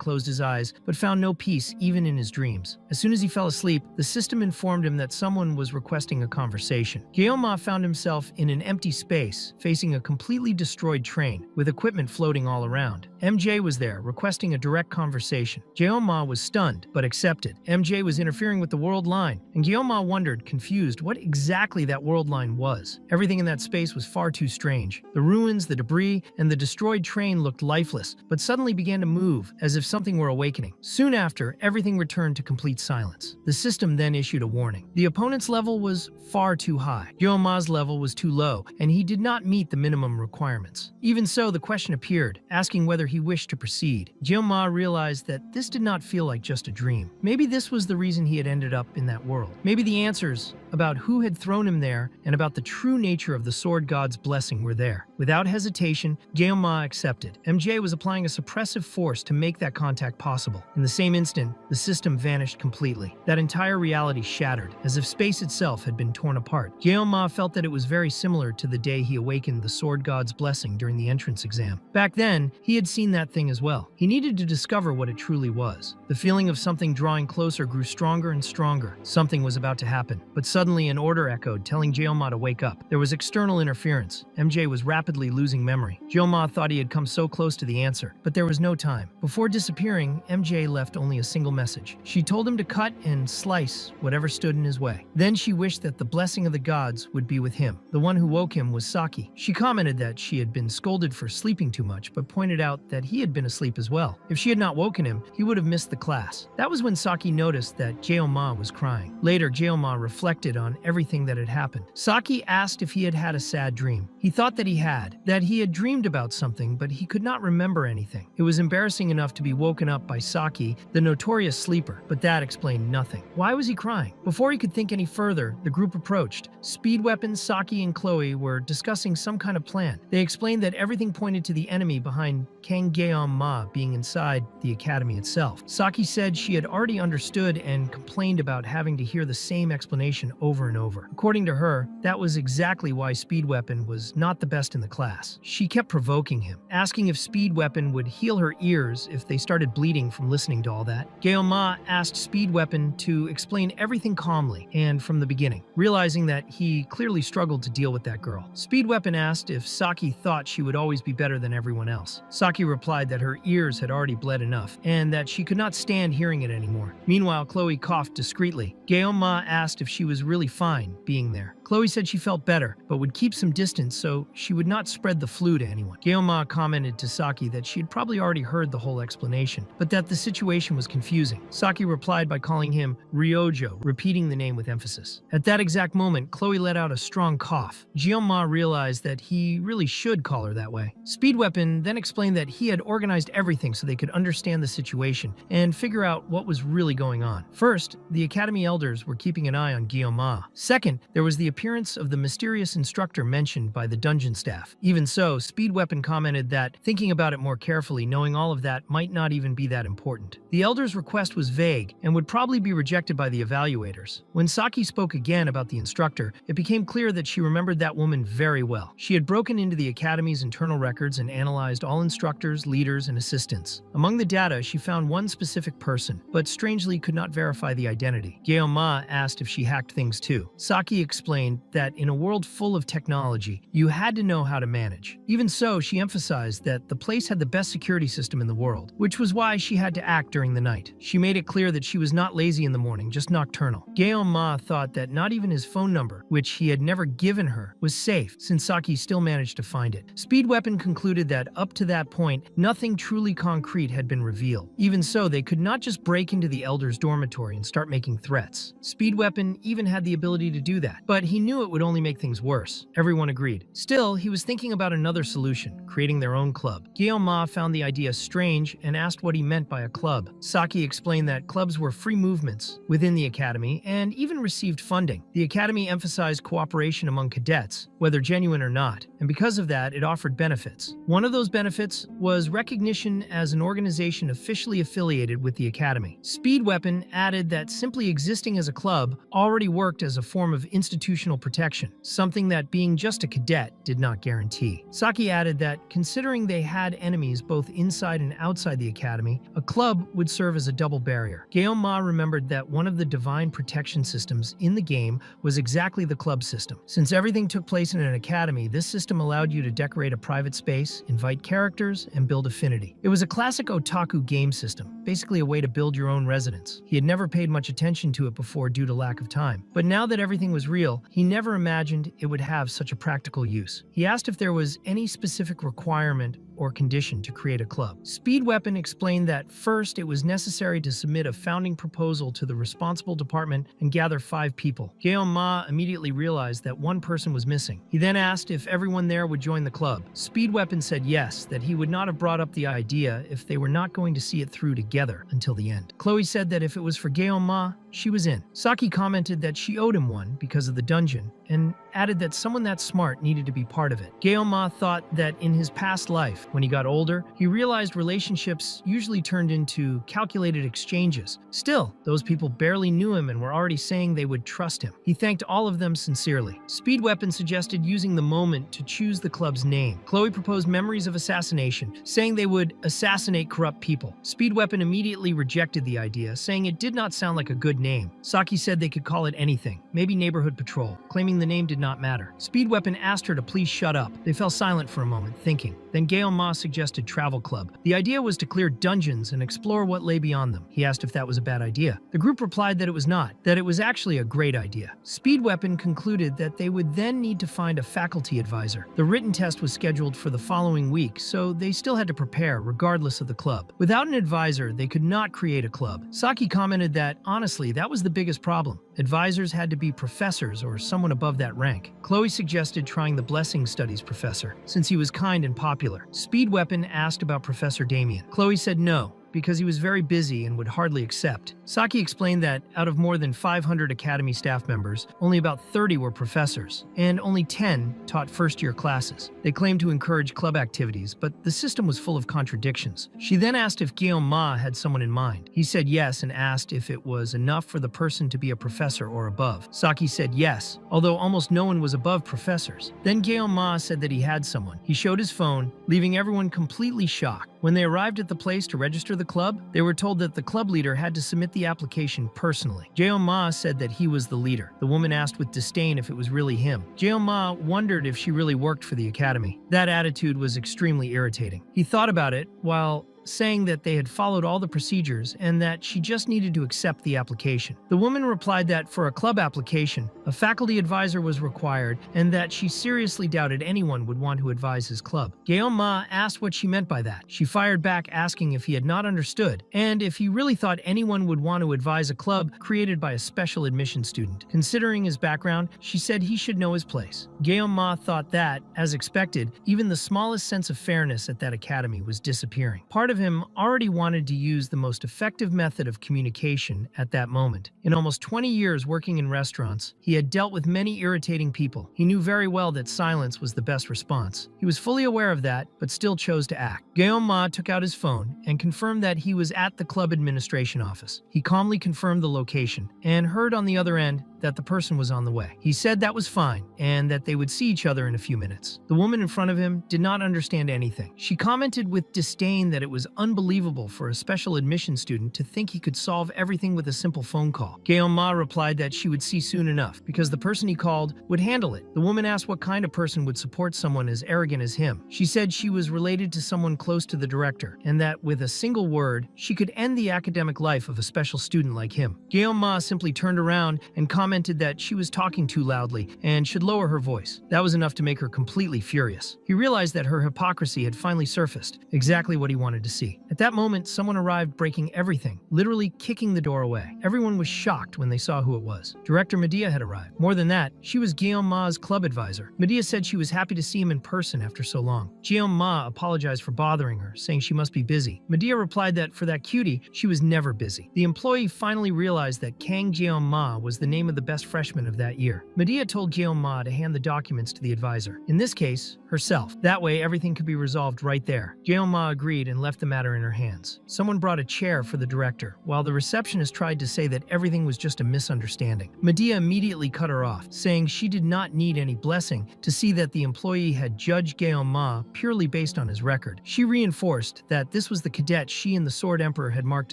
S1: closed his eyes, but found no peace even in his dreams. As soon as he fell asleep, the system informed him that someone was requesting a conversation. Geoma found himself in an empty space, facing a completely destroyed train, with equipment floating all around. MJ was there, requesting a direct conversation. Geoma was stunned, but accepted. MJ was interfering with the world line, and Geoma wondered, confused, what exactly that world line was. Everything in that space was far too strange. The ruins, the debris, and the destroyed train looked lifeless, but suddenly began to move, as if something were awakening. Soon after, everything returned to complete silence. The system then issued a warning. The opponent's level was far too high. Geoma's level was too low, and he did not meet the minimum requirements. Even so, the question appeared, asking whether he wished to proceed. Geoma realized that this did not feel like just a dream. Maybe this was the reason he had ended up in that world. Maybe the answers about who had thrown him there and about the true nature of the sword god's blessing were there. Without hesitation, Geoma accepted. MJ was applying a suppressive force to make that contact possible. In the same instant, the system vanished completely. That entire reality shattered, as if space itself had been torn apart. Geoma felt that it was very similar to the day he awakened the sword god's blessing during the entrance exam. Back then, he had seen that thing as well. He needed to discover what it truly was. The feeling of something drawing closer grew stronger and stronger. Something was about to happen, but suddenly an order echoed, telling Geoma to wake up. There was external interference. MJ was rapidly losing memory. Geoma thought he had come so close to the answer, but there was no time. Before disappearing, MJ left only a single message. She told him to cut and slice whatever stood in his way. Then she wished that the blessing of the gods would be with him. The one who woke him was Saki. She commented that she had been scolded for sleeping too much, but pointed out that he had been asleep as well. If she had not woken him, he would have missed the class. That was when Saki noticed that Geoma was crying. Later, Geoma reflected on everything that had happened. Saki asked if he had had a sad dream. He thought that he had dreamed about something, but he could not remember anything. It was embarrassing enough to be woken up by Saki, the notorious sleeper, but that explained nothing. Why was he crying? Before he could think any further, the group approached. Speed Weapon, Saki, and Chloe were discussing some kind of plan. They explained that everything pointed to the enemy behind Kang Ma being inside the academy itself. Saki said she had already understood and complained about having to hear the same explanation over and over. According to her, that was exactly why Speed Weapon was not the best in the class. She kept provoking him, asking if Speed Weapon would heal her ears if they started bleeding from listening to all that. Ma asked Speed Weapon to explain everything calmly and from the beginning, realizing that he clearly struggled to deal with that girl. Speed Weapon asked if Saki thought she would always be better than everyone else. Saki replied that her ears had already bled enough and that she could not stand hearing it anymore. Meanwhile, Chloe coughed discreetly. Ma asked if she was really fine being there. Chloe said she felt better, but would keep some distance so she would not spread the flu to anyone. Ma commented to Saki that she had probably already heard the whole explanation, but that the situation was confusing. Saki replied by calling him Ryojo, repeating the name with emphasis. At that exact moment, Chloe let out a strong cough. Ma realized that he really should call her that way. Speed Weapon then explained that he had organized everything so they could understand the situation and figure out what was really going on. First, the Academy elders were keeping an eye on Ma. Second, there was the appearance of the mysterious instructor mentioned by the dungeon staff. Even so, Speed Weapon commented that, thinking about it more carefully, knowing all of that might not even be that important. The elders' request was vague and would probably be rejected by the evaluators. When Saki spoke again about the instructor, it became clear that she remembered that woman very well. She had broken into the Academy's internal records and analyzed all instructors, leaders, and assistants. Among the data, she found one specific person, but strangely could not verify the identity. Ma asked if she hacked things too. Saki explained that in a world full of technology, you had to know how to manage. Even so, she emphasized that the place had the best security system in the world, which was why she had to act during the night. She made it clear that she was not lazy in the morning, just nocturnal. Ma thought that not even his phone number, which he had never given her, was safe, since Saki still managed to find it. Speed Weapon concluded that up to that point, nothing truly concrete had been revealed. Even so, they could not just break into the elders' dormitory and start making threats. Speed Weapon even had the ability to do that, but he knew it would only make things worse. Everyone agreed. Still, he was thinking about another solution, creating their own club. Ma found the idea strange and asked what he meant by a club. Saki explained that clubs were free movements within the academy and even received funding. The academy emphasized cooperation among cadets, whether genuine or not, and because of that, it offered benefits. One of those benefits was recognition as an organization officially affiliated with the academy. Speed Weapon added that simply existing as a club already worked as a form of institutional protection, something that being just a cadet did not guarantee. Saki added that considering they had enemies both inside and outside the academy, a club would serve as a double barrier. Ma remembered that one of the divine protection systems in the game was exactly the club system. Since everything took place in an academy, this system allowed you to decorate a private space, invite characters, and build affinity. It was a classic otaku game system, basically a way to build your own residence. He had never paid much attention to it before due to lack of time, but now that everything was real, he never imagined it would have such a practical use. He asked if there was any specific requirement or condition to create a club. Speed Weapon explained that first it was necessary to submit a founding proposal to the responsible department and gather 5 people. Ma immediately realized that one person was missing. He then asked if everyone there would join the club. Speed Weapon said yes, that he would not have brought up the idea if they were not going to see it through together until the end. Chloe said that if it was for Ma, she was in. Saki commented that she owed him one because of the dungeon, and added that someone that smart needed to be part of it. Ma thought that in his past life, when he got older, he realized relationships usually turned into calculated exchanges. Still, those people barely knew him and were already saying they would trust him. He thanked all of them sincerely. Speed Weapon suggested using the moment to choose the club's name. Chloe proposed Memories of Assassination, saying they would assassinate corrupt people. Speed Weapon immediately rejected the idea, saying it did not sound like a good name. Saki said they could call it anything, maybe Neighborhood Patrol, claiming the name did not matter. Speed Weapon asked her to please shut up. They fell silent for a moment, thinking. Then Ma suggested Travel Club. The idea was to clear dungeons and explore what lay beyond them. He asked if that was a bad idea. The group replied that it was not, that it was actually a great idea. Speed Weapon concluded that they would then need to find a faculty advisor. The written test was scheduled for the following week, so they still had to prepare, regardless of the club. Without an advisor, they could not create a club. Saki commented that, honestly, that was the biggest problem. Advisors had to be professors or someone above that rank. Chloe suggested trying the blessing studies professor, since he was kind and popular. Speed Weapon asked about Professor Damien. Chloe said no, because he was very busy and would hardly accept. Saki explained that out of more than 500 Academy staff members, only about 30 were professors, and only 10 taught first-year classes. They claimed to encourage club activities, but the system was full of contradictions. She then asked if Guillaume Ma had someone in mind. He said yes and asked if it was enough for the person to be a professor or above. Saki said yes, although almost no one was above professors. Then Guillaume Ma said that he had someone. He showed his phone, leaving everyone completely shocked. When they arrived at the place to register the club, they were told that the club leader had to submit the application personally. Guillaume Ma said that he was the leader. The woman asked with disdain if it was really him. Guillaume Ma wondered if she really worked for the academy. That attitude was extremely irritating. He thought about it while saying that they had followed all the procedures and that she just needed to accept the application. The woman replied that for a club application, a faculty advisor was required and that she seriously doubted anyone would want to advise his club. Guillaume Ma asked what she meant by that. She fired back asking if he had not understood and if he really thought anyone would want to advise a club created by a special admission student. Considering his background, she said he should know his place. Guillaume Ma thought that, as expected, even the smallest sense of fairness at that academy was disappearing. Part of him already wanted to use the most effective method of communication at that moment. In almost 20 years working in restaurants, he had dealt with many irritating people. He knew very well that silence was the best response. He was fully aware of that, but still chose to act. Guillaume Ma took out his phone and confirmed that he was at the club administration office. He calmly confirmed the location and heard on the other end that the person was on the way. He said that was fine and that they would see each other in a few minutes. The woman in front of him did not understand anything. She commented with disdain that it was unbelievable for a special admission student to think he could solve everything with a simple phone call. Guillaume Ma replied that she would see soon enough because the person he called would handle it. The woman asked what kind of person would support someone as arrogant as him. She said she was related to someone close to the director and that with a single word, she could end the academic life of a special student like him. Guillaume Ma simply turned around and commented that she was talking too loudly and should lower her voice. That was enough to make her completely furious. He realized that her hypocrisy had finally surfaced, exactly what he wanted to see. At that moment, someone arrived breaking everything, literally kicking the door away. Everyone was shocked when they saw who it was. Director Medea had arrived. More than that, she was Guillaume Ma's club advisor. Medea said she was happy to see him in person after so long. Guillaume Ma apologized for bothering her, saying she must be busy. Medea replied that for that cutie, she was never busy. The employee finally realized that Kang Guillaume Ma was the name of the best freshman of that year. Medea told Guillaume Ma to hand the documents to the advisor. In this case, herself. That way, everything could be resolved right there. Guillaume Ma agreed and left the matter in her hands. Someone brought a chair for the director, while the receptionist tried to say that everything was just a misunderstanding. Medea immediately cut her off, saying she did not need any blessing to see that the employee had judged Guillaume Ma purely based on his record. She reinforced that this was the cadet she and the Sword Emperor had marked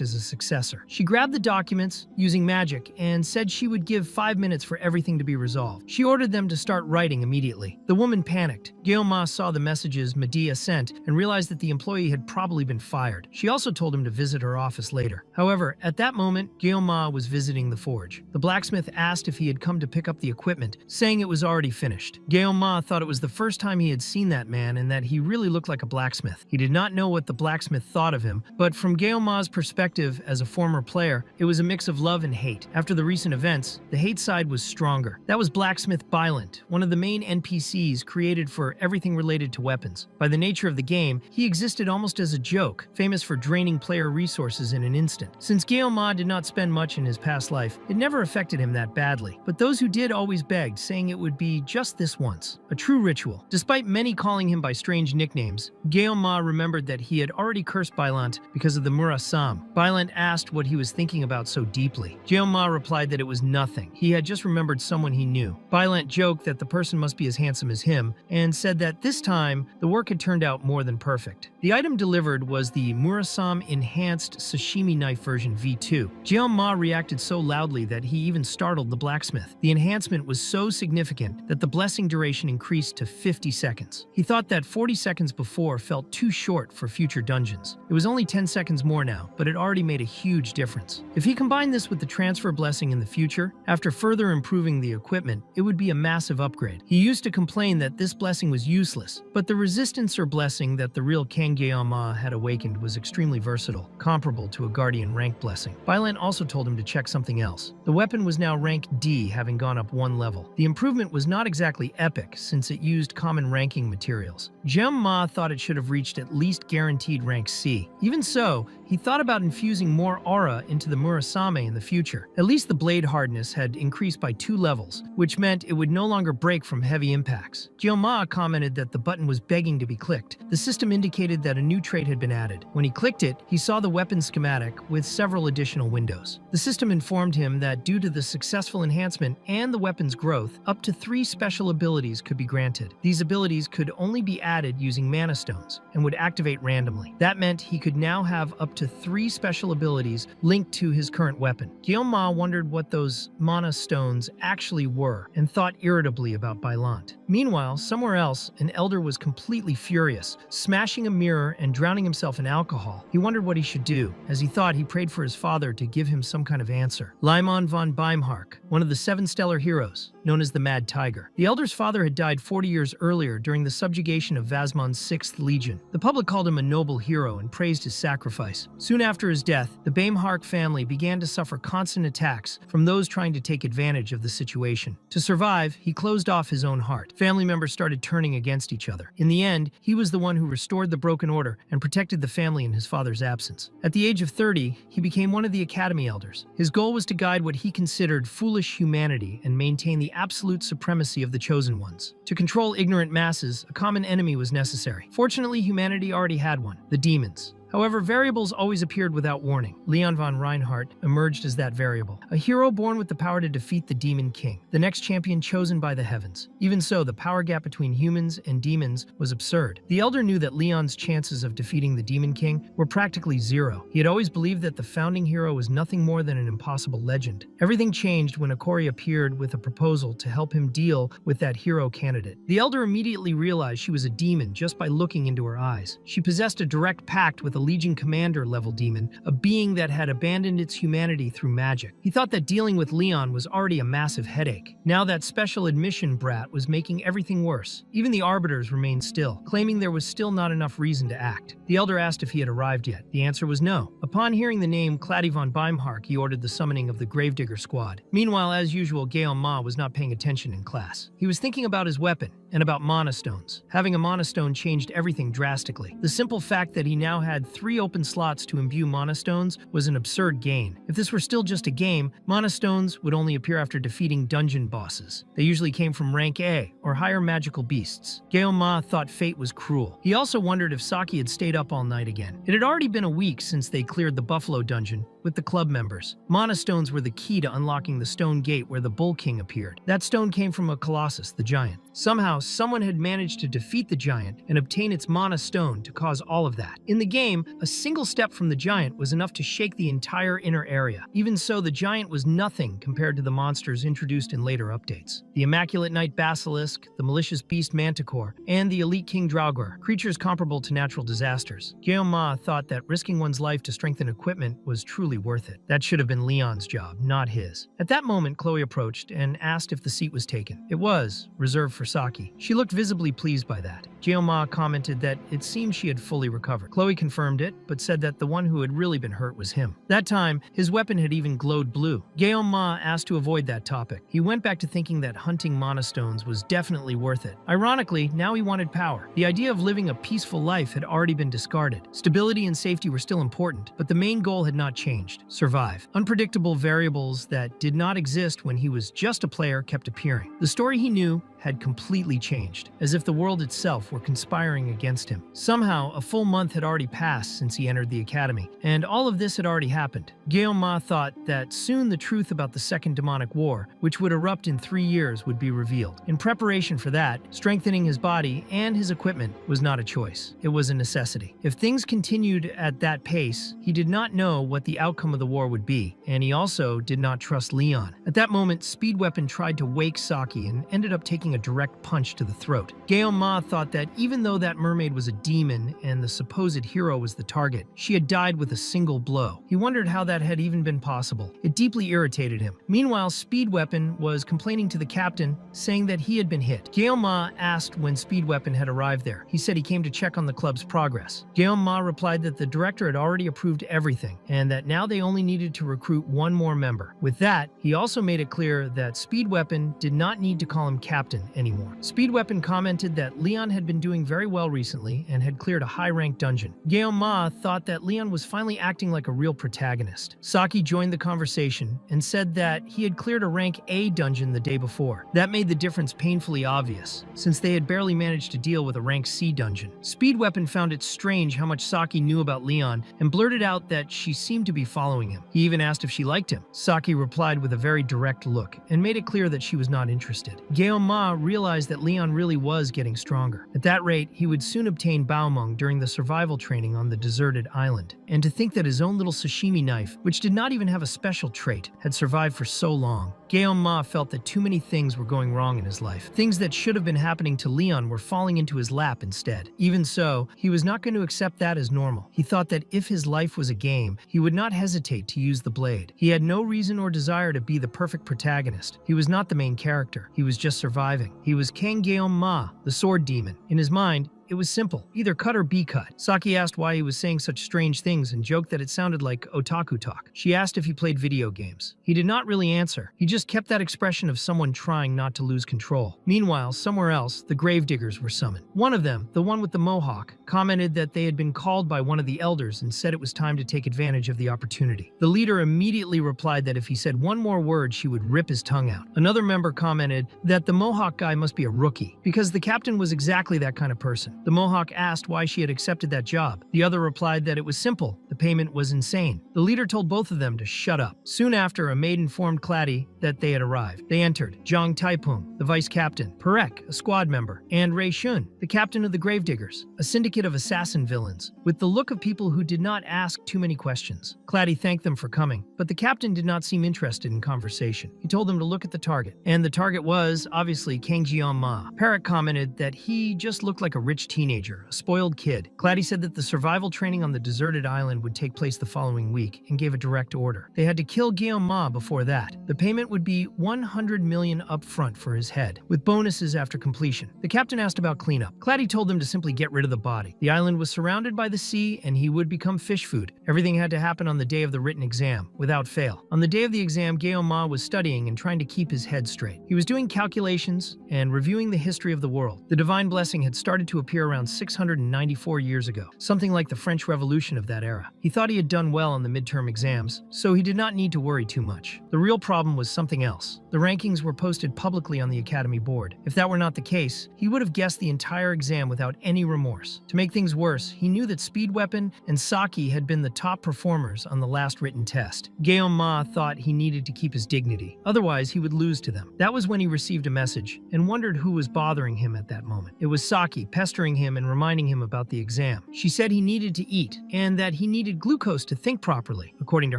S1: as a successor. She grabbed the documents using magic and said she would give 5 minutes for everything to be resolved. She ordered them to start writing immediately. The woman panicked. Guillaume Ma saw the messages Medea sent and realized that the employee had probably been fired. She also told him to visit her office later. However, at that moment, Guillaume Ma was visiting the forge. The blacksmith asked if he had come to pick up the equipment, saying it was already finished. Guillaume Ma thought it was the first time he had seen that man and that he really looked like a blacksmith. He did not know what the blacksmith thought of him, but from Guillaume Ma's perspective as a former player, it was a mix of love and hate. After the recent events, the hate side was stronger. That was blacksmith Bylent, one of the main NPCs created for everything related to weapons. By the nature of the game, he existed almost as a joke, famous for draining player resources in an instant. Since Guillaume Ma did not spend much in his past life, it never affected him that badly. But those who did always begged, saying it would be just this once. A true ritual. Despite many calling him by strange nicknames, Guillaume Ma remembered that he had already cursed Bylent because of the Murasam. Bylent asked what he was thinking about so deeply. Guillaume Ma replied that it was nothing. He had just remembered someone he knew. Bylent joked that the person must be as handsome as him, and said that this time, the work had turned out more than perfect. The item delivered was the Murasam Enhanced Sashimi Knife version V2. Guillaume Ma reacted so loudly that he even startled the blacksmith. The enhancement was so significant that the blessing duration increased to 50 seconds. He thought that 40 seconds before felt too short for future dungeons. It was only 10 seconds more now, but it already made a huge difference. If he combined this with the transfer blessing in the future, after After further improving the equipment, it would be a massive upgrade. He used to complain that this blessing was useless, but the resistance or blessing that the real Kangyeoma had awakened was extremely versatile, comparable to a guardian rank blessing. Bailan also told him to check something else. The weapon was now rank D, having gone up one level. The improvement was not exactly epic, since it used common ranking materials. Ma thought it should have reached at least guaranteed rank C. Even so, he thought about infusing more aura into the Murasame in the future. At least the blade hardness had increased by 2 levels, which meant it would no longer break from heavy impacts. Ma commented that the button was begging to be clicked. The system indicated that a new trait had been added. When he clicked it, he saw the weapon schematic with several additional windows. The system informed him that due to the successful enhancement and the weapon's growth, up to 3 special abilities could be granted. These abilities could only be added using mana stones and would activate randomly. That meant he could now have up to 3 special abilities linked to his current weapon. Ma wondered what those mana stones actually were and thought irritably about Bailant. Meanwhile, somewhere else, an elder was completely furious, smashing a mirror and drowning himself in alcohol. He wondered what he should do. As he thought, he prayed for his father to give him some kind of answer. Lyman von Beimhark, one of the 7 stellar heroes, known as the Mad Tiger. The elder's father had died 40 years earlier during the subjugation of Vasmon's 6th Legion. The public called him a noble hero and praised his sacrifice. Soon after his death, the Beimhark family began to suffer constant attacks from those trying to take advantage of the situation. To survive, he closed off his own heart. Family members started turning against each other. In the end, he was the one who restored the broken order and protected the family in his father's absence. At the age of 30, he became one of the Academy Elders. His goal was to guide what he considered foolish humanity and maintain the absolute supremacy of the Chosen Ones. To control ignorant masses, a common enemy was necessary. Fortunately, humanity already had one: the demons. However, variables always appeared without warning. Leon von Reinhardt emerged as that variable, a hero born with the power to defeat the Demon King, the next champion chosen by the heavens. Even so, the power gap between humans and demons was absurd. The Elder knew that Leon's chances of defeating the Demon King were practically 0. He had always believed that the founding hero was nothing more than an impossible legend. Everything changed when Akori appeared with a proposal to help him deal with that hero candidate. The Elder immediately realized she was a demon just by looking into her eyes. She possessed a direct pact with a Legion Commander level demon, a being that had abandoned its humanity through magic. He thought that dealing with Leon was already a massive headache. Now that special admission brat was making everything worse. Even the Arbiters remained still, claiming there was still not enough reason to act. The Elder asked if he had arrived yet. The answer was no. Upon hearing the name Clady von Beimhark, he ordered the summoning of the Gravedigger Squad. Meanwhile, as usual, Ma was not paying attention in class. He was thinking about his weapon and about mana stones. Having a mana stone changed everything drastically. The simple fact that he now had 3 open slots to imbue mana stones was an absurd gain. If this were still just a game, mana stones would only appear after defeating dungeon bosses. They usually came from rank A or higher magical beasts. Ma thought fate was cruel. He also wondered if Saki had stayed up all night again. It had already been a week since they cleared the Buffalo dungeon with the club members. Mana stones were the key to unlocking the stone gate where the Bull King appeared. That stone came from a Colossus, the giant. Somehow, someone had managed to defeat the giant and obtain its mana stone to cause all of that. In the game, a single step from the giant was enough to shake the entire inner area. Even so, the giant was nothing compared to the monsters introduced in later updates. The Immaculate Knight Basilisk, the malicious beast Manticore, and the elite King Draugr, creatures comparable to natural disasters. Ma thought that risking one's life to strengthen equipment was truly worth it. That should have been Leon's job, not his. At that moment, Chloe approached and asked if the seat was taken. It was, reserved for Saki. She looked visibly pleased by that. Ma commented that it seemed she had fully recovered. Chloe confirmed it, but said that the one who had really been hurt was him. That time, his weapon had even glowed blue. Ma asked to avoid that topic. He went back to thinking that hunting mana stones was definitely worth it. Ironically, now he wanted power. The idea of living a peaceful life had already been discarded. Stability and safety were still important, but the main goal had not changed: survive. Unpredictable variables that did not exist when he was just a player kept appearing. The story he knew had completely changed, as if the world itself were conspiring against him. Somehow, a full month had already passed since he entered the academy, and all of this had already happened. Ma thought that soon the truth about the Second Demonic War, which would erupt in 3 years, would be revealed. In preparation for that, strengthening his body and his equipment was not a choice. It was a necessity. If things continued at that pace, he did not know what the outcome of the war would be, and he also did not trust Leon. At that moment, Speed Weapon tried to wake Saki and ended up taking a direct punch to the throat. Ma thought that even though that mermaid was a demon and the supposed hero was the target, she had died with a single blow. He wondered how that had even been possible. It deeply irritated him. Meanwhile, Speed Weapon was complaining to the captain, saying that he had been hit. Ma asked when Speed Weapon had arrived there. He said he came to check on the club's progress. Ma replied that the director had already approved everything, and that now they only needed to recruit one more member. With that, he also made it clear that Speed Weapon did not need to call him captain anymore. Speed Weapon commented that Leon had been doing very well recently and had cleared a high-ranked dungeon. Ma thought that Leon was finally acting like a real protagonist. Saki joined the conversation and said that he had cleared a rank A dungeon the day before. That made the difference painfully obvious, since they had barely managed to deal with a rank C dungeon. Speed Weapon found it strange how much Saki knew about Leon and blurted out that she seemed to be following him. He even asked if she liked him. Saki replied with a very direct look and made it clear that she was not interested. Ma realized that Leon really was getting stronger. At that rate, he would soon obtain Baomeng during the survival training on the deserted island. And to think that his own little sashimi knife, which did not even have a special trait, had survived for so long. Ma felt that too many things were going wrong in his life. Things that should have been happening to Leon were falling into his lap instead. Even so, he was not going to accept that as normal. He thought that if his life was a game, he would not hesitate to use the blade. He had no reason or desire to be the perfect protagonist. He was not the main character. He was just surviving. He was Kang Ma, the sword demon. In his mind, it was simple, either cut or be cut. Saki asked why he was saying such strange things and joked that it sounded like otaku talk. She asked if he played video games. He did not really answer. He just kept that expression of someone trying not to lose control. Meanwhile, somewhere else, the gravediggers were summoned. One of them, the one with the mohawk, commented that they had been called by one of the elders and said it was time to take advantage of the opportunity. The leader immediately replied that if he said one more word, she would rip his tongue out. Another member commented that the mohawk guy must be a rookie, because the captain was exactly that kind of person. The Mohawk asked why she had accepted that job. The other replied that it was simple. The payment was insane. The leader told both of them to shut up. Soon after, a maid informed Claddy that they had arrived. They entered. Zhang Taipeng, the vice captain, Perek, a squad member, and Ray Shun, the captain of the Gravediggers, a syndicate of assassin villains, with the look of people who did not ask too many questions. Claddy thanked them for coming, but the captain did not seem interested in conversation. He told them to look at the target, and the target was, obviously, Kang Ma. Perek commented that he just looked like a rich teenager, a spoiled kid. Claddy said that the survival training on the deserted island would take place the following week and gave a direct order. They had to kill Ma before that. The payment would be 100 million upfront for his head, with bonuses after completion. The captain asked about cleanup. Claddy told them to simply get rid of the body. The island was surrounded by the sea and he would become fish food. Everything had to happen on the day of the written exam, without fail. On the day of the exam, Ma was studying and trying to keep his head straight. He was doing calculations and reviewing the history of the world. The divine blessing had started to appear around 694 years ago, something like the French Revolution of that era. He thought he had done well on the midterm exams, so he did not need to worry too much. The real problem was something else. The rankings were posted publicly on the Academy board. If that were not the case, he would have guessed the entire exam without any remorse. To make things worse, he knew that Speed Weapon and Saki had been the top performers on the last written test. Ma thought he needed to keep his dignity, otherwise he would lose to them. That was when he received a message and wondered who was bothering him at that moment. It was Saki, pestering him and reminding him about the exam. She said he needed to eat and that he needed glucose to think properly. According to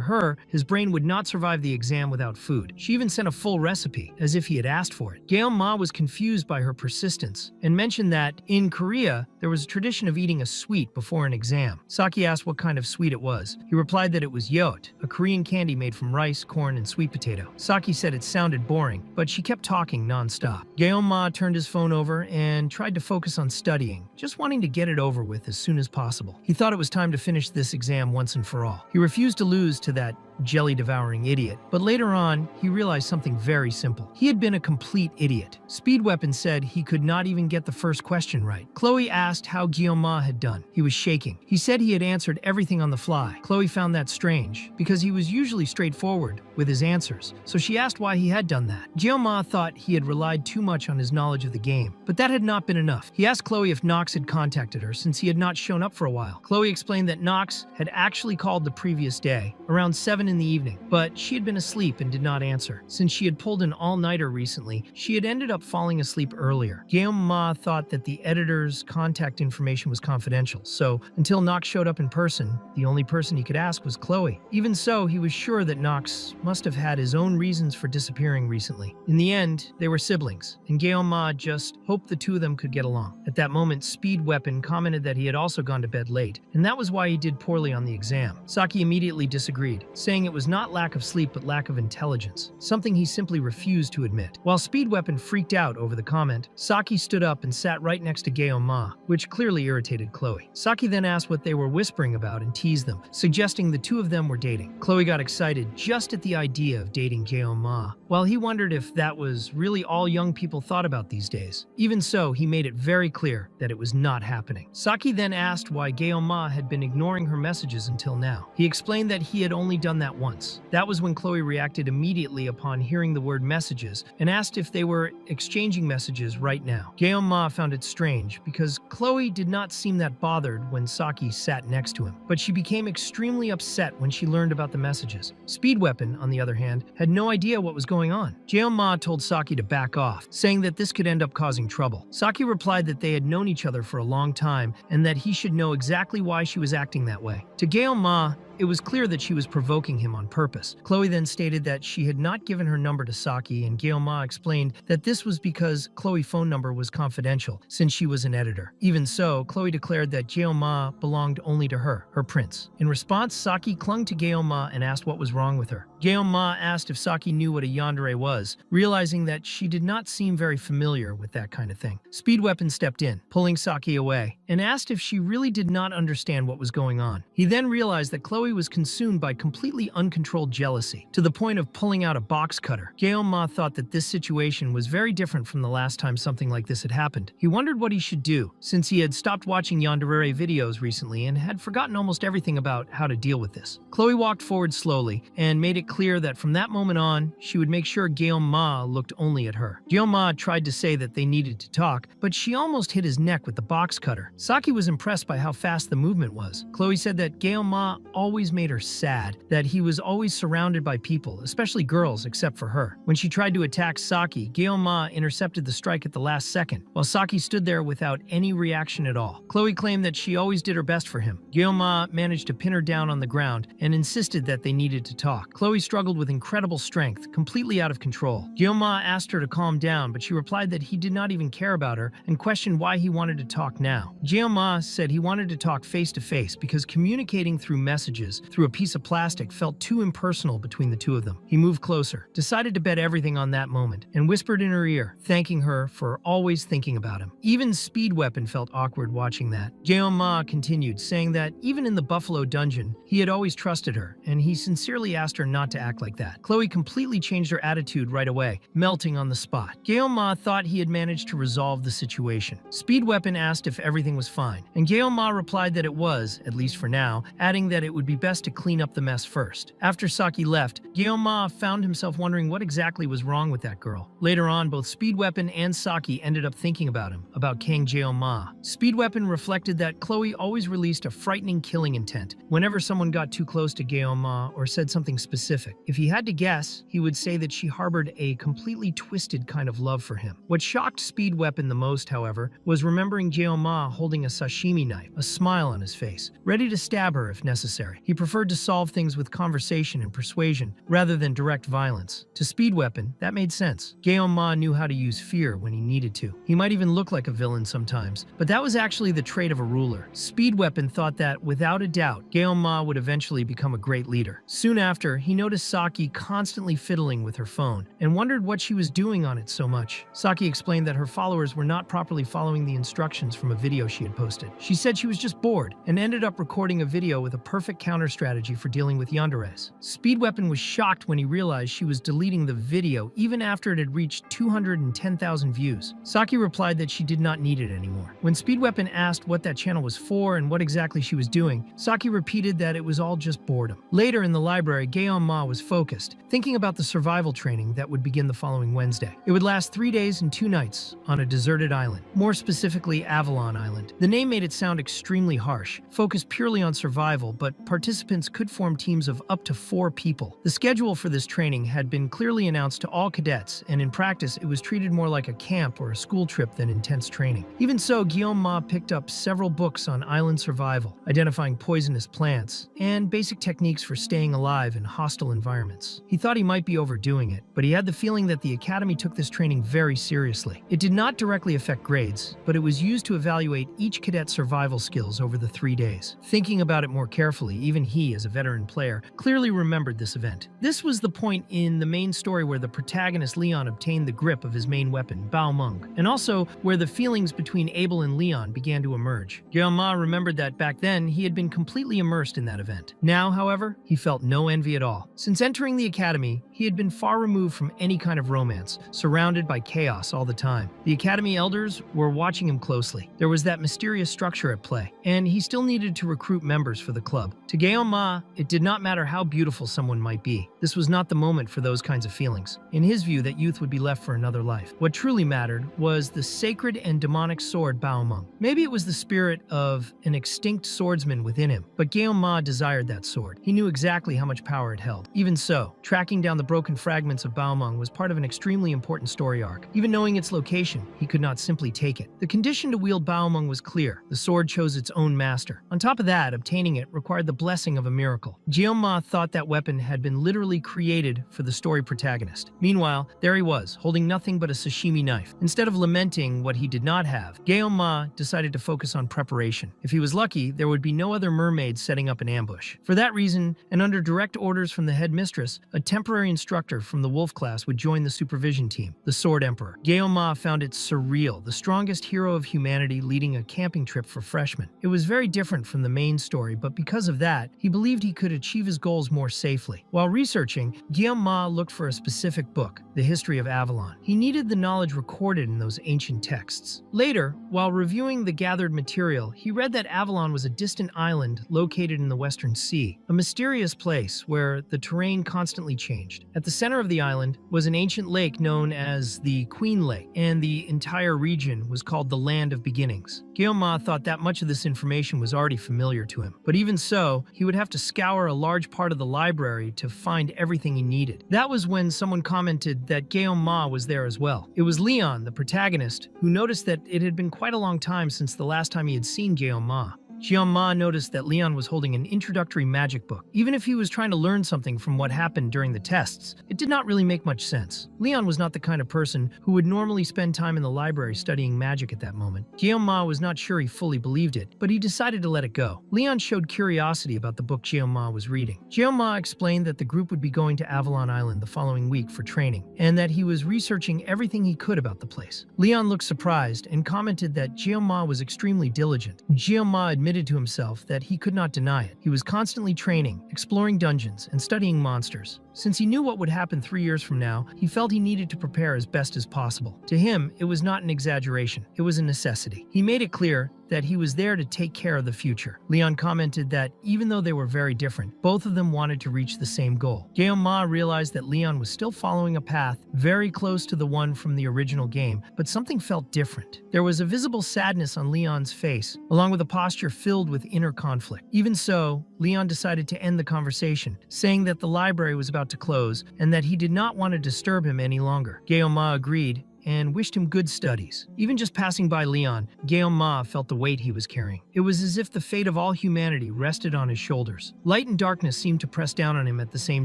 S1: her, his brain would not survive the exam without food. She even sent a full recipe, as if he had asked for it. Ma was confused by her persistence and mentioned that, in Korea, there was a tradition of eating a sweet before an exam. Saki asked what kind of sweet it was. He replied that it was yeot, a Korean candy made from rice, corn, and sweet potato. Saki said it sounded boring, but she kept talking non-stop. Ma turned his phone over and tried to focus on studying, just wanting to get it over with as soon as possible. He thought it was time to finish this exam once and for all. He refused to lose to that jelly-devouring idiot. But later on, he realized something very simple. He had been a complete idiot. Speed Weapon said he could not even get the first question right. Chloe asked how Ma had done. He was shaking. He said he had answered everything on the fly. Chloe found that strange, because he was usually straightforward with his answers, so she asked why he had done that. Ma thought he had relied too much on his knowledge of the game, but that had not been enough. He asked Chloe if Nox had contacted her since he had not shown up for a while. Chloe explained that Nox had actually called the previous day, around 7 again in the evening, but she had been asleep and did not answer. Since she had pulled an all-nighter recently, she had ended up falling asleep earlier. Ma thought that the editor's contact information was confidential, so until Nox showed up in person, the only person he could ask was Chloe. Even so, he was sure that Nox must have had his own reasons for disappearing recently. In the end, they were siblings, and Ma just hoped the two of them could get along. At that moment, Speed Weapon commented that he had also gone to bed late, and that was why he did poorly on the exam. Saki immediately disagreed, saying it was not lack of sleep but lack of intelligence, something he simply refused to admit. While Speed Weapon freaked out over the comment, Saki stood up and sat right next to Ma, which clearly irritated Chloe. Saki then asked what they were whispering about and teased them, suggesting the two of them were dating. Chloe got excited just at the idea of dating Ma, while he wondered if that was really all young people thought about these days. Even so, he made it very clear that it was not happening. Saki then asked why Ma had been ignoring her messages until now. He explained that he had only done that once. That was when Chloe reacted immediately upon hearing the word messages and asked if they were exchanging messages right now. Ma found it strange because Chloe did not seem that bothered when Saki sat next to him, but she became extremely upset when she learned about the messages. Speed Weapon, on the other hand, had no idea what was going on. Ma told Saki to back off, saying that this could end up causing trouble. Saki replied that they had known each other for a long time and that he should know exactly why she was acting that way. To Ma, it was clear that she was provoking him on purpose. Chloe then stated that she had not given her number to Saki, and Ma explained that this was because Chloe's phone number was confidential, since she was an editor. Even so, Chloe declared that Ma belonged only to her prince. In response, Saki clung to Ma and asked what was wrong with her. Ma asked if Saki knew what a yandere was, realizing that she did not seem very familiar with that kind of thing. Speed Weapon stepped in, pulling Saki away, and asked if she really did not understand what was going on. He then realized that Chloe was consumed by completely uncontrolled jealousy, to the point of pulling out a box cutter. Ma thought that this situation was very different from the last time something like this had happened. He wondered what he should do, since he had stopped watching yandere videos recently and had forgotten almost everything about how to deal with this. Chloe walked forward slowly and made it clear that from that moment on, she would make sure Ma looked only at her. Ma tried to say that they needed to talk, but she almost hit his neck with the box cutter. Saki was impressed by how fast the movement was. Chloe said that Ma always made her sad, that he was always surrounded by people, especially girls, except for her. When she tried to attack Saki, Ma intercepted the strike at the last second, while Saki stood there without any reaction at all. Chloe claimed that she always did her best for him. Ma managed to pin her down on the ground and insisted that they needed to talk. Chloe struggled with incredible strength, completely out of control. Ma asked her to calm down, but she replied that he did not even care about her and questioned why he wanted to talk now. Ma said he wanted to talk face to face because communicating through messages through a piece of plastic felt too impersonal between the two of them. He moved closer, decided to bet everything on that moment, and whispered in her ear, thanking her for always thinking about him. Even Speed Weapon felt awkward watching that. Ma continued, saying that even in the Buffalo dungeon, he had always trusted her, and he sincerely asked her not to act like that. Chloe completely changed her attitude right away, melting on the spot. Ma thought he had managed to resolve the situation. Speed Weapon asked if everything was fine, and Ma replied that it was, at least for now, adding that it would be best to clean up the mess first. After Saki left, Ma found himself wondering what exactly was wrong with that girl. Later on, both Speed Weapon and Saki ended up thinking about him, about Kang Ma. Speed Weapon reflected that Chloe always released a frightening killing intent whenever someone got too close to Ma or said something specific. If he had to guess, he would say that she harbored a completely twisted kind of love for him. What shocked Speed Weapon the most, however, was remembering Ma holding a sashimi knife, a smile on his face, ready to stab her if necessary. He preferred to solve things with conversation and persuasion rather than direct violence. To Speed Weapon, that made sense. Ma knew how to use fear when he needed to. He might even look like a villain sometimes, but that was actually the trait of a ruler. Speed Weapon thought that, without a doubt, Ma would eventually become a great leader. Soon after, he noticed Saki constantly fiddling with her phone and wondered what she was doing on it so much. Saki explained that her followers were not properly following the instructions from a video she had posted. She said she was just bored and ended up recording a video with a perfect counter strategy for dealing with yanderes. Speed Weapon was shocked when he realized she was deleting the video even after it had reached 210,000 views. Saki replied that she did not need it anymore. When Speed Weapon asked what that channel was for and what exactly she was doing, Saki repeated that it was all just boredom. Later in the library, Ma Ma was focused, thinking about the survival training that would begin the following Wednesday. It would last 3 days and 2 nights on a deserted island, more specifically Avalon Island. The name made it sound extremely harsh, focused purely on survival, but participants could form teams of up to 4 people. The schedule for this training had been clearly announced to all cadets, and in practice it was treated more like a camp or a school trip than intense training. Even so, Guillaume Ma picked up several books on island survival, identifying poisonous plants, and basic techniques for staying alive in hostile environments. He thought he might be overdoing it, but he had the feeling that the academy took this training very seriously. It did not directly affect grades, but it was used to evaluate each cadet's survival skills over the 3 days. Thinking about it more carefully, even he, as a veteran player, clearly remembered this event. This was the point in the main story where the protagonist Leon obtained the grip of his main weapon, Bao Meng, and also where the feelings between Abel and Leon began to emerge. Guillaume Ma remembered that back then he had been completely immersed in that event. Now, however, he felt no envy at all. Since entering the academy, he had been far removed from any kind of romance, surrounded by chaos all the time. The academy elders were watching him closely. There was that mysterious structure at play, and he still needed to recruit members for the club. To Guillaume Ma, it did not matter how beautiful someone might be. This was not the moment for those kinds of feelings. In his view, that youth would be left for another life. What truly mattered was the sacred and demonic sword Bao Meng. Maybe it was the spirit of an extinct swordsman within him, but Guillaume Ma desired that sword. He knew exactly how much power it held. Even so, tracking down the broken fragments of Bao Meng was part of an extremely important story arc. Even knowing its location, he could not simply take it. The condition to wield Bao Meng was clear. The sword chose its own master. On top of that, obtaining it required the blessing of a miracle. Guillaume Ma thought that weapon had been literally created for the story protagonist. Meanwhile, there he was, holding nothing but a sashimi knife. Instead of lamenting what he did not have, Guillaume Ma decided to focus on preparation. If he was lucky, there would be no other mermaids setting up an ambush. For that reason, and under direct orders from the headmistress, a temporary instructor from the Wolf class would join the supervision team, the Sword Emperor. Guillaume Ma found it surreal, the strongest hero of humanity leading a camping trip for freshmen. It was very different from the main story, but because of that, he believed he could achieve his goals more safely. While researching, Guillaume Ma looked for a specific book, The History of Avalon. He needed the knowledge recorded in those ancient texts. Later, while reviewing the gathered material, he read that Avalon was a distant island located in the Western Sea, a mysterious place where the terrain constantly changed. At the center of the island was an ancient lake known as the Queen Lake, and the entire region was called the Land of Beginnings. Guillaume Ma thought that much of this information was already familiar to him, but even so, he would have to scour a large part of the library to find everything he needed. That was when someone commented that Guillaume Ma was there as well. It was Leon, the protagonist, who noticed that it had been quite a long time since the last time he had seen Guillaume Ma. Guillaume Ma noticed that Leon was holding an introductory magic book. Even if he was trying to learn something from what happened during the tests, it did not really make much sense. Leon was not the kind of person who would normally spend time in the library studying magic at that moment. Guillaume Ma was not sure he fully believed it, but he decided to let it go. Leon showed curiosity about the book Guillaume Ma was reading. Guillaume Ma explained that the group would be going to Avalon Island the following week for training, and that he was researching everything he could about the place. Leon looked surprised and commented that Guillaume Ma was extremely diligent. Guillaume Ma admitted to himself that he could not deny it. He was constantly training, exploring dungeons, and studying monsters. Since he knew what would happen 3 years from now, he felt he needed to prepare as best as possible. To him, it was not an exaggeration, it was a necessity. He made it clear that he was there to take care of the future. Leon commented that even though they were very different, both of them wanted to reach the same goal. Guillaume Ma realized that Leon was still following a path very close to the one from the original game, but something felt different. There was a visible sadness on Leon's face, along with a posture filled with inner conflict. Even so, Leon decided to end the conversation, saying that the library was about to close and that he did not want to disturb him any longer. Guillaume Ma agreed and wished him good studies. Even just passing by Leon, Guillaume Ma felt the weight he was carrying. It was as if the fate of all humanity rested on his shoulders. Light and darkness seemed to press down on him at the same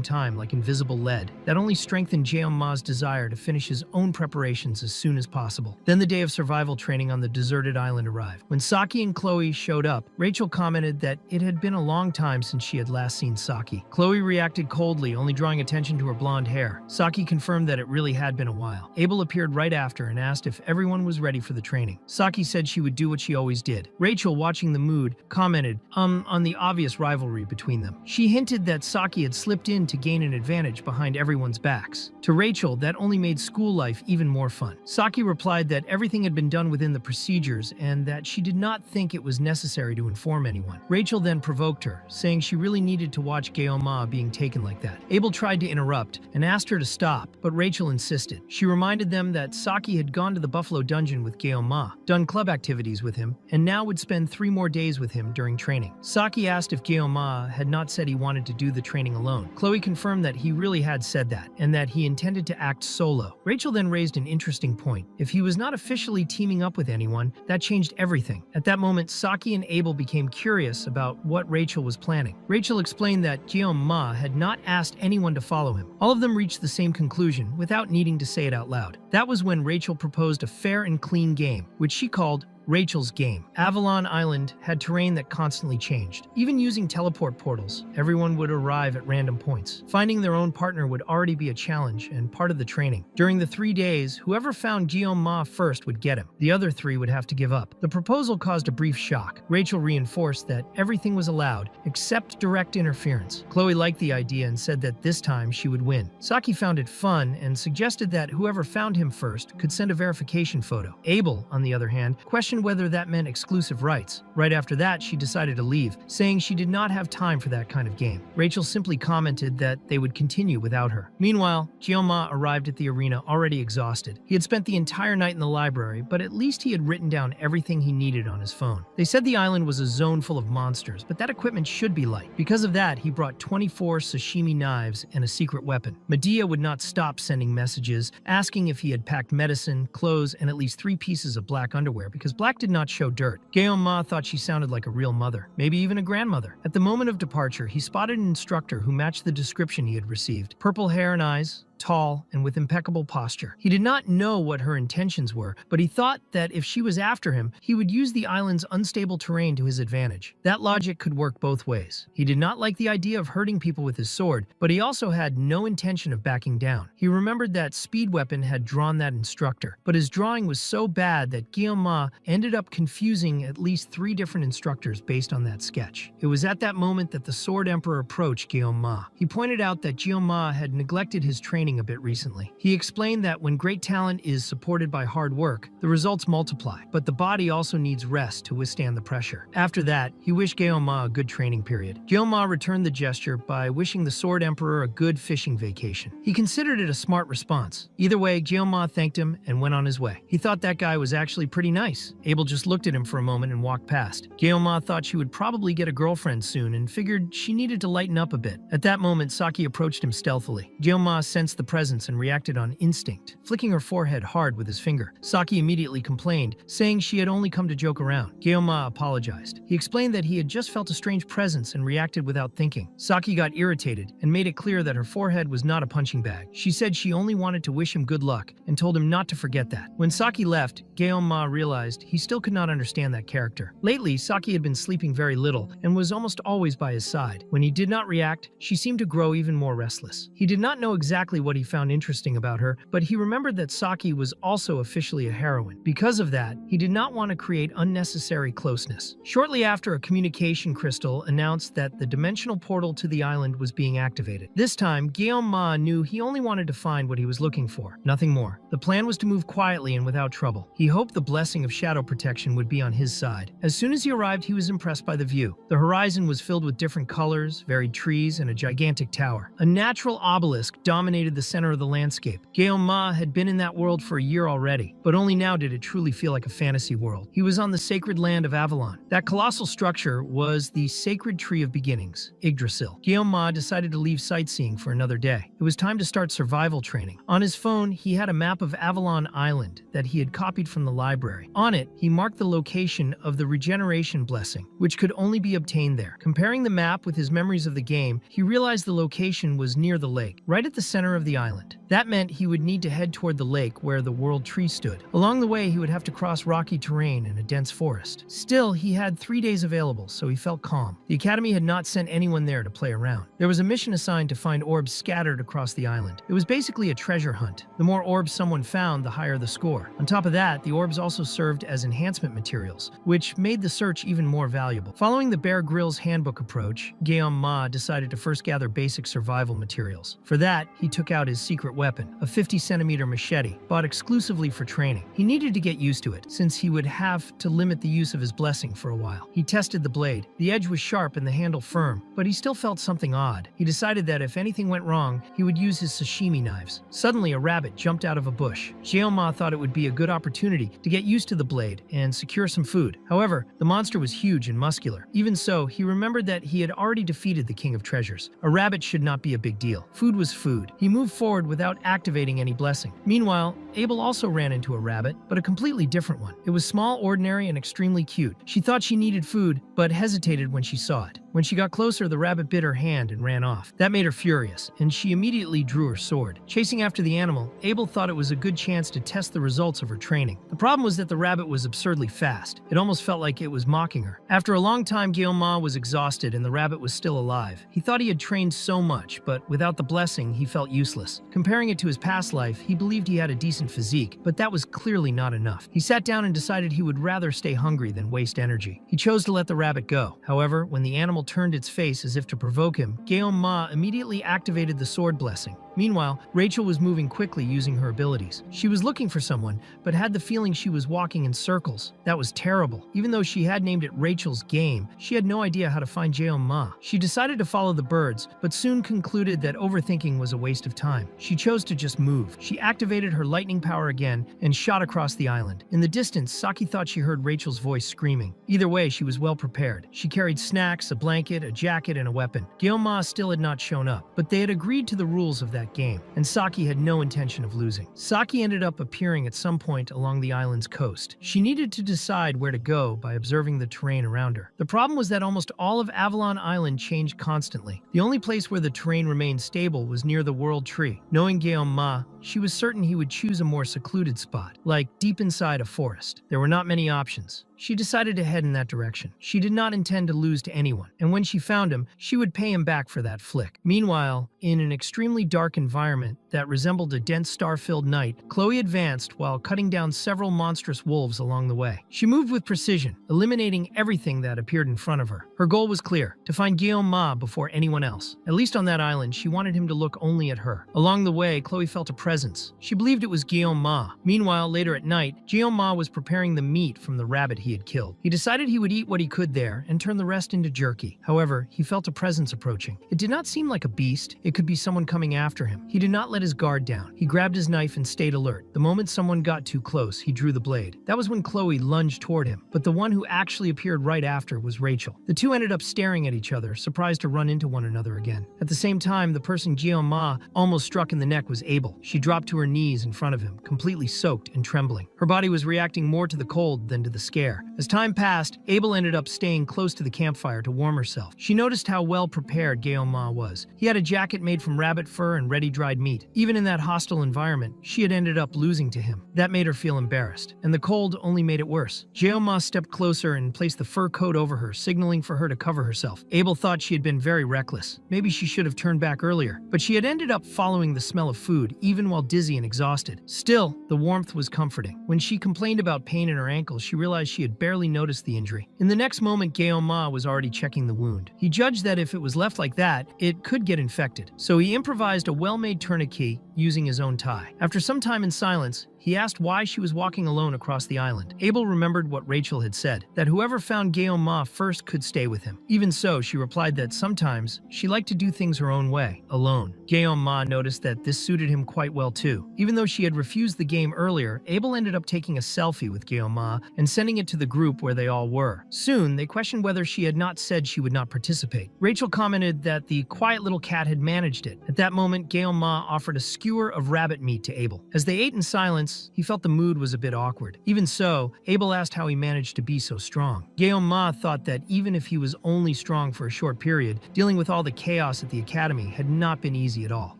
S1: time like invisible lead. That only strengthened Guillaume Ma's desire to finish his own preparations as soon as possible. Then the day of survival training on the deserted island arrived. When Saki and Chloe showed up, Rachel commented that it had been a long time since she had last seen Saki. Chloe reacted coldly, only drawing attention to her blonde hair. Saki confirmed that it really had been a while. Abel appeared right after and asked if everyone was ready for the training. Saki said she would do what she always did. Rachel, watching the mood, commented, on the obvious rivalry between them. She hinted that Saki had slipped in to gain an advantage behind everyone's backs. To Rachel, that only made school life even more fun. Saki replied that everything had been done within the procedures and that she did not think it was necessary to inform anyone. Rachel then provoked her, saying she really needed to watch Gyeoma being taken like that. Abel tried to interrupt and asked her to stop, but Rachel insisted. She reminded them that Saki had gone to the Buffalo Dungeon with Gyeoma, done club activities with him, and now would spend 3 more days with him during training. Saki asked if Gyeoma had not said he wanted to do the training alone. Chloe confirmed that he really had said that, and that he intended to act solo. Rachel then raised an interesting point. If he was not officially teaming up with anyone, that changed everything. At that moment, Saki and Abel became curious about what Rachel was planning. Rachel explained that Gyeoma had not asked anyone to follow him. All of them reached the same conclusion without needing to say it out loud. That was when Rachel proposed a fair and clean game, which she called Rachel's game. Avalon Island had terrain that constantly changed. Even using teleport portals, everyone would arrive at random points. Finding their own partner would already be a challenge and part of the training. During the 3 days, whoever found Gyeoma first would get him. The other 3 would have to give up. The proposal caused a brief shock. Rachel reinforced that everything was allowed, except direct interference. Chloe liked the idea and said that this time she would win. Saki found it fun and suggested that whoever found him first could send a verification photo. Abel, on the other hand, questioned whether that meant exclusive rights. Right after that, she decided to leave, saying she did not have time for that kind of game. Rachel simply commented that they would continue without her. Meanwhile, Gyeoma arrived at the arena already exhausted. He had spent the entire night in the library, but at least he had written down everything he needed on his phone. They said the island was a zone full of monsters, but that equipment should be light. Because of that, he brought 24 sashimi knives and a secret weapon. Medea would not stop sending messages, asking if he had packed medicine, clothes, and at least 3 pieces of black underwear, because black did not show dirt. Gyeoma thought she sounded like a real mother, maybe even a grandmother. At the moment of departure, he spotted an instructor who matched the description he had received. Purple hair and eyes, tall, and with impeccable posture. He did not know what her intentions were, but he thought that if she was after him, he would use the island's unstable terrain to his advantage. That logic could work both ways. He did not like the idea of hurting people with his sword, but he also had no intention of backing down. He remembered that Speed Weapon had drawn that instructor, but his drawing was so bad that Gyeoma ended up confusing at least 3 different instructors based on that sketch. It was at that moment that the Sword Emperor approached Gyeoma. He pointed out that Gyeoma had neglected his training a bit recently. He explained that when great talent is supported by hard work, the results multiply, but the body also needs rest to withstand the pressure. After that, he wished Gyeoma a good training period. Gyeoma returned the gesture by wishing the Sword Emperor a good fishing vacation. He considered it a smart response. Either way, Gyeoma thanked him and went on his way. He thought that guy was actually pretty nice. Abel just looked at him for a moment and walked past. Gyeoma thought she would probably get a girlfriend soon and figured she needed to lighten up a bit. At that moment, Saki approached him stealthily. Gyeoma sensed the presence and reacted on instinct, flicking her forehead hard with his finger. Saki immediately complained, saying she had only come to joke around. Gyeoma apologized. He explained that he had just felt a strange presence and reacted without thinking. Saki got irritated and made it clear that her forehead was not a punching bag. She said she only wanted to wish him good luck and told him not to forget that. When Saki left, Gyeoma realized he still could not understand that character. Lately, Saki had been sleeping very little and was almost always by his side. When he did not react, she seemed to grow even more restless. He did not know exactly what he found interesting about her, but he remembered that Saki was also officially a heroine. Because of that, he did not want to create unnecessary closeness. Shortly after, a communication crystal announced that the dimensional portal to the island was being activated. This time, Gyeoma knew he only wanted to find what he was looking for, nothing more. The plan was to move quietly and without trouble. He hoped the blessing of shadow protection would be on his side. As soon as he arrived, he was impressed by the view. The horizon was filled with different colors, varied trees, and a gigantic tower. A natural obelisk dominated the center of the landscape. Gyeoma had been in that world for a year already, but only now did it truly feel like a fantasy world. He was on the sacred land of Avalon. That colossal structure was the sacred tree of beginnings, Yggdrasil. Gyeoma decided to leave sightseeing for another day. It was time to start survival training. On his phone, he had a map of Avalon Island that he had copied from the library. On it, he marked the location of the regeneration blessing, which could only be obtained there. Comparing the map with his memories of the game, he realized the location was near the lake, right at the center of of the island. That meant he would need to head toward the lake where the world tree stood. Along the way, he would have to cross rocky terrain and a dense forest. Still, he had 3 days available, so he felt calm. The Academy had not sent anyone there to play around. There was a mission assigned to find orbs scattered across the island. It was basically a treasure hunt. The more orbs someone found, the higher the score. On top of that, the orbs also served as enhancement materials, which made the search even more valuable. Following the Bear Grylls handbook approach, Ma decided to first gather basic survival materials. For that, he took out his secret weapon, a 50-centimeter machete, bought exclusively for training. He needed to get used to it, since he would have to limit the use of his blessing for a while. He tested the blade. The edge was sharp and the handle firm, but he still felt something odd. He decided that if anything went wrong, he would use his sashimi knives. Suddenly, a rabbit jumped out of a bush. Ma thought it would be a good opportunity to get used to the blade and secure some food. However, the monster was huge and muscular. Even so, he remembered that he had already defeated the King of Treasures. A rabbit should not be a big deal. Food was food. He moved forward without activating any blessing. Meanwhile, Abel also ran into a rabbit, but a completely different one. It was small, ordinary, and extremely cute. She thought she needed food, but hesitated when she saw it. When she got closer, the rabbit bit her hand and ran off. That made her furious, and she immediately drew her sword. Chasing after the animal, Abel thought it was a good chance to test the results of her training. The problem was that the rabbit was absurdly fast. It almost felt like it was mocking her. After a long time, Ma was exhausted and the rabbit was still alive. He thought he had trained so much, but without the blessing, he felt useless. Comparing it to his past life, he believed he had a decent physique, but that was clearly not enough. He sat down and decided he would rather stay hungry than waste energy. He chose to let the rabbit go. However, when the animal turned its face as if to provoke him, Ma immediately activated the sword blessing. Meanwhile, Rachel was moving quickly using her abilities. She was looking for someone, but had the feeling she was walking in circles. That was terrible. Even though she had named it Rachel's Game, she had no idea how to find Ma. She decided to follow the birds, but soon concluded that overthinking was a waste of time. She chose to just move. She activated her lightning power again and shot across the island. In the distance, Saki thought she heard Rachel's voice screaming. Either way, she was well prepared. She carried snacks, a blanket, a jacket, and a weapon. Ma still had not shown up, but they had agreed to the rules of that game, and Saki had no intention of losing. Saki ended up appearing at some point along the island's coast. She needed to decide where to go by observing the terrain around her. The problem was that almost all of Avalon Island changed constantly. The only place where the terrain remained stable was near the World Tree. Knowing Ma, she was certain he would choose a more secluded spot, like deep inside a forest. There were not many options. She decided to head in that direction. She did not intend to lose to anyone, and when she found him, she would pay him back for that flick. Meanwhile, in an extremely dark environment that resembled a dense star-filled night, Chloe advanced while cutting down several monstrous wolves along the way. She moved with precision, eliminating everything that appeared in front of her. Her goal was clear: to find Ma before anyone else. At least on that island, she wanted him to look only at her. Along the way, Chloe felt a presence. She believed it was Ma. Meanwhile, later at night, Ma was preparing the meat from the rabbit he had killed. He decided he would eat what he could there and turn the rest into jerky. However, he felt a presence approaching. It did not seem like a beast. It could be someone coming after him. He did not let his guard down. He grabbed his knife and stayed alert. The moment someone got too close, he drew the blade. That was when Chloe lunged toward him, but the one who actually appeared right after was Rachel. The two ended up staring at each other, surprised to run into one another again. At the same time, the person Ma almost struck in the neck was Abel. She dropped to her knees in front of him, completely soaked and trembling. Her body was reacting more to the cold than to the scare. As time passed, Abel ended up staying close to the campfire to warm herself. She noticed how well prepared Ma was. He had a jacket made from rabbit fur and ready-dried meat. Even in that hostile environment, she had ended up losing to him. That made her feel embarrassed, and the cold only made it worse. Ma stepped closer and placed the fur coat over her, signaling for her to cover herself. Abel thought she had been very reckless. Maybe she should have turned back earlier, but she had ended up following the smell of food, even while dizzy and exhausted. Still, the warmth was comforting. When she complained about pain in her ankles, she realized she had barely noticed the injury. In the next moment, Ma was already checking the wound. He judged that if it was left like that, it could get infected. So he improvised a well-made tourniquet using his own tie. After some time in silence, he asked why she was walking alone across the island. Abel remembered what Rachel had said, that whoever found Ma first could stay with him. Even so, she replied that sometimes she liked to do things her own way, alone. Ma noticed that this suited him quite well too. Even though she had refused the game earlier, Abel ended up taking a selfie with Ma and sending it to the group where they all were. Soon, they questioned whether she had not said she would not participate. Rachel commented that the quiet little cat had managed it. At that moment, Ma offered a skewer of rabbit meat to Abel. As they ate in silence, months, he felt the mood was a bit awkward. Even so, Abel asked how he managed to be so strong. Ma thought that even if he was only strong for a short period, dealing with all the chaos at the academy had not been easy at all.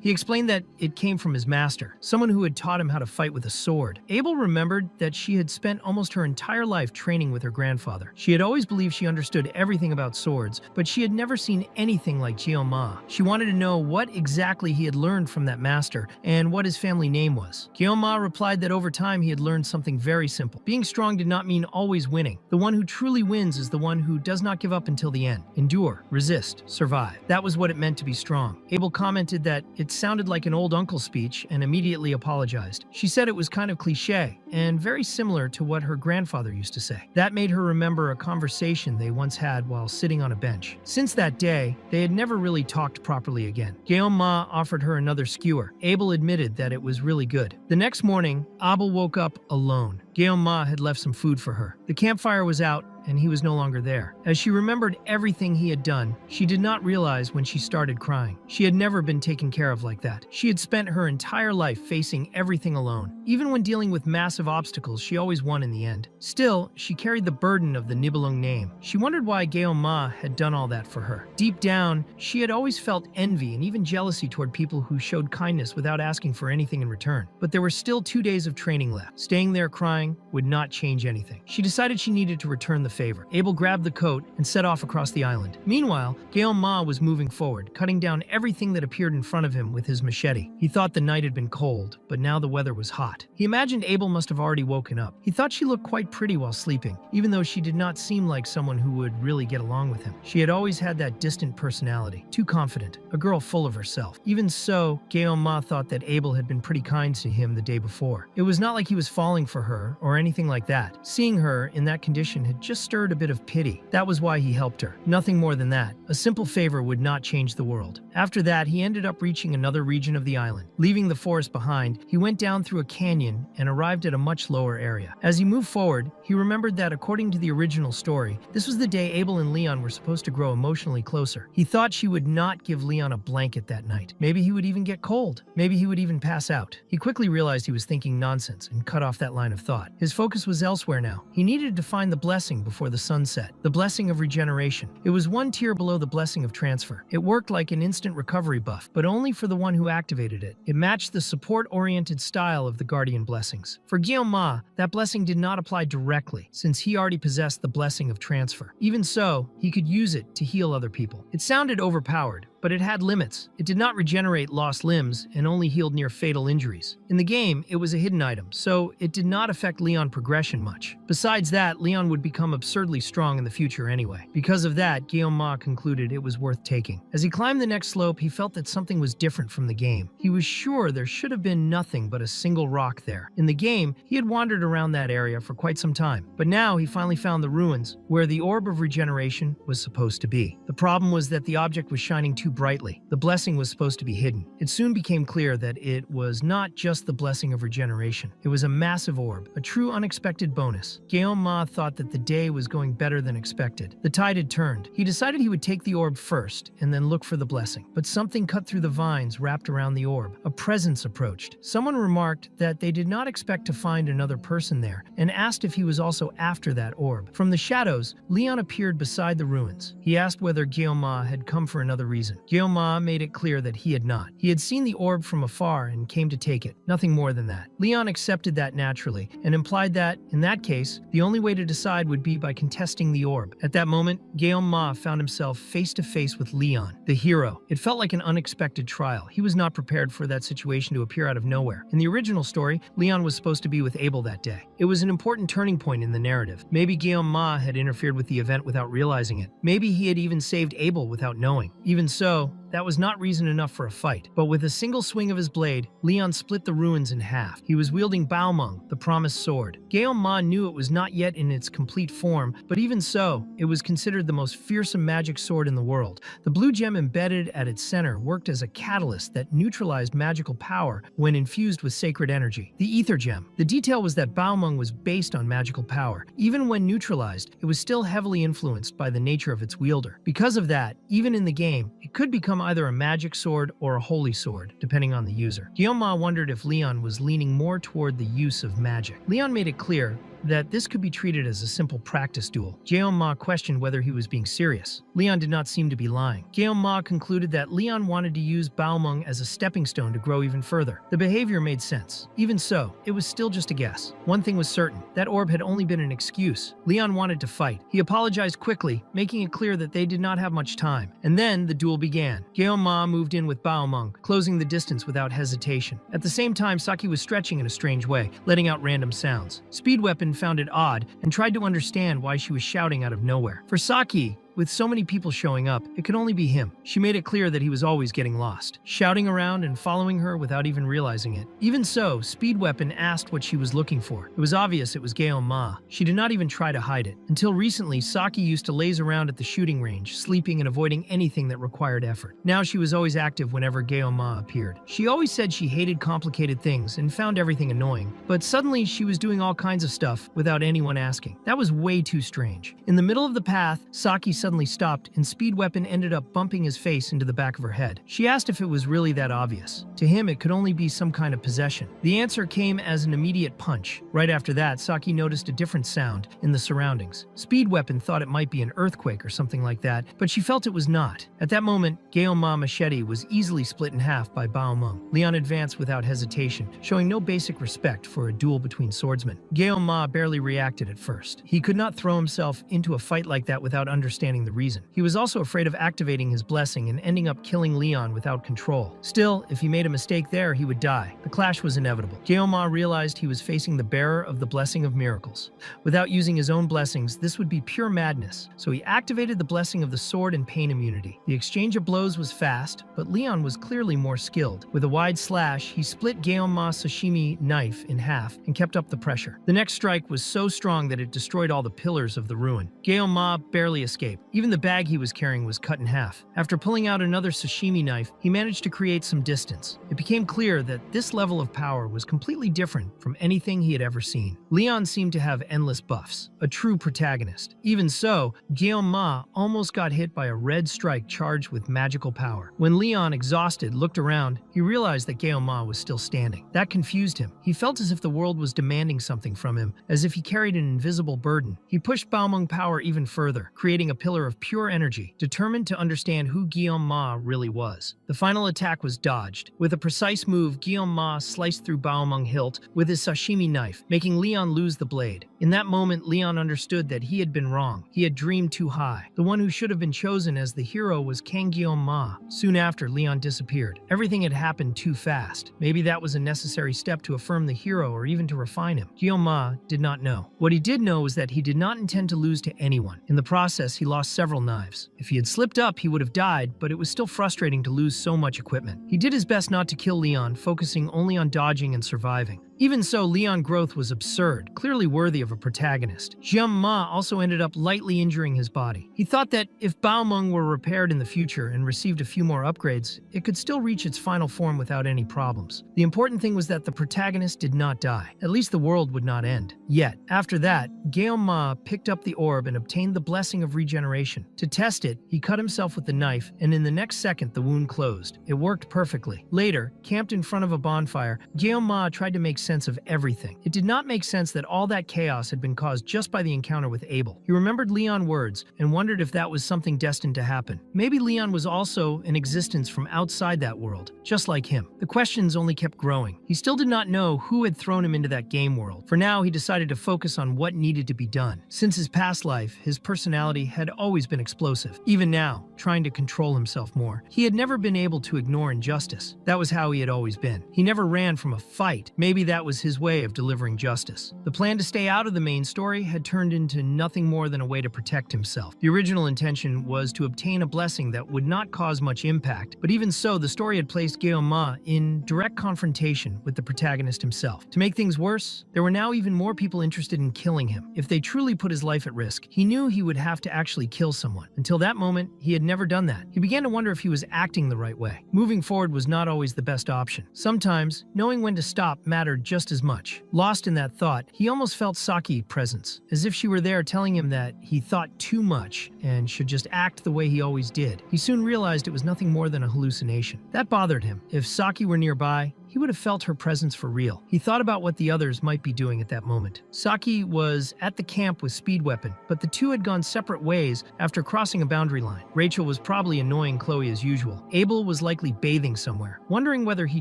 S1: He explained that it came from his master, someone who had taught him how to fight with a sword. Abel remembered that she had spent almost her entire life training with her grandfather. She had always believed she understood everything about swords, but she had never seen anything like Ma. She wanted to know what exactly he had learned from that master and what his family name was. Ma replied that over time he had learned something very simple. Being strong did not mean always winning. The one who truly wins is the one who does not give up until the end. Endure, resist, survive. That was what it meant to be strong. Abel commented that it sounded like an old uncle speech and immediately apologized. She said it was kind of cliche and very similar to what her grandfather used to say. That made her remember a conversation they once had while sitting on a bench. Since that day, they had never really talked properly again. Ma offered her another skewer. Abel admitted that it was really good. The next morning, Abel woke up alone. Ma had left some food for her. The campfire was out, and he was no longer there. As she remembered everything he had done, she did not realize when she started crying. She had never been taken care of like that. She had spent her entire life facing everything alone. Even when dealing with massive obstacles, she always won in the end. Still, she carried the burden of the Nibelung name. She wondered why Ma had done all that for her. Deep down, she had always felt envy and even jealousy toward people who showed kindness without asking for anything in return. But there were still 2 days of training left. Staying there crying would not change anything. She decided she needed to return the favor. Abel grabbed the coat and set off across the island. Meanwhile, Ma was moving forward, cutting down everything that appeared in front of him with his machete. He thought the night had been cold, but now the weather was hot. He imagined Abel must have already woken up. He thought she looked quite pretty while sleeping, even though she did not seem like someone who would really get along with him. She had always had that distant personality, too confident, a girl full of herself. Even so, Ma thought that Abel had been pretty kind to him the day before. It was not like he was falling for her or anything like that. Seeing her in that condition had just stirred a bit of pity. That was why he helped her. Nothing more than that. A simple favor would not change the world. After that, he ended up reaching another region of the island. Leaving the forest behind, he went down through a canyon and arrived at a much lower area. As he moved forward, he remembered that according to the original story, this was the day Abel and Leon were supposed to grow emotionally closer. He thought she would not give Leon a blanket that night. Maybe he would even get cold. Maybe he would even pass out. He quickly realized he was thinking nonsense and cut off that line of thought. His focus was elsewhere now. He needed to find the blessing before the sunset. The blessing of regeneration. It was one tier below the blessing of transfer. It worked like an instant recovery buff, but only for the one who activated it. It matched the support-oriented style of the guardian blessings. For Ma, that blessing did not apply directly, since he already possessed the blessing of transfer. Even so, he could use it to heal other people. It sounded overpowered, but it had limits. It did not regenerate lost limbs and only healed near fatal injuries. In the game, it was a hidden item, so it did not affect Leon progression much. Besides that, Leon would become absurdly strong in the future anyway. Because of that, Ma concluded it was worth taking. As he climbed the next slope, he felt that something was different from the game. He was sure there should have been nothing but a single rock there. In the game, he had wandered around that area for quite some time, but now he finally found the ruins where the orb of regeneration was supposed to be. The problem was that the object was shining too brightly. The blessing was supposed to be hidden. It soon became clear that it was not just the blessing of regeneration. It was a massive orb, a true unexpected bonus. Ma thought that the day was going better than expected. The tide had turned. He decided he would take the orb first and then look for the blessing. But something cut through the vines wrapped around the orb. A presence approached. Someone remarked that they did not expect to find another person there and asked if he was also after that orb. From the shadows, Leon appeared beside the ruins. He asked whether Ma had come for another reason. Ma made it clear that he had not. He had seen the orb from afar and came to take it. Nothing more than that. Leon accepted that naturally and implied that, in that case, the only way to decide would be by contesting the orb. At that moment, Ma found himself face to face with Leon, the hero. It felt like an unexpected trial. He was not prepared for that situation to appear out of nowhere. In the original story, Leon was supposed to be with Abel that day. It was an important turning point in the narrative. Maybe Ma had interfered with the event without realizing it. Maybe he had even saved Abel without knowing. Even so, that was not reason enough for a fight. But with a single swing of his blade, Leon split the ruins in half. He was wielding Baomeng, the promised sword. Ma knew it was not yet in its complete form, but even so, it was considered the most fearsome magic sword in the world. The blue gem embedded at its center worked as a catalyst that neutralized magical power when infused with sacred energy. The ether gem. The detail was that Baomeng was based on magical power. Even when neutralized, it was still heavily influenced by the nature of its wielder. Because of that, even in the game, it could become either a magic sword or a holy sword, depending on the user. Guillaume wondered if Leon was leaning more toward the use of magic. Leon made it clear that this could be treated as a simple practice duel. Guillaume questioned whether he was being serious. Leon did not seem to be lying. Guillaume concluded that Leon wanted to use Baomeng as a stepping stone to grow even further. The behavior made sense. Even so, it was still just a guess. One thing was certain, that orb had only been an excuse. Leon wanted to fight. He apologized quickly, making it clear that they did not have much time. And then the duel began. Guillaume moved in with Baomeng, closing the distance without hesitation. At the same time, Saki was stretching in a strange way, letting out random sounds. Speed Weapon found it odd and tried to understand why she was shouting out of nowhere. For Saki, with so many people showing up, it could only be him. She made it clear that he was always getting lost, shouting around and following her without even realizing it. Even so, Speed Weapon asked what she was looking for. It was obvious it was Guillaume. She did not even try to hide it. Until recently, Saki used to laze around at the shooting range, sleeping and avoiding anything that required effort. Now she was always active whenever Guillaume appeared. She always said she hated complicated things and found everything annoying, but suddenly she was doing all kinds of stuff without anyone asking. That was way too strange. In the middle of the path, Saki suddenly stopped and Speed Weapon ended up bumping his face into the back of her head. She asked if it was really that obvious. To him, it could only be some kind of possession. The answer came as an immediate punch. Right after that, Saki noticed a different sound in the surroundings. Speed Weapon thought it might be an earthquake or something like that, but she felt it was not. At that moment, Guillaume's machete was easily split in half by Baomeng. Leon advanced without hesitation, showing no basic respect for a duel between swordsmen. Guillaume barely reacted at first. He could not throw himself into a fight like that without understanding the reason. He was also afraid of activating his blessing and ending up killing Leon without control. Still, if he made a mistake there, he would die. The clash was inevitable. Guillaume realized he was facing the bearer of the blessing of miracles. Without using his own blessings, this would be pure madness, so he activated the blessing of the sword and pain immunity. The exchange of blows was fast, but Leon was clearly more skilled. With a wide slash, he split Guillaume's sashimi knife in half and kept up the pressure. The next strike was so strong that it destroyed all the pillars of the ruin. Guillaume barely escaped. Even the bag he was carrying was cut in half. After pulling out another sashimi knife, he managed to create some distance. It became clear that this level of power was completely different from anything he had ever seen. Leon seemed to have endless buffs, a true protagonist. Even so, Guillaume almost got hit by a red strike charged with magical power. When Leon, exhausted, looked around, he realized that Guillaume was still standing. That confused him. He felt as if the world was demanding something from him, as if he carried an invisible burden. He pushed Baomeng power even further, creating a pillar of pure energy, determined to understand who Guillaume really was. The final attack was dodged. With a precise move, Guillaume sliced through Baomeng hilt with his sashimi knife, making Leon lose the blade. In that moment, Leon understood that he had been wrong. He had dreamed too high. The one who should have been chosen as the hero was Kang Guillaume. Soon after, Leon disappeared. Everything had happened too fast. Maybe that was a necessary step to affirm the hero or even to refine him. Guillaume did not know. What he did know was that he did not intend to lose to anyone. In the process, he lost several knives. If he had slipped up, he would have died, but it was still frustrating to lose so much equipment. He did his best not to kill Leon, focusing only on dodging and surviving. Even so, Leon's growth was absurd, clearly worthy of a protagonist. Guillaume also ended up lightly injuring his body. He thought that if Baomeng were repaired in the future and received a few more upgrades, it could still reach its final form without any problems. The important thing was that the protagonist did not die. At least the world would not end. Yet, after that, Guillaume picked up the orb and obtained the blessing of regeneration. To test it, he cut himself with the knife, and in the next second, the wound closed. It worked perfectly. Later, camped in front of a bonfire, Guillaume tried to make sense of everything. It did not make sense that all that chaos had been caused just by the encounter with Abel. He remembered Leon's words and wondered if that was something destined to happen. Maybe Leon was also an existence from outside that world, just like him. The questions only kept growing. He still did not know who had thrown him into that game world. For now, he decided to focus on what needed to be done. Since his past life, his personality had always been explosive. Even now, trying to control himself more, he had never been able to ignore injustice. That was how he had always been. He never ran from a fight. Maybe that was his way of delivering justice. The plan to stay out of the main story had turned into nothing more than a way to protect himself. The original intention was to obtain a blessing that would not cause much impact, but even so, the story had placed Guillaume in direct confrontation with the protagonist himself. To make things worse, there were now even more people interested in killing him. If they truly put his life at risk, he knew he would have to actually kill someone. Until that moment, he had never done that. He began to wonder if he was acting the right way. Moving forward was not always the best option. Sometimes, knowing when to stop mattered just as much. Lost in that thought, he almost felt Saki's presence, as if she were there telling him that he thought too much and should just act the way he always did. He soon realized it was nothing more than a hallucination. That bothered him. If Saki were nearby, he would have felt her presence for real. He thought about what the others might be doing at that moment. Saki was at the camp with Speed Weapon, but the two had gone separate ways after crossing a boundary line. Rachel was probably annoying Chloe as usual. Abel was likely bathing somewhere. Wondering whether he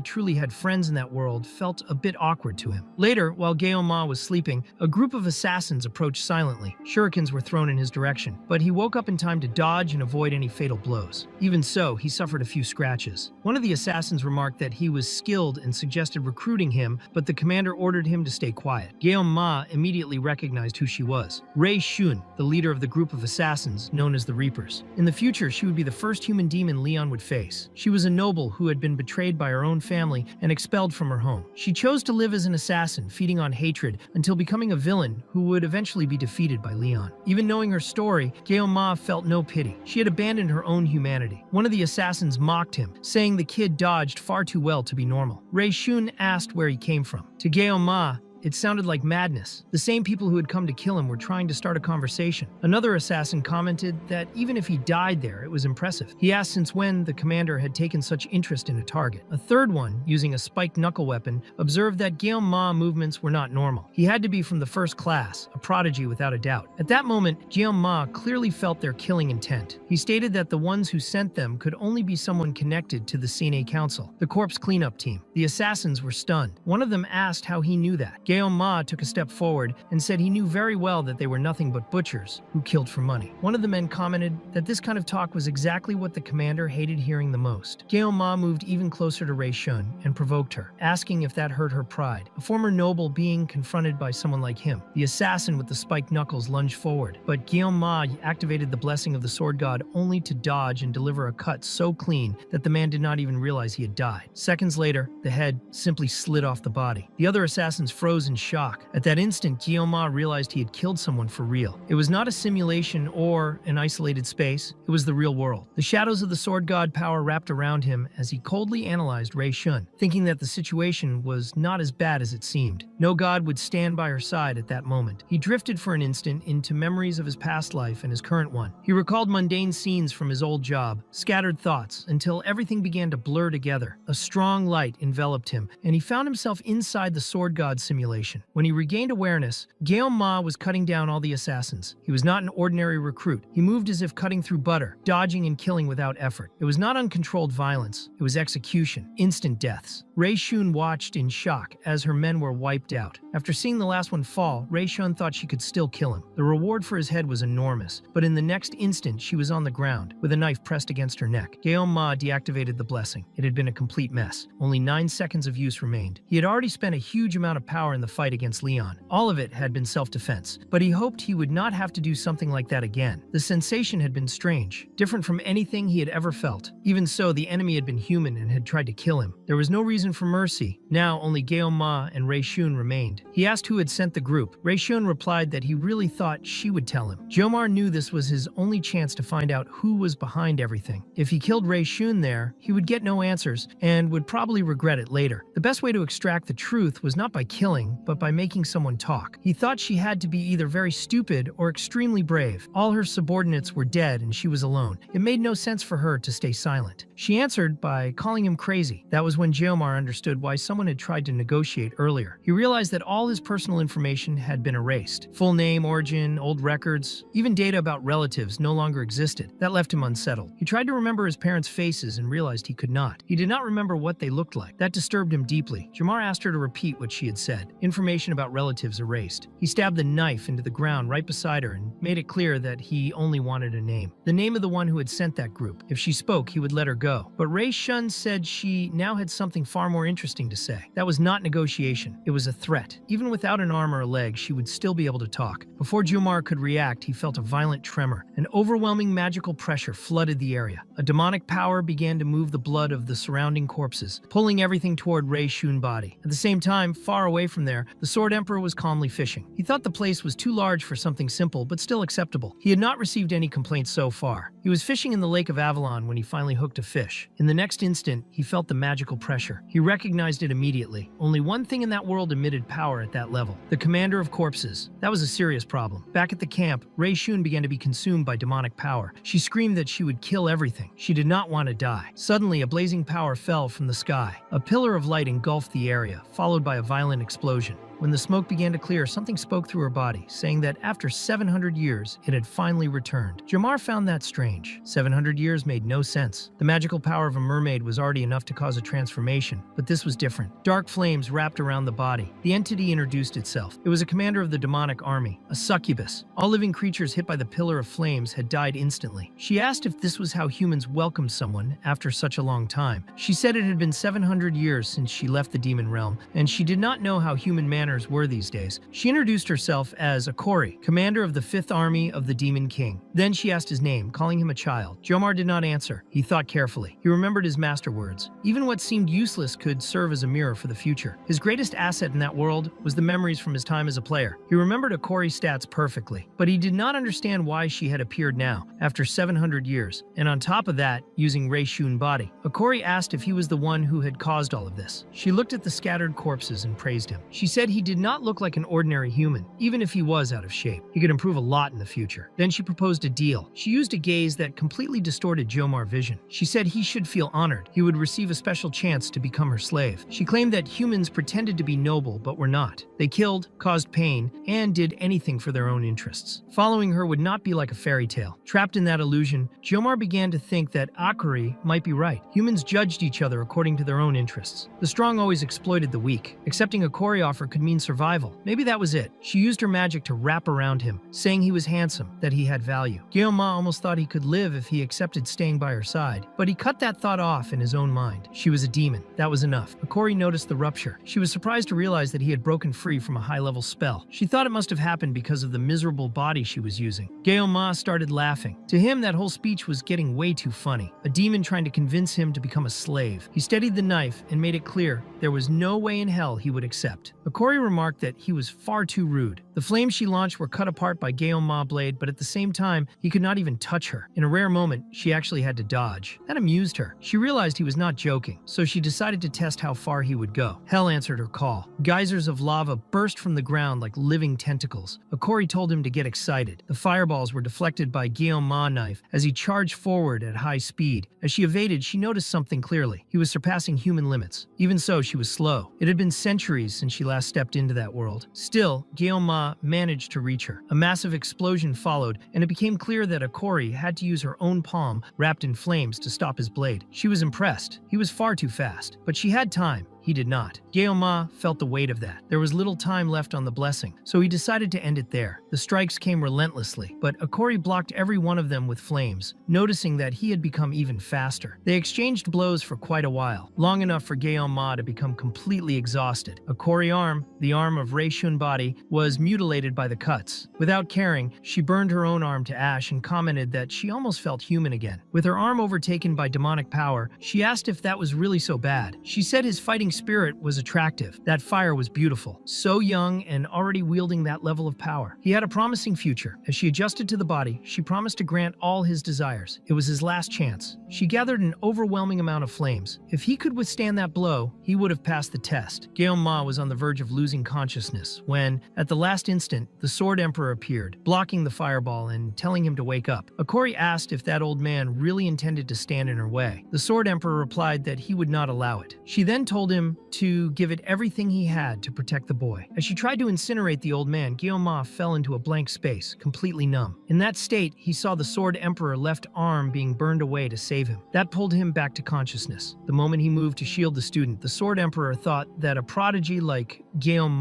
S1: truly had friends in that world felt a bit awkward to him. Later, while Gaoma was sleeping, a group of assassins approached silently. Shurikens were thrown in his direction, but he woke up in time to dodge and avoid any fatal blows. Even so, he suffered a few scratches. One of the assassins remarked that he was skilled and suggested recruiting him, but the commander ordered him to stay quiet. Gaoma immediately recognized who she was. Rei Shun, the leader of the group of assassins known as the Reapers. In the future, she would be the first human demon Leon would face. She was a noble who had been betrayed by her own family and expelled from her home. She chose to live as an assassin, feeding on hatred, until becoming a villain who would eventually be defeated by Leon. Even knowing her story, Gaoma felt no pity. She had abandoned her own humanity. One of the assassins mocked him, saying the kid dodged far too well to be normal. Rei Shun asked where he came from. To Gaoma, it sounded like madness. The same people who had come to kill him were trying to start a conversation. Another assassin commented that even if he died there, it was impressive. He asked since when the commander had taken such interest in a target. A third one, using a spiked knuckle weapon, observed that Gaoma movements were not normal. He had to be from the first class, a prodigy without a doubt. At that moment, Gaoma clearly felt their killing intent. He stated that the ones who sent them could only be someone connected to the Sine Council, the corpse cleanup team. The assassins were stunned. One of them asked how he knew that. Gaoma took a step forward and said he knew very well that they were nothing but butchers who killed for money. One of the men commented that this kind of talk was exactly what the commander hated hearing the most. Gaoma moved even closer to Rei Shun and provoked her, asking if that hurt her pride. A former noble being confronted by someone like him. The assassin with the spiked knuckles lunged forward, but Gaoma activated the blessing of the sword god only to dodge and deliver a cut so clean that the man did not even realize he had died. Seconds later, the head simply slid off the body. The other assassins froze in shock. At that instant, Gaoma realized he had killed someone for real. It was not a simulation or an isolated space. It was the real world. The shadows of the sword god power wrapped around him as he coldly analyzed Rei Shun, thinking that the situation was not as bad as it seemed. No god would stand by her side at that moment. He drifted for an instant into memories of his past life and his current one. He recalled mundane scenes from his old job, scattered thoughts, until everything began to blur together. A strong light enveloped him, and he found himself inside the sword god simulation. When he regained awareness, Gaoma was cutting down all the assassins. He was not an ordinary recruit. He moved as if cutting through butter, dodging and killing without effort. It was not uncontrolled violence. It was execution, instant deaths. Rei Shun watched in shock as her men were wiped out. After seeing the last one fall, Rei Shun thought she could still kill him. The reward for his head was enormous, but in the next instant she was on the ground, with a knife pressed against her neck. Gaoma deactivated the blessing. It had been a complete mess. Only 9 seconds of use remained. He had already spent a huge amount of power in the fight against Leon. All of it had been self-defense, but he hoped he would not have to do something like that again. The sensation had been strange, different from anything he had ever felt. Even so, the enemy had been human and had tried to kill him. There was no reason for mercy. Now only Gaoma and Rei Shun remained. He asked who had sent the group. Rei Shun replied that he really thought she would tell him. Jomar knew this was his only chance to find out who was behind everything. If he killed Rei Shun there, he would get no answers and would probably regret it later. The best way to extract the truth was not by killing, but by making someone talk. He thought she had to be either very stupid or extremely brave. All her subordinates were dead and she was alone. It made no sense for her to stay silent. She answered by calling him crazy. That was when Geomar understood why someone had tried to negotiate earlier. He realized that all his personal information had been erased. Full name, origin, old records, even data about relatives no longer existed. That left him unsettled. He tried to remember his parents' faces and realized he could not. He did not remember what they looked like. That disturbed him deeply. Jamar asked her to repeat what she had said. Information about relatives erased. He stabbed the knife into the ground right beside her and made it clear that he only wanted a name. The name of the one who had sent that group. If she spoke, he would let her go. But Rei Shun said she now had something far more interesting to say. That was not negotiation. It was a threat. Even without an arm or a leg, she would still be able to talk. Before Jumar could react, he felt a violent tremor. An overwhelming magical pressure flooded the area. A demonic power began to move the blood of the surrounding corpses, pulling everything toward Rei Shun's body. At the same time, far away from there, there, the Sword Emperor was calmly fishing. He thought the place was too large for something simple, but still acceptable. He had not received any complaints so far. He was fishing in the Lake of Avalon when he finally hooked a fish. In the next instant, he felt the magical pressure. He recognized it immediately. Only one thing in that world emitted power at that level: the Commander of Corpses. That was a serious problem. Back at the camp, Rei Shun began to be consumed by demonic power. She screamed that she would kill everything. She did not want to die. Suddenly, a blazing power fell from the sky. A pillar of light engulfed the area, followed by a violent explosion. When the smoke began to clear, something spoke through her body, saying that after 700 years, it had finally returned. Jamar found that strange. 700 years made no sense. The magical power of a mermaid was already enough to cause a transformation, but this was different. Dark flames wrapped around the body. The entity introduced itself. It was a commander of the demonic army, a succubus. All living creatures hit by the pillar of flames had died instantly. She asked if this was how humans welcomed someone after such a long time. She said it had been 700 years since she left the demon realm, and she did not know how human manners were these days. She introduced herself as Akori, commander of the 5th Army of the Demon King. Then she asked his name, calling him a child. Jomar did not answer. He thought carefully. He remembered his master words. Even what seemed useless could serve as a mirror for the future. His greatest asset in that world was the memories from his time as a player. He remembered Akori's stats perfectly, but he did not understand why she had appeared now, after 700 years, and on top of that, using Rei Shun body. Akori asked if he was the one who had caused all of this. She looked at the scattered corpses and praised him. She said he did not look like an ordinary human, even if he was out of shape. He could improve a lot in the future. Then she proposed a deal. She used a gaze that completely distorted Jomar's vision. She said he should feel honored. He would receive a special chance to become her slave. She claimed that humans pretended to be noble, but were not. They killed, caused pain, and did anything for their own interests. Following her would not be like a fairy tale. Trapped in that illusion, Jomar began to think that Akori might be right. Humans judged each other according to their own interests. The strong always exploited the weak. Accepting Akori offer could mean survival. Maybe that was it. She used her magic to wrap around him, saying he was handsome, that he had value. Guillaume almost thought he could live if he accepted staying by her side, but he cut that thought off in his own mind. She was a demon. That was enough. Akori noticed the rupture. She was surprised to realize that he had broken free from a high-level spell. She thought it must have happened because of the miserable body she was using. Guillaume started laughing. To him, that whole speech was getting way too funny. A demon trying to convince him to become a slave. He steadied the knife and made it clear there was no way in hell he would accept. Akori remarked that he was far too rude. The flames she launched were cut apart by Guillaume's blade, but at the same time, he could not even touch her. In a rare moment, she actually had to dodge. That amused her. She realized he was not joking, so she decided to test how far he would go. Hell answered her call. Geysers of lava burst from the ground like living tentacles. Akori told him to get excited. The fireballs were deflected by Guillaume's knife as he charged forward at high speed. As she evaded, she noticed something clearly. He was surpassing human limits. Even so, she was slow. It had been centuries since she last stepped into that world. Still, Guillaume managed to reach her. A massive explosion followed, and it became clear that Akori had to use her own palm, wrapped in flames, to stop his blade. She was impressed. He was far too fast, but she had time. He did not. Guillaume felt the weight of that. There was little time left on the blessing, so he decided to end it there. The strikes came relentlessly, but Akori blocked every one of them with flames, noticing that he had become even faster. They exchanged blows for quite a while, long enough for Guillaume to become completely exhausted. Akori's arm, the arm of Rei Shun's body, was mutilated by the cuts. Without caring, she burned her own arm to ash and commented that she almost felt human again. With her arm overtaken by demonic power, she asked if that was really so bad. She said his fighting spirit was attractive. That fire was beautiful. So young and already wielding that level of power. He had a promising future. As she adjusted to the body, she promised to grant all his desires. It was his last chance. She gathered an overwhelming amount of flames. If he could withstand that blow, he would have passed the test. Guillaume was on the verge of losing consciousness when, at the last instant, the Sword Emperor appeared, blocking the fireball and telling him to wake up. Akori asked if that old man really intended to stand in her way. The Sword Emperor replied that he would not allow it. She then told him to give it everything he had to protect the boy. As she tried to incinerate the old man, Guillaume fell into a blank space, completely numb. In that state, he saw the Sword Emperor's left arm being burned away to save him. That pulled him back to consciousness. The moment he moved to shield the student, the Sword Emperor thought that a prodigy like Guillaume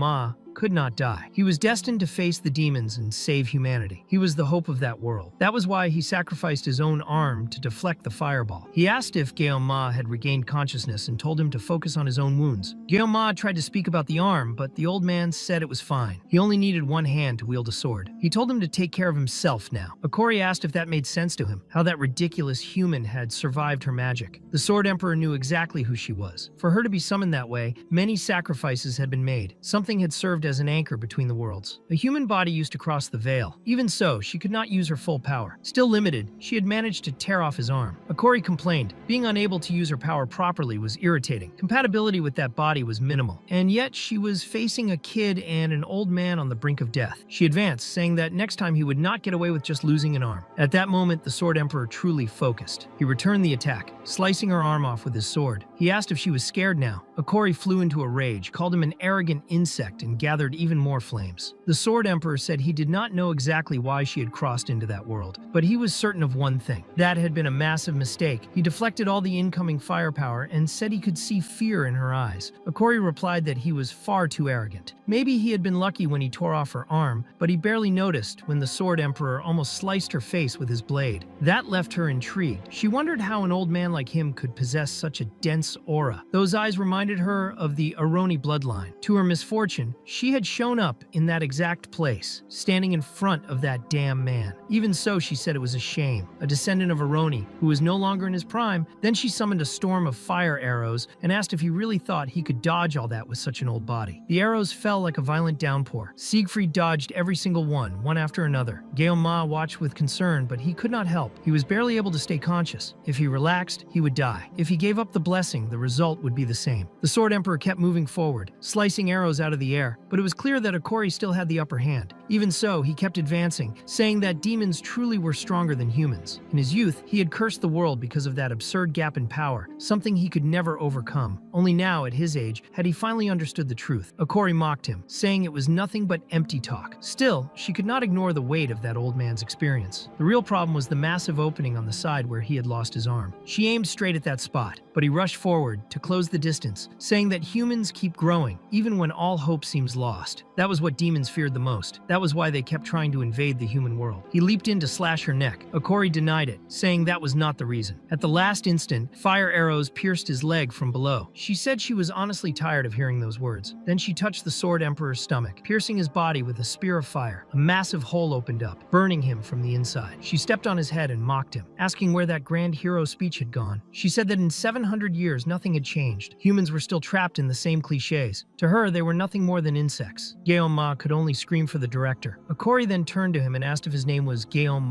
S1: could not die. He was destined to face the demons and save humanity. He was the hope of that world. That was why he sacrificed his own arm to deflect the fireball. He asked if Guillaume had regained consciousness and told him to focus on his own wounds. Guillaume tried to speak about the arm, but the old man said it was fine. He only needed one hand to wield a sword. He told him to take care of himself now. Akori asked if that made sense to him, how that ridiculous human had survived her magic. The Sword Emperor knew exactly who she was. For her to be summoned that way, many sacrifices had been made. Something had served as an anchor between the worlds. A human body used to cross the veil. Even so, she could not use her full power. Still limited, she had managed to tear off his arm. Akori complained. Being unable to use her power properly was irritating. Compatibility with that body was minimal. And yet, she was facing a kid and an old man on the brink of death. She advanced, saying that next time he would not get away with just losing an arm. At that moment, the Sword Emperor truly focused. He returned the attack, slicing her arm off with his sword. He asked if she was scared now. Akori flew into a rage, called him an arrogant insect, and gathered even more flames. The Sword Emperor said he did not know exactly why she had crossed into that world, but he was certain of one thing. That had been a massive mistake. He deflected all the incoming firepower and said he could see fear in her eyes. Akori replied that he was far too arrogant. Maybe he had been lucky when he tore off her arm, but he barely noticed when the Sword Emperor almost sliced her face with his blade. That left her intrigued. She wondered how an old man like him could possess such a dense aura. Those eyes reminded her of the Aroni bloodline. To her misfortune, she had shown up in that exact place, standing in front of that damn man. Even so, she said it was a shame. A descendant of Aroni, who was no longer in his prime, then she summoned a storm of fire arrows and asked if he really thought he could dodge all that with such an old body. The arrows fell like a violent downpour. Siegfried dodged every single one after another. Guillaume watched with concern, but he could not help. He was barely able to stay conscious. If he relaxed, he would die. If he gave up the blessing, the result would be the same. The Sword Emperor kept moving forward, slicing arrows out of the air, but it was clear that Akori still had the upper hand. Even so, he kept advancing, saying that demons truly were stronger than humans. In his youth, he had cursed the world because of that absurd gap in power, something he could never overcome. Only now, at his age, had he finally understood the truth. Akori mocked him, saying it was nothing but empty talk. Still, she could not ignore the weight of that old man's experience. The real problem was the massive opening on the side where he had lost his arm. She aimed straight at that spot, but he rushed forward to close the distance, saying that humans keep growing, even when all hope seems lost. That was what demons feared the most. That was why they kept trying to invade the human world. He leaped in to slash her neck. Akori denied it, saying that was not the reason. At the last instant, fire arrows pierced his leg from below. She said she was honestly tired of hearing those words. Then she touched the Sword Emperor's stomach, piercing his body with a spear of fire. A massive hole opened up, burning him from the inside. She stepped on his head and mocked him, asking where that grand hero speech had gone. She said that in 700 years, nothing had changed. Humans were still trapped in the same cliches. To her, they were nothing more than insects. Guillaume could only scream for the director. Akori then turned to him and asked if his name was Guillaume.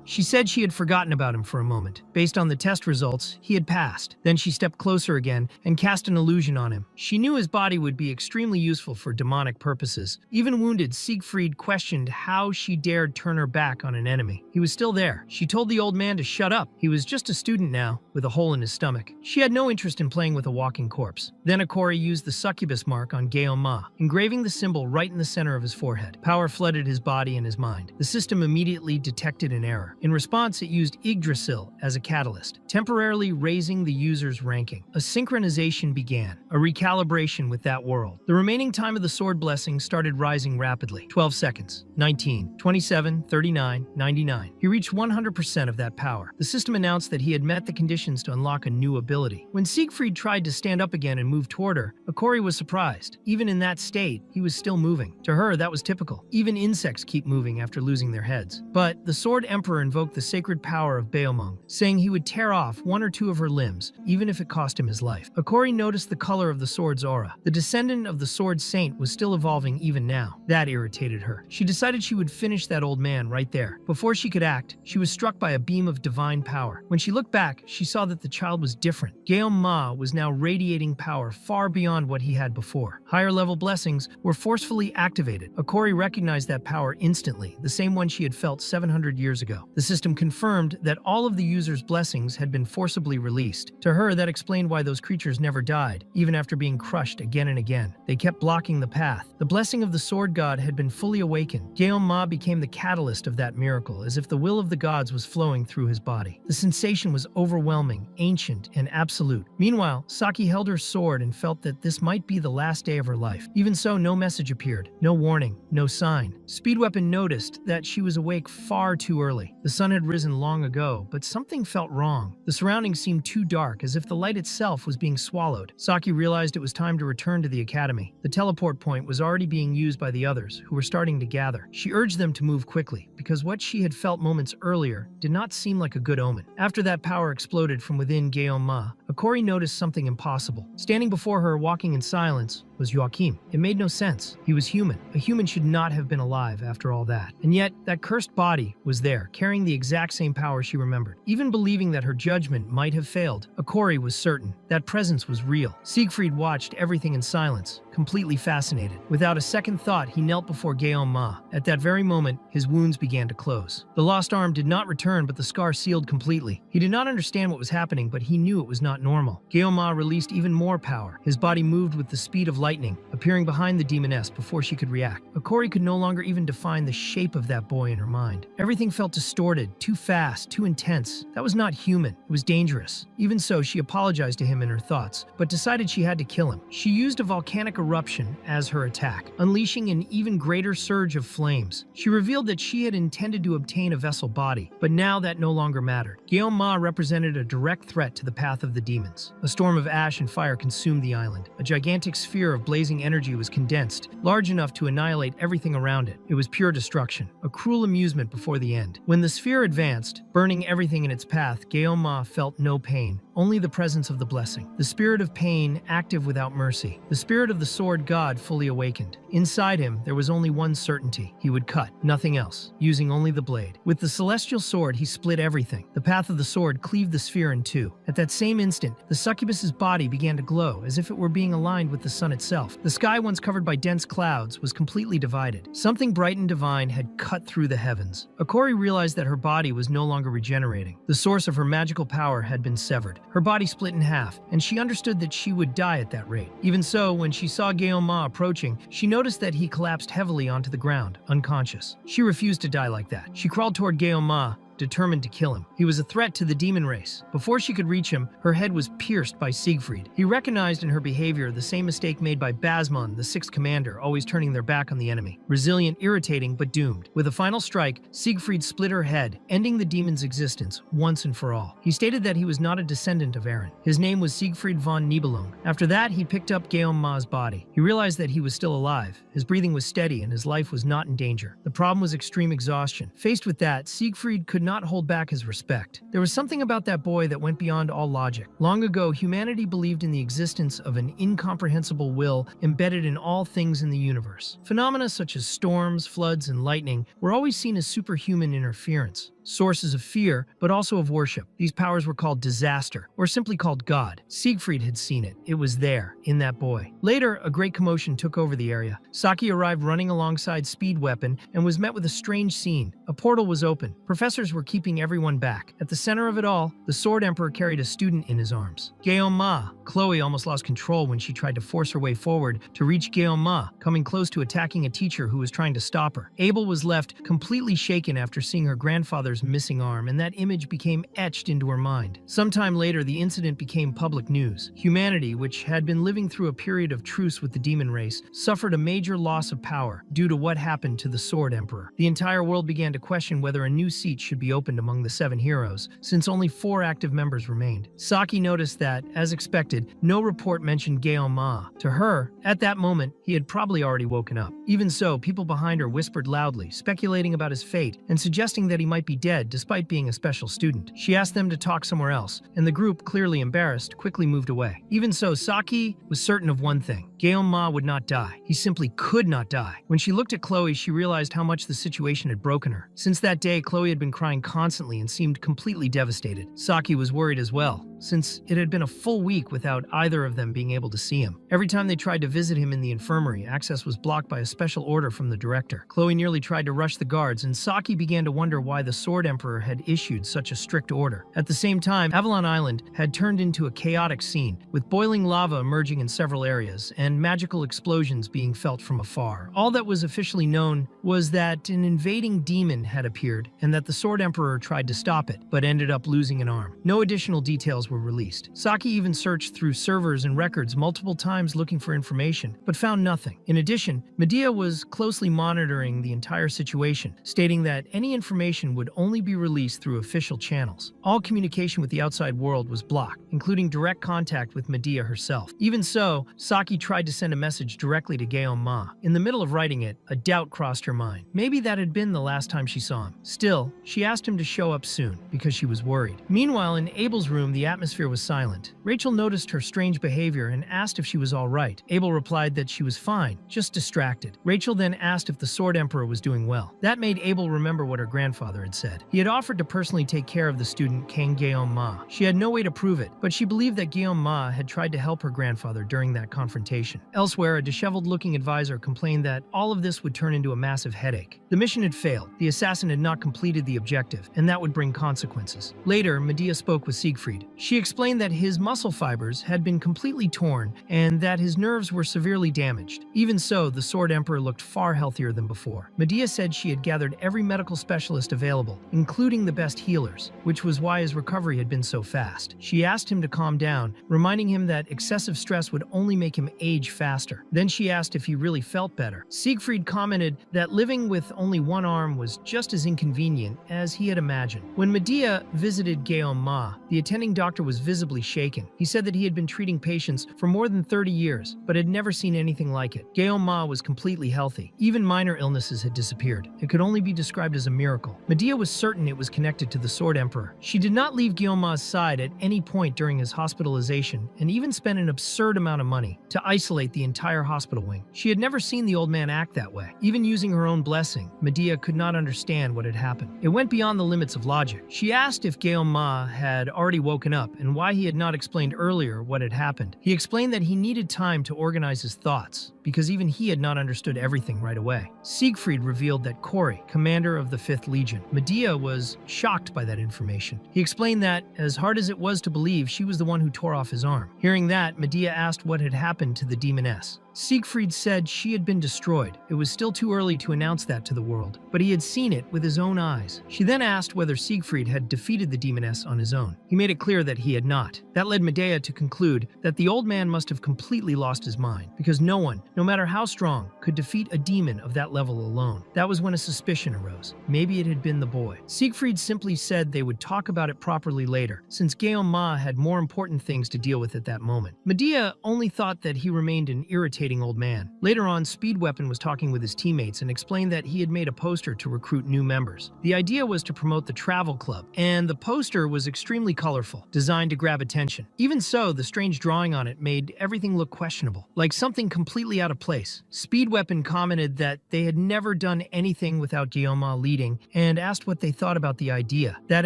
S1: She said she had forgotten about him for a moment. Based on the test results, he had passed. Then she stepped closer again and cast an illusion on him. She knew his body would be extremely useful for demonic purposes. Even wounded, Siegfried questioned how she dared turn her back on an enemy. He was still there. She told the old man to shut up. He was just a student now, with a hole in his stomach. She had no interest in playing with a walking corpse. Then Akori used the succubus mark on Guillaume, engraving the symbol right in the center of his forehead. Power flooded his body and his mind. The system immediately detected an error. In response, it used Yggdrasil as a catalyst, temporarily raising the user's ranking. A synchronization began, a recalibration with that world. The remaining time of the sword blessing started rising rapidly. 12 seconds, 19, 27, 39, 99. He reached 100% of that power. The system announced that he had met the conditions to unlock a new ability. When Siegfried tried to stand up again and move toward her, Akori was surprised. Even in that state, he was still moving. To her, that was typical. Even insects keep moving after losing their heads. But the Sword Emperor invoked the sacred power of Beomung, saying he would tear off one or two of her limbs, even if it cost him his life. Akori noticed the color of the sword's aura. The descendant of the Sword Saint was still evolving even now. That irritated her. She decided she would finish that old man right there. Before she could act, she was struck by a beam of divine power. When she looked back, she saw that the child was different. Guillaume was now radiating power far beyond what he had before. Higher level blessings were forcefully activated. Akori recognized that power instantly, the same one she had felt 700 years ago. The system confirmed that all of the user's blessings had been forcibly released. To her, that explained why those creatures never died, even after being crushed again and again. They kept blocking the path. The blessing of the sword god had been fully awakened. Guillaume became the catalyst of that miracle, as if the will of the gods was flowing through his body. The sensation was overwhelming, ancient, and absolute. Meanwhile, Saki held her sword and felt that this might be the last day of her life. Even so, no no message appeared, no warning, no sign. Speedweapon noticed that she was awake far too early. The sun had risen long ago, but something felt wrong. The surroundings seemed too dark, as if the light itself was being swallowed. Saki realized it was time to return to the academy. The teleport point was already being used by the others, who were starting to gather. She urged them to move quickly, because what she had felt moments earlier did not seem like a good omen. After that power exploded from within Ma, Akori noticed something impossible. Standing before her, walking in silence, was Joachim. It made no sense. He was human. A human should not have been alive after all that. And yet, that cursed body was there, carrying the exact same power she remembered. Even believing that her judgment might have failed, Akori was certain that presence was real. Siegfried watched everything in silence, completely fascinated. Without a second thought, he knelt before Ma. At that very moment, his wounds began to close. The lost arm did not return, but the scar sealed completely. He did not understand what was happening, but he knew it was not normal. Ma released even more power. His body moved with the speed of lightning, appearing behind the demoness before she could react. Akori could no longer even define the shape of that boy in her mind. Everything felt distorted, too fast, too intense. That was not human. It was dangerous. Even so, she apologized to him in her thoughts, but decided she had to kill him. She used a volcanic eruption as her attack, unleashing an even greater surge of flames. She revealed that she had intended to obtain a vessel body, but now that no longer mattered. Ma represented a direct threat to the path of the demons. A storm of ash and fire consumed the island. A gigantic sphere of blazing energy was condensed, large enough to annihilate everything around it. It was pure destruction, a cruel amusement before the end. When the sphere advanced, burning everything in its path, Ma felt no pain, only the presence of the blessing. The spirit of pain, active without mercy. The spirit of the sword god fully awakened. Inside him, there was only one certainty. He would cut, nothing else, using only the blade. With the celestial sword, he split everything. The path of the sword cleaved the sphere in two. At that same instant, the succubus's body began to glow, as if it were being aligned with the sun itself. The sky, once covered by dense clouds, was completely divided. Something bright and divine had cut through the heavens. Akori realized that her body was no longer regenerating. The source of her magical power had been severed. Her body split in half, and she understood that she would die at that rate. Even so, when she saw Ma approaching, she noticed that he collapsed heavily onto the ground, unconscious. She refused to die like that. She crawled toward Ma, determined to kill him. He was a threat to the demon race. Before she could reach him, her head was pierced by Siegfried. He recognized in her behavior the same mistake made by Basmon, the sixth commander, always turning their back on the enemy. Resilient, irritating, but doomed. With a final strike, Siegfried split her head, ending the demon's existence once and for all. He stated that he was not a descendant of Aaron. His name was Siegfried von Nibelung. After that, he picked up Ma's body. He realized that he was still alive. His breathing was steady and his life was not in danger. The problem was extreme exhaustion. Faced with that, Siegfried could not hold back his respect. There was something about that boy that went beyond all logic. Long ago, humanity believed in the existence of an incomprehensible will embedded in all things in the universe. Phenomena such as storms, floods, and lightning were always seen as superhuman interference, sources of fear, but also of worship. These powers were called disaster, or simply called God. Siegfried had seen it. It was there, in that boy. Later, a great commotion took over the area. Saki arrived running alongside Speedweapon and was met with a strange scene. A portal was open. Professors were keeping everyone back. At the center of it all, the Sword Emperor carried a student in his arms. Ma. Chloe almost lost control when she tried to force her way forward to reach Ma, coming close to attacking a teacher who was trying to stop her. Abel was left completely shaken after seeing her grandfather's missing arm, and that image became etched into her mind. Sometime later, the incident became public news. Humanity, which had been living through a period of truce with the demon race, suffered a major loss of power due to what happened to the Sword Emperor. The entire world began to question whether a new seat should be opened among the 7 heroes, since only 4 active members remained. Saki noticed that, as expected, no report mentioned Ma. To her, at that moment, he had probably already woken up. Even so, people behind her whispered loudly, speculating about his fate and suggesting that he might be dead despite being a special student. She asked them to talk somewhere else, and the group, clearly embarrassed, quickly moved away. Even so, Saki was certain of one thing. Ma would not die. He simply could not die. When she looked at Chloe, she realized how much the situation had broken her. Since that day, Chloe had been crying constantly and seemed completely devastated. Saki was worried as well, since it had been a full week without either of them being able to see him. Every time they tried to visit him in the infirmary, access was blocked by a special order from the director. Chloe nearly tried to rush the guards, and Saki began to wonder why the Sword Emperor had issued such a strict order. At the same time, Avalon Island had turned into a chaotic scene, with boiling lava emerging in several areas, and magical explosions being felt from afar. All that was officially known was that an invading demon had appeared, and that the Sword Emperor tried to stop it, but ended up losing an arm. No additional details files were released. Saki even searched through servers and records multiple times looking for information, but found nothing. In addition, Medea was closely monitoring the entire situation, stating that any information would only be released through official channels. All communication with the outside world was blocked, including direct contact with Medea herself. Even so, Saki tried to send a message directly to Gaon-ma. In the middle of writing it, a doubt crossed her mind. Maybe that had been the last time she saw him. Still, she asked him to show up soon, because she was worried. Meanwhile, in Abel's room, the atmosphere was silent. Rachel noticed her strange behavior and asked if she was all right. Abel replied that she was fine, just distracted. Rachel then asked if the Sword Emperor was doing well. That made Abel remember what her grandfather had said. He had offered to personally take care of the student Kang Gaon-ma. She had no way to prove it, but she believed that Gaon-ma had tried to help her grandfather during that confrontation. Elsewhere, a disheveled-looking advisor complained that all of this would turn into a massive headache. The mission had failed, the assassin had not completed the objective, and that would bring consequences. Later, Medea spoke with Siegfried. She explained that his muscle fibers had been completely torn and that his nerves were severely damaged. Even so, the Sword Emperor looked far healthier than before. Medea said she had gathered every medical specialist available, including the best healers, which was why his recovery had been so fast. She asked him to calm down, reminding him that excessive stress would only make him age faster. Then she asked if he really felt better. Siegfried commented that living with only one arm was just as inconvenient as he had imagined. When Medea visited Gaon-ma, the attending doctor was visibly shaken. He said that he had been treating patients for more than 30 years, but had never seen anything like it. Gaon-ma was completely healthy. Even minor illnesses had disappeared. It could only be described as a miracle. Medea was certain it was connected to the Sword Emperor. She did not leave Gaon-ma's side at any point during his hospitalization, and even spent an absurd amount of money to isolate the entire hospital wing. She had never seen the old man act that way. Even using her own blessing, Medea could not understand what had happened. It went beyond the limits of logic. She asked if Gaon-ma had already woken up and why he had not explained earlier what had happened. He explained that he needed time to organize his thoughts, because even he had not understood everything right away. Siegfried revealed that Kori, commander of the 5th Legion. Medea was shocked by that information. He explained that, as hard as it was to believe, she was the one who tore off his arm. Hearing that, Medea asked what had happened to the demoness. Siegfried said she had been destroyed. It was still too early to announce that to the world, but he had seen it with his own eyes. She then asked whether Siegfried had defeated the demoness on his own. He made it clear that he had not. That led Medea to conclude that the old man must have completely lost his mind, because no one, no matter how strong, could defeat a demon of that level alone. That was when a suspicion arose. Maybe it had been the boy. Siegfried simply said they would talk about it properly later, since Gaon-ma had more important things to deal with at that moment. Medea only thought that he remained an irritating old man. Later on, Speedweapon was talking with his teammates and explained that he had made a poster to recruit new members. The idea was to promote the travel club, and the poster was extremely colorful, designed to grab attention. Even so, the strange drawing on it made everything look questionable, like something completely out of place. Speedweapon commented that they had never done anything without Gaon-ma leading, and asked what they thought about the idea. That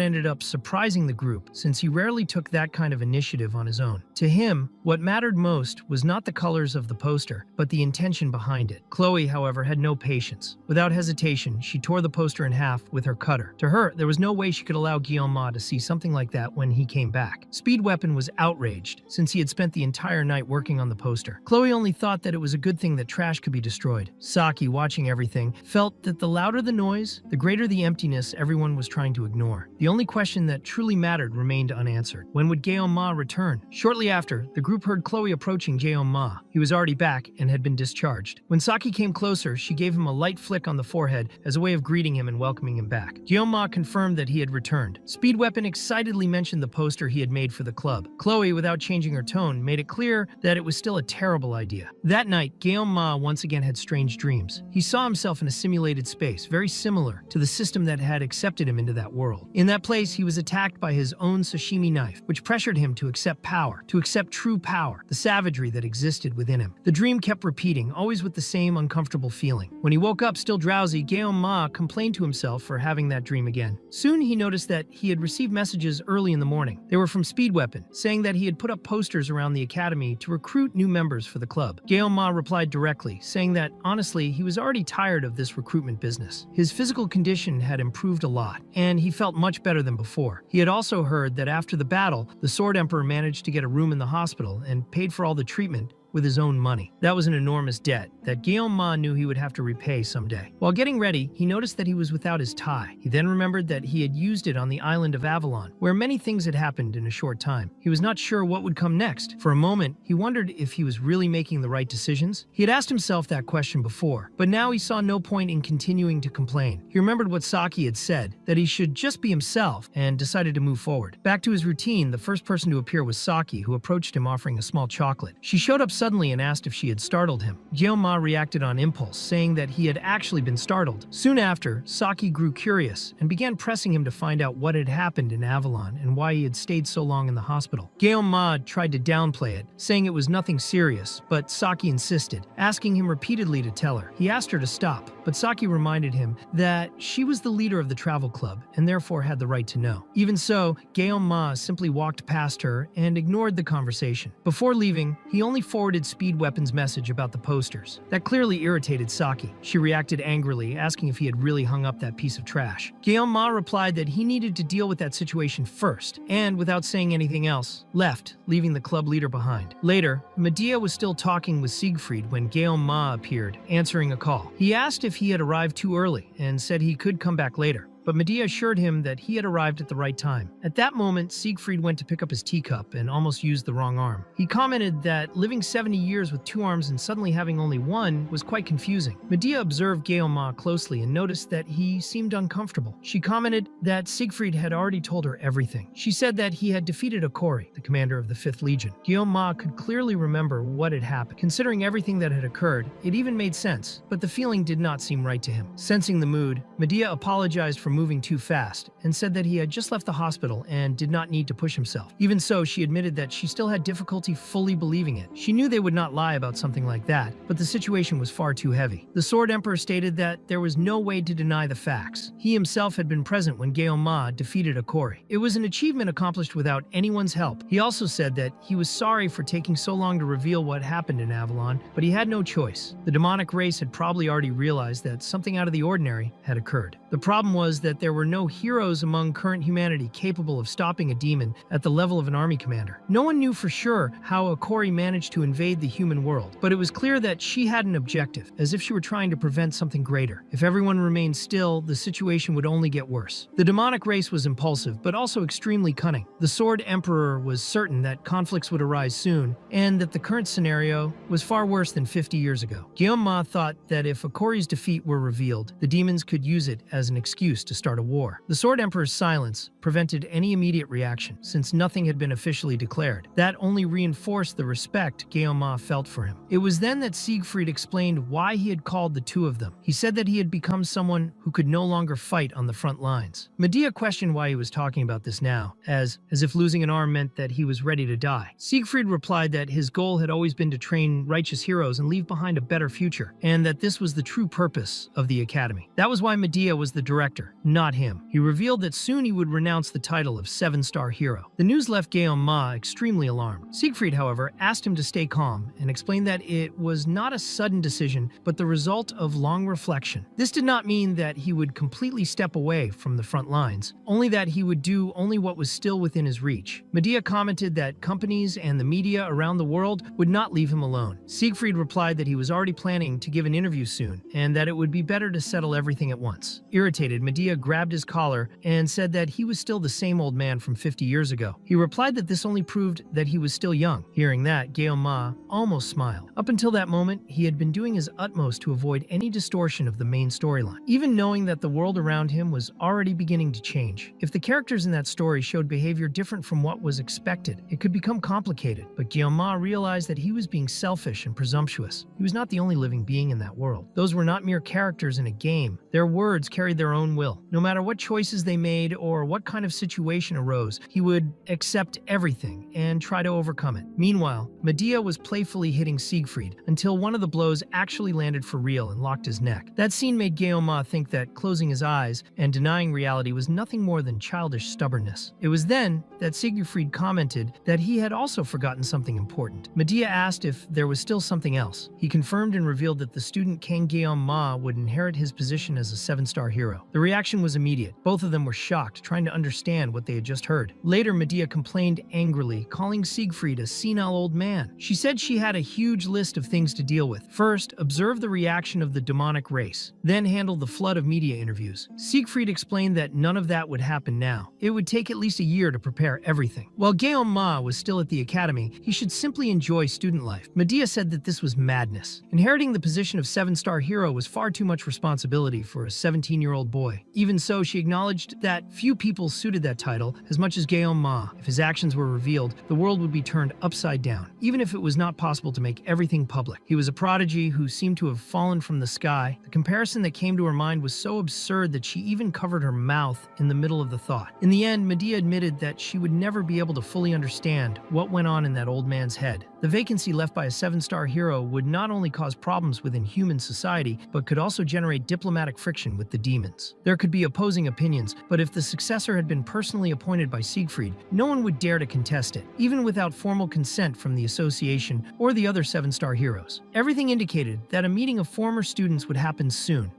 S1: ended up surprising the group, since he rarely took that kind of initiative on his own. To him, what mattered most was not the colors of the poster, but the intention behind it. Chloe, however, had no patience. Without hesitation, she tore the poster in half with her cutter. To her, there was no way she could allow Gaon-ma to see something like that when he came back. Speedweapon was outraged, since he had spent the entire night working on the poster. Chloe only thought that it was a good thing that trash could be destroyed. Saki, watching everything, felt that the louder the noise, the greater the emptiness everyone was trying to ignore. The only question that truly mattered remained unanswered. When would Gaon-ma return? Shortly after, the group heard Chloe approaching Gaon-ma. He was already back and had been discharged. When Saki came closer, she gave him a light flick on the forehead as a way of greeting him and welcoming him back. Gaon-ma confirmed that he had returned. Speedweapon excitedly mentioned the poster he had made for the club. Chloe, without changing her tone, made it clear that it was still a terrible idea. That night, Gaon-ma once again had strange dreams. He saw himself in a simulated space, very similar to the system that had accepted him into that world. In that place, he was attacked by his own sashimi knife, which pressured him to accept power, to accept true power, the savagery that existed within him. The dream kept repeating, always with the same uncomfortable feeling. When he woke up still drowsy, Gaon-ma complained to himself for having that dream again. Soon he noticed that he had received messages early in the morning. They were from Speedweapon, saying that he had put up posters around the academy to recruit new members for the club. Gaon-ma replied directly, saying that, honestly, he was already tired of this recruitment business. His physical condition had improved a lot, and he felt much better than before. He had also heard that after the battle, the Sword Emperor managed to get a room in the hospital and paid for all the treatment, with his own money. That was an enormous debt that Guillaume Ma knew he would have to repay someday. While getting ready, he noticed that he was without his tie. He then remembered that he had used it on the island of Avalon, where many things had happened in a short time. He was not sure what would come next. For a moment, he wondered if he was really making the right decisions. He had asked himself that question before, but now he saw no point in continuing to complain. He remembered what Saki had said, that he should just be himself, and decided to move forward. Back to his routine, the first person to appear was Saki, who approached him offering a small chocolate. She showed up suddenly and asked if she had startled him. Guillaume Ma reacted on impulse, saying that he had actually been startled. Soon after, Saki grew curious and began pressing him to find out what had happened in Avalon and why he had stayed so long in the hospital. Guillaume Ma tried to downplay it, saying it was nothing serious, but Saki insisted, asking him repeatedly to tell her. He asked her to stop, but Saki reminded him that she was the leader of the travel club and therefore had the right to know. Even so, Guillaume Ma simply walked past her and ignored the conversation. Before leaving, he only forwarded Speed Weapon's message about the posters. That clearly irritated Saki. She reacted angrily, asking if he had really hung up that piece of trash. Guillaume Ma replied that he needed to deal with that situation first, and without saying anything else, left, leaving the club leader behind. Later, Medea was still talking with Siegfried when Guillaume Ma appeared, answering a call. He asked if he had arrived too early and said he could come back later, but Medea assured him that he had arrived at the right time. At that moment, Siegfried went to pick up his teacup and almost used the wrong arm. He commented that living 70 years with 2 arms and suddenly having only 1 was quite confusing. Medea observed Guillaume Ma closely and noticed that he seemed uncomfortable. She commented that Siegfried had already told her everything. She said that he had defeated Okori, the commander of the 5th Legion. Guillaume Ma could clearly remember what had happened. Considering everything that had occurred, it even made sense, but the feeling did not seem right to him. Sensing the mood, Medea apologized for moving too fast and said that he had just left the hospital and did not need to push himself. Even so, she admitted that she still had difficulty fully believing it. She knew they would not lie about something like that, but the situation was far too heavy. The Sword Emperor stated that there was no way to deny the facts. He himself had been present when Guillaume Ma defeated Okori. It was an achievement accomplished without anyone's help. He also said that he was sorry for taking so long to reveal what happened in Avalon, but he had no choice. The demonic race had probably already realized that something out of the ordinary had occurred. The problem was that there were no heroes among current humanity capable of stopping a demon at the level of an army commander. No one knew for sure how Okori managed to invade the human world, but it was clear that she had an objective, as if she were trying to prevent something greater. If everyone remained still, the situation would only get worse. The demonic race was impulsive, but also extremely cunning. The Sword Emperor was certain that conflicts would arise soon, and that the current scenario was far worse than 50 years ago. Guillaume Ma thought that if Okori's defeat were revealed, the demons could use it as an excuse to start a war. The Sword Emperor's silence prevented any immediate reaction, since nothing had been officially declared. That only reinforced the respect Guillaume Ma felt for him. It was then that Siegfried explained why he had called the 2 of them. He said that he had become someone who could no longer fight on the front lines. Medea questioned why he was talking about this now, as if losing an arm meant that he was ready to die. Siegfried replied that his goal had always been to train righteous heroes and leave behind a better future, and that this was the true purpose of the academy. That was why Medea was the director, not him. He revealed that soon he would renounce the title of 7-star hero. The news left Guillaume Ma extremely alarmed. Siegfried, however, asked him to stay calm and explained that it was not a sudden decision, but the result of long reflection. This did not mean that he would completely step away from the front lines, only that he would do only what was still within his reach. Medea commented that companies and the media around the world would not leave him alone. Siegfried replied that he was already planning to give an interview soon, and that it would be better to settle everything at once. Irritated, Medea grabbed his collar and said that he was still the same old man from 50 years ago. He replied that this only proved that he was still young. Hearing that, Guillaume Ma almost smiled. Up until that moment, he had been doing his utmost to avoid any distortion of the main storyline, even knowing that the world around him was already beginning to change. If the characters in that story showed behavior different from what was expected, it could become complicated. But Guillaume Ma realized that he was being selfish and presumptuous. He was not the only living being in that world. Those were not mere characters in a game. Their words carried their own will. No matter what choices they made or what kind of situation arose, he would accept everything and try to overcome it. Meanwhile, Medea was playfully hitting Siegfried until one of the blows actually landed for real and locked his neck. That scene made Guillaume Ma think that closing his eyes and denying reality was nothing more than childish stubbornness. It was then that Siegfried commented that he had also forgotten something important. Medea asked if there was still something else. He confirmed and revealed that the student King Guillaume Ma would inherit his position as a 7-star hero. The reaction was immediate. Both of them were shocked, trying to understand what they had just heard. Later, Medea complained angrily, calling Siegfried a senile old man. She said she had a huge list of things to deal with. First, observe the reaction of the demonic race. Then handle the flood of media interviews. Siegfried explained that none of that would happen now. It would take at least a year to prepare everything. While Ma was still at the academy, he should simply enjoy student life. Medea said that this was madness. Inheriting the position of 7-star hero was far too much responsibility for a 17-year-old boy. Even so, she acknowledged that few people suited that title as much as Ma. If his actions were revealed, the world would be turned upside down, even if it was not possible to make everything public. He was a prodigy who seemed to have fallen from the sky. The comparison that came to her mind was so absurd that she even covered her mouth in the middle of the thought. In the end, Medea admitted that she would never be able to fully understand what went on in that old man's head. The vacancy left by a 7-star hero would not only cause problems within human society, but could also generate diplomatic friction with the demons. There could be opposing opinions, but if the successor had been personally appointed by Siegfried, no one would dare to contest it, even without formal consent from the association or the other 7-star heroes. Everything indicated that a meeting of former students would happen soon.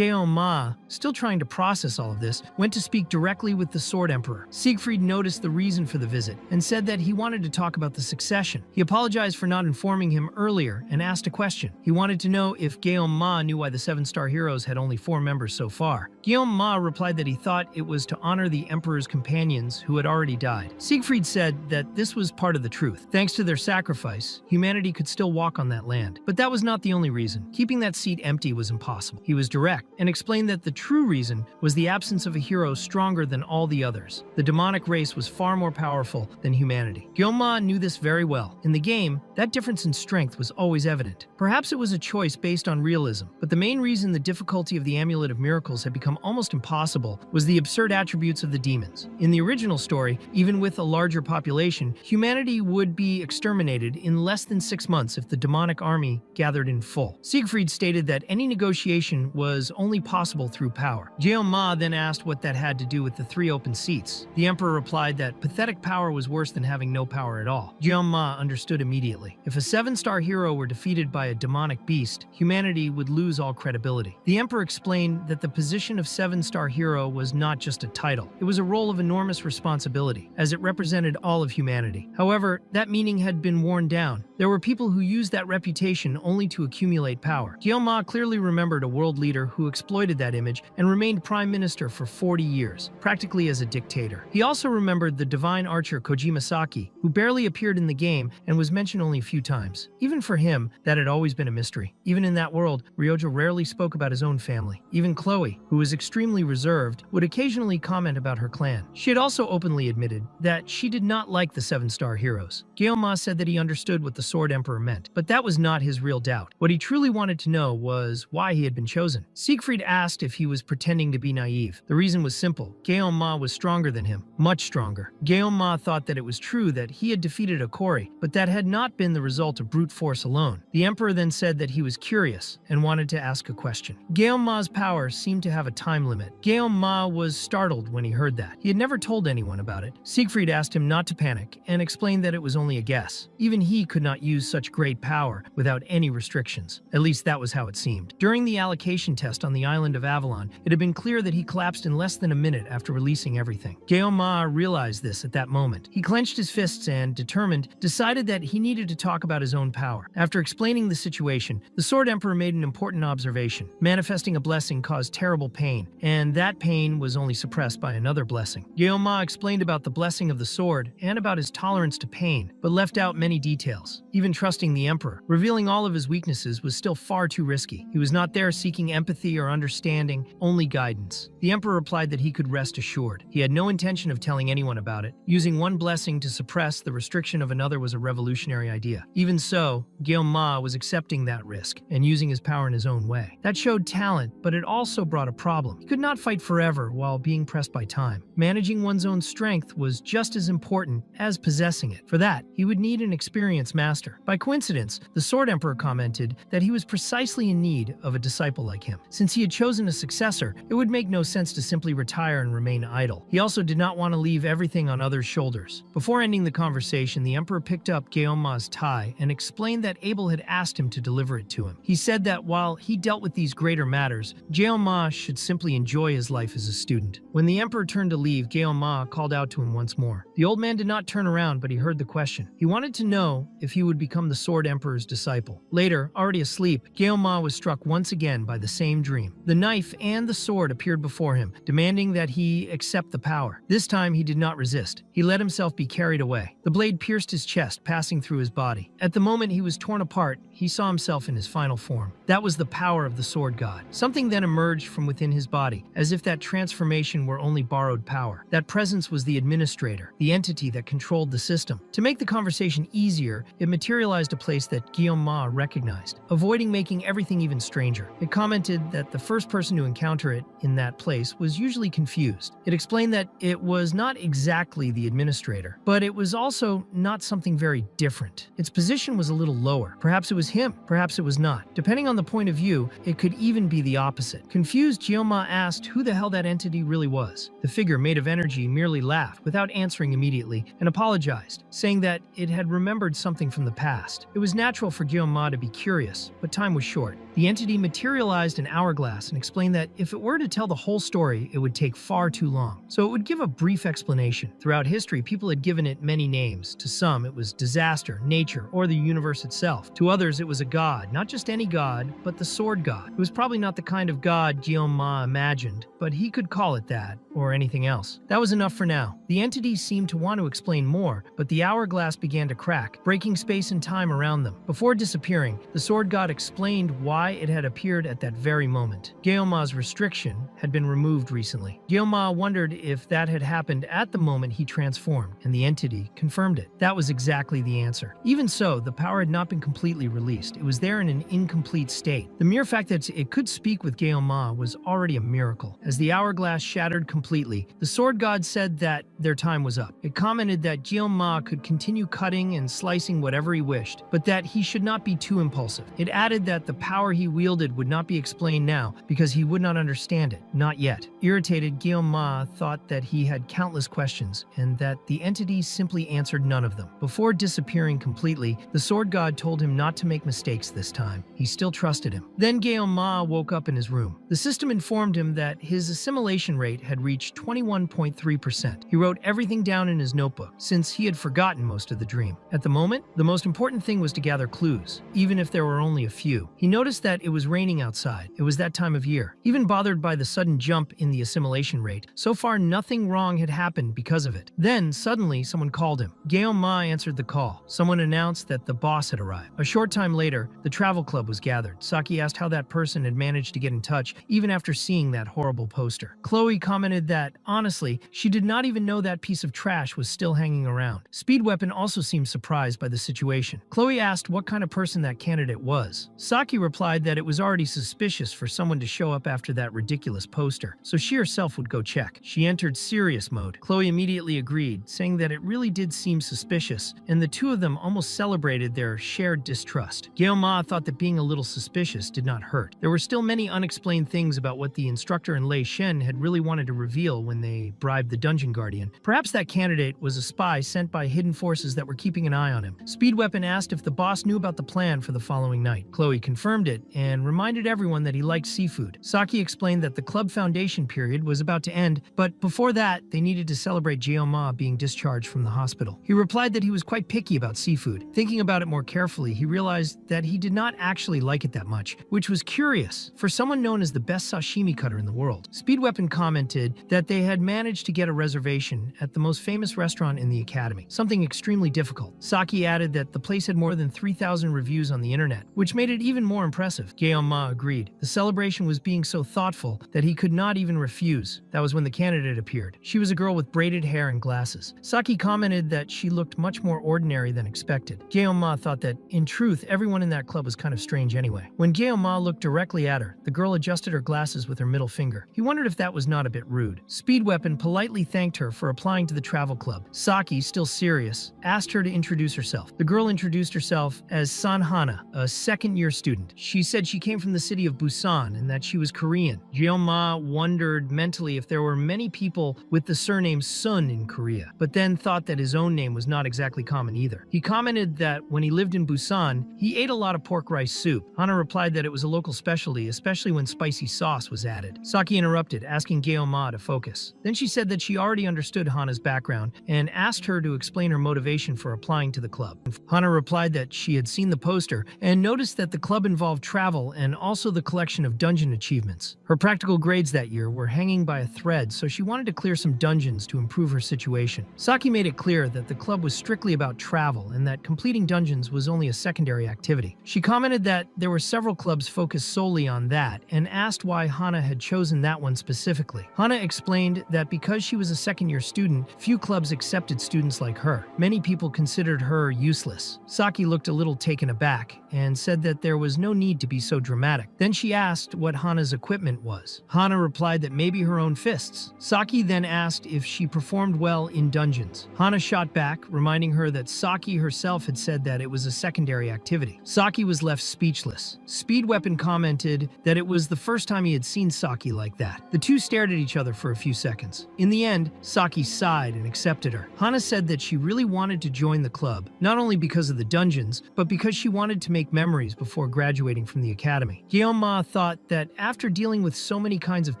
S1: Ma, still trying to process all of this, went to speak directly with the Sword Emperor. Siegfried noticed the reason for the visit and said that he wanted to talk about the succession. He apologized for not informing him earlier and asked a question. He wanted to know if Ma knew why the 7-star heroes had only 4 members so far. Ma replied that he thought it was to honor the Emperor's companions who had already died. Siegfried said that this was part of the truth. Thanks to their sacrifice, humanity could still walk on that land. But that was not the only reason. Keeping that seat empty was impossible. He was direct and explained that the true reason was the absence of a hero stronger than all the others. The demonic race was far more powerful than humanity. Ma knew this very well. In the game, that difference in strength was always evident. Perhaps it was a choice based on realism, but the main reason the difficulty of the Amulet of Miracles had become almost impossible was the absurd attributes of the demons. In the original story, even with a larger population, humanity would be exterminated in less than 6 months if the demonic army gathered in full. Siegfried stated that any negotiation was only possible through power. Ma then asked what that had to do with the 3 open seats. The Emperor replied that pathetic power was worse than having no power at all. Ma understood immediately. If a 7-star hero were defeated by a demonic beast, humanity would lose all credibility. The Emperor explained that the position of 7-star hero was not just a title. It was a role of enormous responsibility, as it represented all of humanity. However, that meaning had been worn down. There were people who used that reputation only to accumulate power. Ma clearly remembered a world leader who exploited that image and remained prime minister for 40 years, practically as a dictator. He also remembered the divine archer Kojima Saki, who barely appeared in the game and was mentioned only a few times. Even for him, that had always been a mystery. Even in that world, Ryoja rarely spoke about his own family. Even Chloe, who was extremely reserved, would occasionally comment about her clan. She had also openly admitted that she did not like the 7-star heroes. Ma said that he understood what the Sword Emperor meant, but that was not his real doubt. What he truly wanted to know was why he had been chosen. Siegfried asked if he was pretending to be naive. The reason was simple. Ma was stronger than him, much stronger. Ma thought that it was true that he had defeated a Kori, but that had not been the result of brute force alone. The Emperor then said that he was curious and wanted to ask a question. Ma's power seemed to have a time limit. Ma was startled when he heard that. He had never told anyone about it. Siegfried asked him not to panic and explained that it was only a guess. Even he could not use such great power without any restrictions. At least that was how it seemed. During the allocation test on the island of Avalon, it had been clear that he collapsed in less than a minute after releasing everything. Ma realized this at that moment. He clenched his fists and, determined, decided that he needed to talk about his own power. After explaining the situation, the Sword Emperor made an important observation. Manifesting a blessing caused terrible pain, and that pain was only suppressed by another blessing. Ma explained about the blessing of the sword and about his tolerance to pain, but left out many details. Even trusting the Emperor, revealing all of his weaknesses was still far too risky. He was not there seeking empathy or understanding, only guidance. The Emperor replied that he could rest assured. He had no intention of telling anyone about it. Using one blessing to suppress the restriction of another was a revolutionary idea. Even so, Ma was accepting that risk and using his power in his own way. That showed talent, but it also brought a problem. He could not fight forever while being pressed by time. Managing one's own strength was just as important as possessing it. For that, he would need an experienced master. By coincidence, the Sword Emperor commented that he was precisely in need of a disciple like him. Since he had chosen a successor, it would make no sense to simply retire and remain idle. He also did not want to leave everything on others' shoulders. Before ending the conversation, the Emperor picked up Ma's tie and explained that Abel had asked him to deliver it to him. He said that while he dealt with these greater matters, Ma should simply enjoy enjoy his life as a student. When the emperor turned to leave, Gyeoma called out to him once more. The old man did not turn around, but he heard the question. He wanted to know if he would become the Sword Emperor's disciple. Later, already asleep, Gyeoma was struck once again by the same dream. The knife and the sword appeared before him, demanding that he accept the power. This time, he did not resist. He let himself be carried away. The blade pierced his chest, passing through his body. At the moment he was torn apart, he saw himself in his final form. That was the power of the sword god. Something then emerged from within his body, as if that transformation were only borrowed power. That presence was the administrator, the entity that controlled the system. To make the conversation easier, it materialized a place that Gyeoma recognized, avoiding making everything even stranger. It commented that the first person to encounter it in that place was usually confused. It explained that it was not exactly the administrator, but it was also not something very different. Its position was a little lower. Perhaps it was him, perhaps it was not. Depending on the point of view, it could even be the opposite. Confused, Gyeoma asked who the hell that entity really was. The figure, made of energy, merely laughed without answering immediately and apologized, saying that it had remembered something from the past. It was natural for Gyeoma to be curious, but time was short. The entity materialized an hourglass and explained that if it were to tell the whole story, it would take far too long. So it would give a brief explanation. Throughout history, people had given it many names. To some, it was disaster, nature, or the universe itself. To others, it was a god, not just any god, but the sword god. It was probably not the kind of god Gyeoma imagined, but he could call it that, or anything else. That was enough for now. The entity seemed to want to explain more, but the hourglass began to crack, breaking space and time around them. Before disappearing, the sword god explained why it had appeared at that very moment. Gyeoma's restriction had been removed recently. Gyeoma wondered if that had happened at the moment he transformed, and the entity confirmed it. That was exactly the answer. Even so, the power had not been completely released. It was there in an incomplete state. The mere fact that it could speak with Gyeoma was already a miracle. As the hourglass shattered completely, the sword god said that their time was up. It commented that Gyeoma could continue cutting and slicing whatever he wished, but that he should not be too impulsive. It added that the power he wielded would not be explained now because he would not understand it. Not yet. Irritated, Gyeoma thought that he had countless questions and that the entity simply answered none of them. Before disappearing completely, the sword god told him not to make mistakes this time. He still trusted him. Then Gyeoma woke up in his room. The system informed him that his assimilation rate had reached 21.3%. He wrote everything down in his notebook, since he had forgotten most of the dream. At the moment, the most important thing was to gather clues, even if there were only a few. He noticed that it was raining outside. It was that time of year. Even bothered by the sudden jump in the assimilation rate, so far nothing wrong had happened because of it. Then, suddenly, someone called him. Gyeoma answered the call. Someone announced that the boss had arrived. A short time later, the travel club was gathered. Saki asked how that person had managed to get in touch, even after seeing that horrible poster. Chloe commented that, honestly, she did not even know that piece of trash was still hanging around. Speedweapon also seemed surprised by the situation. Chloe asked what kind of person that candidate was. Saki replied that it was already suspicious for someone to show up after that ridiculous poster, so she herself would go check. She entered serious mode. Chloe immediately agreed, saying that it really did seem suspicious, and the two of them almost celebrated their shared distrust. Gyeoma thought that being a little suspicious did not hurt. There were still many unexplained things about what the instructor and Lei Shen had really wanted to reveal when they bribed the dungeon guardian. Perhaps that candidate was a spy sent by hidden forces that were keeping an eye on him. Speedweapon asked if the boss knew about the plan for the following night. Chloe confirmed it and reminded everyone that he liked seafood. Saki explained that the club foundation period was about to end, but before that, they needed to celebrate Gyeoma being discharged from the hospital. He replied that he was quite picky about seafood. Thinking about it more carefully, he realized that he did not actually like it that much, which was curious for someone known as the best sashimi cutter in the world. Speedweapon commented that they had managed to get a reservation at the most famous restaurant in the academy, something extremely difficult. Saki added that the place had more than 3,000 reviews on the internet, which made it even more impressive. Gyeoma agreed. The celebration was being so thoughtful that he could not even refuse. That was when the candidate appeared. She was a girl with braided hair and glasses. Saki commented that she looked much more ordinary than expected. Gyeoma thought that, in truth, everyone in that club was kind of strange anyway. When Gyeoma looked directly at her, the girl adjusted her glasses with her middle finger. He wondered if that was not a bit rude. Speedweapon politely thanked her for applying to the travel club. Saki, still serious, asked her to introduce herself. The girl introduced herself as Sanhana, a second-year student. She said she came from the city of Busan and that she was Korean. Gyeoma wondered mentally if there were many people with the surname Sun in Korea, but then thought that his own name was not exactly common either. He commented that when he lived in Busan, he ate a lot of pork rice soup. Hana replied that it was a local specialty, especially when spicy sauce was added. Saki Saki interrupted, asking Gyeoma to focus. Then she said that she already understood Hana's background and asked her to explain her motivation for applying to the club. Hana replied that she had seen the poster and noticed that the club involved travel and also the collection of dungeon achievements. Her practical grades that year were hanging by a thread, so she wanted to clear some dungeons to improve her situation. Saki made it clear that the club was strictly about travel and that completing dungeons was only a secondary activity. She commented that there were several clubs focused solely on that and asked why Hana had chosen that one specifically. Hana explained that because she was a second-year student, few clubs accepted students like her. Many people considered her useless. Saki looked a little taken aback and said that there was no need to be so dramatic. Then she asked what Hana's equipment was. Hana replied that maybe her own fists. Saki then asked if she performed well in dungeons. Hana shot back, reminding her that Saki herself had said that it was a secondary activity. Saki was left speechless. Speed Weapon commented that it was the first time he had seen Saki like that. The two stared at each other for a few seconds. In the end, Saki sighed and accepted her. Hana said that she really wanted to join the club, not only because of the dungeons, but because she wanted to make memories before graduating from the academy. Gyeoma thought that after dealing with so many kinds of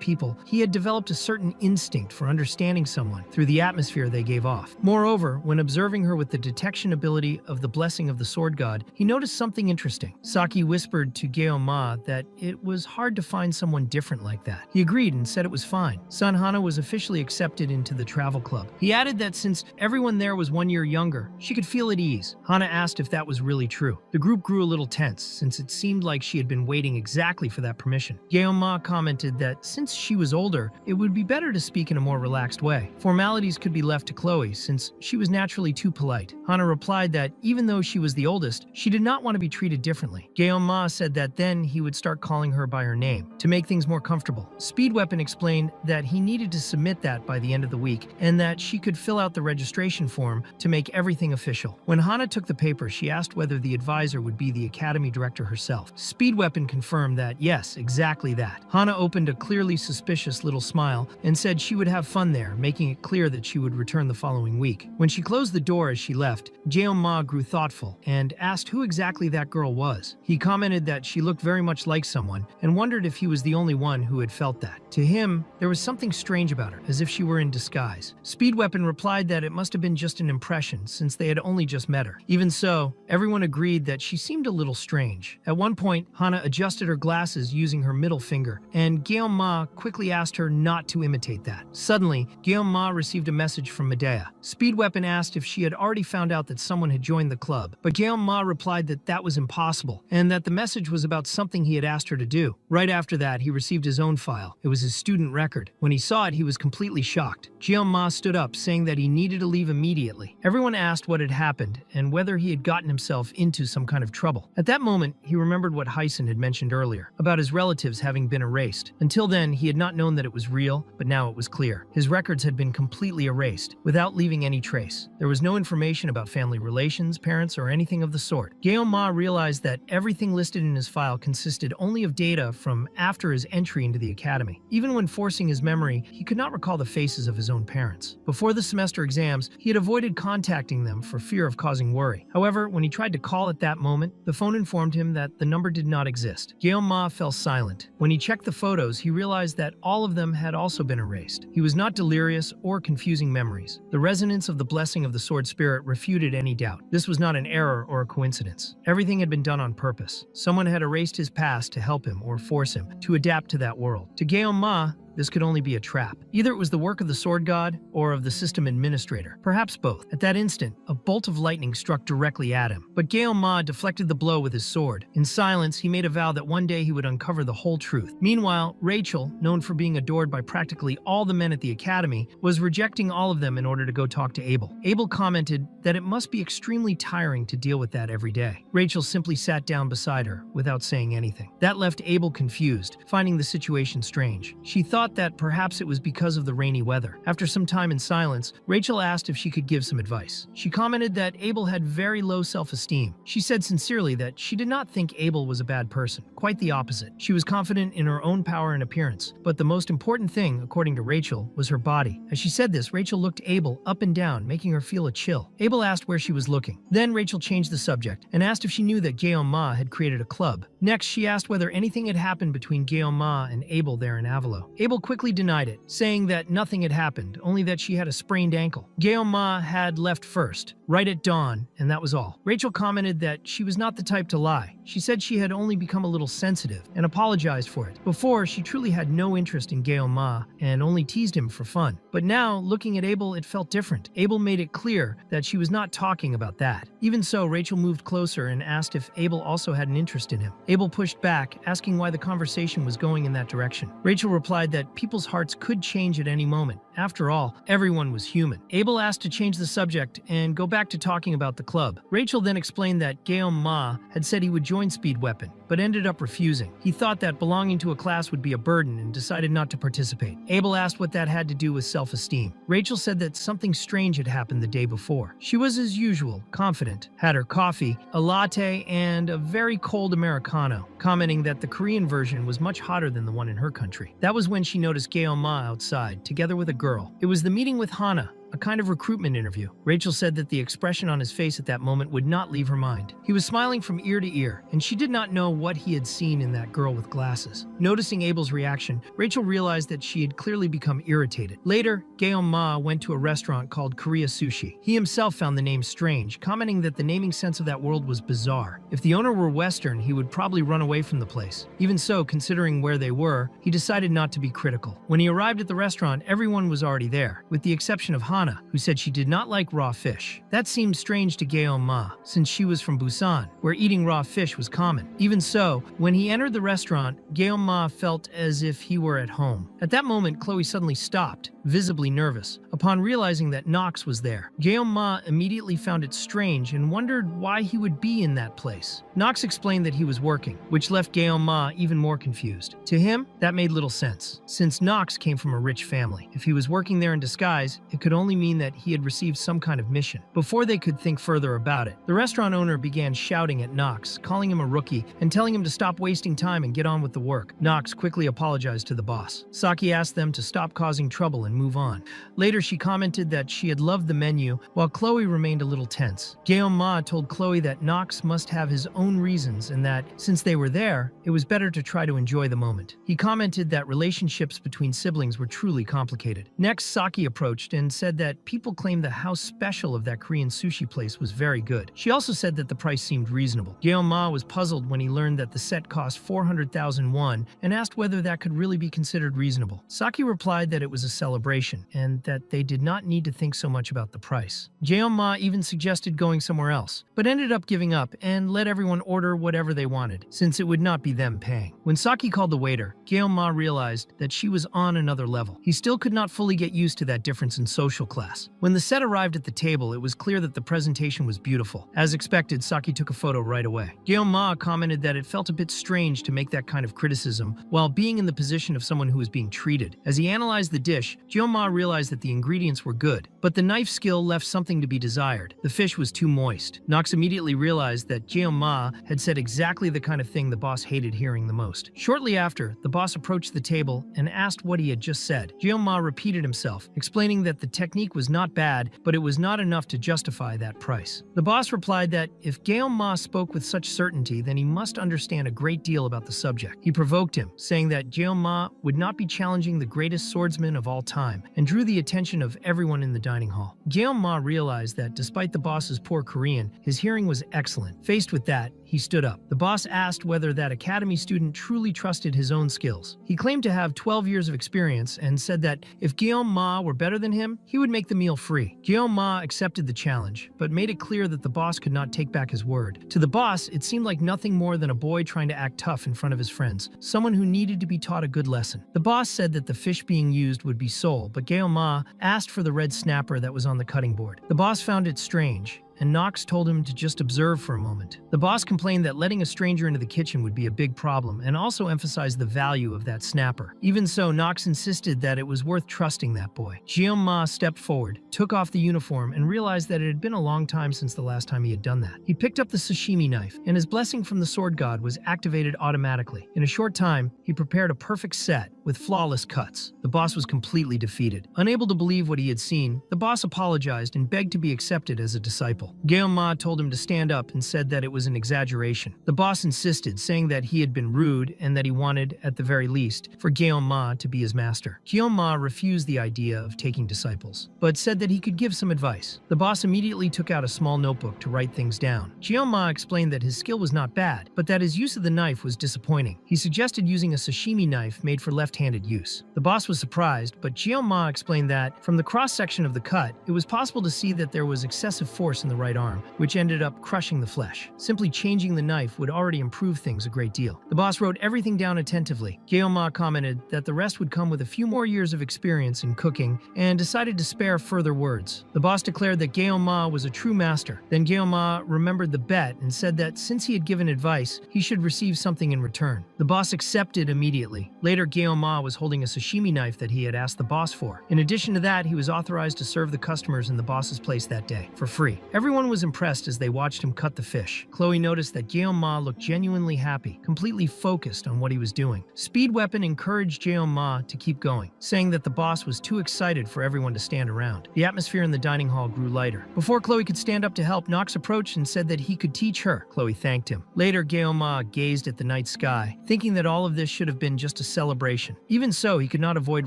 S1: people, he had developed a certain instinct for understanding someone through the atmosphere they gave off. Moreover, when observing her with the detection ability of the blessing of the sword god, he noticed something interesting. Saki whispered to Gyeoma that it was hard to find someone different like that. He agreed and said it was fine. Son Hana was officially accepted into the travel club. He added that since everyone there was 1 year younger, she could feel at ease. Hana asked if that was really true. The group grew a little tense since it seemed like she had been waiting exactly for that permission. Gyeoma commented that since she was older, it would be better to speak in a more relaxed way. Formalities could be left to Chloe since she was naturally too polite. Hana replied that even though she was the oldest, she did not want to be treated differently. Gyeoma said that then he would start calling her by her name to make things more comfortable. Speed Weapon explained that he needed to submit that by the end of the week and that she could fill out the registration form to make everything official. When Hana took the paper, she asked whether the advisor would be the academy director herself. Speed Weapon confirmed that yes, exactly that. Hana opened a clearly suspicious little smile and said she would have fun there, making it clear that she would return the following week. When she closed the door as she left, Gyeoma grew thoughtful and asked who exactly that girl was. He commented that she looked very much like someone and wondered if he was the only one who had felt that. To him, there was something strange about her, as if she were in disguise. Speed Weapon replied that it must have been just an impression since they had only just met her. Even so, everyone agreed that she seemed a little strange. At one point, Hana adjusted her glasses using her middle finger, and Gyeoma quickly asked her not to imitate that. Suddenly, Gyeoma received a message from Medea. Speed Weapon asked if she had already found out that someone had joined the club, but Gyeoma replied that that was impossible, and that the message was about something he had asked her to do. Right after that, he received his own file. It was his student record. When he saw it, he was completely shocked. Gyeoma stood up, saying that he needed to leave immediately. Everyone asked what had happened and whether he had gotten himself into some kind of trouble. At that moment, he remembered what Hyson had mentioned earlier, about his relatives having been erased. Until then, he had not known that it was real, but now it was clear. His records had been completely erased, without leaving any trace. There was no information about family relations, parents, or anything of the sort. Gyeoma realized that everything listed in his file consisted only of data from after his entry into the academy. Even when forcing his memory, he could not recall the faces of his own parents. Before the semester exams, he had avoided contacting them for fear of causing worry. However, when he tried to call at that moment, the phone informed him that the number did not exist. Gyeoma fell silent. When he checked the photos, he realized that all of them had also been erased. He was not delirious or confusing memories. The resonance of the blessing of the sword spirit refuted any doubt. This was not an error or a coincidence. Everything had been done on purpose. Someone had erased his past to help him or force him to adapt to that world. To Gyeoma, this could only be a trap. Either it was the work of the sword god or of the system administrator, perhaps both. At that instant, a bolt of lightning struck directly at him, but Gyeoma deflected the blow with his sword. In silence, he made a vow that one day he would uncover the whole truth. Meanwhile, Rachel, known for being adored by practically all the men at the academy, was rejecting all of them in order to go talk to Abel. Abel commented that it must be extremely tiring to deal with that every day. Rachel simply sat down beside her without saying anything. That left Abel confused, finding the situation strange. She thought that perhaps it was because of the rainy weather. After some time in silence, Rachel asked if she could give some advice. She commented that Abel had very low self-esteem. She said sincerely that she did not think Abel was a bad person. Quite the opposite. She was confident in her own power and appearance, but the most important thing, according to Rachel, was her body. As she said this, Rachel looked Abel up and down, making her feel a chill. Abel asked where she was looking. Then Rachel changed the subject and asked if she knew that Gyeoma had created a club. Next, she asked whether anything had happened between Gyeoma and Abel there in Avalo. Abel Abel quickly denied it, saying that nothing had happened, only that she had a sprained ankle. Guillaume had left first, right at dawn, and that was all. Rachel commented that she was not the type to lie. She said she had only become a little sensitive and apologized for it. Before, she truly had no interest in Guillaume and only teased him for fun. But now, looking at Abel, it felt different. Abel made it clear that she was not talking about that. Even so, Rachel moved closer and asked if Abel also had an interest in him. Abel pushed back, asking why the conversation was going in that direction. Rachel replied that people's hearts could change at any moment. After all, everyone was human. Abel asked to change the subject and go back to talking about the club. Rachel then explained that Guillaume had said he would join Speed Weapon, but ended up refusing. He thought that belonging to a class would be a burden and decided not to participate. Abel asked what that had to do with self-esteem. Rachel said that something strange had happened the day before. She was as usual, confident, had her coffee, a latte, and a very cold Americano, commenting that the Korean version was much hotter than the one in her country. That was when she noticed Guillaume outside, together with a girl. It was the meeting with Hana, a kind of recruitment interview. Rachel said that the expression on his face at that moment would not leave her mind. He was smiling from ear to ear, and she did not know what he had seen in that girl with glasses. Noticing Abel's reaction, Rachel realized that she had clearly become irritated. Later, Guillaume went to a restaurant called Korea Sushi. He himself found the name strange, commenting that the naming sense of that world was bizarre. If the owner were Western, he would probably run away from the place. Even so, considering where they were, he decided not to be critical. When he arrived at the restaurant, everyone was already there, with the exception of Hana, who said she did not like raw fish. That seemed strange to Guillaume, since she was from Busan, where eating raw fish was common. Even so, when he entered the restaurant, Guillaume felt as if he were at home. At that moment, Chloe suddenly stopped, visibly nervous. Upon realizing that Knox was there, Guillaume immediately found it strange and wondered why he would be in that place. Knox explained that he was working, which left Guillaume even more confused. To him, that made little sense, since Knox came from a rich family. If he was working there in disguise, it could only mean that he had received some kind of mission. Before they could think further about it, the restaurant owner began shouting at Knox, calling him a rookie and telling him to stop wasting time and get on with the work. Knox quickly apologized to the boss. Saki asked them to stop causing trouble and move on. Later, she commented that she had loved the menu, while Chloe remained a little tense. Guillaume told Chloe that Knox must have his own reasons and that, since they were there, it was better to try to enjoy the moment. He commented that relationships between siblings were truly complicated. Next, Saki approached and said that people claimed the house special of that Korean sushi place was very good. She also said that the price seemed reasonable. Guillaume was puzzled when he learned that the set cost 400,000 won and asked whether that could really be considered reasonable. Saki replied that it was a celebration and that they did not need to think so much about the price. Guillaume even suggested going somewhere else, but ended up giving up and let everyone order whatever they wanted, since it would not be them paying. When Saki called the waiter, Guillaume realized that she was on another level. He still could not fully get used to that difference in social class. When the set arrived at the table, it was clear that the presentation was beautiful. As expected, Saki took a photo right away. Guillaume commented that it felt a bit strange to make that kind of criticism while being in the position of someone who was being treated. As he analyzed the dish, Guillaume realized that the ingredients were good, but the knife skill left something to be desired. The fish was too moist. Knox immediately realized that Guillaume had said exactly the kind of thing the boss hated hearing the most. Shortly after, the boss approached the table and asked what he had just said. Guillaume repeated himself, explaining that the technique was not bad, but it was not enough to justify that price. The boss replied that if Guillaume spoke with such certainty, then he must understand a great deal about the subject. He provoked him, saying that Guillaume would not be challenging the greatest swordsman of all time, and drew the attention of everyone in the dining hall. Guillaume realized that despite the boss's poor Korean, his hearing was excellent. Faced with that, he stood up. The boss asked whether that academy student truly trusted his own skills. He claimed to have 12 years of experience and said that if Guillaume were better than him, he would make the meal free. Guillaume accepted the challenge, but made it clear that the boss could not take back his word. To the boss, it seemed like nothing more than a boy trying to act tough in front of his friends, someone who needed to be taught a good lesson. The boss said that the fish being used would be sole, but Guillaume asked for the red snapper that was on the cutting board. The boss found it strange, and Knox told him to just observe for a moment. The boss complained that letting a stranger into the kitchen would be a big problem, and also emphasized the value of that snapper. Even so, Knox insisted that it was worth trusting that boy. Guillaume stepped forward, took off the uniform, and realized that it had been a long time since the last time he had done that. He picked up the sashimi knife, and his blessing from the sword god was activated automatically. In a short time, he prepared a perfect set, with flawless cuts. The boss was completely defeated. Unable to believe what he had seen, the boss apologized and begged to be accepted as a disciple. Guillaume told him to stand up and said that it was an exaggeration. The boss insisted, saying that he had been rude and that he wanted, at the very least, for Guillaume to be his master. Guillaume refused the idea of taking disciples, but said that he could give some advice. The boss immediately took out a small notebook to write things down. Guillaume explained that his skill was not bad, but that his use of the knife was disappointing. He suggested using a sashimi knife made for left-handed use. The boss was surprised, but Guillaume explained that, from the cross-section of the cut, it was possible to see that there was excessive force in the right arm, which ended up crushing the flesh. Simply changing the knife would already improve things a great deal. The boss wrote everything down attentively. Guillaume commented that the rest would come with a few more years of experience in cooking, and decided to spare further words. The boss declared that Guillaume was a true master. Then Guillaume remembered the bet and said that since he had given advice, he should receive something in return. The boss accepted immediately. Later, Guillaume was holding a sashimi knife that he had asked the boss for. In addition to that, he was authorized to serve the customers in the boss's place that day, for free. Everyone was impressed as they watched him cut the fish. Chloe noticed that Guillaume looked genuinely happy, completely focused on what he was doing. Speed Weapon encouraged Guillaume to keep going, saying that the boss was too excited for everyone to stand around. The atmosphere in the dining hall grew lighter. Before Chloe could stand up to help, Nox approached and said that he could teach her. Chloe thanked him. Later, Guillaume gazed at the night sky, thinking that all of this should have been just a celebration. Even so, he could not avoid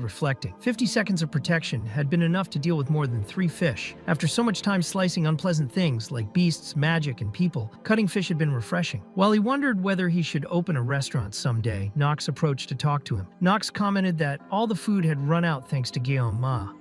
S1: reflecting. 50 seconds of protection had been enough to deal with more than 3 fish. After so much time slicing unpleasant things like beasts, magic, and people, cutting fish had been refreshing. While he wondered whether he should open a restaurant someday, Nox approached to talk to him. Nox commented that all the food had run out thanks to Guillaume.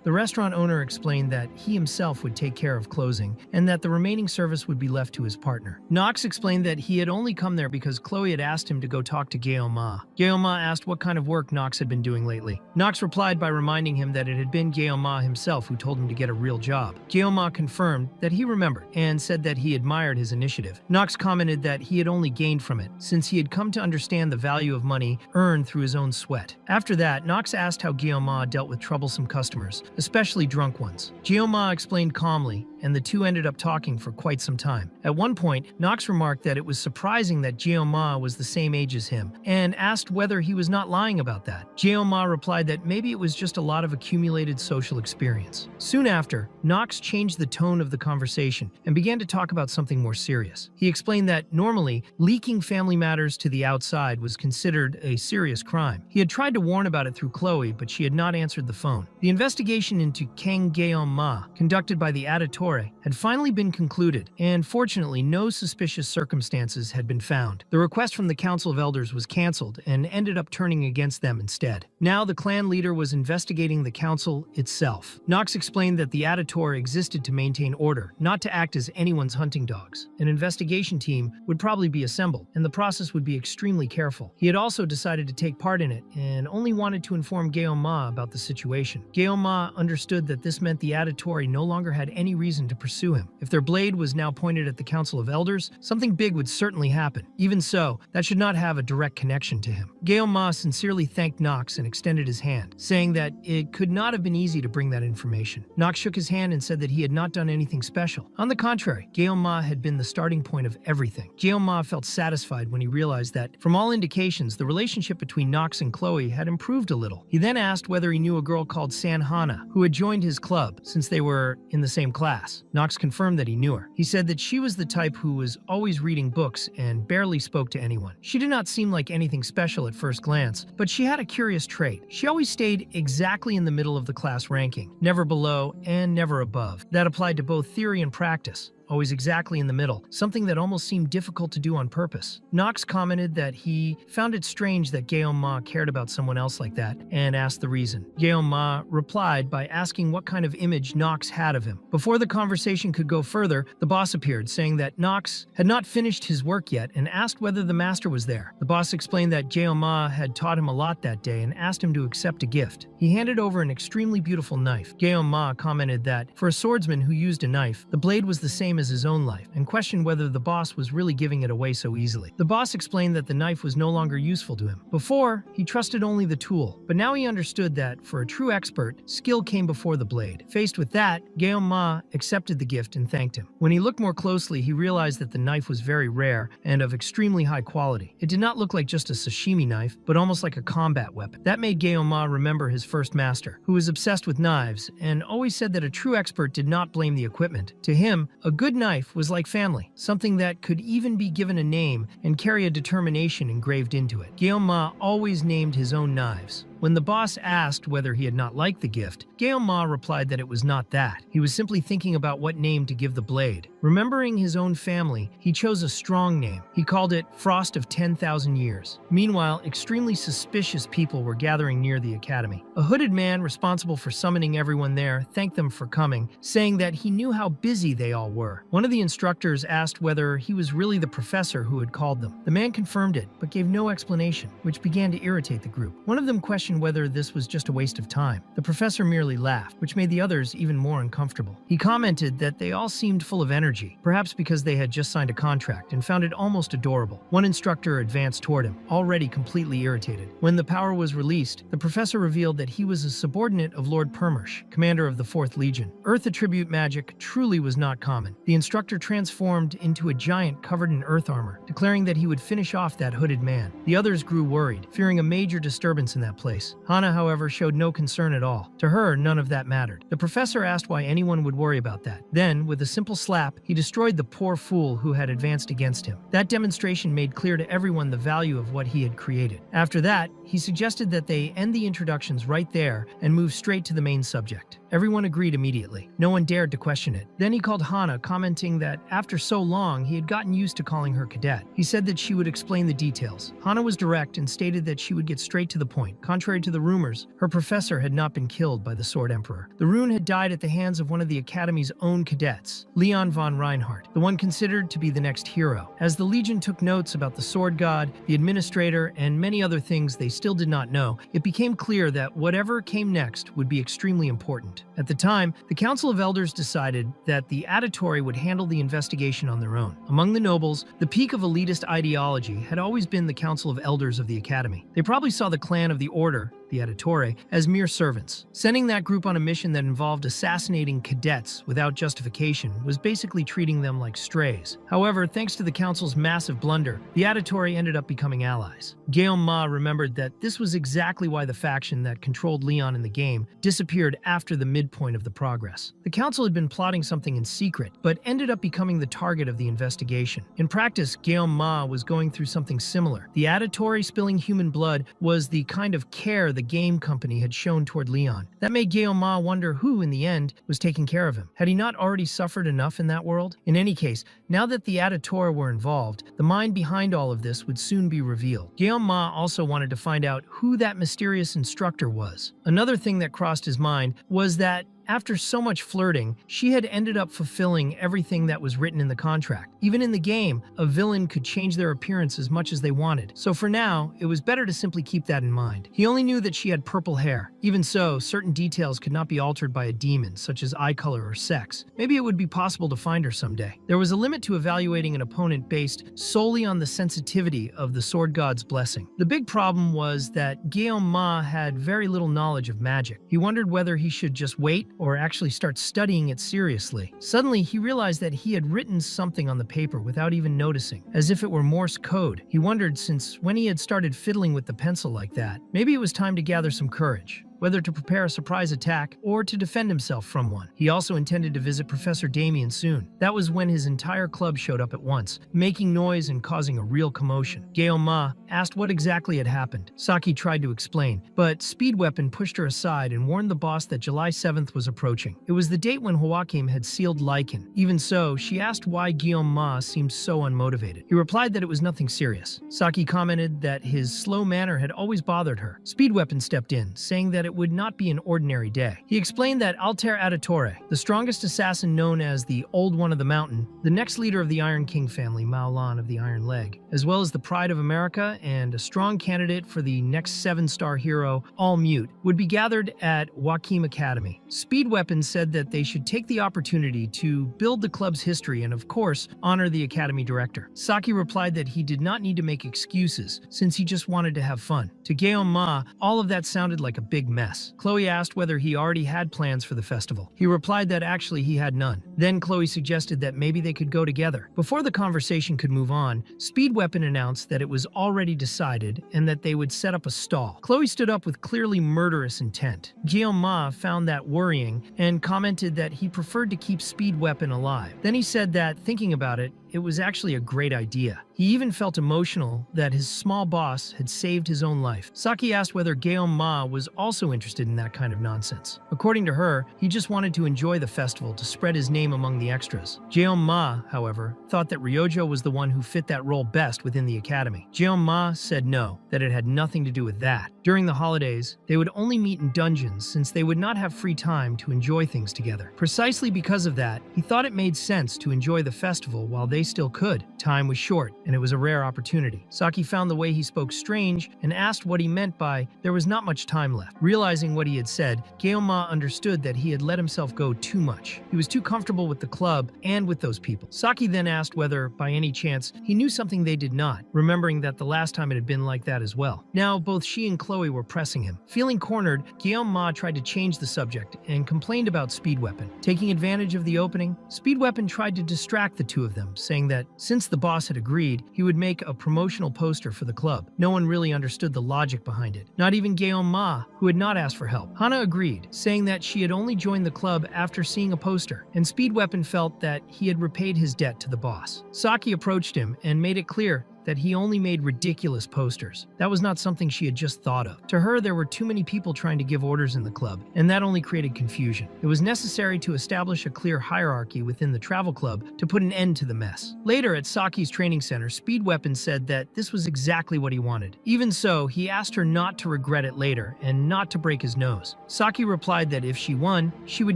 S1: The restaurant owner explained that he himself would take care of closing, and that the remaining service would be left to his partner. Nox explained that he had only come there because Chloe had asked him to go talk to Guillaume. Guillaume asked what kind of work Nox had been doing lately. Nox replied by reminding him that it had been Guillaume himself who told him to get a real job. Guillaume confirmed that he remembered and said that he admired his initiative. Nox commented that he had only gained from it, since he had come to understand the value of money earned through his own sweat. After that, Nox asked how Guillaume dealt with troublesome customers, especially drunk ones. Guillaume explained calmly, and the two ended up talking for quite some time. At one point, Nox remarked that it was surprising that Guillaume was the same age as him, and asked whether he was not lying about that. Guillaume replied that maybe it was just a lot of accumulated social experience. Soon after, Nox changed the tone of the conversation and began to talk about something more serious. He explained that normally, leaking family matters to the outside was considered a serious crime. He had tried to warn about it through Chloe, but she had not answered the phone. The investigation into Kang Guillaume, conducted by the Auditore, had finally been concluded, and fortunately no suspicious circumstances had been found. The request from the Council of Elders was cancelled and ended up turning against them instead. Now the clan leader was investigating the council itself. Nox explained that the Auditore existed to maintain order, not to act as anyone's hunting dogs. An investigation team would probably be assembled, and the process would be extremely careful. He had also decided to take part in it, and only wanted to inform Guillaume about the situation. Guillaume understood that this meant the Auditore no longer had any reason to pursue him. If their blade was now pointed at the Council of Elders, something big would certainly happen. Even so, that should not have a direct connection to him. Guillaume sincerely thanked Nox and extended his hand, saying that it could not have been easy to bring that information. Nox shook his hand and said that he had not done anything special. On the contrary, Guillaume had been the starting point of everything. Guillaume felt satisfied when he realized that, from all indications, the relationship between Nox and Chloe had improved a little. He then asked whether he knew a girl called Sanhana, who had joined his club since they were in the same class. Nox confirmed that he knew her. He said that she was the type who was always reading books and barely spoke to anyone. She did not seem like anything special at first glance, but she had a curious trait. She always stayed exactly in the middle of the class ranking, never below and never above. That applied to both theory and practice. Always exactly in the middle, something that almost seemed difficult to do on purpose. Nox commented that he found it strange that Guillaume cared about someone else like that, and asked the reason. Guillaume replied by asking what kind of image Nox had of him. Before the conversation could go further, the boss appeared, saying that Nox had not finished his work yet and asked whether the master was there. The boss explained that Guillaume had taught him a lot that day and asked him to accept a gift. He handed over an extremely beautiful knife. Guillaume commented that, for a swordsman who used a knife, the blade was the same same as his own life and questioned whether the boss was really giving it away so easily. The boss explained that the knife was no longer useful to him. Before, he trusted only the tool, but now he understood that, for a true expert, skill came before the blade. Faced with that, Ma accepted the gift and thanked him. When he looked more closely, he realized that the knife was very rare and of extremely high quality. It did not look like just a sashimi knife, but almost like a combat weapon. That made Ma remember his first master, who was obsessed with knives and always said that a true expert did not blame the equipment. To him, a good knife was like family, something that could even be given a name and carry a determination engraved into it. Ma always named his own knives. When the boss asked whether he had not liked the gift, Ma replied that it was not that. He was simply thinking about what name to give the blade. Remembering his own family, he chose a strong name. He called it Frost of 10,000 Years. Meanwhile, extremely suspicious people were gathering near the academy. A hooded man responsible for summoning everyone there thanked them for coming, saying that he knew how busy they all were. One of the instructors asked whether he was really the professor who had called them. The man confirmed it, but gave no explanation, which began to irritate the group. One of them questioned whether this was just a waste of time. The professor merely laughed, which made the others even more uncomfortable. He commented that they all seemed full of energy, perhaps because they had just signed a contract, and found it almost adorable. One instructor advanced toward him, already completely irritated. When the power was released, the professor revealed that he was a subordinate of Lord Permersh, commander of the 4th Legion. Earth attribute magic truly was not common. The instructor transformed into a giant covered in earth armor, declaring that he would finish off that hooded man. The others grew worried, fearing a major disturbance in that place. Hana, however, showed no concern at all. To her, none of that mattered. The professor asked why anyone would worry about that. Then, with a simple slap, he destroyed the poor fool who had advanced against him. That demonstration made clear to everyone the value of what he had created. After that, he suggested that they end the introductions right there and move straight to the main subject. Everyone agreed immediately. No one dared to question it. Then he called Hana, commenting that after so long, he had gotten used to calling her cadet. He said that she would explain the details. Hana was direct and stated that she would get straight to the point. Contrary to the rumors, her professor had not been killed by the Sword Emperor. The rune had died at the hands of one of the Academy's own cadets, Leon von Reinhardt, the one considered to be the next hero. As the Legion took notes about the Sword God, the Administrator, and many other things they still did not know, it became clear that whatever came next would be extremely important. At the time, the Council of Elders decided that the Auditory would handle the investigation on their own. Among the nobles, the peak of elitist ideology had always been the Council of Elders of the Academy. They probably saw the clan of the Order, the Auditory, as mere servants. Sending that group on a mission that involved assassinating cadets without justification was basically treating them like strays. However, thanks to the Council's massive blunder, the Auditory ended up becoming allies. Ma remembered that this was exactly why the faction that controlled Leon in the game disappeared after the midpoint of the progress. The Council had been plotting something in secret, but ended up becoming the target of the investigation. In practice, Ma was going through something similar. The Auditory spilling human blood was the kind of care the game company had shown toward Leon. That made Ma wonder who, in the end, was taking care of him. Had he not already suffered enough in that world? In any case, now that the Auditory were involved, the mind behind all of this would soon be revealed. Ma also wanted to find out who that mysterious instructor was. Another thing that crossed his mind was that after so much flirting, she had ended up fulfilling everything that was written in the contract. Even in the game, a villain could change their appearance as much as they wanted. So for now, it was better to simply keep that in mind. He only knew that she had purple hair. Even so, certain details could not be altered by a demon, such as eye color or sex. Maybe it would be possible to find her someday. There was a limit to evaluating an opponent based solely on the sensitivity of the Sword God's blessing. The big problem was that Ma had very little knowledge of magic. He wondered whether he should just wait or actually start studying it seriously. Suddenly, he realized that he had written something on the paper without even noticing, as if it were Morse code. He wondered, since when he had started fiddling with the pencil like that, maybe it was time to gather some courage, whether to prepare a surprise attack or to defend himself from one. He also intended to visit Professor Damien soon. That was when his entire club showed up at once, making noise and causing a real commotion. Ma asked what exactly had happened. Saki tried to explain, but Speed Weapon pushed her aside and warned the boss that July 7th was approaching. It was the date when Joachim had sealed Lycan. Even so, she asked why Ma seemed so unmotivated. He replied that it was nothing serious. Saki commented that his slow manner had always bothered her. Speed Weapon stepped in, saying that it it would not be an ordinary day. He explained that Alter Auditore, the strongest assassin known as the Old One of the Mountain, the next leader of the Iron King family, Maolan of the Iron Leg, as well as the Pride of America and a strong candidate for the next 7-star hero, All Mute, would be gathered at Joachim Academy. Speed Weapon said that they should take the opportunity to build the club's history and, of course, honor the Academy director. Saki replied that he did not need to make excuses, since he just wanted to have fun. To Guillaume Ma, all of that sounded like a big mess. Chloe asked whether he already had plans for the festival. He replied that actually he had none. Then Chloe suggested that maybe they could go together. Before the conversation could move on, Speed Weapon announced that it was already decided and that they would set up a stall. Chloe stood up with clearly murderous intent. Guillaume Ma found that worrying and commented that he preferred to keep Speed Weapon alive. Then he said that, thinking about it, it was actually a great idea. He even felt emotional that his small boss had saved his own life. Saki asked whether Guillaume Ma was also interested in that kind of nonsense. According to her, he just wanted to enjoy the festival to spread his name among the extras. Guillaume Ma, however, thought that Ryojo was the one who fit that role best within the academy. Guillaume Ma said no, that it had nothing to do with that. During the holidays, they would only meet in dungeons since they would not have free time to enjoy things together. Precisely because of that, he thought it made sense to enjoy the festival while they still could. Time was short, and it was a rare opportunity. Saki found the way he spoke strange and asked what he meant by there was not much time left. Realizing what he had said, Guillaume Ma understood that he had let himself go too much. He was too comfortable with the club and with those people. Saki then asked whether, by any chance, he knew something they did not, remembering that the last time it had been like that as well. Now, both she and Chloe were pressing him. Feeling cornered, Guillaume Ma tried to change the subject and complained about Speed Weapon. Taking advantage of the opening, Speed Weapon tried to distract the two of them, saying that since the boss had agreed, he would make a promotional poster for the club. No one really understood the logic behind it. Not even Guillaume Ma, who had not asked for help. Hana agreed, saying that she had only joined the club after seeing a poster, and Speed Weapon felt that he had repaid his debt to the boss. Saki approached him and made it clear that he only made ridiculous posters. That was not something she had just thought of. To her, there were too many people trying to give orders in the club, and that only created confusion. It was necessary to establish a clear hierarchy within the travel club to put an end to the mess. Later, at Saki's training center, Speed Weapon said that this was exactly what he wanted. Even so, he asked her not to regret it later and not to break his nose. Saki replied that if she won, she would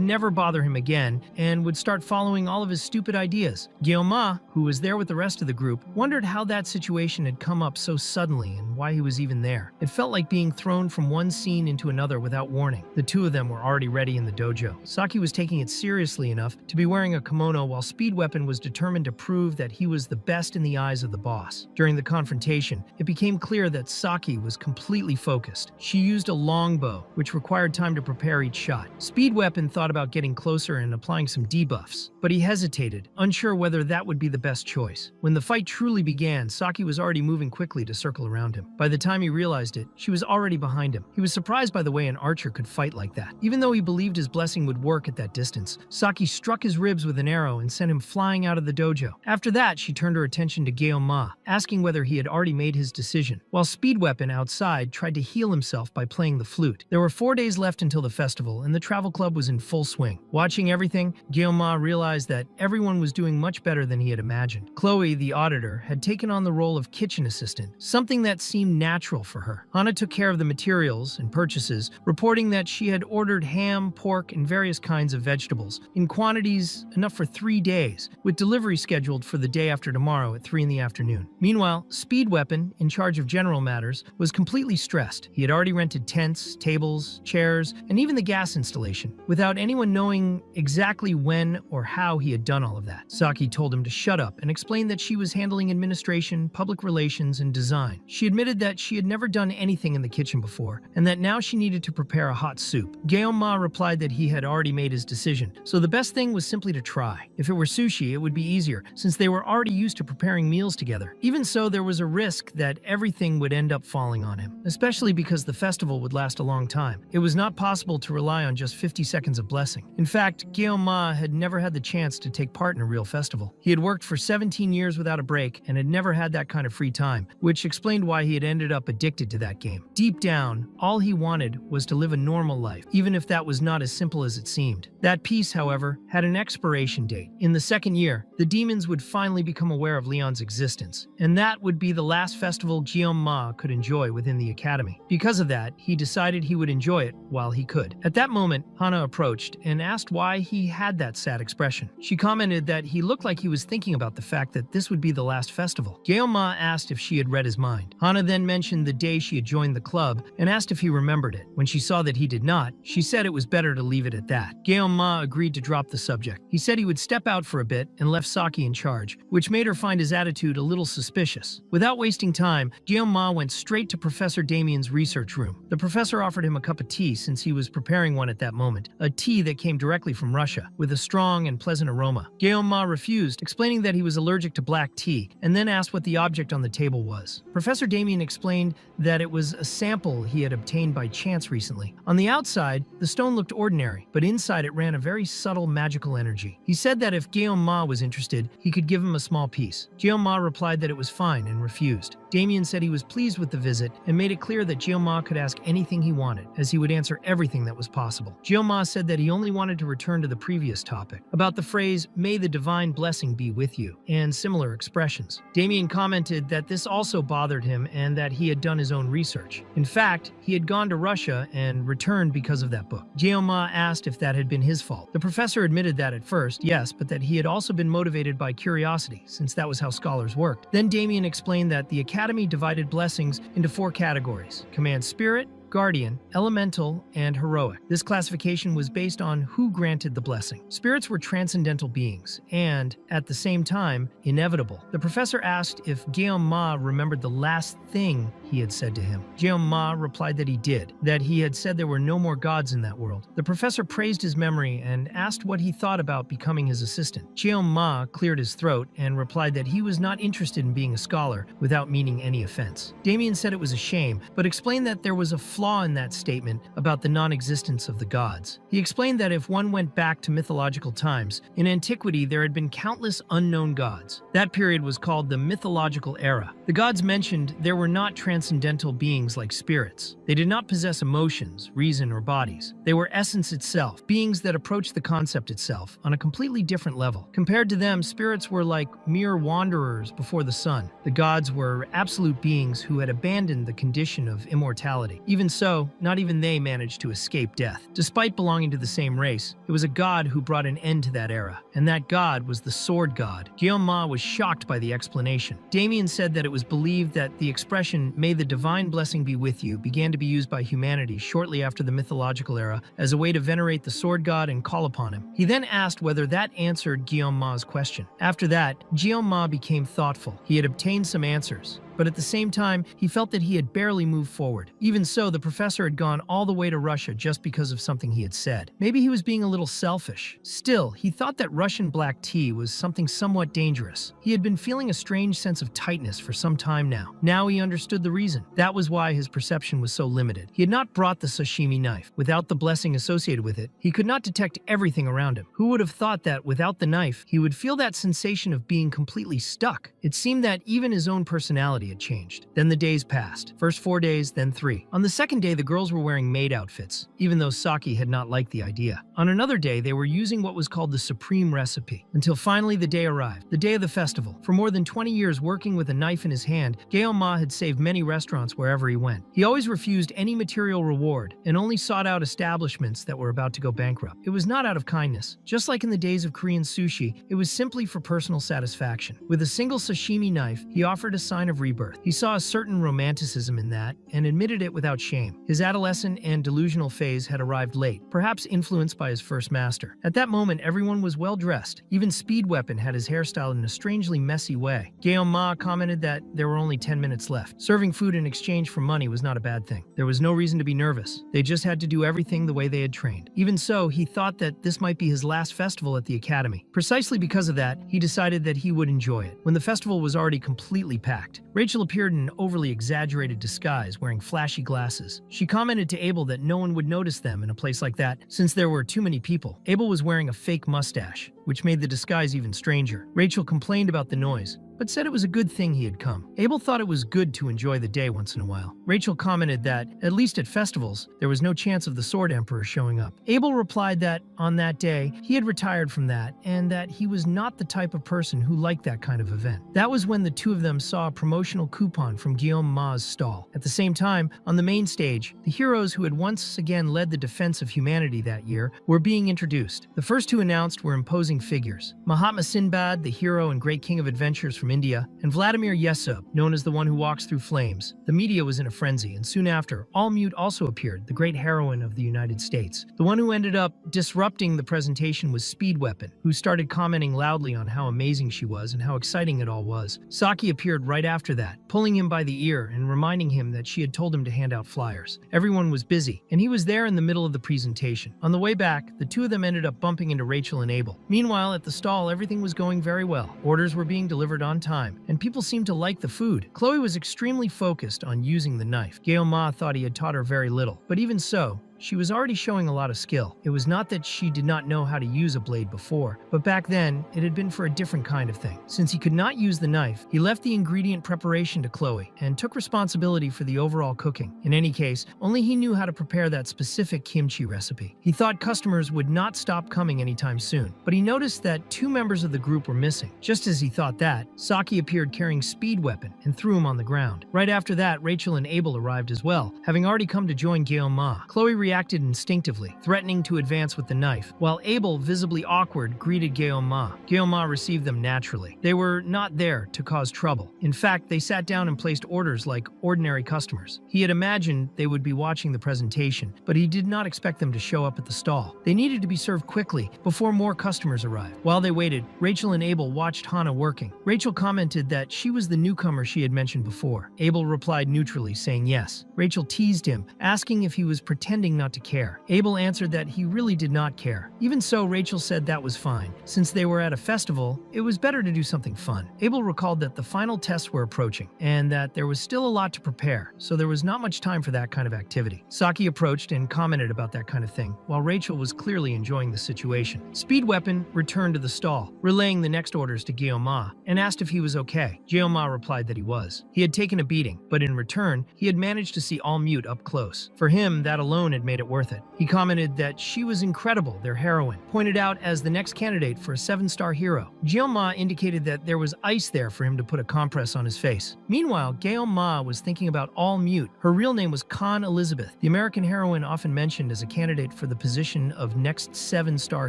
S1: never bother him again and would start following all of his stupid ideas. Guillaume Ma, who was there with the rest of the group, wondered how that situation had come up so suddenly and why he was even there. It felt like being thrown from one scene into another without warning. The two of them were already ready in the dojo. Saki was taking it seriously enough to be wearing a kimono while Speed Weapon was determined to prove that he was the best in the eyes of the boss. During the confrontation, it became clear that Saki was completely focused. She used a longbow, which required time to prepare each shot. Speed Weapon thought about getting closer and applying some debuffs, but he hesitated, unsure whether that would be the best choice. When the fight truly began, Saki was already moving quickly to circle around him. By the time he realized it, she was already behind him. He was surprised by the way an archer could fight like that. Even though he believed his blessing would work at that distance, Saki struck his ribs with an arrow and sent him flying out of the dojo. After that, she turned her attention to Guillaume Ma, asking whether he had already made his decision, while Speed Weapon outside tried to heal himself by playing the flute. There were 4 days left until the festival, and the travel club was in full swing. Watching everything, Guillaume Ma realized that everyone was doing much better than he had imagined. Chloe, the auditor, had taken on the role of kitchen assistant, something that seemed natural for her. Hana took care of the materials and purchases, reporting that she had ordered ham, pork, and various kinds of vegetables, in quantities enough for 3 days, with delivery scheduled for the day after tomorrow at 3 in the afternoon. Meanwhile, Speed Weapon, in charge of general matters, was completely stressed. He had already rented tents, tables, chairs, and even the gas installation, without anyone knowing exactly when or how he had done all of that. Saki told him to shut up and explained that she was handling administration, public relations, and design. She admitted that she had never done anything in the kitchen before, and that now she needed to prepare a hot soup. Guillaume Ma replied that he had already made his decision, so the best thing was simply to try. If it were sushi, it would be easier, since they were already used to preparing meals together. Even so, there was a risk that everything would end up falling on him, especially because the festival would last a long time. It was not possible to rely on just 50 seconds of blessing. In fact, Guillaume Ma had never had the chance to take part in a real festival. He had worked for 17 years without a break and had never had that kind of free time, which explained why he had ended up addicted to that game. Deep down, all he wanted was to live a normal life, even if that was not as simple as it seemed. That peace, however, had an expiration date. In the second year, the demons would finally become aware of Leon's existence, and that would be the last festival Ma could enjoy within the academy. Because of that, he decided he would enjoy it while he could. At that moment, Hana approached and asked why he had that sad expression. She commented that he looked like he was thinking about the fact that this would be the last festival. Ma asked if she had read his mind. Hana then mentioned the day she had joined the club and asked if he remembered it. When she saw that he did not, she said it was better to leave it at that. Ma agreed to drop the subject. He said he would step out for a bit and left Saki in charge, which made her find his attitude a little suspicious. Without wasting time, Ma went straight to Professor Damien's research room. The professor offered him a cup of tea since he was preparing one at that moment, a tea that came directly from Russia, with a strong and pleasant aroma. Ma refused, explaining that he was allergic to black tea, and then asked what the object on the table was. Professor Damien explained that it was a sample he had obtained by chance recently. On the outside, the stone looked ordinary, but inside it ran a very subtle magical energy. He said that if Ma was interested, he could give him a small piece. Ma replied that it was fine and refused. Damien said he was pleased with the visit and made it clear that Ma could ask anything he wanted, as he would answer everything that was possible. Ma said that he only wanted to return to the previous topic, about the phrase, "May the divine blessing be with you," and similar expressions. Damien commented that this also bothered him and that he had done his own research. In fact, he had gone to Russia and returned because of that book. Ma asked if that had been his fault. The professor admitted that at first, yes, but that he had also been motivated by curiosity, since that was how scholars worked. Then Damien explained that the Academy divided blessings into 4 categories: command spirit, guardian, elemental, and heroic. This classification was based on who granted the blessing. Spirits were transcendental beings, and, at the same time, inevitable. The professor asked if Ma remembered the last thing he had said to him. Ma replied that he did, that he had said there were no more gods in that world. The professor praised his memory and asked what he thought about becoming his assistant. Ma cleared his throat and replied that he was not interested in being a scholar without meaning any offense. Damien said it was a shame, but explained that there was a flaw in that statement about the non-existence of the gods. He explained that if one went back to mythological times, in antiquity there had been countless unknown gods. That period was called the mythological era. The gods mentioned there were not transcendental beings like spirits. They did not possess emotions, reason, or bodies. They were essence itself, beings that approached the concept itself on a completely different level. Compared to them, spirits were like mere wanderers before the sun. The gods were absolute beings who had abandoned the condition of immortality. Even so, not even they managed to escape death. Despite belonging to the same race, it was a god who brought an end to that era, and that god was the sword god. Ma was shocked by the explanation. Damien said that it was believed that the expression, "May the divine blessing be with you," began to be used by humanity shortly after the mythological era as a way to venerate the sword god and call upon him. He then asked whether that answered Ma's question. After that, Ma became thoughtful. He had obtained some answers, but at the same time, he felt that he had barely moved forward. Even so, the professor had gone all the way to Russia just because of something he had said. Maybe he was being a little selfish. Still, he thought that Russian black tea was something somewhat dangerous. He had been feeling a strange sense of tightness for some time now. Now he understood the reason. That was why his perception was so limited. He had not brought the sashimi knife. Without the blessing associated with it, he could not detect everything around him. Who would have thought that without the knife, he would feel that sensation of being completely stuck? It seemed that even his own personality had changed. Then the days passed. First 4 days, then 3. On the second day, the girls were wearing maid outfits, even though Saki had not liked the idea. On another day, they were using what was called the supreme recipe, until finally the day arrived, the day of the festival. For more than 20 years working with a knife in his hand, Ma had saved many restaurants wherever he went. He always refused any material reward and only sought out establishments that were about to go bankrupt. It was not out of kindness. Just like in the days of Korean sushi, it was simply for personal satisfaction. With a single sashimi knife, he offered a sign of rebirth. He saw a certain romanticism in that and admitted it without shame. His adolescent and delusional phase had arrived late, perhaps influenced by his first master. At that moment, everyone was well dressed. Even Speed Weapon had his hairstyle in a strangely messy way. Ma commented that there were only 10 minutes left. Serving food in exchange for money was not a bad thing. There was no reason to be nervous. They just had to do everything the way they had trained. Even so, he thought that this might be his last festival at the academy. Precisely because of that, he decided that he would enjoy it. When the festival was already completely packed, Rachel appeared in an overly exaggerated disguise, wearing flashy glasses. She commented to Abel that no one would notice them in a place like that, since there were too many people. Abel was wearing a fake mustache, which made the disguise even stranger. Rachel complained about the noise, but said it was a good thing he had come. Abel thought it was good to enjoy the day once in a while. Rachel commented that, at least at festivals, there was no chance of the Sword Emperor showing up. Abel replied that, on that day, he had retired from that, and that he was not the type of person who liked that kind of event. That was when the two of them saw a promotional coupon from Guillaume Ma's stall. At the same time, on the main stage, the heroes who had once again led the defense of humanity that year were being introduced. The first two announced were imposing figures: Mahatma Sinbad, the hero and great king of adventures from India, and Vladimir Yesub, known as the one who walks through flames. The media was in a frenzy, and soon after, All Mute also appeared, the great heroine of the United States. The one who ended up disrupting the presentation was Speed Weapon, who started commenting loudly on how amazing she was and how exciting it all was. Saki appeared right after that, pulling him by the ear and reminding him that she had told him to hand out flyers. Everyone was busy, and he was there in the middle of the presentation. On the way back, the two of them ended up bumping into Rachel and Abel. Meanwhile, at the stall, everything was going very well. Orders were being delivered on time, and people seemed to like the food. Chloe was extremely focused on using the knife. Guillaume Ma thought he had taught her very little, but even so, she was already showing a lot of skill. It was not that she did not know how to use a blade before, but back then, it had been for a different kind of thing. Since he could not use the knife, he left the ingredient preparation to Chloe and took responsibility for the overall cooking. In any case, only he knew how to prepare that specific kimchi recipe. He thought customers would not stop coming anytime soon, but he noticed that two members of the group were missing. Just as he thought that, Saki appeared carrying Speed Weapon and threw him on the ground. Right after that, Rachel and Abel arrived as well, having already come to join Guillaume Ma. Chloe reacted instinctively, threatening to advance with the knife, while Abel, visibly awkward, greeted Guillaume Ma. Guillaume Ma received them naturally. They were not there to cause trouble. In fact, they sat down and placed orders like ordinary customers. He had imagined they would be watching the presentation, but he did not expect them to show up at the stall. They needed to be served quickly before more customers arrived. While they waited, Rachel and Abel watched Hana working. Rachel commented that she was the newcomer she had mentioned before. Abel replied neutrally, saying yes. Rachel teased him, asking if he was pretending not to care. Abel answered that he really did not care. Even so, Rachel said that was fine. Since they were at a festival, it was better to do something fun. Abel recalled that the final tests were approaching, and that there was still a lot to prepare, so there was not much time for that kind of activity. Saki approached and commented about that kind of thing, while Rachel was clearly enjoying the situation. Speed Weapon returned to the stall, relaying the next orders to Guillaume Ma, and asked if he was okay. Guillaume Ma replied that he was. He had taken a beating, but in return, he had managed to see All Mute up close. For him, that alone had made it worth it. He commented that she was incredible, their heroine, pointed out as the next candidate for a 7-star hero. Guillaume Ma indicated that there was ice there for him to put a compress on his face. Meanwhile, Guillaume Ma was thinking about All Mute. Her real name was Khan Elizabeth, the American heroine often mentioned as a candidate for the position of next 7-star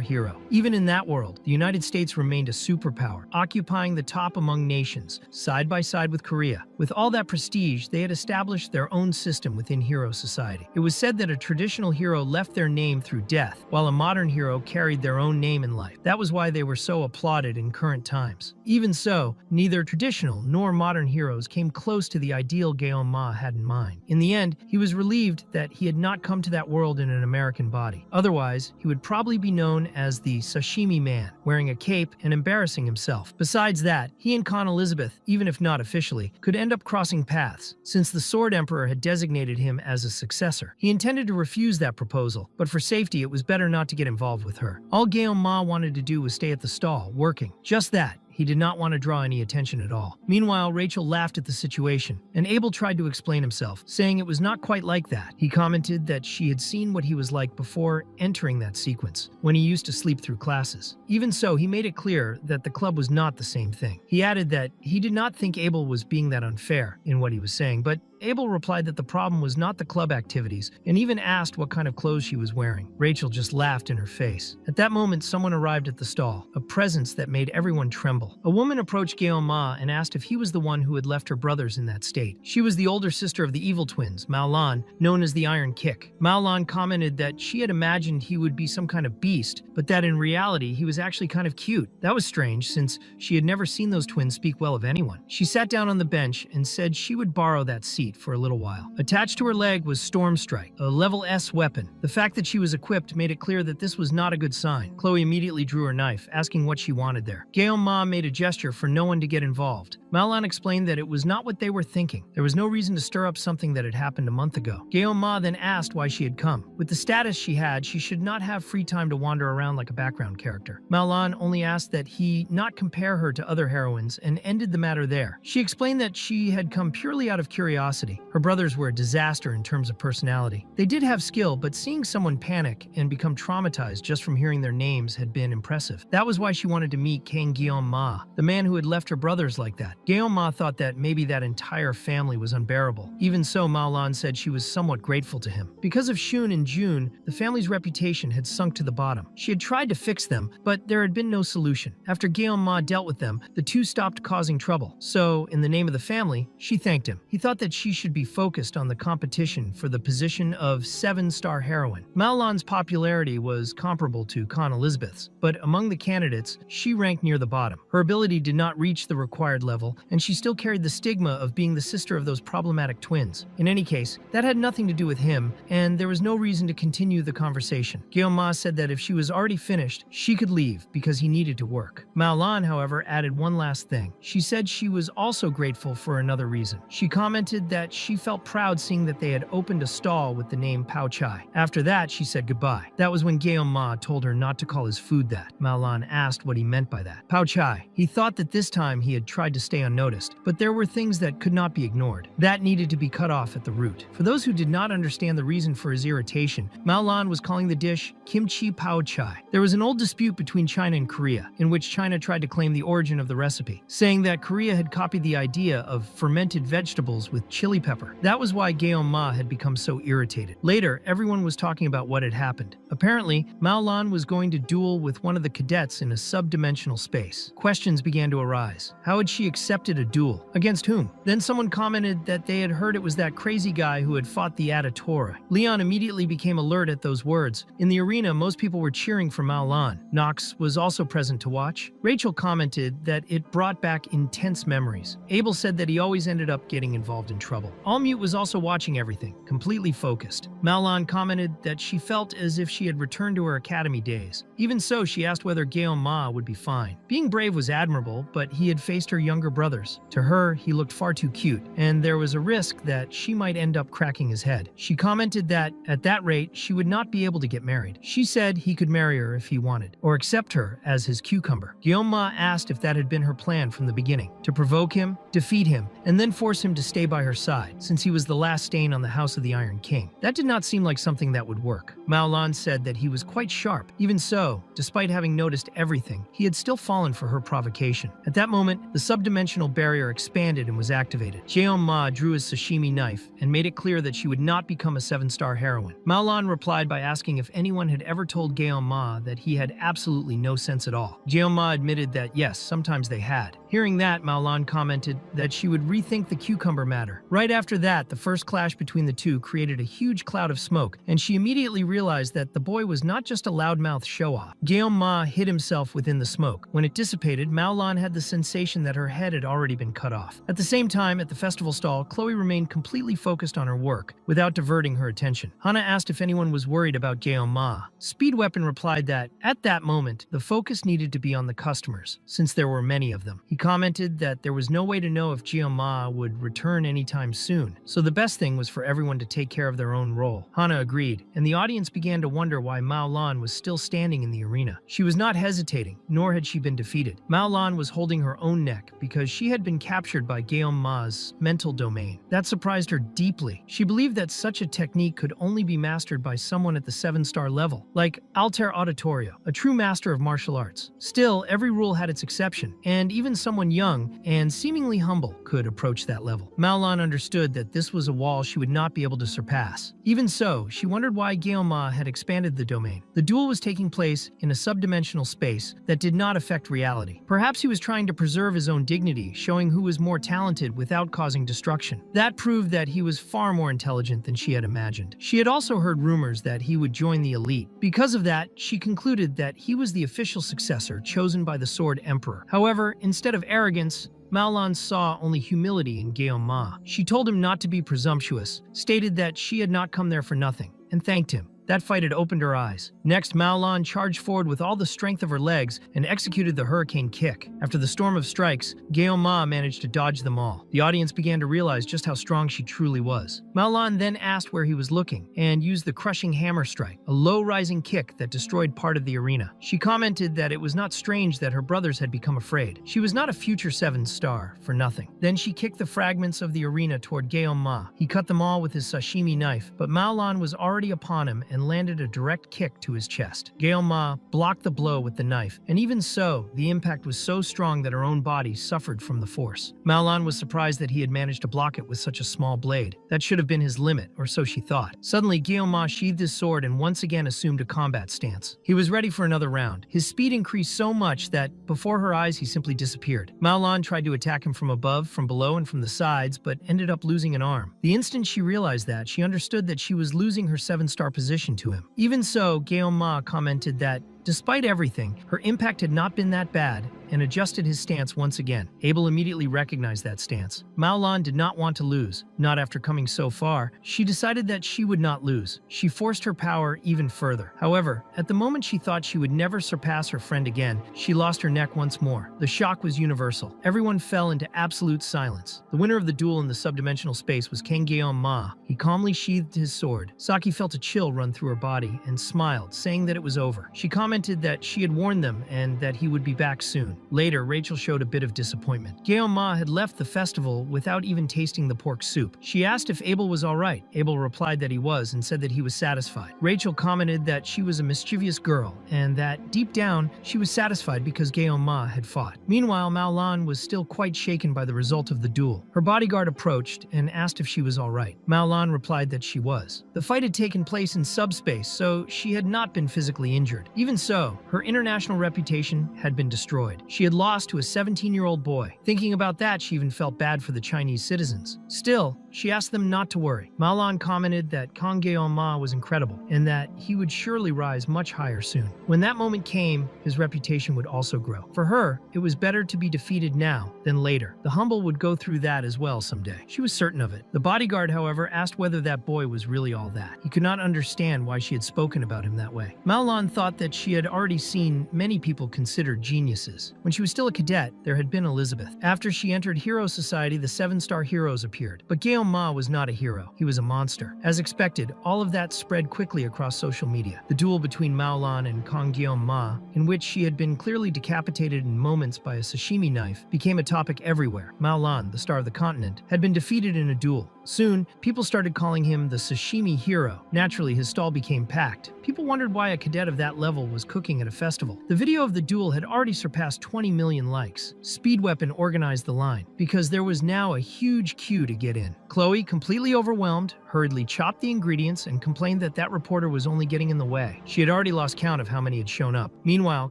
S1: hero. Even in that world, the United States remained a superpower, occupying the top among nations, side by side with Korea. With all that prestige, they had established their own system within hero society. It was said that a traditional hero left their name through death, while a modern hero carried their own name in life. That was why they were so applauded in current times. Even so, neither traditional nor modern heroes came close to the ideal Guillaume Ma had in mind. In the end, he was relieved that he had not come to that world in an American body. Otherwise, he would probably be known as the Sashimi Man, wearing a cape and embarrassing himself. Besides that, he and Khan Elizabeth, even if not officially, could end up crossing paths, since the Sword Emperor had designated him as a successor. He intended to refuse that proposal, but for safety it was better not to get involved with her. All Guillaume Ma wanted to do was stay at the stall, working. Just that. He did not want to draw any attention at all. Meanwhile, Rachel laughed at the situation, and Abel tried to explain himself, saying it was not quite like that. He commented that she had seen what he was like before entering that sequence, when he used to sleep through classes. Even so, he made it clear that the club was not the same thing. He added that he did not think Abel was being that unfair in what he was saying, but Abel replied that the problem was not the club activities, and even asked what kind of clothes she was wearing. Rachel just laughed in her face. At that moment, someone arrived at the stall, a presence that made everyone tremble. A woman approached Guillaume Ma and asked if he was the one who had left her brothers in that state. She was the older sister of the evil twins, Mao Lan, known as the Iron Kick. Mao Lan commented that she had imagined he would be some kind of beast, but that in reality he was actually kind of cute. That was strange, since she had never seen those twins speak well of anyone. She sat down on the bench and said she would borrow that seat. feet for a little while. Attached to her leg was Storm Strike, a level S weapon. The fact that she was equipped made it clear that this was not a good sign. Chloe immediately drew her knife, asking what she wanted there. Ma made a gesture for no one to get involved. Malan explained that it was not what they were thinking. There was no reason to stir up something that had happened a month ago. Ma then asked why she had come. With the status she had, she should not have free time to wander around like a background character. Malan only asked that he not compare her to other heroines and ended the matter there. She explained that she had come purely out of curiosity. Her brothers were a disaster in terms of personality. They did have skill, but seeing someone panic and become traumatized just from hearing their names had been impressive. That was why she wanted to meet King Ma, the man who had left her brothers like that. Ma thought that maybe that entire family was unbearable. Even so, Malan said she was somewhat grateful to him. Because of Shun and June, the family's reputation had sunk to the bottom. She had tried to fix them, but there had been no solution. After Ma dealt with them, the two stopped causing trouble. So, in the name of the family, she thanked him. He thought that she should be focused on the competition for the position of 7-star heroine. Malan's popularity was comparable to Con Elizabeth's, but among the candidates, she ranked near the bottom. Her ability did not reach the required level, and she still carried the stigma of being the sister of those problematic twins. In any case, that had nothing to do with him, and there was no reason to continue the conversation. Ma said that if she was already finished, she could leave because he needed to work. Malan, however, added one last thing. She said she was also grateful for another reason. She commented that she felt proud seeing that they had opened a stall with the name Pao Chai. After that, she said goodbye. That was when Ma told her not to call his food that. Malan asked what he meant by that. Pao Chai. He thought that this time he had tried to stay unnoticed, but there were things that could not be ignored. That needed to be cut off at the root. For those who did not understand the reason for his irritation, Malan was calling the dish kimchi pao chai. There was an old dispute between China and Korea, in which China tried to claim the origin of the recipe, saying that Korea had copied the idea of fermented vegetables with chili pepper. That was why Ma had become so irritated. Later, everyone was talking about what had happened. Apparently, Malan was going to duel with one of the cadets in a sub-dimensional space. Questions began to arise. How had she accepted a duel? Against whom? Then someone commented that they had heard it was that crazy guy who had fought the Atatora. Leon immediately became alert at those words. In the arena, most people were cheering for Malan. Knox was also present to watch. Rachel commented that it brought back intense memories. Abel said that he always ended up getting involved in trouble. Allmute was also watching everything, completely focused. Malan commented that she felt as if she had returned to her academy days. Even so, she asked whether Ma would be fine. Being brave was admirable, but he had faced her younger brothers. To her, he looked far too cute, and there was a risk that she might end up cracking his head. She commented that, at that rate, she would not be able to get married. She said he could marry her if he wanted, or accept her as his cucumber. Ma asked if that had been her plan from the beginning, to provoke him, defeat him, and then force him to stay by her side, since he was the last stain on the House of the Iron King. That did not seem like something that would work. Maolan said that he was quite sharp. Even so, despite having noticed everything, he had still fallen for her provocation. At that moment, the subdimensional barrier expanded and was activated. Ma drew his sashimi knife and made it clear that she would not become a 7-star heroine. Maolan replied by asking if anyone had ever told Ma that he had absolutely no sense at all. Ma admitted that yes, sometimes they had. Hearing that, Maolan commented that she would rethink the cucumber matter. Right after that, the first clash between the two created a huge cloud of smoke, and she immediately realized that the boy was not just a loudmouth show-off. Ma hid himself within the smoke. When it dissipated, Maolan had the sensation that her head had already been cut off. At the same time, at the festival stall, Chloe remained completely focused on her work, without diverting her attention. Hana asked if anyone was worried about Ma. Speed Weapon replied that, at that moment, the focus needed to be on the customers, since there were many of them. He commented that there was no way to know if Ma would return anytime soon, so the best thing was for everyone to take care of their own role. Hana agreed, and the audience began to wonder why Maolan was still standing in the arena. She was not hesitating, nor had she been defeated. Maolan was holding her own neck because she had been captured by Ma's mental domain. That surprised her deeply. She believed that such a technique could only be mastered by someone at the 7-star level, like Alter Auditorio, a true master of martial arts. Still, every rule had its exception, and even someone young and seemingly humble could approach that level. Maolan understood that this was a wall she would not be able to surpass. Even so, she wondered why Ma had expanded the domain. The duel was taking place in a subdimensional space that did not affect reality. Perhaps he was trying to preserve his own dignity, showing who was more talented without causing destruction. That proved that he was far more intelligent than she had imagined. She had also heard rumors that he would join the elite. Because of that, she concluded that he was the official successor chosen by the Sword Emperor. However, instead of arrogance, Mao Lan saw only humility in Guillaume Ma. She told him not to be presumptuous, stated that she had not come there for nothing, and thanked him. That fight had opened her eyes. Next, Mao Lan charged forward with all the strength of her legs and executed the hurricane kick. After the storm of strikes, Guillaume Ma managed to dodge them all. The audience began to realize just how strong she truly was. Mao Lan then asked where he was looking and used the crushing hammer strike, a low-rising kick that destroyed part of the arena. She commented that it was not strange that her brothers had become afraid. She was not a future 7-star for nothing. Then she kicked the fragments of the arena toward Guillaume Ma. He cut them all with his sashimi knife, but Mao Lan was already upon him and landed a direct kick to his chest. Guillaume Ma blocked the blow with the knife, and even so, the impact was so strong that her own body suffered from the force. Mao Lan was surprised that he had managed to block it with such a small blade. That should have been his limit, or so she thought. Suddenly, Guillaume Ma sheathed his sword and once again assumed a combat stance. He was ready for another round. His speed increased so much that, before her eyes, he simply disappeared. Mao Lan tried to attack him from above, from below, and from the sides, but ended up losing an arm. The instant she realized that, she understood that she was losing her 7-star position to him. Even so, Guillaume Ma commented that, despite everything, her impact had not been that bad, and adjusted his stance once again. Abel immediately recognized that stance. Mao Lan did not want to lose. Not after coming so far, she decided that she would not lose. She forced her power even further. However, at the moment she thought she would never surpass her friend again, she lost her neck once more. The shock was universal. Everyone fell into absolute silence. The winner of the duel in the subdimensional space was King Guillaume Ma. He calmly sheathed his sword. Saki felt a chill run through her body and smiled, saying that it was over. She commented that she had warned them and that he would be back soon. Later, Rachel showed a bit of disappointment. Guillaume Ma had left the festival without even tasting the pork soup. She asked if Abel was all right. Abel replied that he was and said that he was satisfied. Rachel commented that she was a mischievous girl and that, deep down, she was satisfied because Guillaume Ma had fought. Meanwhile, Mao Lan was still quite shaken by the result of the duel. Her bodyguard approached and asked if she was all right. Mao Lan replied that she was. The fight had taken place in subspace, so she had not been physically injured. Even so, her international reputation had been destroyed. She had lost to a 17-year-old boy. Thinking about that, she even felt bad for the Chinese citizens. Still, she asked them not to worry. Mao Lan commented that Kang Guillaume Ma was incredible and that he would surely rise much higher soon. When that moment came, his reputation would also grow. For her, it was better to be defeated now than later. The humble would go through that as well someday. She was certain of it. The bodyguard, however, asked whether that boy was really all that. He could not understand why she had spoken about him that way. Mao Lan thought that she had already seen many people considered geniuses. When she was still a cadet, there had been Elizabeth. After she entered Hero Society, the 7-star heroes appeared. But Guillaume Ma was not a hero. He was a monster. As expected, all of that spread quickly across social media. The duel between Mao Lan and Kang Guillaume Ma, in which she had been clearly decapitated in moments by a sashimi knife, became a topic everywhere. Mao Lan, the star of the continent, had been defeated in a duel. Soon, people started calling him the sashimi hero. Naturally, his stall became packed. People wondered why a cadet of that level was cooking at a festival. The video of the duel had already surpassed 20 million likes. Speed Weapon organized the line, because there was now a huge queue to get in. Chloe, completely overwhelmed, hurriedly chopped the ingredients and complained that that reporter was only getting in the way. She had already lost count of how many had shown up. Meanwhile,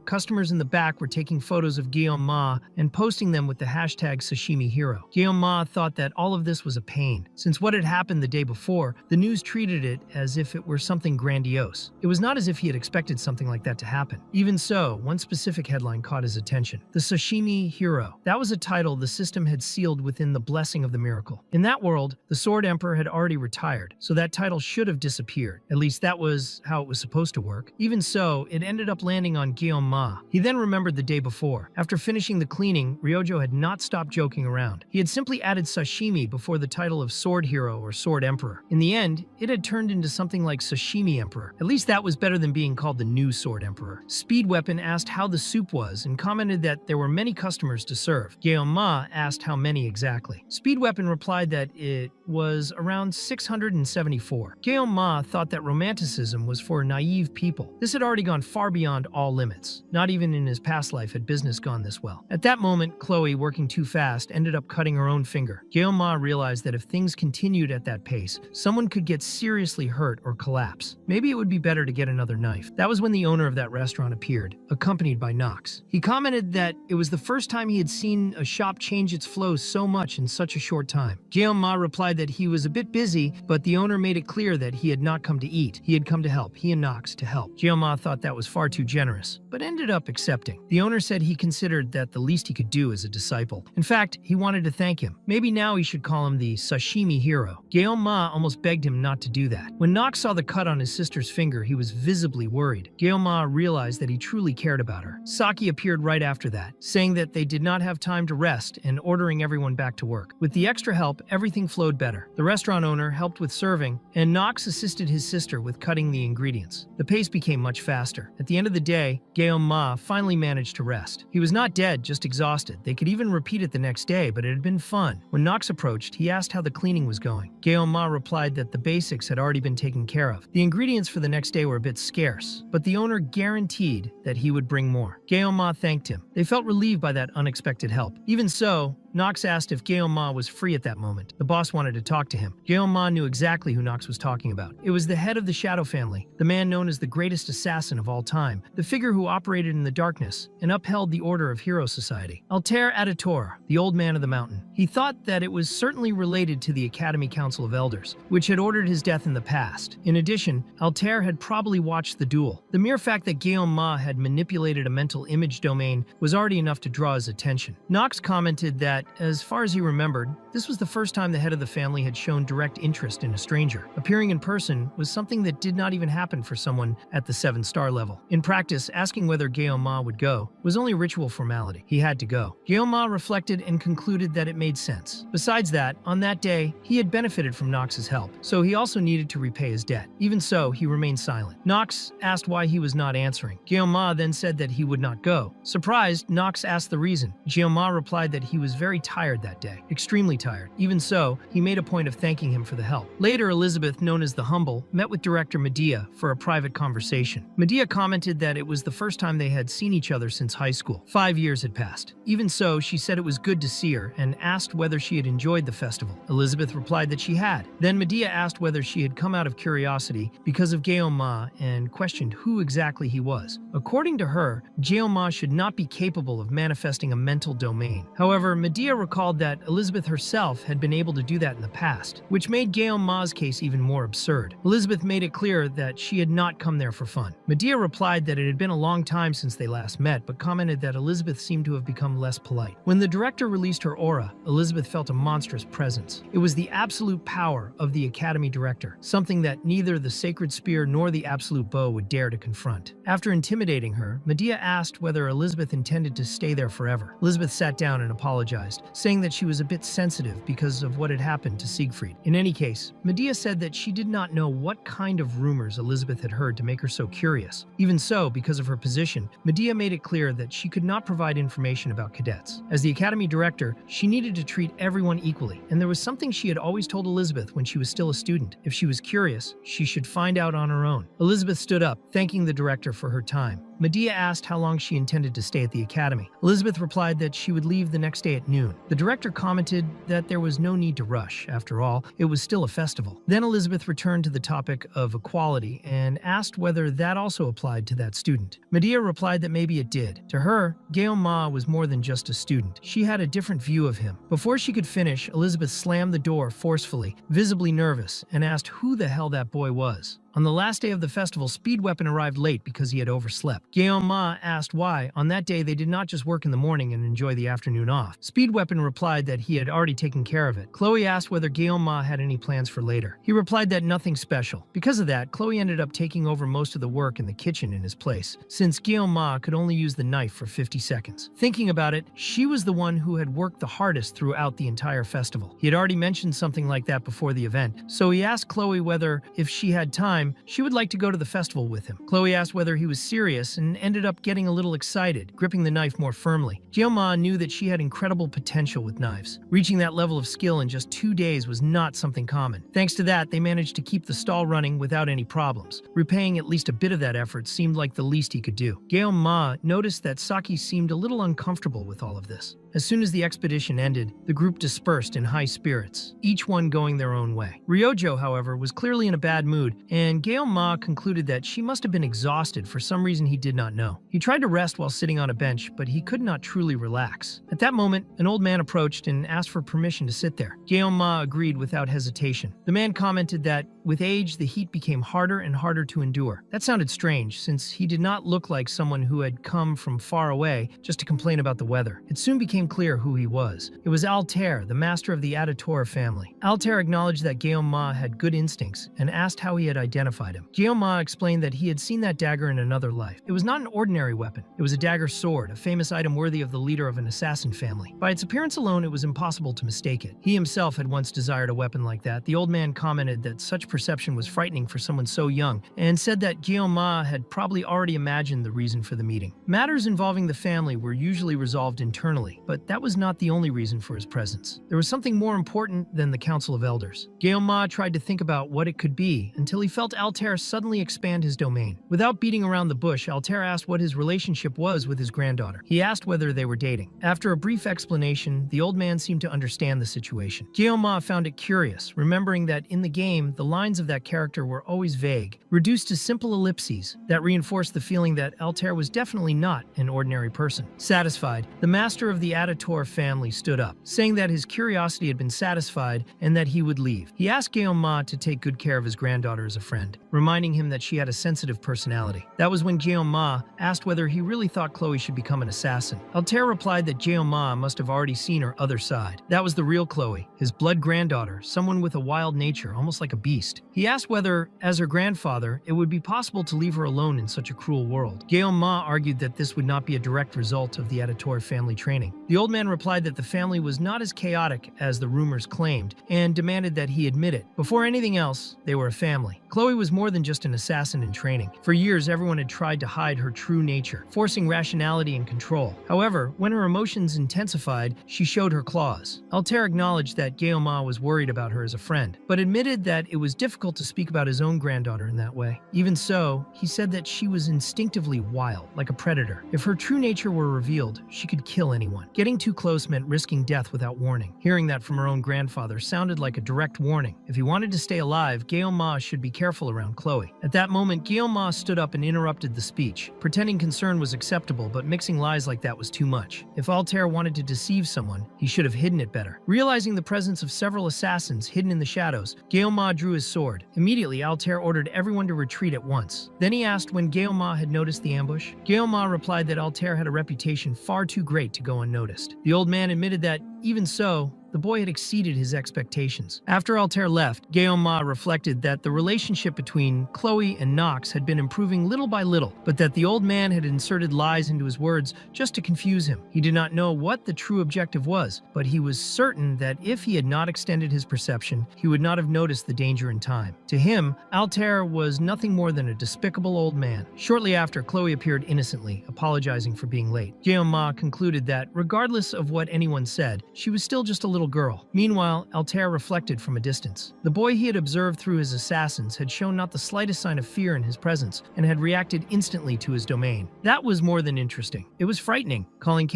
S1: customers in the back were taking photos of Guillaume Ma and posting them with the hashtag #SashimiHero. Guillaume Ma thought that all of this was a pain. Since what had happened the day before, the news treated it as if it were something grandiose. It was not as if he had expected something like that to happen. Even so, one specific headline caught his attention. The Sashimi Hero. That was a title the system had sealed within the blessing of the miracle. In that world, the Sword Emperor had already retired, so that title should have disappeared. At least that was how it was supposed to work. Even so, it ended up landing on Guillaume Ma. He then remembered the day before. After finishing the cleaning, Ryojo had not stopped joking around. He had simply added sashimi before the title of Sword Hero or Sword Emperor. In the end, it had turned into something like Sashimi Emperor. At least that was better than being called the new Sword Emperor. Speed Weapon asked how the soup was and commented that there were many customers to serve. Guillaume Ma asked how many exactly. Speed Weapon replied that it was around 674. Guillaume Ma thought that romanticism was for naive people. This had already gone far beyond all limits. Not even in his past life had business gone this well. At that moment, Chloe, working too fast, ended up cutting her own finger. Guillaume Ma realized that if things continued at that pace, someone could get seriously hurt or collapse. Maybe it would be better better to get another knife. That was when the owner of that restaurant appeared, accompanied by Knox. He commented that it was the first time he had seen a shop change its flow so much in such a short time. Ma replied that he was a bit busy, but the owner made it clear that he had not come to eat. He had come to help, he and Knox to help. Ma thought that was far too generous, but ended up accepting. The owner said he considered that the least he could do as a disciple. In fact, he wanted to thank him. Maybe now he should call him the sashimi hero. Ma almost begged him not to do that. When Knox saw the cut on his sister's finger, he was visibly worried. Ma realized that he truly cared about her. Saki appeared right after that, saying that they did not have time to rest and ordering everyone back to work. With the extra help, everything flowed better. The restaurant owner helped with serving, and Knox assisted his sister with cutting the ingredients. The pace became much faster. At the end of the day, Ma finally managed to rest. He was not dead, just exhausted. They could even repeat it the next day, but it had been fun. When Knox approached, he asked how the cleaning was going. Ma replied that the basics had already been taken care of. The ingredients for the next day were a bit scarce, but the owner guaranteed that he would bring more. Ma thanked him. They felt relieved by that unexpected help. Even so, Knox asked if Ma was free at that moment. The boss wanted to talk to him. Ma knew exactly who Knox was talking about. It was the head of the Shadow family, the man known as the greatest assassin of all time, the figure who operated in the darkness and upheld the order of Hero Society. Altair Aditor, the old man of the mountain. He thought that it was certainly related to the Academy Council of Elders, which had ordered his death in the past. In addition, Altair had probably watched the duel. The mere fact that Ma had manipulated a mental image domain was already enough to draw his attention. Knox commented that, as far as he remembered, this was the first time the head of the family had shown direct interest in a stranger. Appearing in person was something that did not even happen for someone at the 7-star level. In practice, asking whether Ma would go was only ritual formality. He had to go. Ma reflected and concluded that it made sense. Besides that, on that day, he had benefited from Knox's help, so he also needed to repay his debt. Even so, he remained silent. Knox asked why he was not answering. Ma then said that he would not go. Surprised, Knox asked the reason. Ma replied that he was very tired that day, extremely tired. Even so, he made a point of thanking him for the help. Later, Elizabeth, known as the Humble, met with director Medea for a private conversation. Medea commented that it was the first time they had seen each other since high school. 5 years had passed. Even so, she said it was good to see her and asked whether she had enjoyed the festival. Elizabeth replied that she had. Then Medea asked whether she had come out of curiosity because of Ma and questioned who exactly he was. According to her, Ma should not be capable of manifesting a mental domain. However, Medea recalled that Elizabeth herself had been able to do that in the past, which made Ma's case even more absurd. Elizabeth made it clear that she had not come there for fun. Medea replied that it had been a long time since they last met, but commented that Elizabeth seemed to have become less polite. When the director released her aura, Elizabeth felt a monstrous presence. It was the absolute power of the Academy director, something that neither the Sacred Spear nor the Absolute Bow would dare to confront. After intimidating her, Medea asked whether Elizabeth intended to stay there forever. Elizabeth sat down and apologized, saying that she was a bit sensitive because of what had happened to Siegfried. In any case, Medea said that she did not know what kind of rumors Elizabeth had heard to make her so curious. Even so, because of her position, Medea made it clear that she could not provide information about cadets. As the Academy director, she needed to treat everyone equally, and there was something she had always told Elizabeth when she was still a student. If she was curious, she should find out on her own. Elizabeth stood up, thanking the director for her time. Medea asked how long she intended to stay at the academy. Elizabeth replied that she would leave the next day at noon. The director commented that there was no need to rush. After all, it was still a festival. Then Elizabeth returned to the topic of equality and asked whether that also applied to that student. Medea replied that maybe it did. To her, Ma was more than just a student. She had a different view of him. Before she could finish, Elizabeth slammed the door forcefully, visibly nervous, and asked who the hell that boy was. On the last day of the festival, Speed Weapon arrived late because he had overslept. Ma asked why. On that day, they did not just work in the morning and enjoy the afternoon off. Speed Weapon replied that he had already taken care of it. Chloe asked whether Ma had any plans for later. He replied that nothing special. Because of that, Chloe ended up taking over most of the work in the kitchen in his place, since Ma could only use the knife for 50 seconds. Thinking about it, she was the one who had worked the hardest throughout the entire festival. He had already mentioned something like that before the event, so he asked Chloe whether, if she had time, she would like to go to the festival with him. Chloe asked whether he was serious and ended up getting a little excited, gripping the knife more firmly. Ma knew that she had incredible potential with knives. Reaching that level of skill in just 2 days was not something common. Thanks to that, they managed to keep the stall running without any problems. Repaying at least a bit of that effort seemed like the least he could do. Ma noticed that Saki seemed a little uncomfortable with all of this. As soon as the expedition ended, the group dispersed in high spirits, each one going their own way. Ryojo, however, was clearly in a bad mood, and Ma concluded that she must have been exhausted for some reason he did not know. He tried to rest while sitting on a bench, but he could not truly relax. At that moment, an old man approached and asked for permission to sit there. Ma agreed without hesitation. The man commented that, with age, the heat became harder and harder to endure. That sounded strange, since he did not look like someone who had come from far away just to complain about the weather. It soon became clear who he was. It was Altair, the master of the Aditora family. Altair acknowledged that Ma had good instincts and asked how he had identified him. Ma explained that he had seen that dagger in another life. It was not an ordinary weapon. It was a dagger sword, a famous item worthy of the leader of an assassin family. By its appearance alone, it was impossible to mistake it. He himself had once desired a weapon like that. The old man commented that such perception was frightening for someone so young, and said that Ma had probably already imagined the reason for the meeting. Matters involving the family were usually resolved internally, but that was not the only reason for his presence. There was something more important than the Council of Elders. Ma tried to think about what it could be, until he felt Altair suddenly expand his domain. Without beating around the bush, Altair asked what his relationship was with his granddaughter. He asked whether they were dating. After a brief explanation, the old man seemed to understand the situation. Ma found it curious, remembering that in the game, the lines of that character were always vague, reduced to simple ellipses that reinforced the feeling that Altair was definitely not an ordinary person. Satisfied, the master of the Aditor family stood up, saying that his curiosity had been satisfied and that he would leave. He asked Ma to take good care of his granddaughter as a friend, reminding him that she had a sensitive personality. That was when Ma asked whether he really thought Chloe should become an assassin. Altair replied that Ma must have already seen her other side. That was the real Chloe, his blood granddaughter, someone with a wild nature, almost like a beast. He asked whether, as her grandfather, it would be possible to leave her alone in such a cruel world. Ma argued that this would not be a direct result of the Aditor family training. The old man replied that the family was not as chaotic as the rumors claimed, and demanded that he admit it. Before anything else, they were a family. Chloe was more than just an assassin in training. For years, everyone had tried to hide her true nature, forcing rationality and control. However, when her emotions intensified, she showed her claws. Altair acknowledged that Ma was worried about her as a friend, but admitted that it was difficult to speak about his own granddaughter in that way. Even so, he said that she was instinctively wild, like a predator. If her true nature were revealed, she could kill anyone. Getting too close meant risking death without warning. Hearing that from her own grandfather sounded like a direct warning. If he wanted to stay alive, Ma should be careful around Chloe. At that moment, Ma stood up and interrupted the speech. Pretending concern was acceptable, but mixing lies like that was too much. If Altair wanted to deceive someone, he should have hidden it better. Realizing the presence of several assassins hidden in the shadows, Ma drew his sword. Immediately, Altair ordered everyone to retreat at once. Then he asked when Ma had noticed the ambush. Ma replied that Altair had a reputation far too great to go unnoticed. The old man admitted that, even so, the boy had exceeded his expectations. After Altair left, Ma reflected that the relationship between Chloe and Nox had been improving little by little, but that the old man had inserted lies into his words just to confuse him. He did not know what the true objective was, but he was certain that if he had not extended his perception, he would not have noticed the danger in time. To him, Altair was nothing more than a despicable old man. Shortly after, Chloe appeared innocently, apologizing for being late. Ma concluded that, regardless of what anyone said, she was still just a little girl. Meanwhile, Altair reflected from a distance. The boy he had observed through his assassins had shown not the slightest sign of fear in his presence, and had reacted instantly to his domain. That was more than interesting. It was frightening. Calling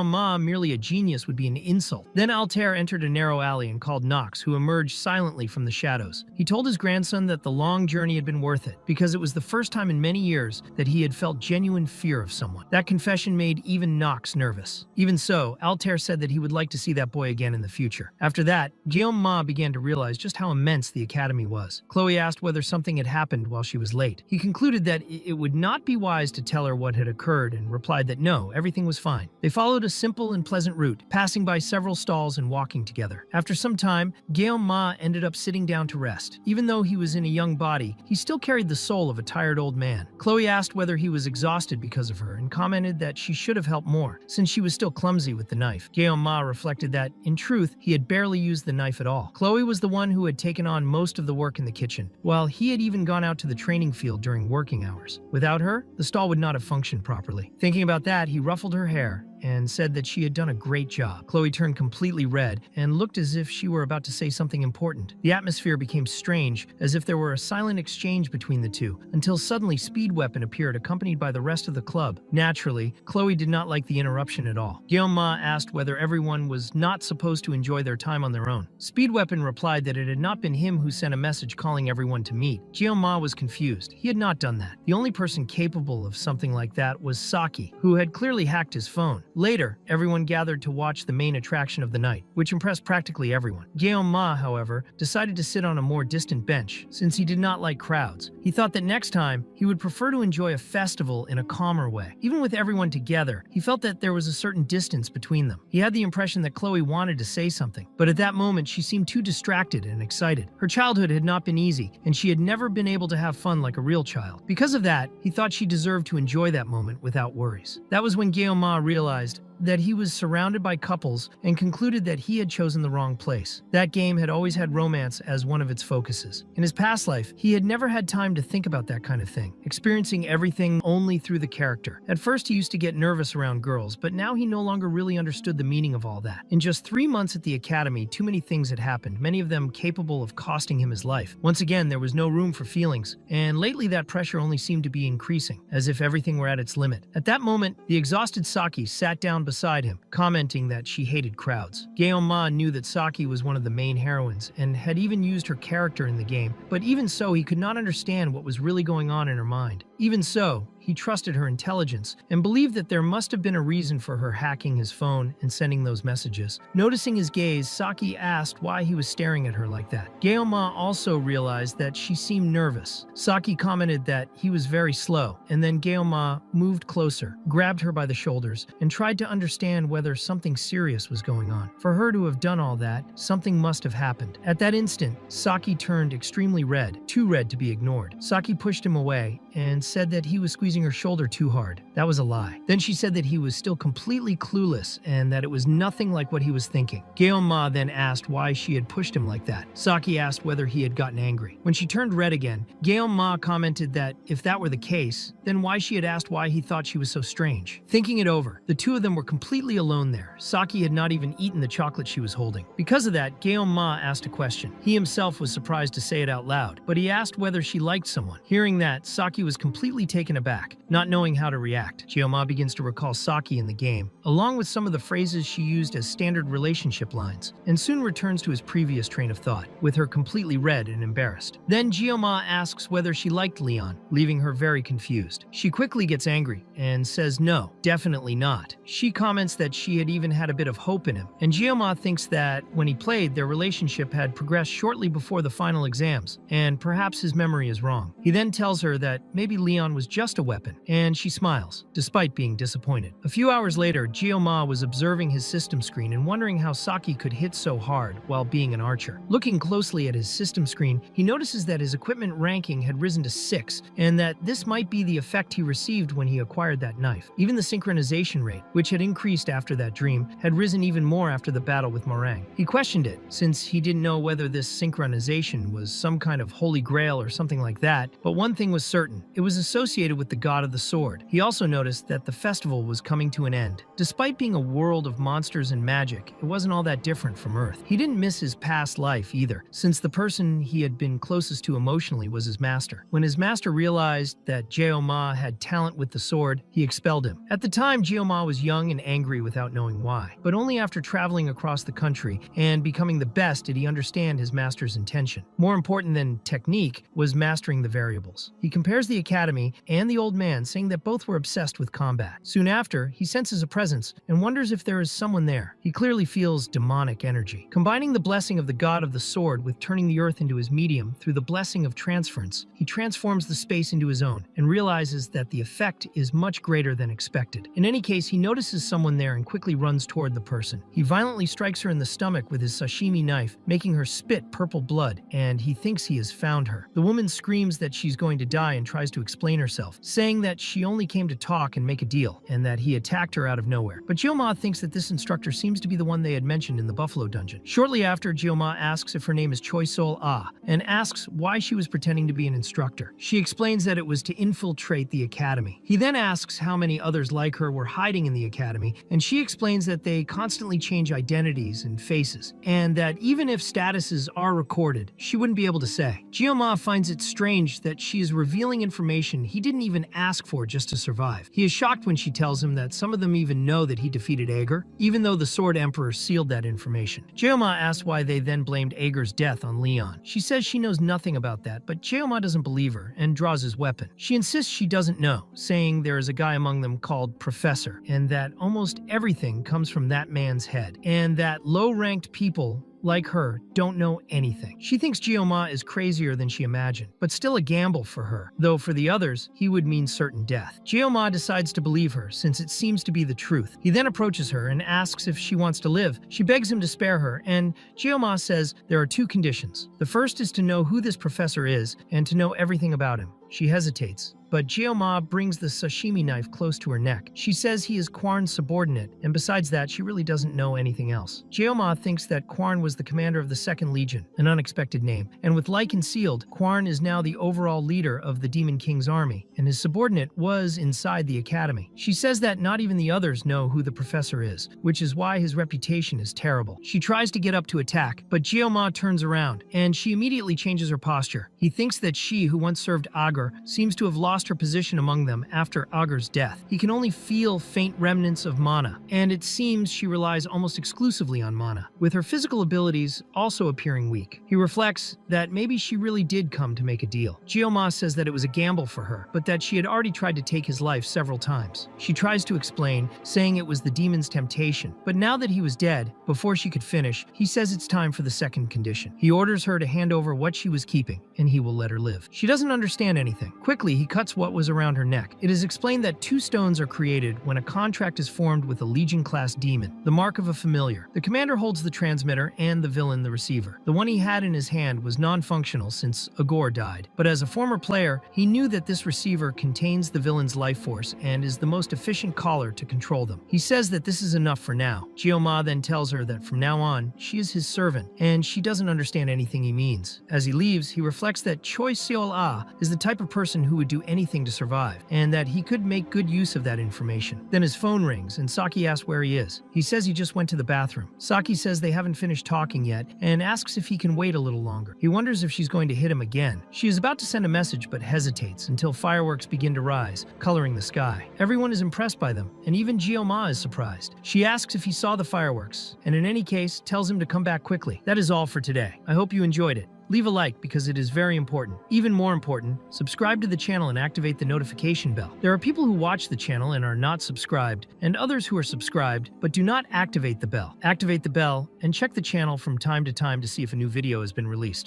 S1: Ma merely a genius would be an insult. Then Altair entered a narrow alley and called Nox, who emerged silently from the shadows. He told his grandson that the long journey had been worth it, because it was the first time in many years that he had felt genuine fear of someone. That confession made even Nox nervous. Even so, Altair said that he would like to see that boy again in the future. After that, Ma began to realize just how immense the academy was. Chloe asked whether something had happened while she was late. He concluded that it would not be wise to tell her what had occurred, and replied that no, everything was fine. They followed a simple and pleasant route, passing by several stalls and walking together. After some time, Ma ended up sitting down to rest. Even though he was in a young body, he still carried the soul of a tired old man. Chloe asked whether he was exhausted because of her, and commented that she should have helped more, since she was still clumsy with the knife. Ma reflected that, in truth, he had barely used the knife at all. Chloe was the one who had taken on most of the work in the kitchen, while he had even gone out to the training field during working hours. Without her, the stall would not have functioned properly. Thinking about that, he ruffled her hair and said that she had done a great job. Chloe turned completely red and looked as if she were about to say something important. The atmosphere became strange, as if there were a silent exchange between the two, until suddenly Speed Weapon appeared accompanied by the rest of the club. Naturally, Chloe did not like the interruption at all. Guillaume asked whether everyone was not supposed to enjoy their time on their own. Speed Weapon replied that it had not been him who sent a message calling everyone to meet. Guillaume was confused. He had not done that. The only person capable of something like that was Saki, who had clearly hacked his phone. Later, everyone gathered to watch the main attraction of the night, which impressed practically everyone. Guillaume, however, decided to sit on a more distant bench, since he did not like crowds. He thought that next time, he would prefer to enjoy a festival in a calmer way. Even with everyone together, he felt that there was a certain distance between them. He had the impression that Chloe wanted to say something, but at that moment she seemed too distracted and excited. Her childhood had not been easy, and she had never been able to have fun like a real child. Because of that, he thought she deserved to enjoy that moment without worries. That was when Guillaume realized that he was surrounded by couples and concluded that he had chosen the wrong place. That game had always had romance as one of its focuses. In his past life, he had never had time to think about that kind of thing, experiencing everything only through the character. At first, he used to get nervous around girls, but now he no longer really understood the meaning of all that. In just 3 months at the academy, too many things had happened, many of them capable of costing him his life. Once again, there was no room for feelings, and lately that pressure only seemed to be increasing, as if everything were at its limit. At that moment, the exhausted Saki sat down beside him, commenting that she hated crowds. Guillaume knew that Saki was one of the main heroines and had even used her character in the game, but even so, he could not understand what was really going on in her mind. Even so, he trusted her intelligence and believed that there must have been a reason for her hacking his phone and sending those messages. Noticing his gaze, Saki asked why he was staring at her like that. Guillaume also realized that she seemed nervous. Saki commented that he was very slow, and then Guillaume moved closer, grabbed her by the shoulders, and tried to understand whether something serious was going on. For her to have done all that, something must have happened. At that instant, Saki turned extremely red, too red to be ignored. Saki pushed him away and said that he was squeezing her shoulder too hard. That was a lie. Then she said that he was still completely clueless and that it was nothing like what he was thinking. Guillaume then asked why she had pushed him like that. Saki asked whether he had gotten angry. When she turned red again, Guillaume commented that if that were the case, then why she had asked why he thought she was so strange. Thinking it over, the two of them were completely alone there. Saki had not even eaten the chocolate she was holding. Because of that, Guillaume asked a question. He himself was surprised to say it out loud, but he asked whether she liked someone. Hearing that, Saki was completely taken aback, not knowing how to react. Guillaume begins to recall Saki in the game, along with some of the phrases she used as standard relationship lines, and soon returns to his previous train of thought, with her completely red and embarrassed. Then Guillaume asks whether she liked Leon, leaving her very confused. She quickly gets angry and says no, definitely not. She comments that she had even had a bit of hope in him, and Guillaume thinks that when he played, their relationship had progressed shortly before the final exams, and perhaps his memory is wrong. He then tells her that maybe Leon was just a weapon, and she smiles, despite being disappointed. A few hours later, Guillaume was observing his system screen and wondering how Saki could hit so hard while being an archer. Looking closely at his system screen, he notices that his equipment ranking had risen to 6, and that this might be the effect he received when he acquired that knife. Even the synchronization rate, which had increased after that dream, had risen even more after the battle with Meringue. He questioned it, since he didn't know whether this synchronization was some kind of holy grail or something like that, but one thing was certain: it was associated with the god of the sword. He also noticed that the festival was coming to an end. Despite being a world of monsters and magic, it wasn't all that different from Earth. He didn't miss his past life either, since the person he had been closest to emotionally was his master. When his master realized that Guillaume had talent with the sword, he expelled him. At the time, Guillaume was young and angry without knowing why, but only after traveling across the country and becoming the best did he understand his master's intention. More important than technique was mastering the variables. He compares the academy and the old man, saying that both were obsessed with combat. Soon after, he senses a presence and wonders if there is someone there. He clearly feels demonic energy. Combining the blessing of the god of the sword with turning the earth into his medium through the blessing of transference, he transforms the space into his own and realizes that the effect is much greater than expected. In any case, he notices someone there and quickly runs toward the person. He violently strikes her in the stomach with his sashimi knife, making her spit purple blood, and he thinks he has found her. The woman screams that she's going to die and tries tries to explain herself, saying that she only came to talk and make a deal, and that he attacked her out of nowhere. But Jioma thinks that this instructor seems to be the one they had mentioned in the Buffalo Dungeon. Shortly after, Jioma asks if her name is Choi Sol Ah, and asks why she was pretending to be an instructor. She explains that it was to infiltrate the academy. He then asks how many others like her were hiding in the academy, and she explains that they constantly change identities and faces, and that even if statuses are recorded, she wouldn't be able to say. Jioma finds it strange that she is revealing information he didn't even ask for just to survive. He is shocked when she tells him that some of them even know that he defeated Ager, even though the Sword Emperor sealed that information. Jioma asks why they then blamed Ager's death on Leon. She says she knows nothing about that, but Jioma doesn't believe her and draws his weapon. She insists she doesn't know, saying there is a guy among them called Professor, and that almost everything comes from that man's head, and that low-ranked people like her don't know anything. She thinks Jioma is crazier than she imagined, but still a gamble for her, though for the others, he would mean certain death. Jioma decides to believe her, since it seems to be the truth. He then approaches her and asks if she wants to live. She begs him to spare her, and Jioma says there are two conditions. The first is to know who this professor is, and to know everything about him. She hesitates, but Jioma brings the sashimi knife close to her neck. She says he is Kwarn's subordinate, and besides that, she really doesn't know anything else. Jioma thinks that Kwarn was the commander of the 2nd Legion, an unexpected name, and with Lai concealed, Kwarn is now the overall leader of the Demon King's army, and his subordinate was inside the academy. She says that not even the others know who the professor is, which is why his reputation is terrible. She tries to get up to attack, but Jioma turns around, and she immediately changes her posture. He thinks that she, who once served Ager, seems to have lost her position among them after Ager's death. He can only feel faint remnants of mana, and it seems she relies almost exclusively on mana, with her physical abilities also appearing weak. He reflects that maybe she really did come to make a deal. Jioma says that it was a gamble for her, but that she had already tried to take his life several times. She tries to explain, saying it was the demon's temptation, but now that he was dead, before she could finish, he says it's time for the second condition. He orders her to hand over what she was keeping, and he will let her live. She doesn't understand anything. Quickly, he cuts what was around her neck. It is explained that 2 stones are created when a contract is formed with a Legion-class demon, the mark of a familiar. The commander holds the transmitter and the villain the receiver. The one he had in his hand was non-functional since Agor died, but as a former player, he knew that this receiver contains the villain's life force and is the most efficient caller to control them. He says that this is enough for now. Jioma then tells her that from now on, she is his servant, and she doesn't understand anything he means. As he leaves, he reflects that Choi Seol-ah is the type of person who would do anything to survive, and that he could make good use of that information. Then his phone rings, and Saki asks where he is. He says he just went to the bathroom. Saki says they haven't finished talking yet, and asks if he can wait a little longer. He wonders if she's going to hit him again. She is about to send a message, but hesitates until fireworks begin to rise, coloring the sky. Everyone is impressed by them, and even Jioma is surprised. She asks if he saw the fireworks, and in any case, tells him to come back quickly. That is all for today. I hope you enjoyed it. Leave a like because it is very important. Even more important, subscribe to the channel and activate the notification bell. There are people who watch the channel and are not subscribed, and others who are subscribed but do not activate the bell. Activate the bell and check the channel from time to time to see if a new video has been released.